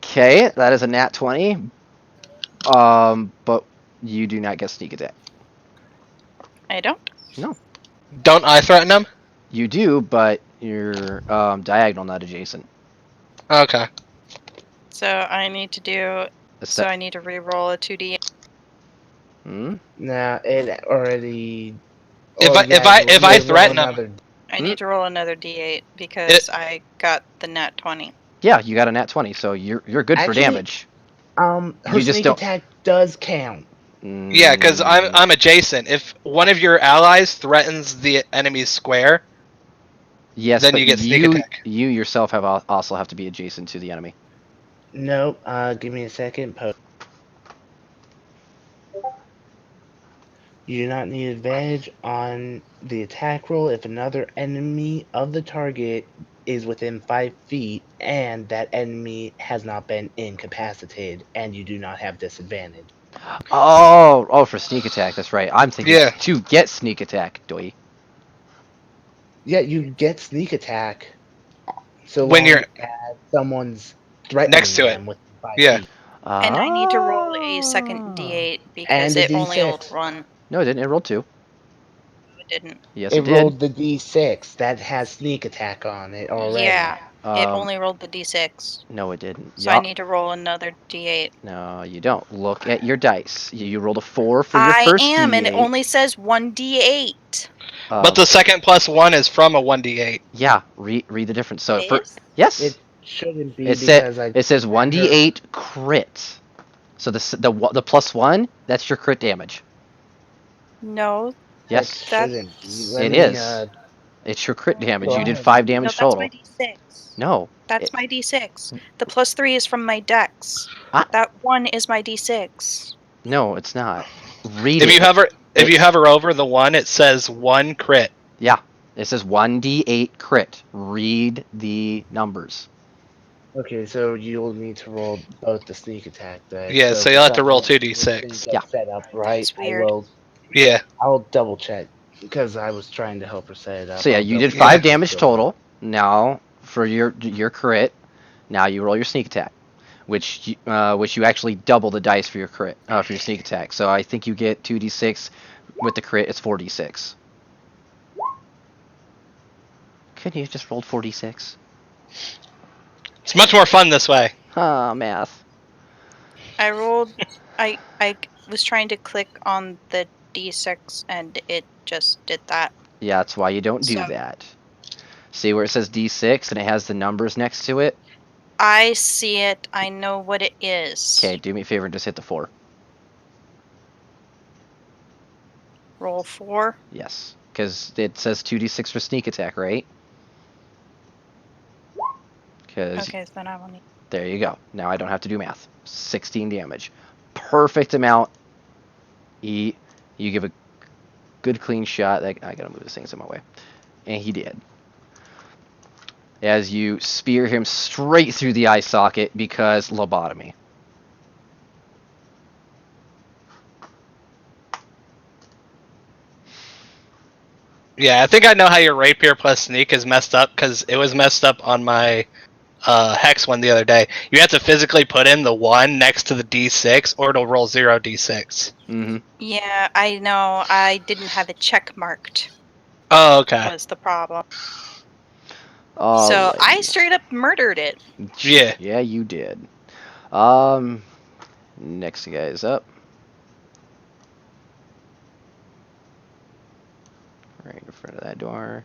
Speaker 1: Okay, that is a nat 20. But you do not get sneak attack.
Speaker 4: I don't?
Speaker 1: No.
Speaker 2: Don't I threaten him?
Speaker 1: You do, but you're diagonal, not adjacent.
Speaker 2: Okay.
Speaker 4: So I need to do. So I need to re-roll a 2d.
Speaker 1: Hmm?
Speaker 7: Nah, it already.
Speaker 2: If
Speaker 7: you
Speaker 2: I
Speaker 7: roll
Speaker 2: threaten him,
Speaker 7: another.
Speaker 4: I need to roll another d8 because I got the nat 20.
Speaker 1: Yeah, you got a nat 20, so you're good for
Speaker 7: Actually,
Speaker 1: damage.
Speaker 7: Her
Speaker 1: You just
Speaker 7: sneak
Speaker 1: don't-
Speaker 7: attack does count.
Speaker 2: yeah, because I'm adjacent. If one of your allies threatens the enemy's square,
Speaker 1: Yes,
Speaker 2: then
Speaker 1: but
Speaker 2: you get sneak attack.
Speaker 1: You yourself also have to be adjacent to the enemy.
Speaker 7: Nope. Give me a second. You do not need advantage on the attack roll if another enemy of the target is within 5 feet and that enemy has not been incapacitated, and you do not have disadvantage.
Speaker 1: Oh, for sneak attack. That's right. I'm thinking
Speaker 2: Yeah.
Speaker 1: to get sneak attack, doy.
Speaker 7: Yeah, you get sneak attack so
Speaker 2: When
Speaker 7: long
Speaker 2: you're
Speaker 7: as someone's
Speaker 2: next
Speaker 7: threatening
Speaker 2: to it.
Speaker 7: them within 5
Speaker 2: Yeah.
Speaker 7: feet.
Speaker 4: And I need to roll a
Speaker 1: Ah.
Speaker 4: second d8 because
Speaker 7: And a
Speaker 4: it only rolled
Speaker 7: d6.
Speaker 4: 1.
Speaker 1: No, it didn't. It rolled 2.
Speaker 4: It didn't.
Speaker 1: Yes,
Speaker 7: It
Speaker 1: it did.
Speaker 7: rolled the d6 that has sneak attack on it already.
Speaker 4: Yeah, it
Speaker 1: Um,
Speaker 4: only rolled the d6.
Speaker 1: No, it didn't.
Speaker 4: So I need to roll another d8.
Speaker 1: No, you don't. Look at your dice. You rolled a 4 for your
Speaker 4: I
Speaker 1: first
Speaker 4: am,
Speaker 1: D8.
Speaker 4: and it only says 1d8.
Speaker 2: But the second +1 is from a 1d8.
Speaker 1: Yeah, read the difference. So
Speaker 4: It is?
Speaker 1: yes,
Speaker 7: It shouldn't be
Speaker 1: it
Speaker 7: because
Speaker 1: says 1d8 crit. So the +1, that's your crit damage.
Speaker 4: No,
Speaker 1: Yes,
Speaker 7: shouldn't be. Let
Speaker 1: it
Speaker 7: me,
Speaker 1: is. It's your crit damage.
Speaker 7: go
Speaker 1: You did
Speaker 7: ahead.
Speaker 1: 5
Speaker 4: no,
Speaker 1: damage
Speaker 4: that's
Speaker 1: total.
Speaker 4: my d6.
Speaker 1: No.
Speaker 4: That's my d6. The +3 is from my dex.
Speaker 1: Ah.
Speaker 4: That 1 is my d6.
Speaker 1: No, it's not. Read
Speaker 2: If
Speaker 1: it.
Speaker 2: you hover over the 1, it says 1 crit.
Speaker 1: Yeah, it says 1d8 crit. Read the numbers.
Speaker 7: Okay, so you'll need to roll both the sneak attack dice.
Speaker 2: Yeah, so
Speaker 7: for
Speaker 2: you'll have to
Speaker 7: some
Speaker 2: roll
Speaker 7: reason,
Speaker 2: 2d6.
Speaker 7: this thing gets set up right.
Speaker 4: That's weird.
Speaker 2: Yeah.
Speaker 7: I'll double check because I was trying to help her set it up.
Speaker 1: So yeah,
Speaker 7: I'll
Speaker 1: you
Speaker 7: double
Speaker 1: did 5
Speaker 7: check
Speaker 1: damage
Speaker 7: so-
Speaker 1: total. Now for your crit, now you roll your sneak attack, which you actually double the dice for your crit for your sneak attack. So I think you get 2d6 with the crit. It's 4d6. Couldn't you have just rolled 4d6?
Speaker 2: It's much more fun this way.
Speaker 1: Ah, math.
Speaker 4: I rolled. I was trying to click on the d6 and it just did that.
Speaker 1: Yeah, that's why you don't do
Speaker 4: So-
Speaker 1: that. See where it says d6 and it has the numbers next to it?
Speaker 4: I see it. I know what it is.
Speaker 1: Okay, do me a favor and just hit the 4.
Speaker 4: Roll 4.
Speaker 1: Yes, because it says 2d6 for sneak attack, right? Because
Speaker 4: Okay, so then I will need.
Speaker 1: there you go. Now I don't have to do math. 16 damage. Perfect amount. You give a good clean shot. I gotta move this thing in my way. And he did. As you spear him straight through the eye socket because lobotomy.
Speaker 2: Yeah, I think I know how your rapier plus sneak is messed up because it was messed up on my hex one the other day. You have to physically put in the 1 next to the d6 or it'll roll 0d6.
Speaker 1: Mm-hmm.
Speaker 4: Yeah, I know. I didn't have it check marked.
Speaker 2: Oh, okay.
Speaker 4: Was the problem. So
Speaker 1: Alrighty.
Speaker 4: I straight up murdered it.
Speaker 2: Yeah.
Speaker 1: Yeah, you did. Next guy is up. Right in front of that door.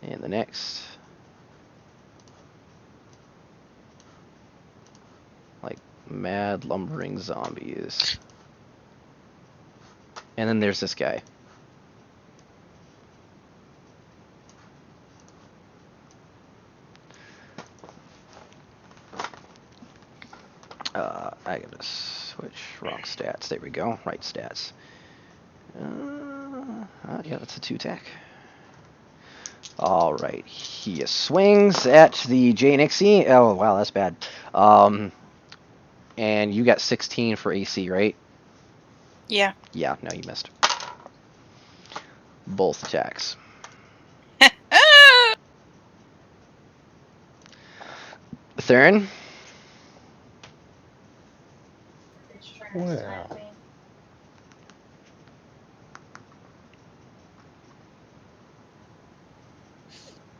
Speaker 1: And the next. Like mad lumbering zombies. And then there's this guy. I gotta switch wrong stats. There we go. Right stats. Yeah, that's a 2 attack. All right, he swings at the Jay Nixie. Oh wow, that's bad. And you got 16 for AC, right?
Speaker 4: Yeah.
Speaker 1: Yeah, no, you missed. Both attacks. Theron?
Speaker 7: Well.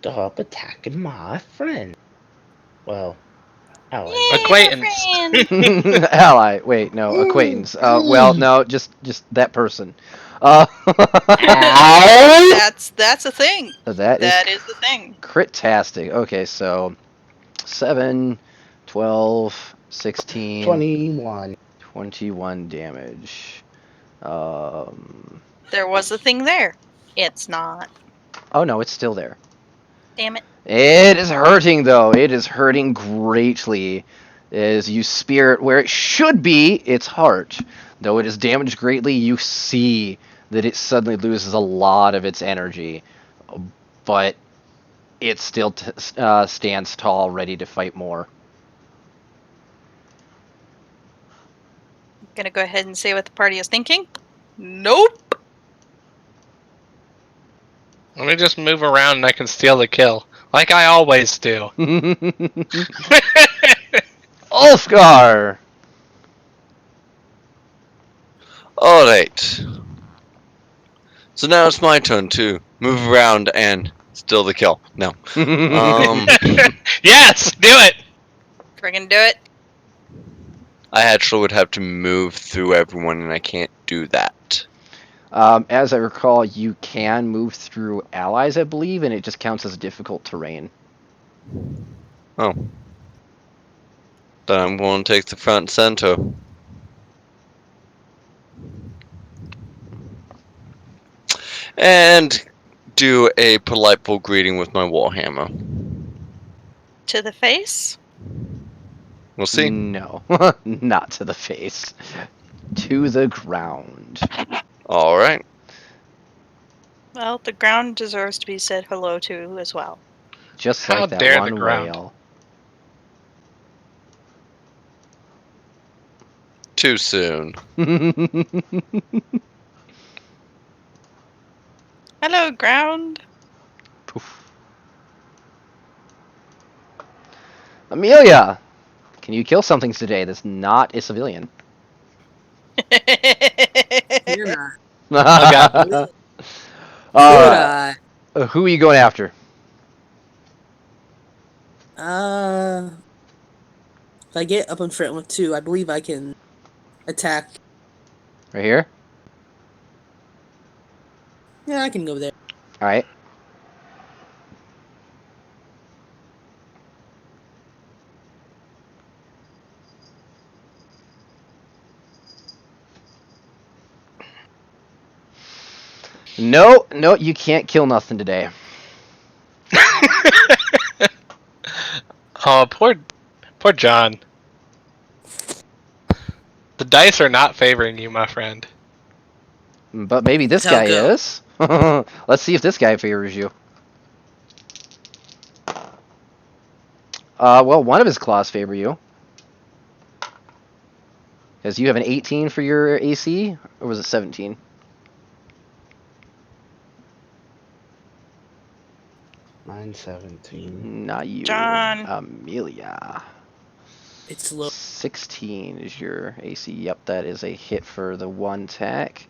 Speaker 7: Stop attacking my friend. Well, ally.
Speaker 2: Acquaintance.
Speaker 1: Ally. Wait, no, acquaintance. Well, no, just that person.
Speaker 4: That's a thing.
Speaker 1: That
Speaker 4: is the thing.
Speaker 1: Crit-tastic. Okay, so 7, 12, 16,
Speaker 7: 21.
Speaker 1: 21 damage.
Speaker 4: There was a thing there. It's not.
Speaker 1: Oh no, it's still there.
Speaker 4: Damn it.
Speaker 1: It is hurting though. It is hurting greatly As you spear it where it should be, its heart. Though it is damaged greatly, you see that it suddenly loses a lot of its energy. But it still stands tall, ready to fight more.
Speaker 4: Gonna go ahead and say what the party is thinking. Nope.
Speaker 2: Let me just move around and I can steal the kill. Like I always do.
Speaker 1: Ulfgar!
Speaker 3: Alright. So now it's my turn to move around and steal the kill. No.
Speaker 2: Yes! Do it!
Speaker 4: Friggin' do it.
Speaker 3: I actually would have to move through everyone, and I can't do that.
Speaker 1: As I recall, you can move through allies, I believe, and it just counts as difficult terrain.
Speaker 3: Oh. Then I'm going to take the front center. And do a politeful greeting with my warhammer.
Speaker 4: To the face?
Speaker 3: We'll see.
Speaker 1: No, not to the face. To the ground.
Speaker 3: Alright.
Speaker 4: Well, the ground deserves to be said hello to as well.
Speaker 1: Just
Speaker 2: How
Speaker 1: like that
Speaker 2: dare the
Speaker 1: one
Speaker 2: ground.
Speaker 1: whale.
Speaker 3: Too soon.
Speaker 4: Hello, ground.
Speaker 1: Poof. Amelia! Can you kill something today that's not a civilian?
Speaker 6: You're not.
Speaker 2: Oh god.
Speaker 1: Alright.
Speaker 6: Could
Speaker 1: Who are you going after?
Speaker 6: if I get up in front with 2, I believe I can attack.
Speaker 1: Right here?
Speaker 6: Yeah, I can go there.
Speaker 1: Alright. No, you can't kill nothing today.
Speaker 2: Oh, poor John. The dice are not favoring you, my friend.
Speaker 1: But maybe this
Speaker 6: So
Speaker 1: guy
Speaker 6: go.
Speaker 1: is. Let's see if this guy favors you. Well, one of his claws favor you. Because you have an 18 for your AC, or was it 17?
Speaker 7: Mine's 17.
Speaker 1: Not you.
Speaker 4: John.
Speaker 1: Amelia.
Speaker 6: It's low.
Speaker 1: 16 is your AC. Yep, that is a hit for the one attack.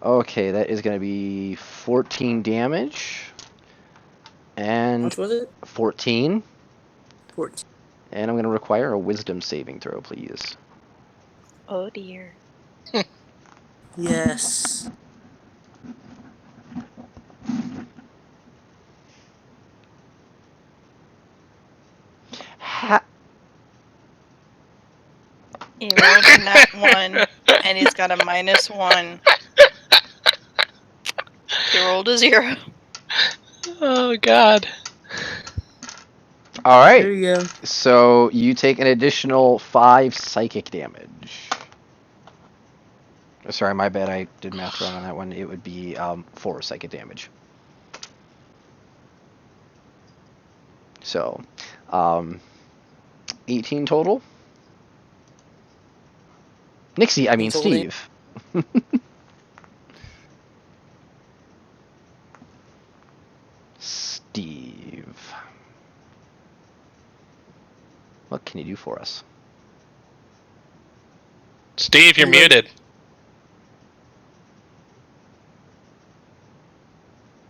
Speaker 1: Okay, that is going to be 14 damage.
Speaker 6: How
Speaker 1: And
Speaker 6: much was it?
Speaker 1: 14.
Speaker 6: 14.
Speaker 1: And I'm going to require a wisdom saving throw, please.
Speaker 4: Oh dear.
Speaker 6: Yes.
Speaker 4: He rolled a nat 1, and he's got a -1. He rolled a 0.
Speaker 2: Oh god.
Speaker 1: All right.
Speaker 6: There you go.
Speaker 1: So you take an additional 5 psychic damage. Sorry, my bad. I did math wrong on that one. It would be 4 psychic damage. So, 18 total. Nixie, I mean
Speaker 6: Total
Speaker 1: Steve. Steve. What can you do for us?
Speaker 2: Steve, you're muted.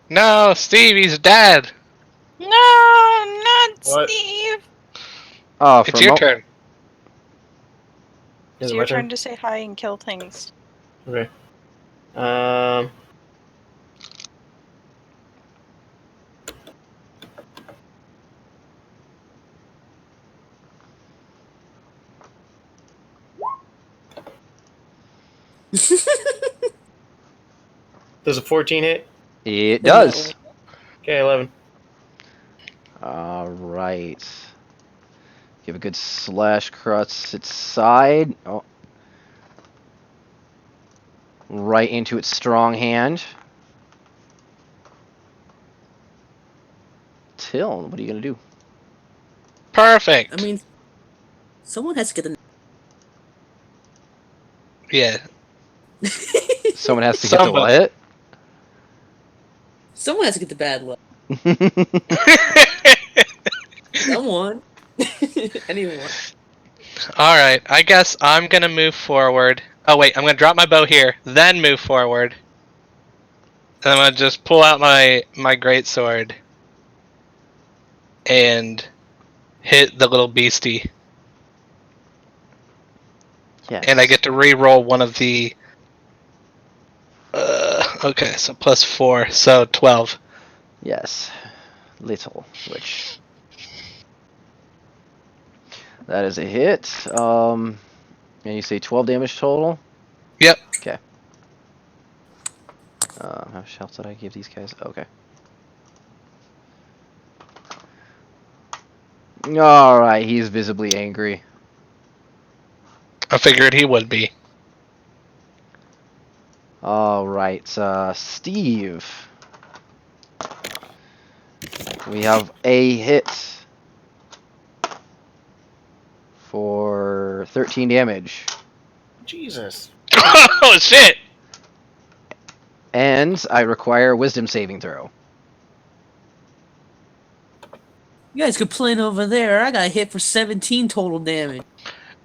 Speaker 2: No, Steve, he's dead.
Speaker 4: No, not
Speaker 8: What?
Speaker 4: Steve.
Speaker 2: It's your turn.
Speaker 4: It's
Speaker 8: Is it
Speaker 4: your
Speaker 8: my turn?
Speaker 4: turn to say hi and kill things.
Speaker 8: Okay. Does a 14 hit?
Speaker 1: It does.
Speaker 8: Okay, 11.
Speaker 1: All right. Give a good slash across its side. Oh. Right into its strong hand. Till, what are you gonna do?
Speaker 2: Perfect.
Speaker 6: I mean, someone has to get
Speaker 2: yeah.
Speaker 6: the.
Speaker 1: Someone has to get the
Speaker 2: Somebody.
Speaker 1: what?
Speaker 6: Someone has to get the bad luck. Someone. Anyone.
Speaker 2: All right. I guess I'm gonna move forward. Oh wait, I'm gonna drop my bow here, then move forward. And I'm gonna just pull out my greatsword and hit the little beastie.
Speaker 1: Yes.
Speaker 2: And I get to re-roll one of the. Okay, so plus 4, so 12.
Speaker 1: Yes. Little Witch. That is a hit. And you say 12 damage total?
Speaker 2: Yep.
Speaker 1: Okay. How much health did I give these guys? Okay. Alright, he's visibly angry.
Speaker 2: I figured he would be.
Speaker 1: Alright, Steve. We have a hit for 13 damage.
Speaker 8: Jesus.
Speaker 2: Oh shit!
Speaker 1: And I require a wisdom saving throw.
Speaker 6: You guys complain over there. I got hit for 17 total damage.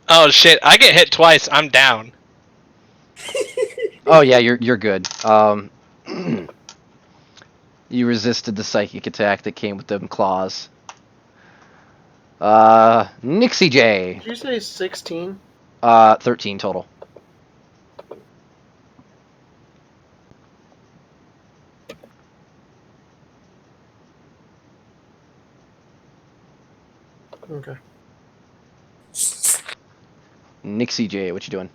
Speaker 2: Oh shit! I get hit twice. I'm down.
Speaker 1: Oh yeah, you're good. You resisted the psychic attack that came with them claws. Nixie J.
Speaker 8: Did you say 16?
Speaker 1: 13 total.
Speaker 8: Okay.
Speaker 1: Nixie J, what you doing?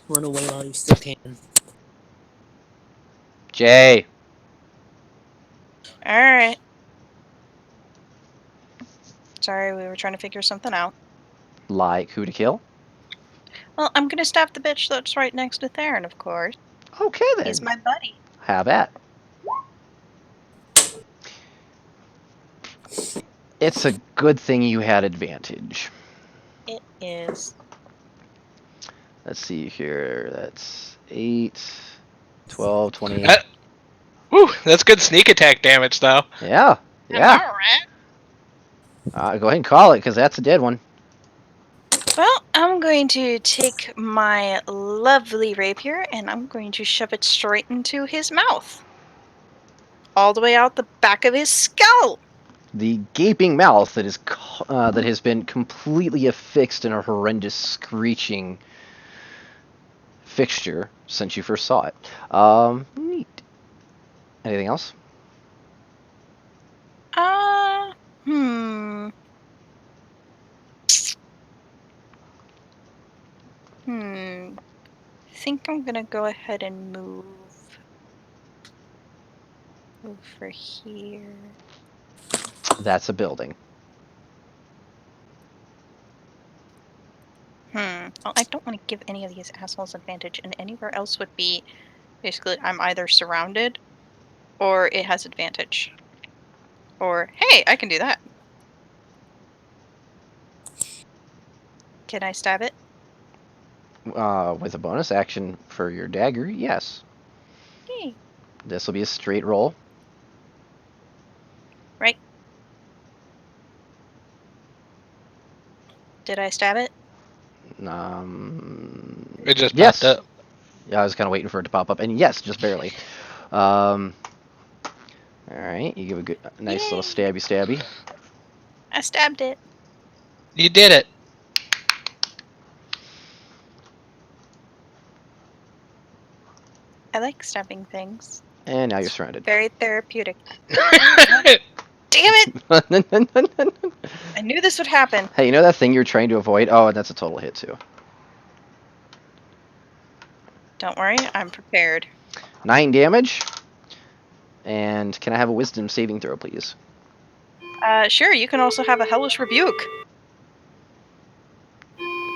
Speaker 6: Run away while you still can.
Speaker 1: Jay.
Speaker 4: Alright. Sorry, we were trying to figure something out.
Speaker 1: Like who to kill?
Speaker 4: Well, I'm gonna stab the bitch that's right next to Theron, of course.
Speaker 1: Okay then.
Speaker 4: He's my buddy.
Speaker 1: Have at. It's a good thing you had advantage.
Speaker 4: It is.
Speaker 1: Let's see here. That's 8, 12, 20.
Speaker 2: Whew, that's good sneak attack damage, though.
Speaker 1: Yeah. Yeah.
Speaker 4: Alright.
Speaker 1: Go ahead and call it, because that's a dead one.
Speaker 4: Well, I'm going to take my lovely rapier and I'm going to shove it straight into his mouth. All the way out the back of his skull.
Speaker 1: The gaping mouth that is that has been completely affixed in a horrendous screeching fixture since you first saw it. Neat. Anything else?
Speaker 4: I think I'm gonna go ahead and move over here.
Speaker 1: That's a building.
Speaker 4: Well, I don't want to give any of these assholes advantage, and anywhere else would be basically I'm either surrounded or it has advantage. Or, hey, I can do that. Can I stab it?
Speaker 1: With a bonus action for your dagger, yes.
Speaker 4: Yay.
Speaker 1: This will be a straight roll.
Speaker 4: Right. Did I stab it?
Speaker 2: It just
Speaker 1: Yes.
Speaker 2: popped up.
Speaker 1: Yeah, I was kind of waiting for it to pop up, and yes, just barely. All right, you give a good, nice little stabby.
Speaker 4: I stabbed it.
Speaker 2: You did it.
Speaker 4: I like stabbing things.
Speaker 1: And now you're surrounded.
Speaker 4: Very therapeutic. Damn it! I knew this would happen.
Speaker 1: Hey, you know that thing you're trying to avoid? Oh, and that's a total hit too.
Speaker 4: Don't worry, I'm prepared.
Speaker 1: 9 damage. And can I have a wisdom saving throw, please?
Speaker 4: Sure, you can also have a hellish rebuke.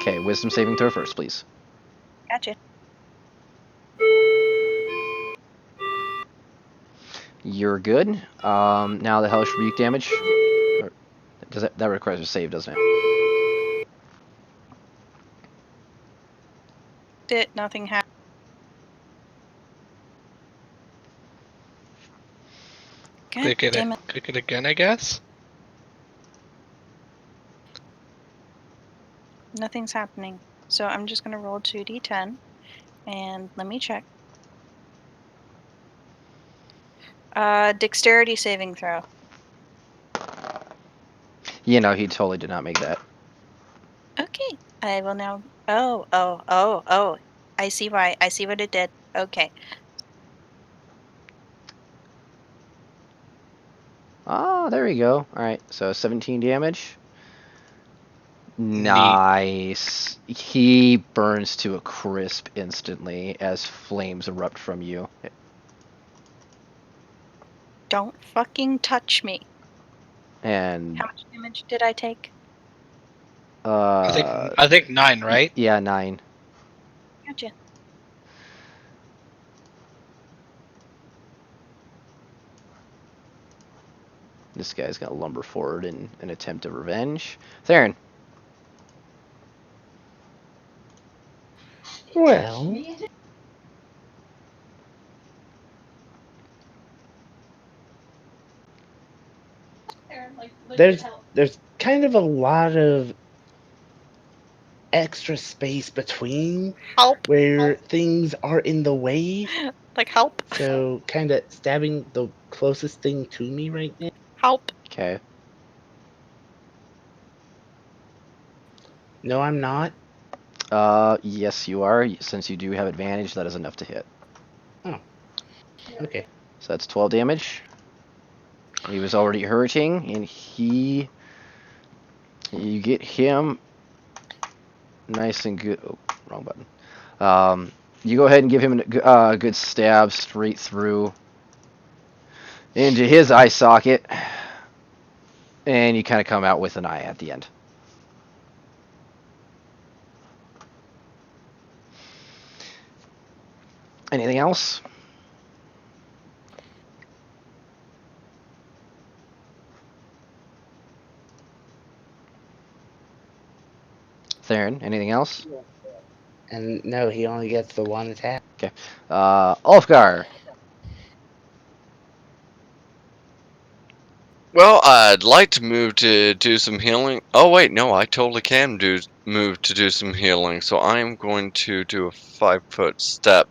Speaker 1: Okay, wisdom saving throw first, please.
Speaker 4: Gotcha.
Speaker 1: You're good. Now the hellish rebuke damage. Does that requires a save, doesn't it?
Speaker 4: Nothing happened.
Speaker 2: Click it again, I guess.
Speaker 4: Nothing's happening. So I'm just gonna roll 2d10, and let me check. Dexterity saving throw.
Speaker 1: You know, he totally did not make that.
Speaker 4: Okay, I will now. Oh! I see why. I see what it did. Okay.
Speaker 1: Oh, there we go. Alright, so 17 damage.
Speaker 2: Neat.
Speaker 1: Nice. He burns to a crisp instantly as flames erupt from you.
Speaker 4: Don't fucking touch me.
Speaker 1: And
Speaker 4: How much damage did I take?
Speaker 2: I think 9, right?
Speaker 1: Yeah, 9.
Speaker 4: Gotcha.
Speaker 1: This guy's gonna lumber forward in an attempt of revenge. Theron.
Speaker 7: Well, there's kind of a lot of extra space between
Speaker 4: Help.
Speaker 7: where things are in the way.
Speaker 4: Like help.
Speaker 7: So kind of stabbing the closest thing to me right now.
Speaker 4: Help.
Speaker 1: Okay.
Speaker 7: No, I'm not.
Speaker 1: Yes, you are. Since you do have advantage, that is enough to hit.
Speaker 7: Oh. Okay.
Speaker 1: So that's 12 damage. He was already hurting, and you get him nice and good. Oh, wrong button. You go ahead and give him a good stab straight through into his eye socket, and you kind of come out with an eye at the end. Anything else? Theron, anything else?
Speaker 7: And no, he only gets the one attack.
Speaker 1: Okay. Ulfgar.
Speaker 3: Well, I'd like to move to do some healing. Oh wait, no, I totally can move to do some healing. So I'm going to do a 5-foot step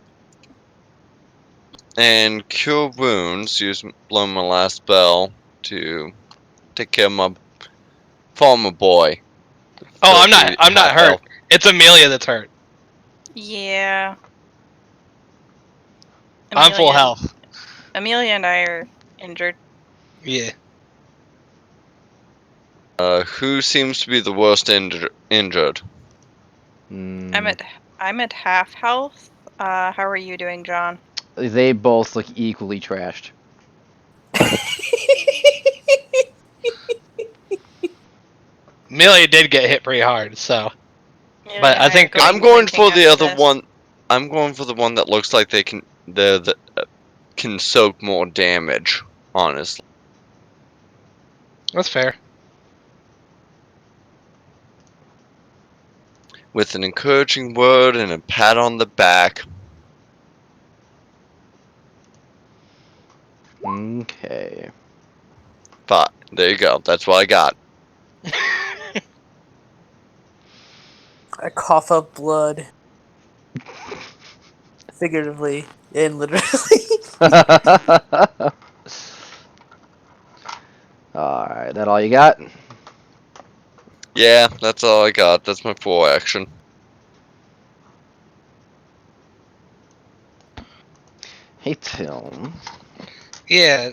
Speaker 3: and cure wounds. Blow my last spell to take care of my farmer boy.
Speaker 2: Oh, I'm
Speaker 3: Filthy
Speaker 2: not hurt.
Speaker 3: half-elf.
Speaker 2: It's Amelia that's hurt.
Speaker 4: Yeah.
Speaker 2: I'm full health.
Speaker 4: Amelia and I are injured.
Speaker 2: Yeah.
Speaker 3: Who seems to be the worst injured?
Speaker 4: I'm at half health. How are you doing, John?
Speaker 1: They both look equally trashed.
Speaker 2: Amelia did get hit pretty hard, so.
Speaker 4: Yeah,
Speaker 2: But I think
Speaker 3: I'm going for the other one. I'm going for the one that looks like they can can soak more damage. Honestly,
Speaker 2: that's fair.
Speaker 3: With an encouraging word and a pat on the back.
Speaker 1: Okay.
Speaker 3: But there you go. That's what I got.
Speaker 6: I cough up blood. Figuratively and literally.
Speaker 1: Alright, that all you got?
Speaker 3: Yeah, that's all I got. That's my full action.
Speaker 1: Hey, Tim.
Speaker 2: Yeah,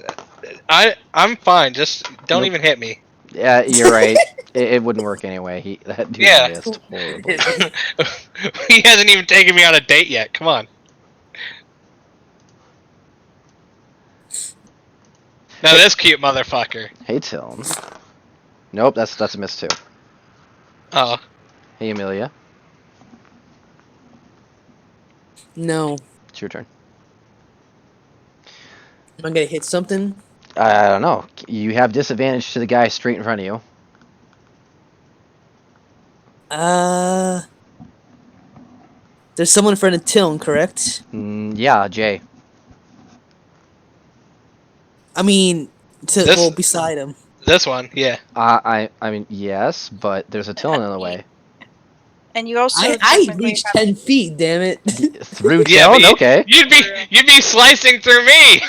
Speaker 2: I'm fine. Just don't
Speaker 1: Nope.
Speaker 2: even hit me.
Speaker 1: Yeah, you're right. It wouldn't work anyway. That dude
Speaker 2: Yeah.
Speaker 1: missed horribly.
Speaker 2: He hasn't even taken me on a date yet. Come on. Now this cute motherfucker.
Speaker 1: Hey, Tilm. Nope, that's a miss too.
Speaker 2: Oh.
Speaker 1: Hey, Amelia.
Speaker 6: No.
Speaker 1: It's your turn.
Speaker 6: Am I gonna hit something?
Speaker 1: I don't know. You have disadvantage to the guy straight in front of you.
Speaker 6: There's someone in front of Tiln, correct?
Speaker 1: Yeah, Jay.
Speaker 6: I mean,
Speaker 2: This-
Speaker 6: beside him.
Speaker 2: This one, yeah.
Speaker 1: I mean, yes, but there's a Tiln in the way.
Speaker 4: And you also
Speaker 6: I
Speaker 4: technically
Speaker 6: reached
Speaker 4: have
Speaker 6: 10 feet, damn it.
Speaker 1: Through
Speaker 2: Yeah,
Speaker 1: Tiln?
Speaker 2: but
Speaker 1: Okay.
Speaker 2: you'd be slicing through me.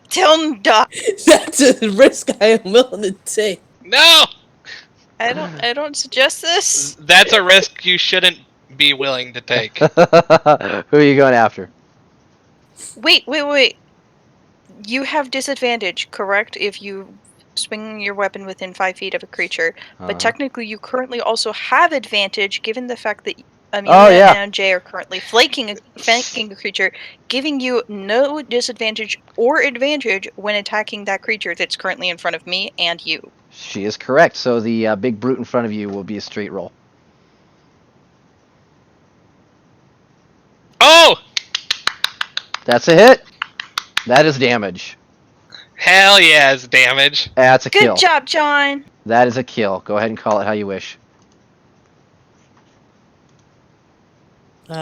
Speaker 4: Tiln duck.
Speaker 6: That's a risk I am willing to take.
Speaker 2: No.
Speaker 4: I don't suggest this.
Speaker 2: That's a risk you shouldn't be willing to take.
Speaker 1: Who are you going after?
Speaker 4: Wait. You have disadvantage, correct? If you swing your weapon within 5 feet of a creature, but technically you currently also have advantage given the fact that Amelia and Jay are currently flanking a creature, giving you no disadvantage or advantage when attacking that creature that's currently in front of me and you.
Speaker 1: She is correct. So the big brute in front of you will be a straight roll.
Speaker 2: Oh!
Speaker 1: That's a hit. That is damage.
Speaker 2: Hell yeah, it's damage.
Speaker 1: That's a
Speaker 4: Good
Speaker 1: kill.
Speaker 4: job, John.
Speaker 1: That is a kill. Go ahead and call it how you wish.
Speaker 6: Put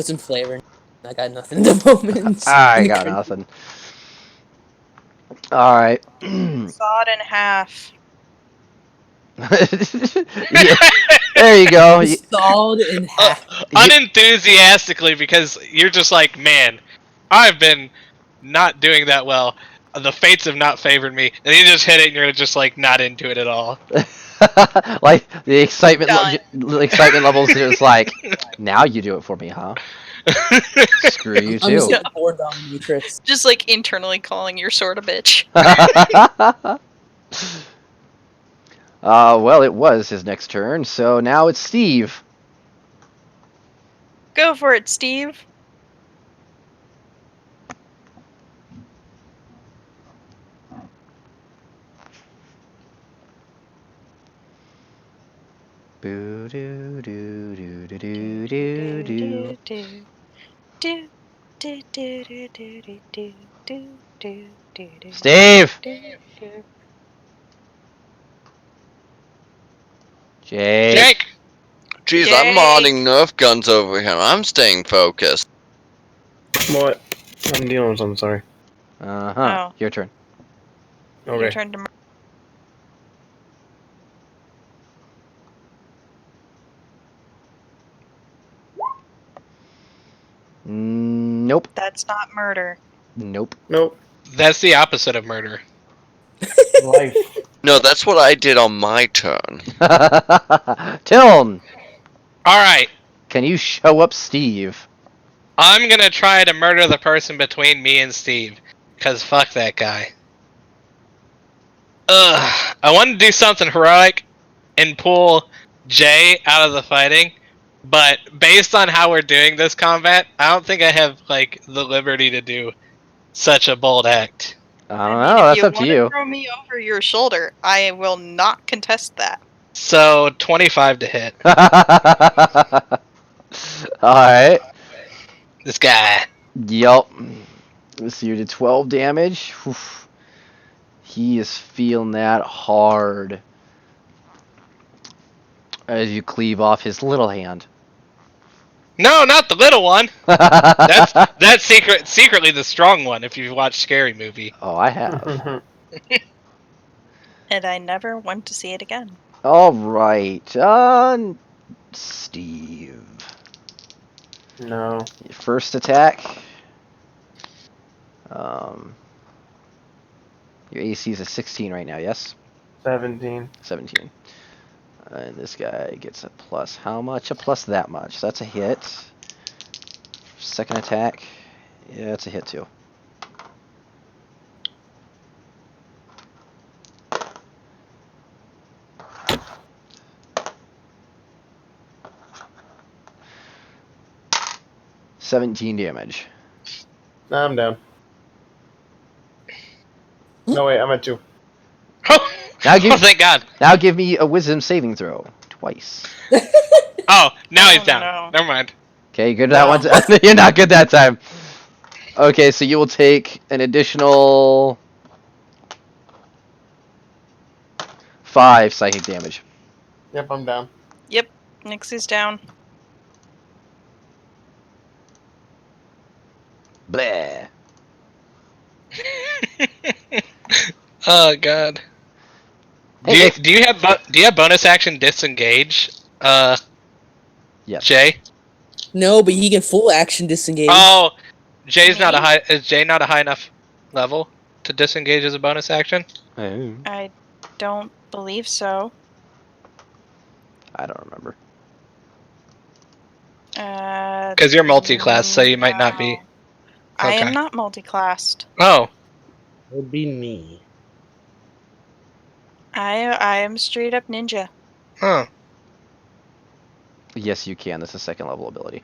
Speaker 6: some flavor in. I got nothing at the moment.
Speaker 1: I got nothing. All right.
Speaker 4: Sawed in half.
Speaker 1: Yeah, there you go.
Speaker 6: Sawed in half.
Speaker 2: Unenthusiastically, because you're just like, man, I've been not doing that well. The fates have not favored me, and you just hit it, and you're just like not into it at all.
Speaker 1: Like the excitement levels is like, now you do it for me, huh? Screw you
Speaker 6: I'm just
Speaker 1: too.
Speaker 6: gonna board dominatrix.
Speaker 4: Just like internally calling your sword a bitch.
Speaker 1: Well, it was his next turn, so now it's Steve.
Speaker 4: Go for it, Steve.
Speaker 1: Boo doo doo doo doo doo doo doo. Steve! Jake.
Speaker 2: Jake!
Speaker 3: Jeez, I'm modding Nerf guns over here. I'm staying focused.
Speaker 5: What? I'm dealing with something, sorry.
Speaker 4: Oh.
Speaker 1: Your turn.
Speaker 5: Okay.
Speaker 4: Your turn to
Speaker 1: Nope.
Speaker 4: That's not murder.
Speaker 1: Nope.
Speaker 5: Nope.
Speaker 2: That's the opposite of murder.
Speaker 7: Life.
Speaker 3: No, that's what I did on my turn.
Speaker 1: Tiln,
Speaker 2: Alright,
Speaker 1: can you show up Steve?
Speaker 2: I'm gonna try to murder the person between me and Steve. Because fuck that guy. Ugh. I want to do something heroic and pull Jay out of the fighting. But based on how we're doing this combat, I don't think I have, like, the liberty to do such a bold act.
Speaker 1: I don't know. That's up to
Speaker 4: If you
Speaker 1: you.
Speaker 4: want to throw me over your shoulder, I will not contest that.
Speaker 2: So, 25 to hit.
Speaker 1: Alright.
Speaker 2: This guy.
Speaker 1: Yup. So you did 12 damage. Oof. He is feeling that hard as you cleave off his little hand.
Speaker 2: No, not the little one. That's secretly the strong one. If you've watched Scary Movie.
Speaker 1: Oh, I have.
Speaker 4: And I never want to see it again.
Speaker 1: All right, Steve.
Speaker 5: No.
Speaker 1: First attack. Your AC is a 16 right now, yes?
Speaker 5: 17.
Speaker 1: 17. And this guy gets a plus how much? A plus that much. So that's a hit. Second attack Yeah, it's a hit too. $17 damage.
Speaker 8: Nah, I'm down. No, wait, I'm at 2.
Speaker 1: Now
Speaker 2: Oh, thank God.
Speaker 1: Now give me a wisdom saving throw. Twice.
Speaker 2: Oh, now he's
Speaker 4: Oh,
Speaker 2: down.
Speaker 4: no.
Speaker 2: Never mind.
Speaker 1: Okay, good that one. You're not good that time. Okay, so you will take an additional 5 psychic damage.
Speaker 8: Yep, I'm down.
Speaker 4: Yep, Nixie's down.
Speaker 1: Blah.
Speaker 2: Oh God.
Speaker 1: Hey,
Speaker 2: Do you have bonus action disengage?
Speaker 1: Yes.
Speaker 2: Jay.
Speaker 6: No, but he can full action disengage.
Speaker 2: Oh, Jay's
Speaker 4: Me?
Speaker 2: not a high. Is Jay not a high enough level to disengage as a bonus action?
Speaker 1: Oh,
Speaker 4: I don't believe so.
Speaker 1: I don't remember.
Speaker 2: Because you're multi-class, so you might not be.
Speaker 4: No. I
Speaker 2: Okay.
Speaker 4: am not multi-classed.
Speaker 2: Oh,
Speaker 7: Would be me.
Speaker 4: I am straight up ninja.
Speaker 2: huh.
Speaker 1: Yes, you can. That's a second level ability.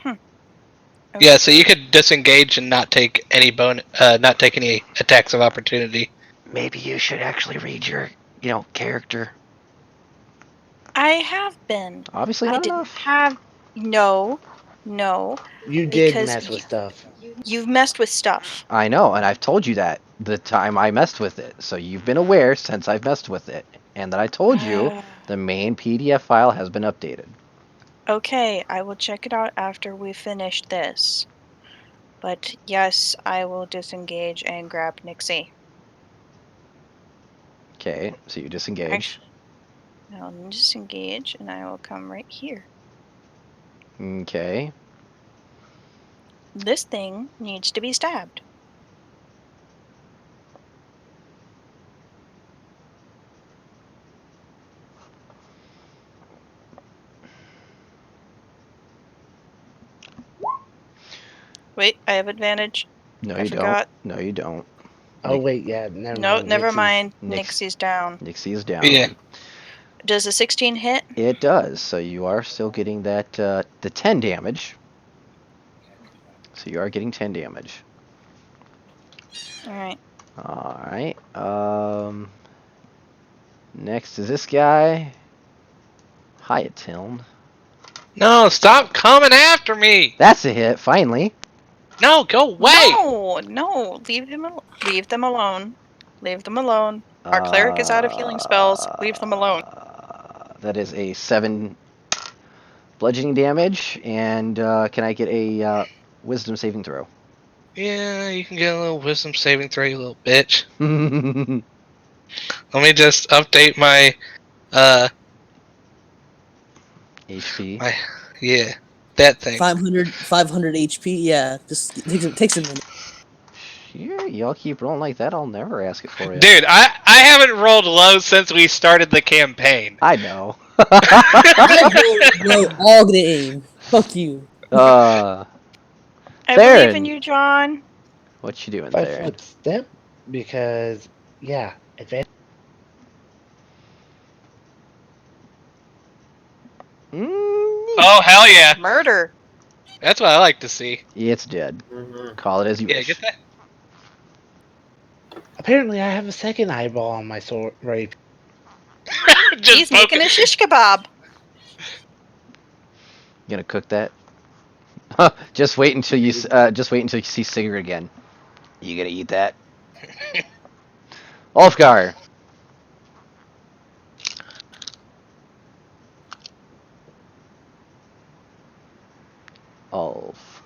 Speaker 4: Okay.
Speaker 2: Yeah, so you could disengage and not take any not take any attacks of opportunity.
Speaker 1: Maybe you should actually read your, character.
Speaker 4: I have been.
Speaker 1: Obviously
Speaker 4: I
Speaker 1: not
Speaker 4: didn't
Speaker 1: enough.
Speaker 4: have. No.
Speaker 7: You did
Speaker 4: Because
Speaker 7: mess with stuff.
Speaker 4: You've messed with stuff.
Speaker 1: I know, and I've told you that the time I messed with it. So you've been aware since I've messed with it. And that I told you the main PDF file has been updated.
Speaker 4: Okay, I will check it out after we finish this. But yes, I will disengage and grab Nixie.
Speaker 1: Okay, so you disengage.
Speaker 4: I'll disengage and I will come right here.
Speaker 1: Okay.
Speaker 4: This thing needs to be stabbed. Wait, I have advantage.
Speaker 1: No,
Speaker 4: I
Speaker 1: you
Speaker 4: forgot.
Speaker 1: don't. No, you don't.
Speaker 7: Oh wait, yeah, never
Speaker 4: No,
Speaker 7: mind.
Speaker 4: never
Speaker 7: Nixie's-
Speaker 4: mind.
Speaker 1: Nix-
Speaker 4: Nixie's down.
Speaker 1: Nixie is down.
Speaker 2: Yeah.
Speaker 4: Does a 16 hit?
Speaker 1: It does. So you are still getting that the 10 damage. So you are getting 10 damage.
Speaker 4: Alright.
Speaker 1: Alright. Next is this guy. Hi, Tiln.
Speaker 2: No, stop coming after me!
Speaker 1: That's a hit, finally.
Speaker 2: No, go away!
Speaker 4: No, leave them alone. Leave them alone. Leave them alone. Our cleric is out of healing spells. Leave them alone.
Speaker 1: That is a 7 bludgeoning damage. And can I get a wisdom saving throw?
Speaker 2: Yeah, you can get a little wisdom saving throw, you little bitch. Let me just update my
Speaker 1: HP.
Speaker 2: Yeah, that thing.
Speaker 6: 500 HP. Yeah, just takes a minute.
Speaker 1: Sure, y'all keep rolling like that, I'll never ask it for you.
Speaker 2: Dude, I haven't rolled low since we started the campaign.
Speaker 1: I know.
Speaker 6: No, all the aim. Fuck you.
Speaker 4: I believe in you, John.
Speaker 1: What you doing
Speaker 7: 5
Speaker 1: there?
Speaker 7: foot step because yeah, advantage.
Speaker 2: Oh, hell yeah.
Speaker 4: Murder.
Speaker 2: That's what I like to see.
Speaker 1: It's dead.
Speaker 8: Mm-hmm.
Speaker 1: Call it as you
Speaker 2: Yeah,
Speaker 1: wish.
Speaker 2: get that.
Speaker 7: Apparently, I have a second eyeball on my sword. Right.
Speaker 2: Just
Speaker 4: He's making a shish kebab.
Speaker 1: You gonna cook that? Just wait until you see Sigurd again. You gonna eat that? Ulfgar.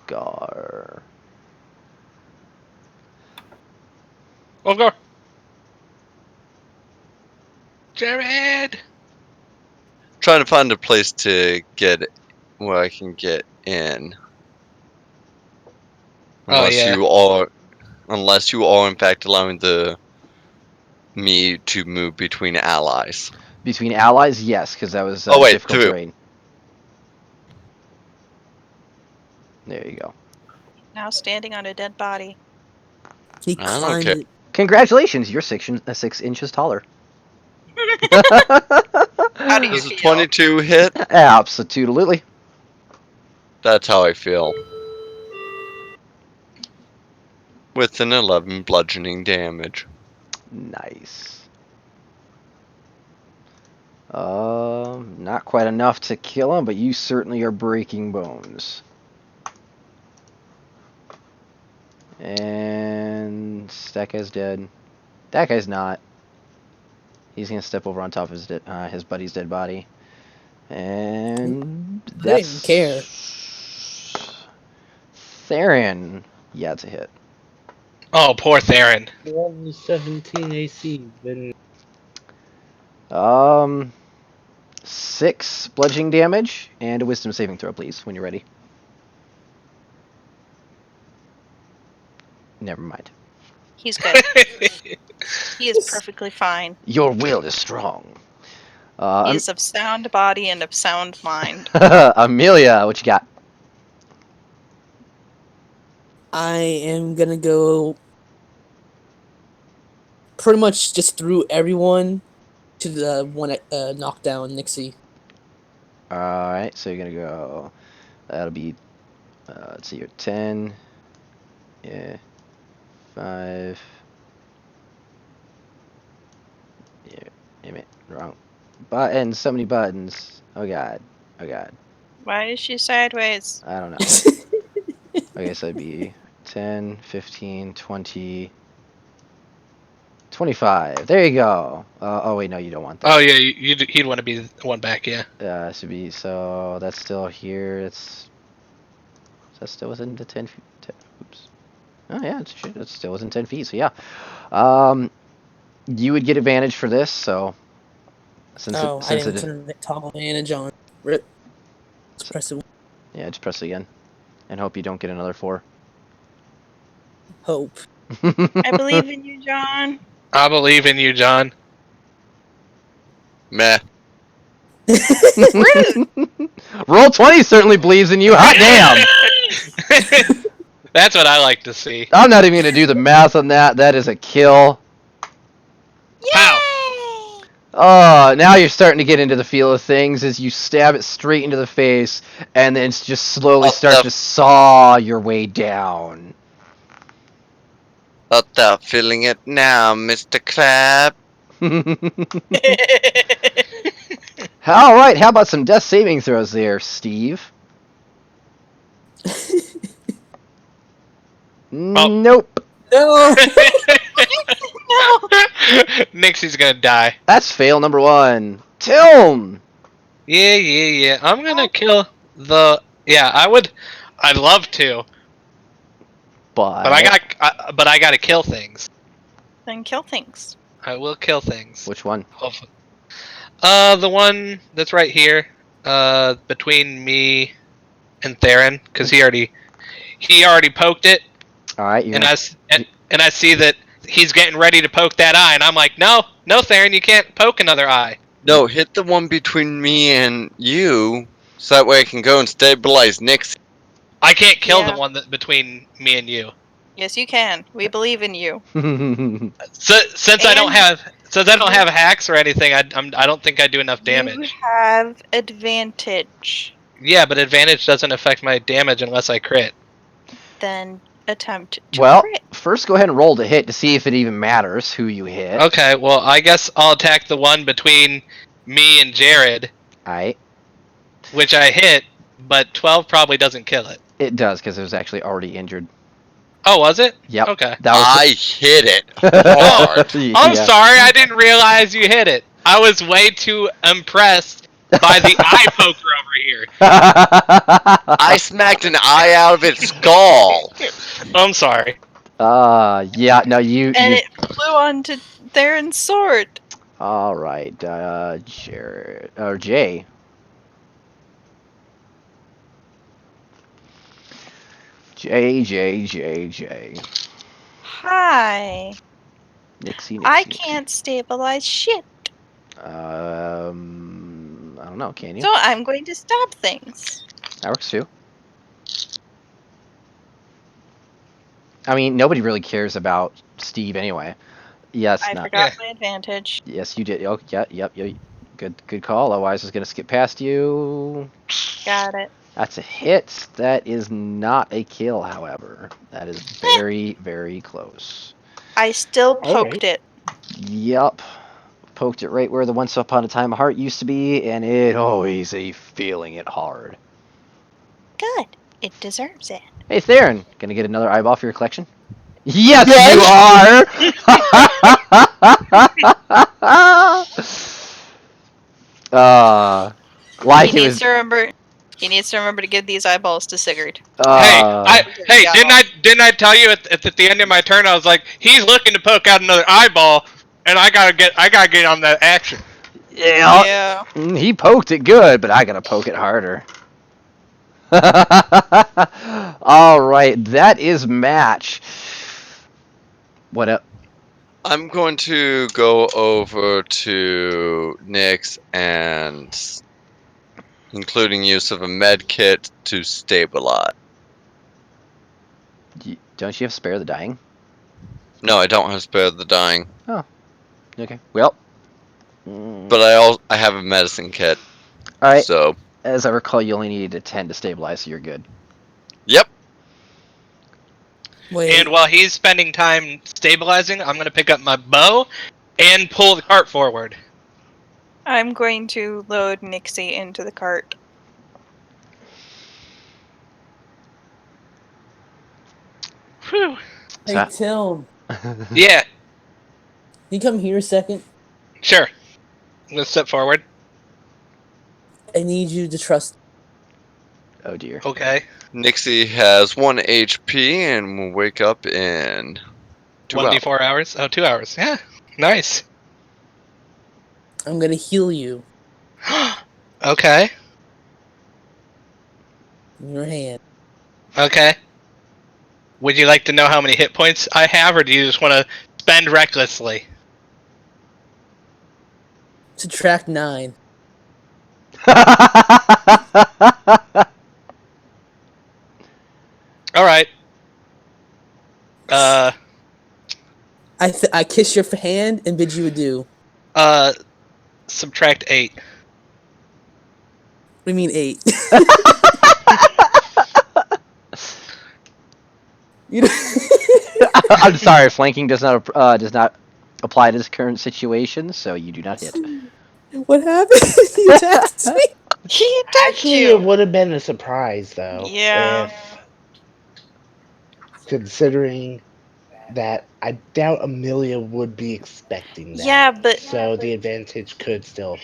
Speaker 1: Ulfgar.
Speaker 2: Oh, go. Jared!
Speaker 3: Trying to find a place to get where I can get in.
Speaker 2: Oh, yeah.
Speaker 3: Unless you are in fact allowing me to move between allies.
Speaker 1: Between allies, yes, because that was
Speaker 3: Oh, wait,
Speaker 1: difficult
Speaker 3: through.
Speaker 1: terrain. There you go.
Speaker 4: Now standing on a dead body.
Speaker 6: He
Speaker 3: I don't
Speaker 6: climbed
Speaker 3: care.
Speaker 6: it.
Speaker 1: Congratulations, you're 6 inches taller.
Speaker 4: How do you
Speaker 3: Does a
Speaker 4: feel?
Speaker 3: 22 hit?
Speaker 1: Absolutely.
Speaker 3: That's how I feel. With an 11 bludgeoning damage.
Speaker 1: Nice. Not quite enough to kill him, but you certainly are breaking bones. And that guy's dead. That guy's not. He's gonna step over on top of his buddy's dead body. And
Speaker 6: I
Speaker 1: that's
Speaker 6: didn't care.
Speaker 1: Theron. Yeah, it's a hit.
Speaker 2: Oh, poor Theron.
Speaker 10: Level 17 AC. Then
Speaker 1: 6 bludgeoning damage and a wisdom saving throw, please, when you're ready. Never mind.
Speaker 4: He's good. He is perfectly fine.
Speaker 1: Your will is strong.
Speaker 4: He is of sound body and of sound mind.
Speaker 1: Amelia, what you got?
Speaker 6: I am gonna go pretty much just through everyone to the one that knocked down Nixie.
Speaker 1: Alright, so you're gonna go. That'll be. Let's see, you're 10. Yeah. 5. Yeah. Damn it. Wrong. Buttons. So many buttons. Oh god. Oh god.
Speaker 4: Why is she sideways?
Speaker 1: I don't know. Okay, so it'd be 10, 15, 20, 25. There you go. Oh, wait, no, you don't want that.
Speaker 2: Oh yeah, he'd want to be the one back. Yeah.
Speaker 1: Should be, so that's still here. Is that still within the 10 feet? Oops. Oh, yeah, it's still within 10 feet, so yeah. You would get advantage for this, so.
Speaker 6: I didn't turn the toggle advantage on. Rip. Just press it.
Speaker 1: Yeah, just press it again. And hope you don't get another 4.
Speaker 6: Hope.
Speaker 4: I believe in you, John.
Speaker 2: I believe in you, John.
Speaker 3: Meh.
Speaker 4: Rude.
Speaker 1: Roll 20 certainly believes in you. Hot damn!
Speaker 2: That's what I like to see.
Speaker 1: I'm not even going to do the math on that. That is a kill.
Speaker 2: How?
Speaker 1: Oh, now you're starting to get into the feel of things as you stab it straight into the face and then just slowly start to saw your way down.
Speaker 3: Not that feeling it now, Mr. Crab.
Speaker 1: Alright, how about some death saving throws there, Steve? Nope.
Speaker 6: No.
Speaker 4: No.
Speaker 2: Nixie's gonna die.
Speaker 1: That's fail number 1. Tilm!
Speaker 2: Yeah. I'm gonna kill the. Yeah, I would. I'd love to, but I gotta kill things.
Speaker 4: Then kill things.
Speaker 2: I will kill things.
Speaker 1: Which one?
Speaker 2: Hopefully. The one that's right here, between me and Theron, because he already poked it.
Speaker 1: All right,
Speaker 2: and I see that he's getting ready to poke that eye, and I'm like, no, Theron, you can't poke another eye.
Speaker 3: No, hit the one between me and you, so that way I can go and stabilize Nixie.
Speaker 2: I can't kill the one that between me and you.
Speaker 4: Yes, you can. We believe in you.
Speaker 2: Since I don't have hacks or anything, I don't think I do enough damage.
Speaker 4: You have advantage.
Speaker 2: Yeah, but advantage doesn't affect my damage unless I crit.
Speaker 4: Then attempt to
Speaker 1: crit. First go ahead and roll to hit to see if it even matters who you hit.
Speaker 2: Okay, well, I guess I'll attack the one between me and Jared.
Speaker 1: Alright.
Speaker 2: Which I hit, but 12 probably doesn't kill it.
Speaker 1: It does, because it was actually already injured.
Speaker 2: Oh, was it?
Speaker 1: Yep.
Speaker 2: Okay.
Speaker 3: I hit it hard.
Speaker 2: I'm sorry, I didn't realize you hit it. I was way too impressed by the eye poker over here.
Speaker 3: I smacked an eye out of its skull.
Speaker 2: I'm sorry.
Speaker 1: Yeah, no, you...
Speaker 4: And it flew onto Theron's sword.
Speaker 1: Alright, Jared... Or Jay. Jay.
Speaker 4: Hi.
Speaker 1: Nixie.
Speaker 4: I can't stabilize shit.
Speaker 1: I don't know, can you?
Speaker 4: So I'm going to stop things.
Speaker 1: That works too. I mean, nobody really cares about Steve anyway. Yes,
Speaker 4: I
Speaker 1: not.
Speaker 4: forgot my advantage.
Speaker 1: Yes, you did. Oh, yeah, yep. Good call. Otherwise, I was gonna skip past you.
Speaker 4: Got it.
Speaker 1: That's a hit. That is not a kill, however. That is very, very close.
Speaker 4: I still
Speaker 7: All
Speaker 4: poked
Speaker 7: right.
Speaker 4: it.
Speaker 1: Yup. Poked it right where the once upon a time heart used to be, and it always a feeling it hard.
Speaker 4: Good. It deserves it.
Speaker 1: Hey, Theron, gonna get another eyeball for your collection? Yes, you are! Like
Speaker 4: He
Speaker 1: it
Speaker 4: needs
Speaker 1: was.
Speaker 4: to remember. He needs to remember to give these eyeballs to Sigurd.
Speaker 2: Didn't I tell you at the end of my turn? I was like, he's looking to poke out another eyeball, and I gotta get on that action.
Speaker 1: Yeah. He poked it good, but I gotta poke it harder. All right, that is match. What up?
Speaker 3: I'm going to go over to Nyx and including use of a med kit to stabilize.
Speaker 1: Don't you have spare the dying?
Speaker 3: No, I don't have spare the dying.
Speaker 1: Oh, okay. Well,
Speaker 3: but I have a medicine kit.
Speaker 1: All right.
Speaker 3: So,
Speaker 1: as I recall, you only needed a 10 to stabilize, so you're good.
Speaker 3: Yep.
Speaker 6: Wait.
Speaker 2: And while he's spending time stabilizing, I'm gonna pick up my bow and pull the cart forward.
Speaker 4: I'm going to load Nixie into the cart.
Speaker 2: Whew.
Speaker 6: Hey, Tim.
Speaker 2: Yeah.
Speaker 6: Can you come here a second?
Speaker 2: Sure. Let's step forward.
Speaker 6: I need you to trust.
Speaker 1: Oh dear.
Speaker 2: Okay.
Speaker 3: Nixie has 1 HP and will wake up in 2 hours.
Speaker 2: 1d4 hours? Oh, 2 hours. Yeah. Nice.
Speaker 6: I'm gonna heal you.
Speaker 2: Okay.
Speaker 6: In your hand.
Speaker 2: Okay. Would you like to know how many hit points I have, or do you just want to spend recklessly?
Speaker 6: Subtract 9.
Speaker 2: All right.
Speaker 6: I kiss your hand and bid you adieu.
Speaker 2: Subtract 8.
Speaker 6: What do you mean 8?
Speaker 1: I'm sorry, flanking does not apply to this current situation, so you do not hit.
Speaker 6: What happened? He attacked me.
Speaker 4: He attacked
Speaker 7: Actually,
Speaker 4: you.
Speaker 7: it would have been a surprise, though.
Speaker 4: Yeah.
Speaker 7: If, considering that I doubt Amelia would be expecting that.
Speaker 4: Yeah, but
Speaker 7: So the advantage could still.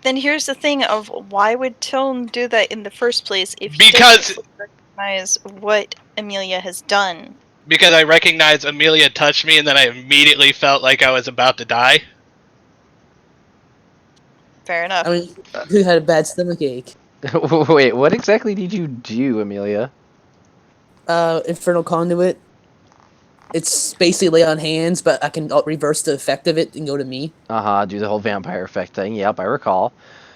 Speaker 4: then here's the thing of why would Tiln do that in the first place if he
Speaker 2: Because-
Speaker 4: doesn't fully recognize what Amelia has done?
Speaker 2: Because I recognized Amelia touched me, and then I immediately felt like I was about to die.
Speaker 4: Fair enough.
Speaker 6: I mean, who had a bad stomach ache?
Speaker 1: Wait, what exactly did you do, Amelia?
Speaker 6: Infernal Conduit. It's basically lay on hands, but I can reverse the effect of it and go to me.
Speaker 1: Do the whole vampire effect thing. Yep, I recall.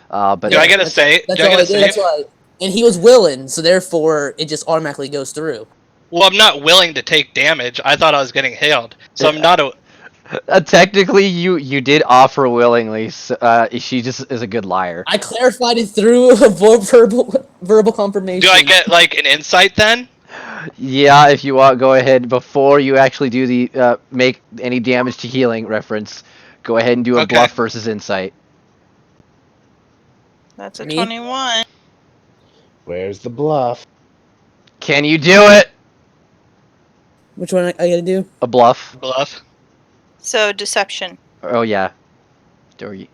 Speaker 1: But
Speaker 2: Do I gotta say?
Speaker 6: That's
Speaker 2: Do I
Speaker 6: all
Speaker 2: gotta
Speaker 6: I did.
Speaker 2: say?
Speaker 6: That's why. And he was willing, so therefore it just automatically goes through.
Speaker 2: Well, I'm not willing to take damage. I thought I was getting healed, so I'm not a.
Speaker 1: Technically, you did offer willingly. So, she just is a good liar.
Speaker 6: I clarified it through a verbal confirmation.
Speaker 2: Do I get like an insight then?
Speaker 1: Yeah, if you want, go ahead before you actually do the make any damage to healing reference. Go ahead and do a bluff versus insight.
Speaker 4: That's a 21.
Speaker 7: Where's the bluff?
Speaker 1: Can you do it?
Speaker 6: Which one I gotta do?
Speaker 1: A bluff.
Speaker 2: Bluff.
Speaker 4: So deception.
Speaker 1: Oh yeah. Or you...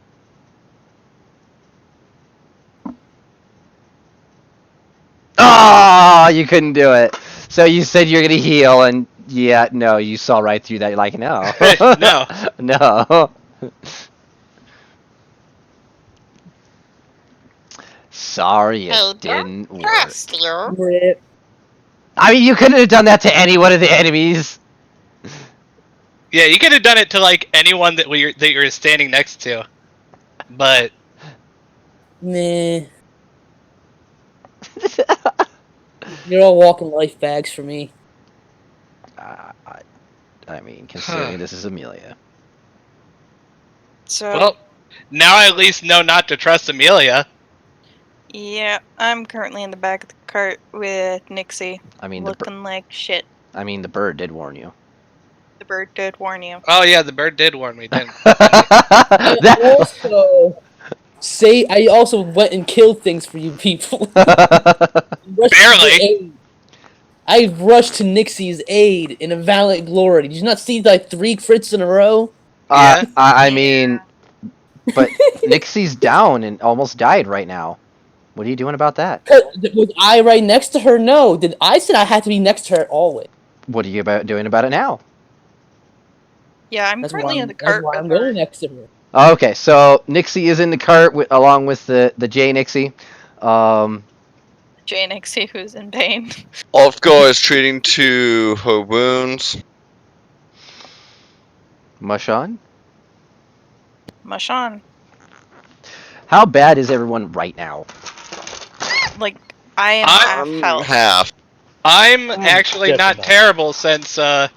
Speaker 1: Oh, you couldn't do it. So you said you're gonna heal, and yeah, no, you saw right through that. You're like, no,
Speaker 2: No.
Speaker 1: no. Sorry, it didn't work.
Speaker 4: you.
Speaker 1: I mean, you couldn't have done that to any one of the enemies.
Speaker 2: Yeah, you could have done it to like anyone that you're standing next to, but
Speaker 6: Nah. You're all walking life bags for me.
Speaker 1: I mean, considering this is Amelia.
Speaker 4: So,
Speaker 2: Well, now I at least know not to trust Amelia.
Speaker 4: yeah, I'm currently in the back of the cart with Nixie,
Speaker 1: I mean,
Speaker 4: looking like shit.
Speaker 1: the bird did warn you.
Speaker 4: The bird did warn you.
Speaker 2: Oh yeah, the bird did warn me, didn't he?
Speaker 6: I also went and killed things for you people.
Speaker 2: Barely.
Speaker 6: I rushed to Nixie's aid in a valiant glory. Did you not see like 3 crits in a row?
Speaker 2: Yeah.
Speaker 1: I mean, but Nixie's down and almost died right now. What are you doing about that?
Speaker 6: Was I right next to her? No. I said I had to be next to her always.
Speaker 1: What are you doing about it now?
Speaker 4: Yeah, I'm currently in the cart with
Speaker 6: I'm
Speaker 4: her.
Speaker 6: going next to her.
Speaker 1: Okay, so Nixie is in the cart along with the Jay Nixie.
Speaker 4: Jay Nixie, who's in pain.
Speaker 3: Ulfgar is treating to her wounds.
Speaker 1: Mush on.
Speaker 4: Mush on.
Speaker 1: How bad is everyone right now?
Speaker 4: Like, I am half health.
Speaker 3: Half.
Speaker 2: I'm actually
Speaker 10: just
Speaker 2: not
Speaker 10: about.
Speaker 2: terrible since John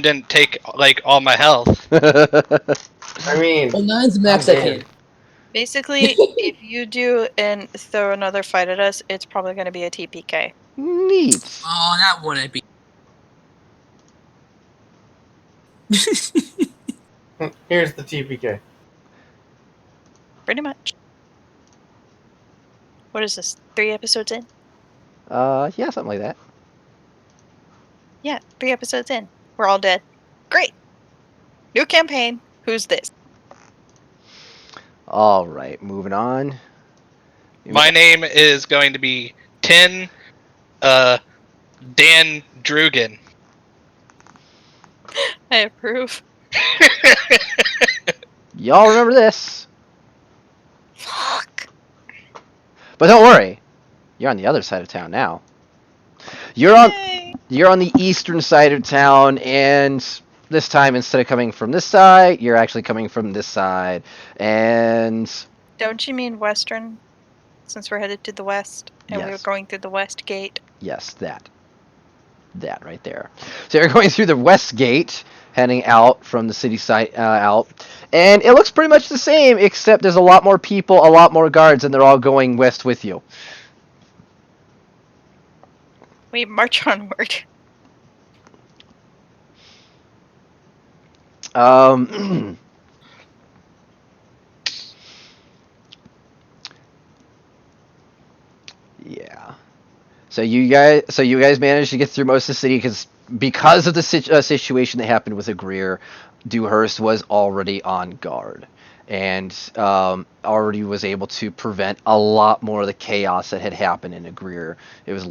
Speaker 2: didn't take like all my health.
Speaker 5: I mean,
Speaker 6: Well, 9's max
Speaker 5: I'm
Speaker 6: I
Speaker 5: dead.
Speaker 6: can.
Speaker 4: Basically, if you do and throw another fight at us, it's probably going to be a TPK.
Speaker 1: Neat.
Speaker 6: Oh, that wouldn't be.
Speaker 8: Here's the TPK.
Speaker 4: Pretty much. What is this? 3 episodes in?
Speaker 1: Yeah, something like that.
Speaker 4: Yeah, 3 episodes in. We're all dead. Great. New campaign. Who's this?
Speaker 1: All right, moving on.
Speaker 2: My name is going to be Dan Drugan.
Speaker 4: I approve.
Speaker 1: Y'all remember this?
Speaker 4: Fuck.
Speaker 1: But don't worry, you're on the other side of town now. You're on the eastern side of town, and this time instead of coming from this side, you're actually coming from this side. And
Speaker 4: Don't you mean western? Since we're headed to the west, and we were
Speaker 1: yes,
Speaker 4: going through the west gate.
Speaker 1: yes, that right there. So you're going through the west gate, heading out from the city side out, and it looks pretty much the same, except there's a lot more people, a lot more guards, and they're all going west with you.
Speaker 4: We march onward.
Speaker 1: Yeah. So you guys managed to get through most of the city because of the situation that happened with Greer. Dewhurst was already on guard, and already was able to prevent a lot more of the chaos that had happened in Greer. It was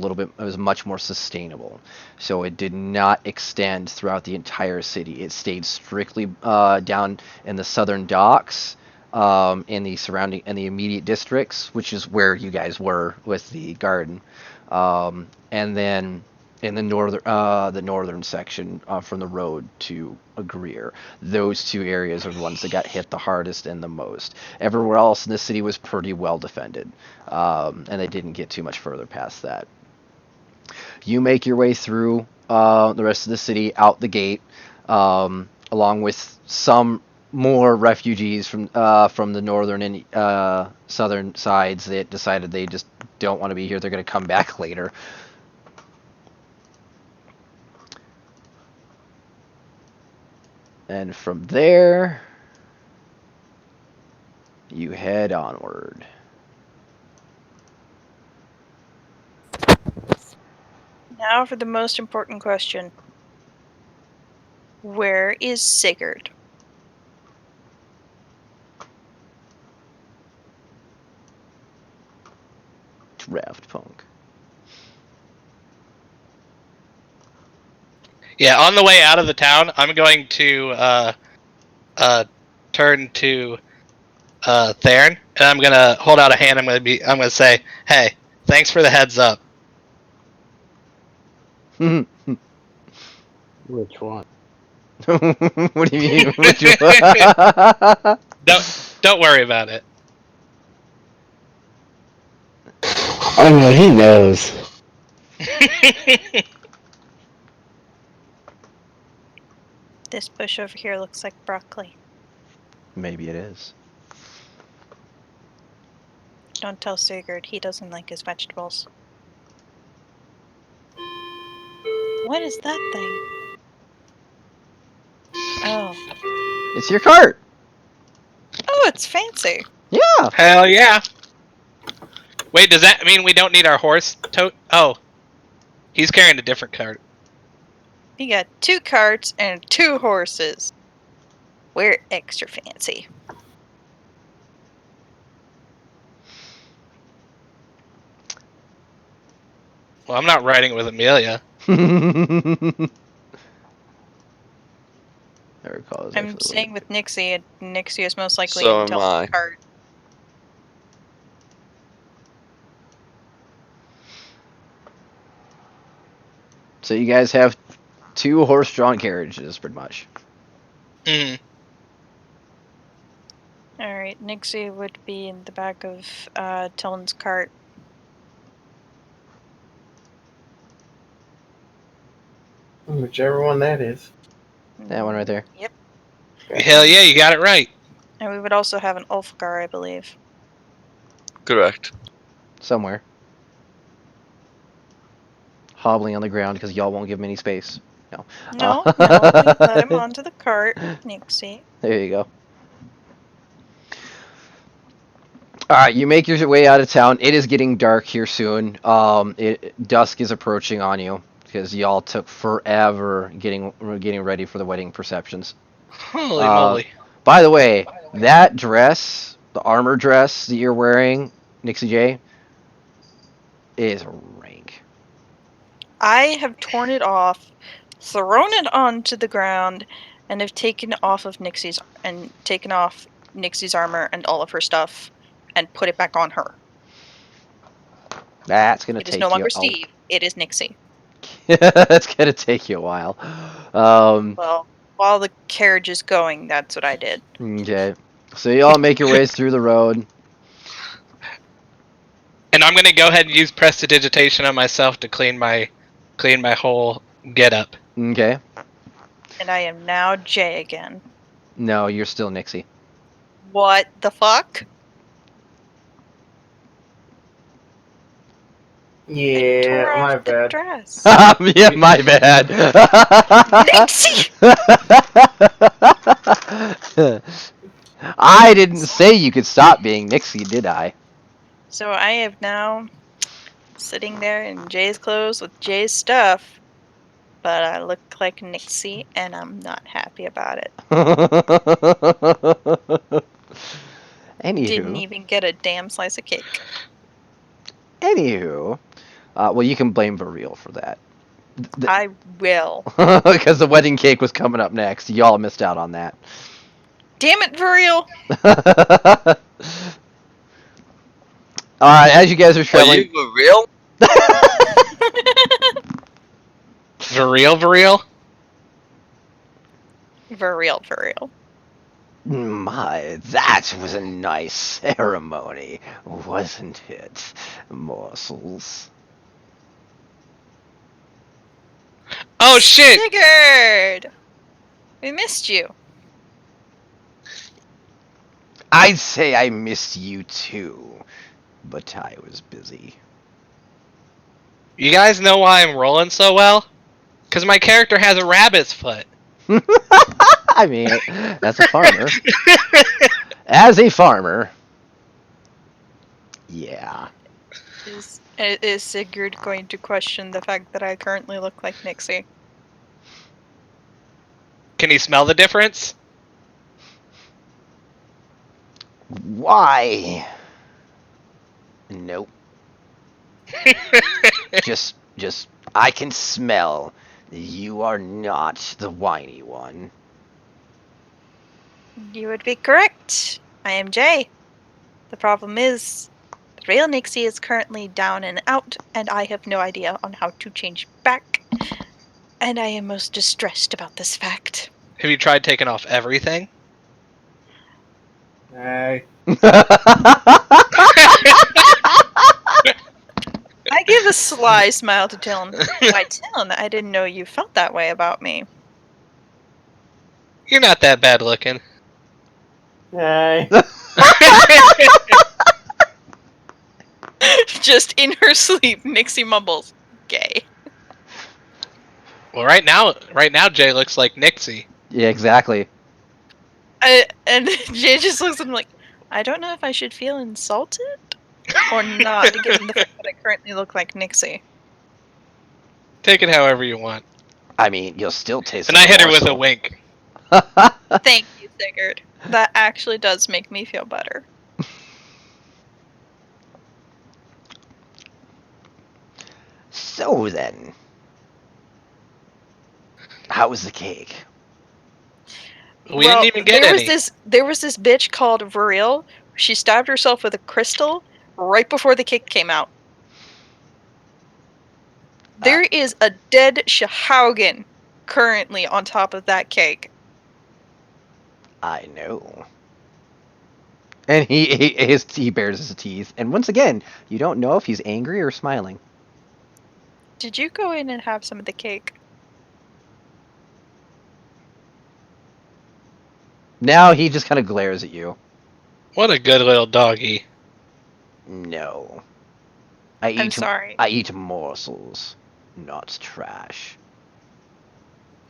Speaker 1: much more sustainable. So it did not extend throughout the entire city. It stayed strictly down in the southern docks. In the immediate districts, which is where you guys were with the garden, and then in the northern section from the road to Greer. Those 2 areas are the ones that got hit the hardest and the most. Everywhere else in the city was pretty well defended, and they didn't get too much further past that. You make your way through the rest of the city out the gate, along with some more refugees from the northern and southern sides that decided they just don't want to be here. They're going to come back later. And from there, you head onward.
Speaker 4: Now for the most important question. Where is Sigurd?
Speaker 1: Draft punk.
Speaker 2: Yeah, on the way out of the town, I'm going to turn to Theron, and I'm gonna hold out a hand. I'm gonna say, "Hey, thanks for the heads up."
Speaker 10: Which one?
Speaker 1: What do you mean? Which one?
Speaker 2: Don't worry about it.
Speaker 10: Oh no, he knows.
Speaker 4: This bush over here looks like broccoli.
Speaker 1: Maybe it is.
Speaker 4: Don't tell Sigurd, he doesn't like his vegetables. What is that thing? Oh.
Speaker 1: It's your cart!
Speaker 4: Oh, it's fancy.
Speaker 1: Yeah!
Speaker 2: Hell yeah. Wait, does that mean we don't need our horse tote? Oh. He's carrying a different cart.
Speaker 4: You got 2 carts and 2 horses. We're extra fancy.
Speaker 2: Well, I'm not riding with Amelia.
Speaker 4: I'm staying with Nixie, and Nixie is most likely
Speaker 3: So
Speaker 4: in
Speaker 3: am I.
Speaker 4: Tel's cart.
Speaker 1: So you guys have 2 horse-drawn carriages, pretty much.
Speaker 2: Mm.
Speaker 4: Alright, Nixie would be in the back of Tellen's cart.
Speaker 8: Whichever one that is.
Speaker 1: That one right there.
Speaker 4: Yep.
Speaker 2: Hell yeah, you got it right.
Speaker 4: And we would also have an Ulfgar, I believe.
Speaker 3: Correct.
Speaker 1: Somewhere. Hobbling on the ground because y'all won't give him any space. No.
Speaker 4: No, no, we let him onto the cart, Nixie.
Speaker 1: There you go. Alright, you make your way out of town. It is getting dark here soon. Dusk is approaching on you because y'all took forever getting ready for the wedding perceptions.
Speaker 2: Holy moly.
Speaker 1: By the way, that dress, the armor dress that you're wearing, Nixie J, is rank.
Speaker 4: I have torn it off, thrown it onto the ground, and have taken off Nixie's armor and all of her stuff, and put it back on her.
Speaker 1: That's gonna
Speaker 4: It
Speaker 1: take
Speaker 4: is no
Speaker 1: you.
Speaker 4: longer Steve. It is Nixie.
Speaker 1: That's gonna take you a while.
Speaker 4: Well, while the carriage is going, that's what I did.
Speaker 1: Okay. So y'all make your ways through the road.
Speaker 2: And I'm gonna go ahead and use prestidigitation on myself to clean my whole getup.
Speaker 1: Okay.
Speaker 4: And I am now Jay again.
Speaker 1: No, you're still Nixie.
Speaker 4: What the fuck?
Speaker 8: Yeah, my bad.
Speaker 4: Dress.
Speaker 1: Yeah, my bad.
Speaker 4: Nixie!
Speaker 1: I didn't say you could stop being Nixie, did I?
Speaker 4: So I am now sitting there in Jay's clothes with Jay's stuff, but I look like Nixie, and I'm not happy about it.
Speaker 1: Anywho.
Speaker 4: Didn't even get a damn slice of cake.
Speaker 1: Anywho. Well, you can blame Variel for that.
Speaker 4: I will.
Speaker 1: Because the wedding cake was coming up next. Y'all missed out on that.
Speaker 4: Damn it, Variel!
Speaker 1: Alright, as you guys are traveling...
Speaker 3: Are you for real?
Speaker 2: Variel?
Speaker 4: Variel.
Speaker 1: My, that was a nice ceremony, wasn't it, morsels?
Speaker 2: Oh shit!
Speaker 4: Sigurd! We missed you.
Speaker 1: I'd say I missed you too, but I was busy.
Speaker 2: You guys know why I'm rolling so well? Because my character has a rabbit's foot.
Speaker 1: I mean, that's a farmer. As a farmer, yeah.
Speaker 4: Is Sigurd going to question the fact that I currently look like Nixie?
Speaker 2: Can he smell the difference?
Speaker 1: Why? Nope. just, I can smell. You are not the whiny one.
Speaker 4: You would be correct. I am Jay. The problem is, the real Nixie is currently down and out, and I have no idea on how to change back. And I am most distressed about this fact.
Speaker 2: Have you tried taking off everything?
Speaker 8: Hey.
Speaker 4: I give a sly smile to Dylan. Why, Dylan, I didn't know you felt that way about me.
Speaker 2: You're not that bad looking.
Speaker 8: Hey.
Speaker 4: Just in her sleep, Nixie mumbles, "Gay."
Speaker 2: Well, right now, Jay looks like Nixie.
Speaker 1: Yeah, exactly.
Speaker 4: And Jay just looks at him like, I don't know if I should feel insulted or not, given the fact that I currently look like Nixie.
Speaker 2: Take it however you want.
Speaker 1: I mean, you'll still taste.
Speaker 2: And I hit her with a wink.
Speaker 4: Thank you, Sigurd. That actually does make me feel better.
Speaker 1: So then, how was the cake?
Speaker 2: We didn't even get any.
Speaker 4: There was this bitch called Viril. She stabbed herself with a crystal right before the cake came out. There is a dead Shahaugen currently on top of that cake.
Speaker 1: I know. And he bares his teeth. And once again, you don't know if he's angry or smiling.
Speaker 4: Did you go in and have some of the cake?
Speaker 1: Now he just kind of glares at you.
Speaker 2: What a good little doggy.
Speaker 1: No.
Speaker 4: I'm sorry.
Speaker 1: I eat morsels, not trash.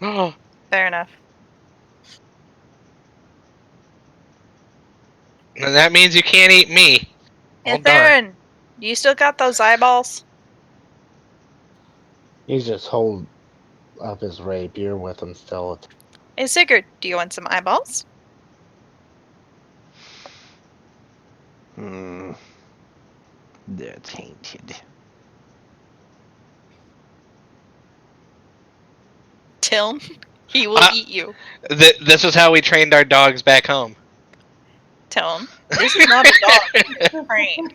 Speaker 2: Oh,
Speaker 4: Fair enough.
Speaker 2: and that means you can't eat me.
Speaker 4: Hey,
Speaker 2: Oh, darn.
Speaker 4: Theron, you still got those eyeballs?
Speaker 7: He's just holding up his rapier with him still.
Speaker 4: Hey, Sigurd, do you want some eyeballs?
Speaker 1: They're tainted.
Speaker 4: Tiln, he will eat you.
Speaker 2: This is how we trained our dogs back home.
Speaker 4: Tiln, this is not a dog. It's trained.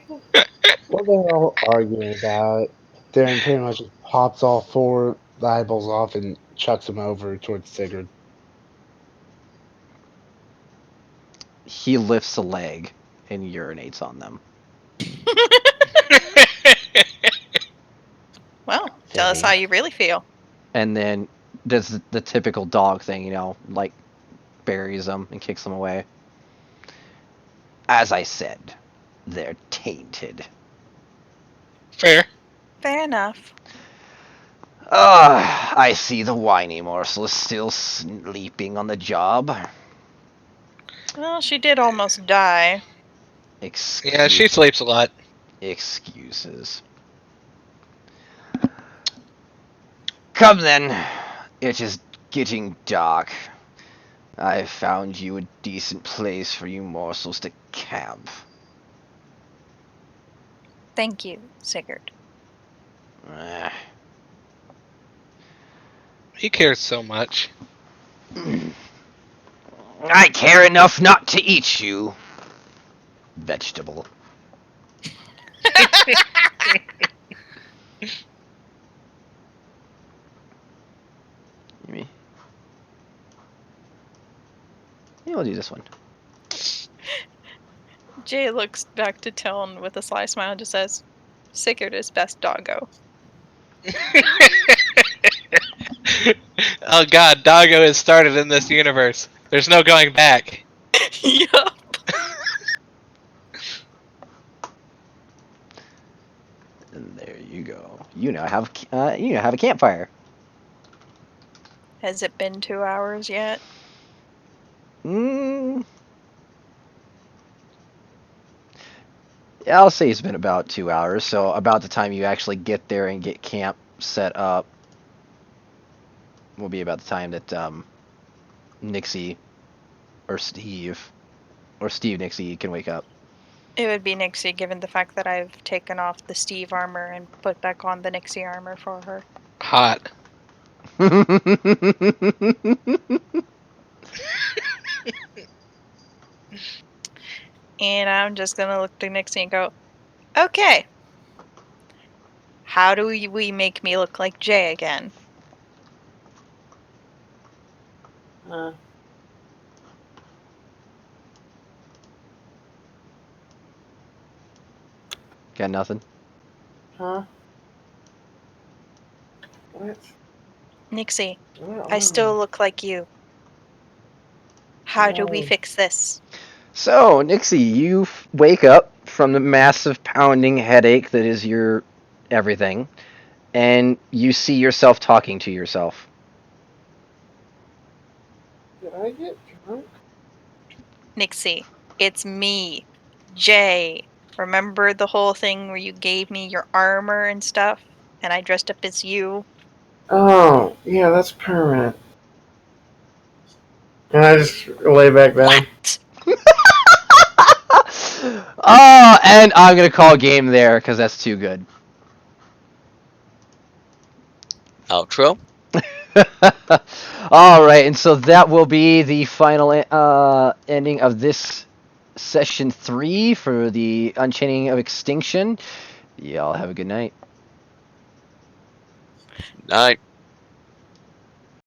Speaker 7: What they're all arguing about, Darren pretty much just pops all four eyeballs off and chucks them over towards Sigurd.
Speaker 1: He lifts a leg and urinates on them.
Speaker 4: Well, tell us how you really feel.
Speaker 1: And then does the typical dog thing, you know, like buries them and kicks them away. As I said, they're tainted.
Speaker 2: Fair.
Speaker 4: Fair enough.
Speaker 1: I see the whiny morsel is still sleeping on the job.
Speaker 4: Well, she did almost die.
Speaker 2: Yeah, she sleeps a lot.
Speaker 1: Excuses. Come then. It is getting dark. I found you a decent place for you morsels to camp.
Speaker 4: Thank you, Sigurd.
Speaker 2: He cares so much.
Speaker 1: I care enough not to eat you. Vegetable. Me. Yeah, we'll do this one.
Speaker 4: Jay looks back to Tiln with a sly smile and just says, Sigurd is best doggo.
Speaker 2: Oh god, Doggo has started in this universe. There's no going back.
Speaker 4: Yup.
Speaker 1: And there you go. You now have a campfire.
Speaker 4: Has it been 2 hours yet?
Speaker 1: I'll say it's been about 2 hours, so about the time you actually get there and get camp set up will be about the time that Nixie or Steve Nixie can wake up.
Speaker 4: It would be Nixie, given the fact that I've taken off the Steve armor and put back on the Nixie armor for her.
Speaker 2: Hot.
Speaker 4: And I'm just gonna look to Nixie and go, okay. How do we make me look like Jay again?
Speaker 1: Got nothing?
Speaker 8: Huh? What?
Speaker 4: Nixie, I still look like you. How do we fix this?
Speaker 1: So, Nixie, you wake up from the massive pounding headache that is your everything, and you see yourself talking to yourself.
Speaker 5: Did I get drunk?
Speaker 4: Nixie, it's me, Jay. Remember the whole thing where you gave me your armor and stuff, and I dressed up as you?
Speaker 5: Oh, yeah, that's permanent. And I just lay back down.
Speaker 4: What?
Speaker 1: Oh, and I'm gonna call game there because that's too good.
Speaker 3: Outro.
Speaker 1: All right, and so that will be the final ending of this session 3 for the Unchaining of Extinction. Y'all have a good night.
Speaker 3: Night.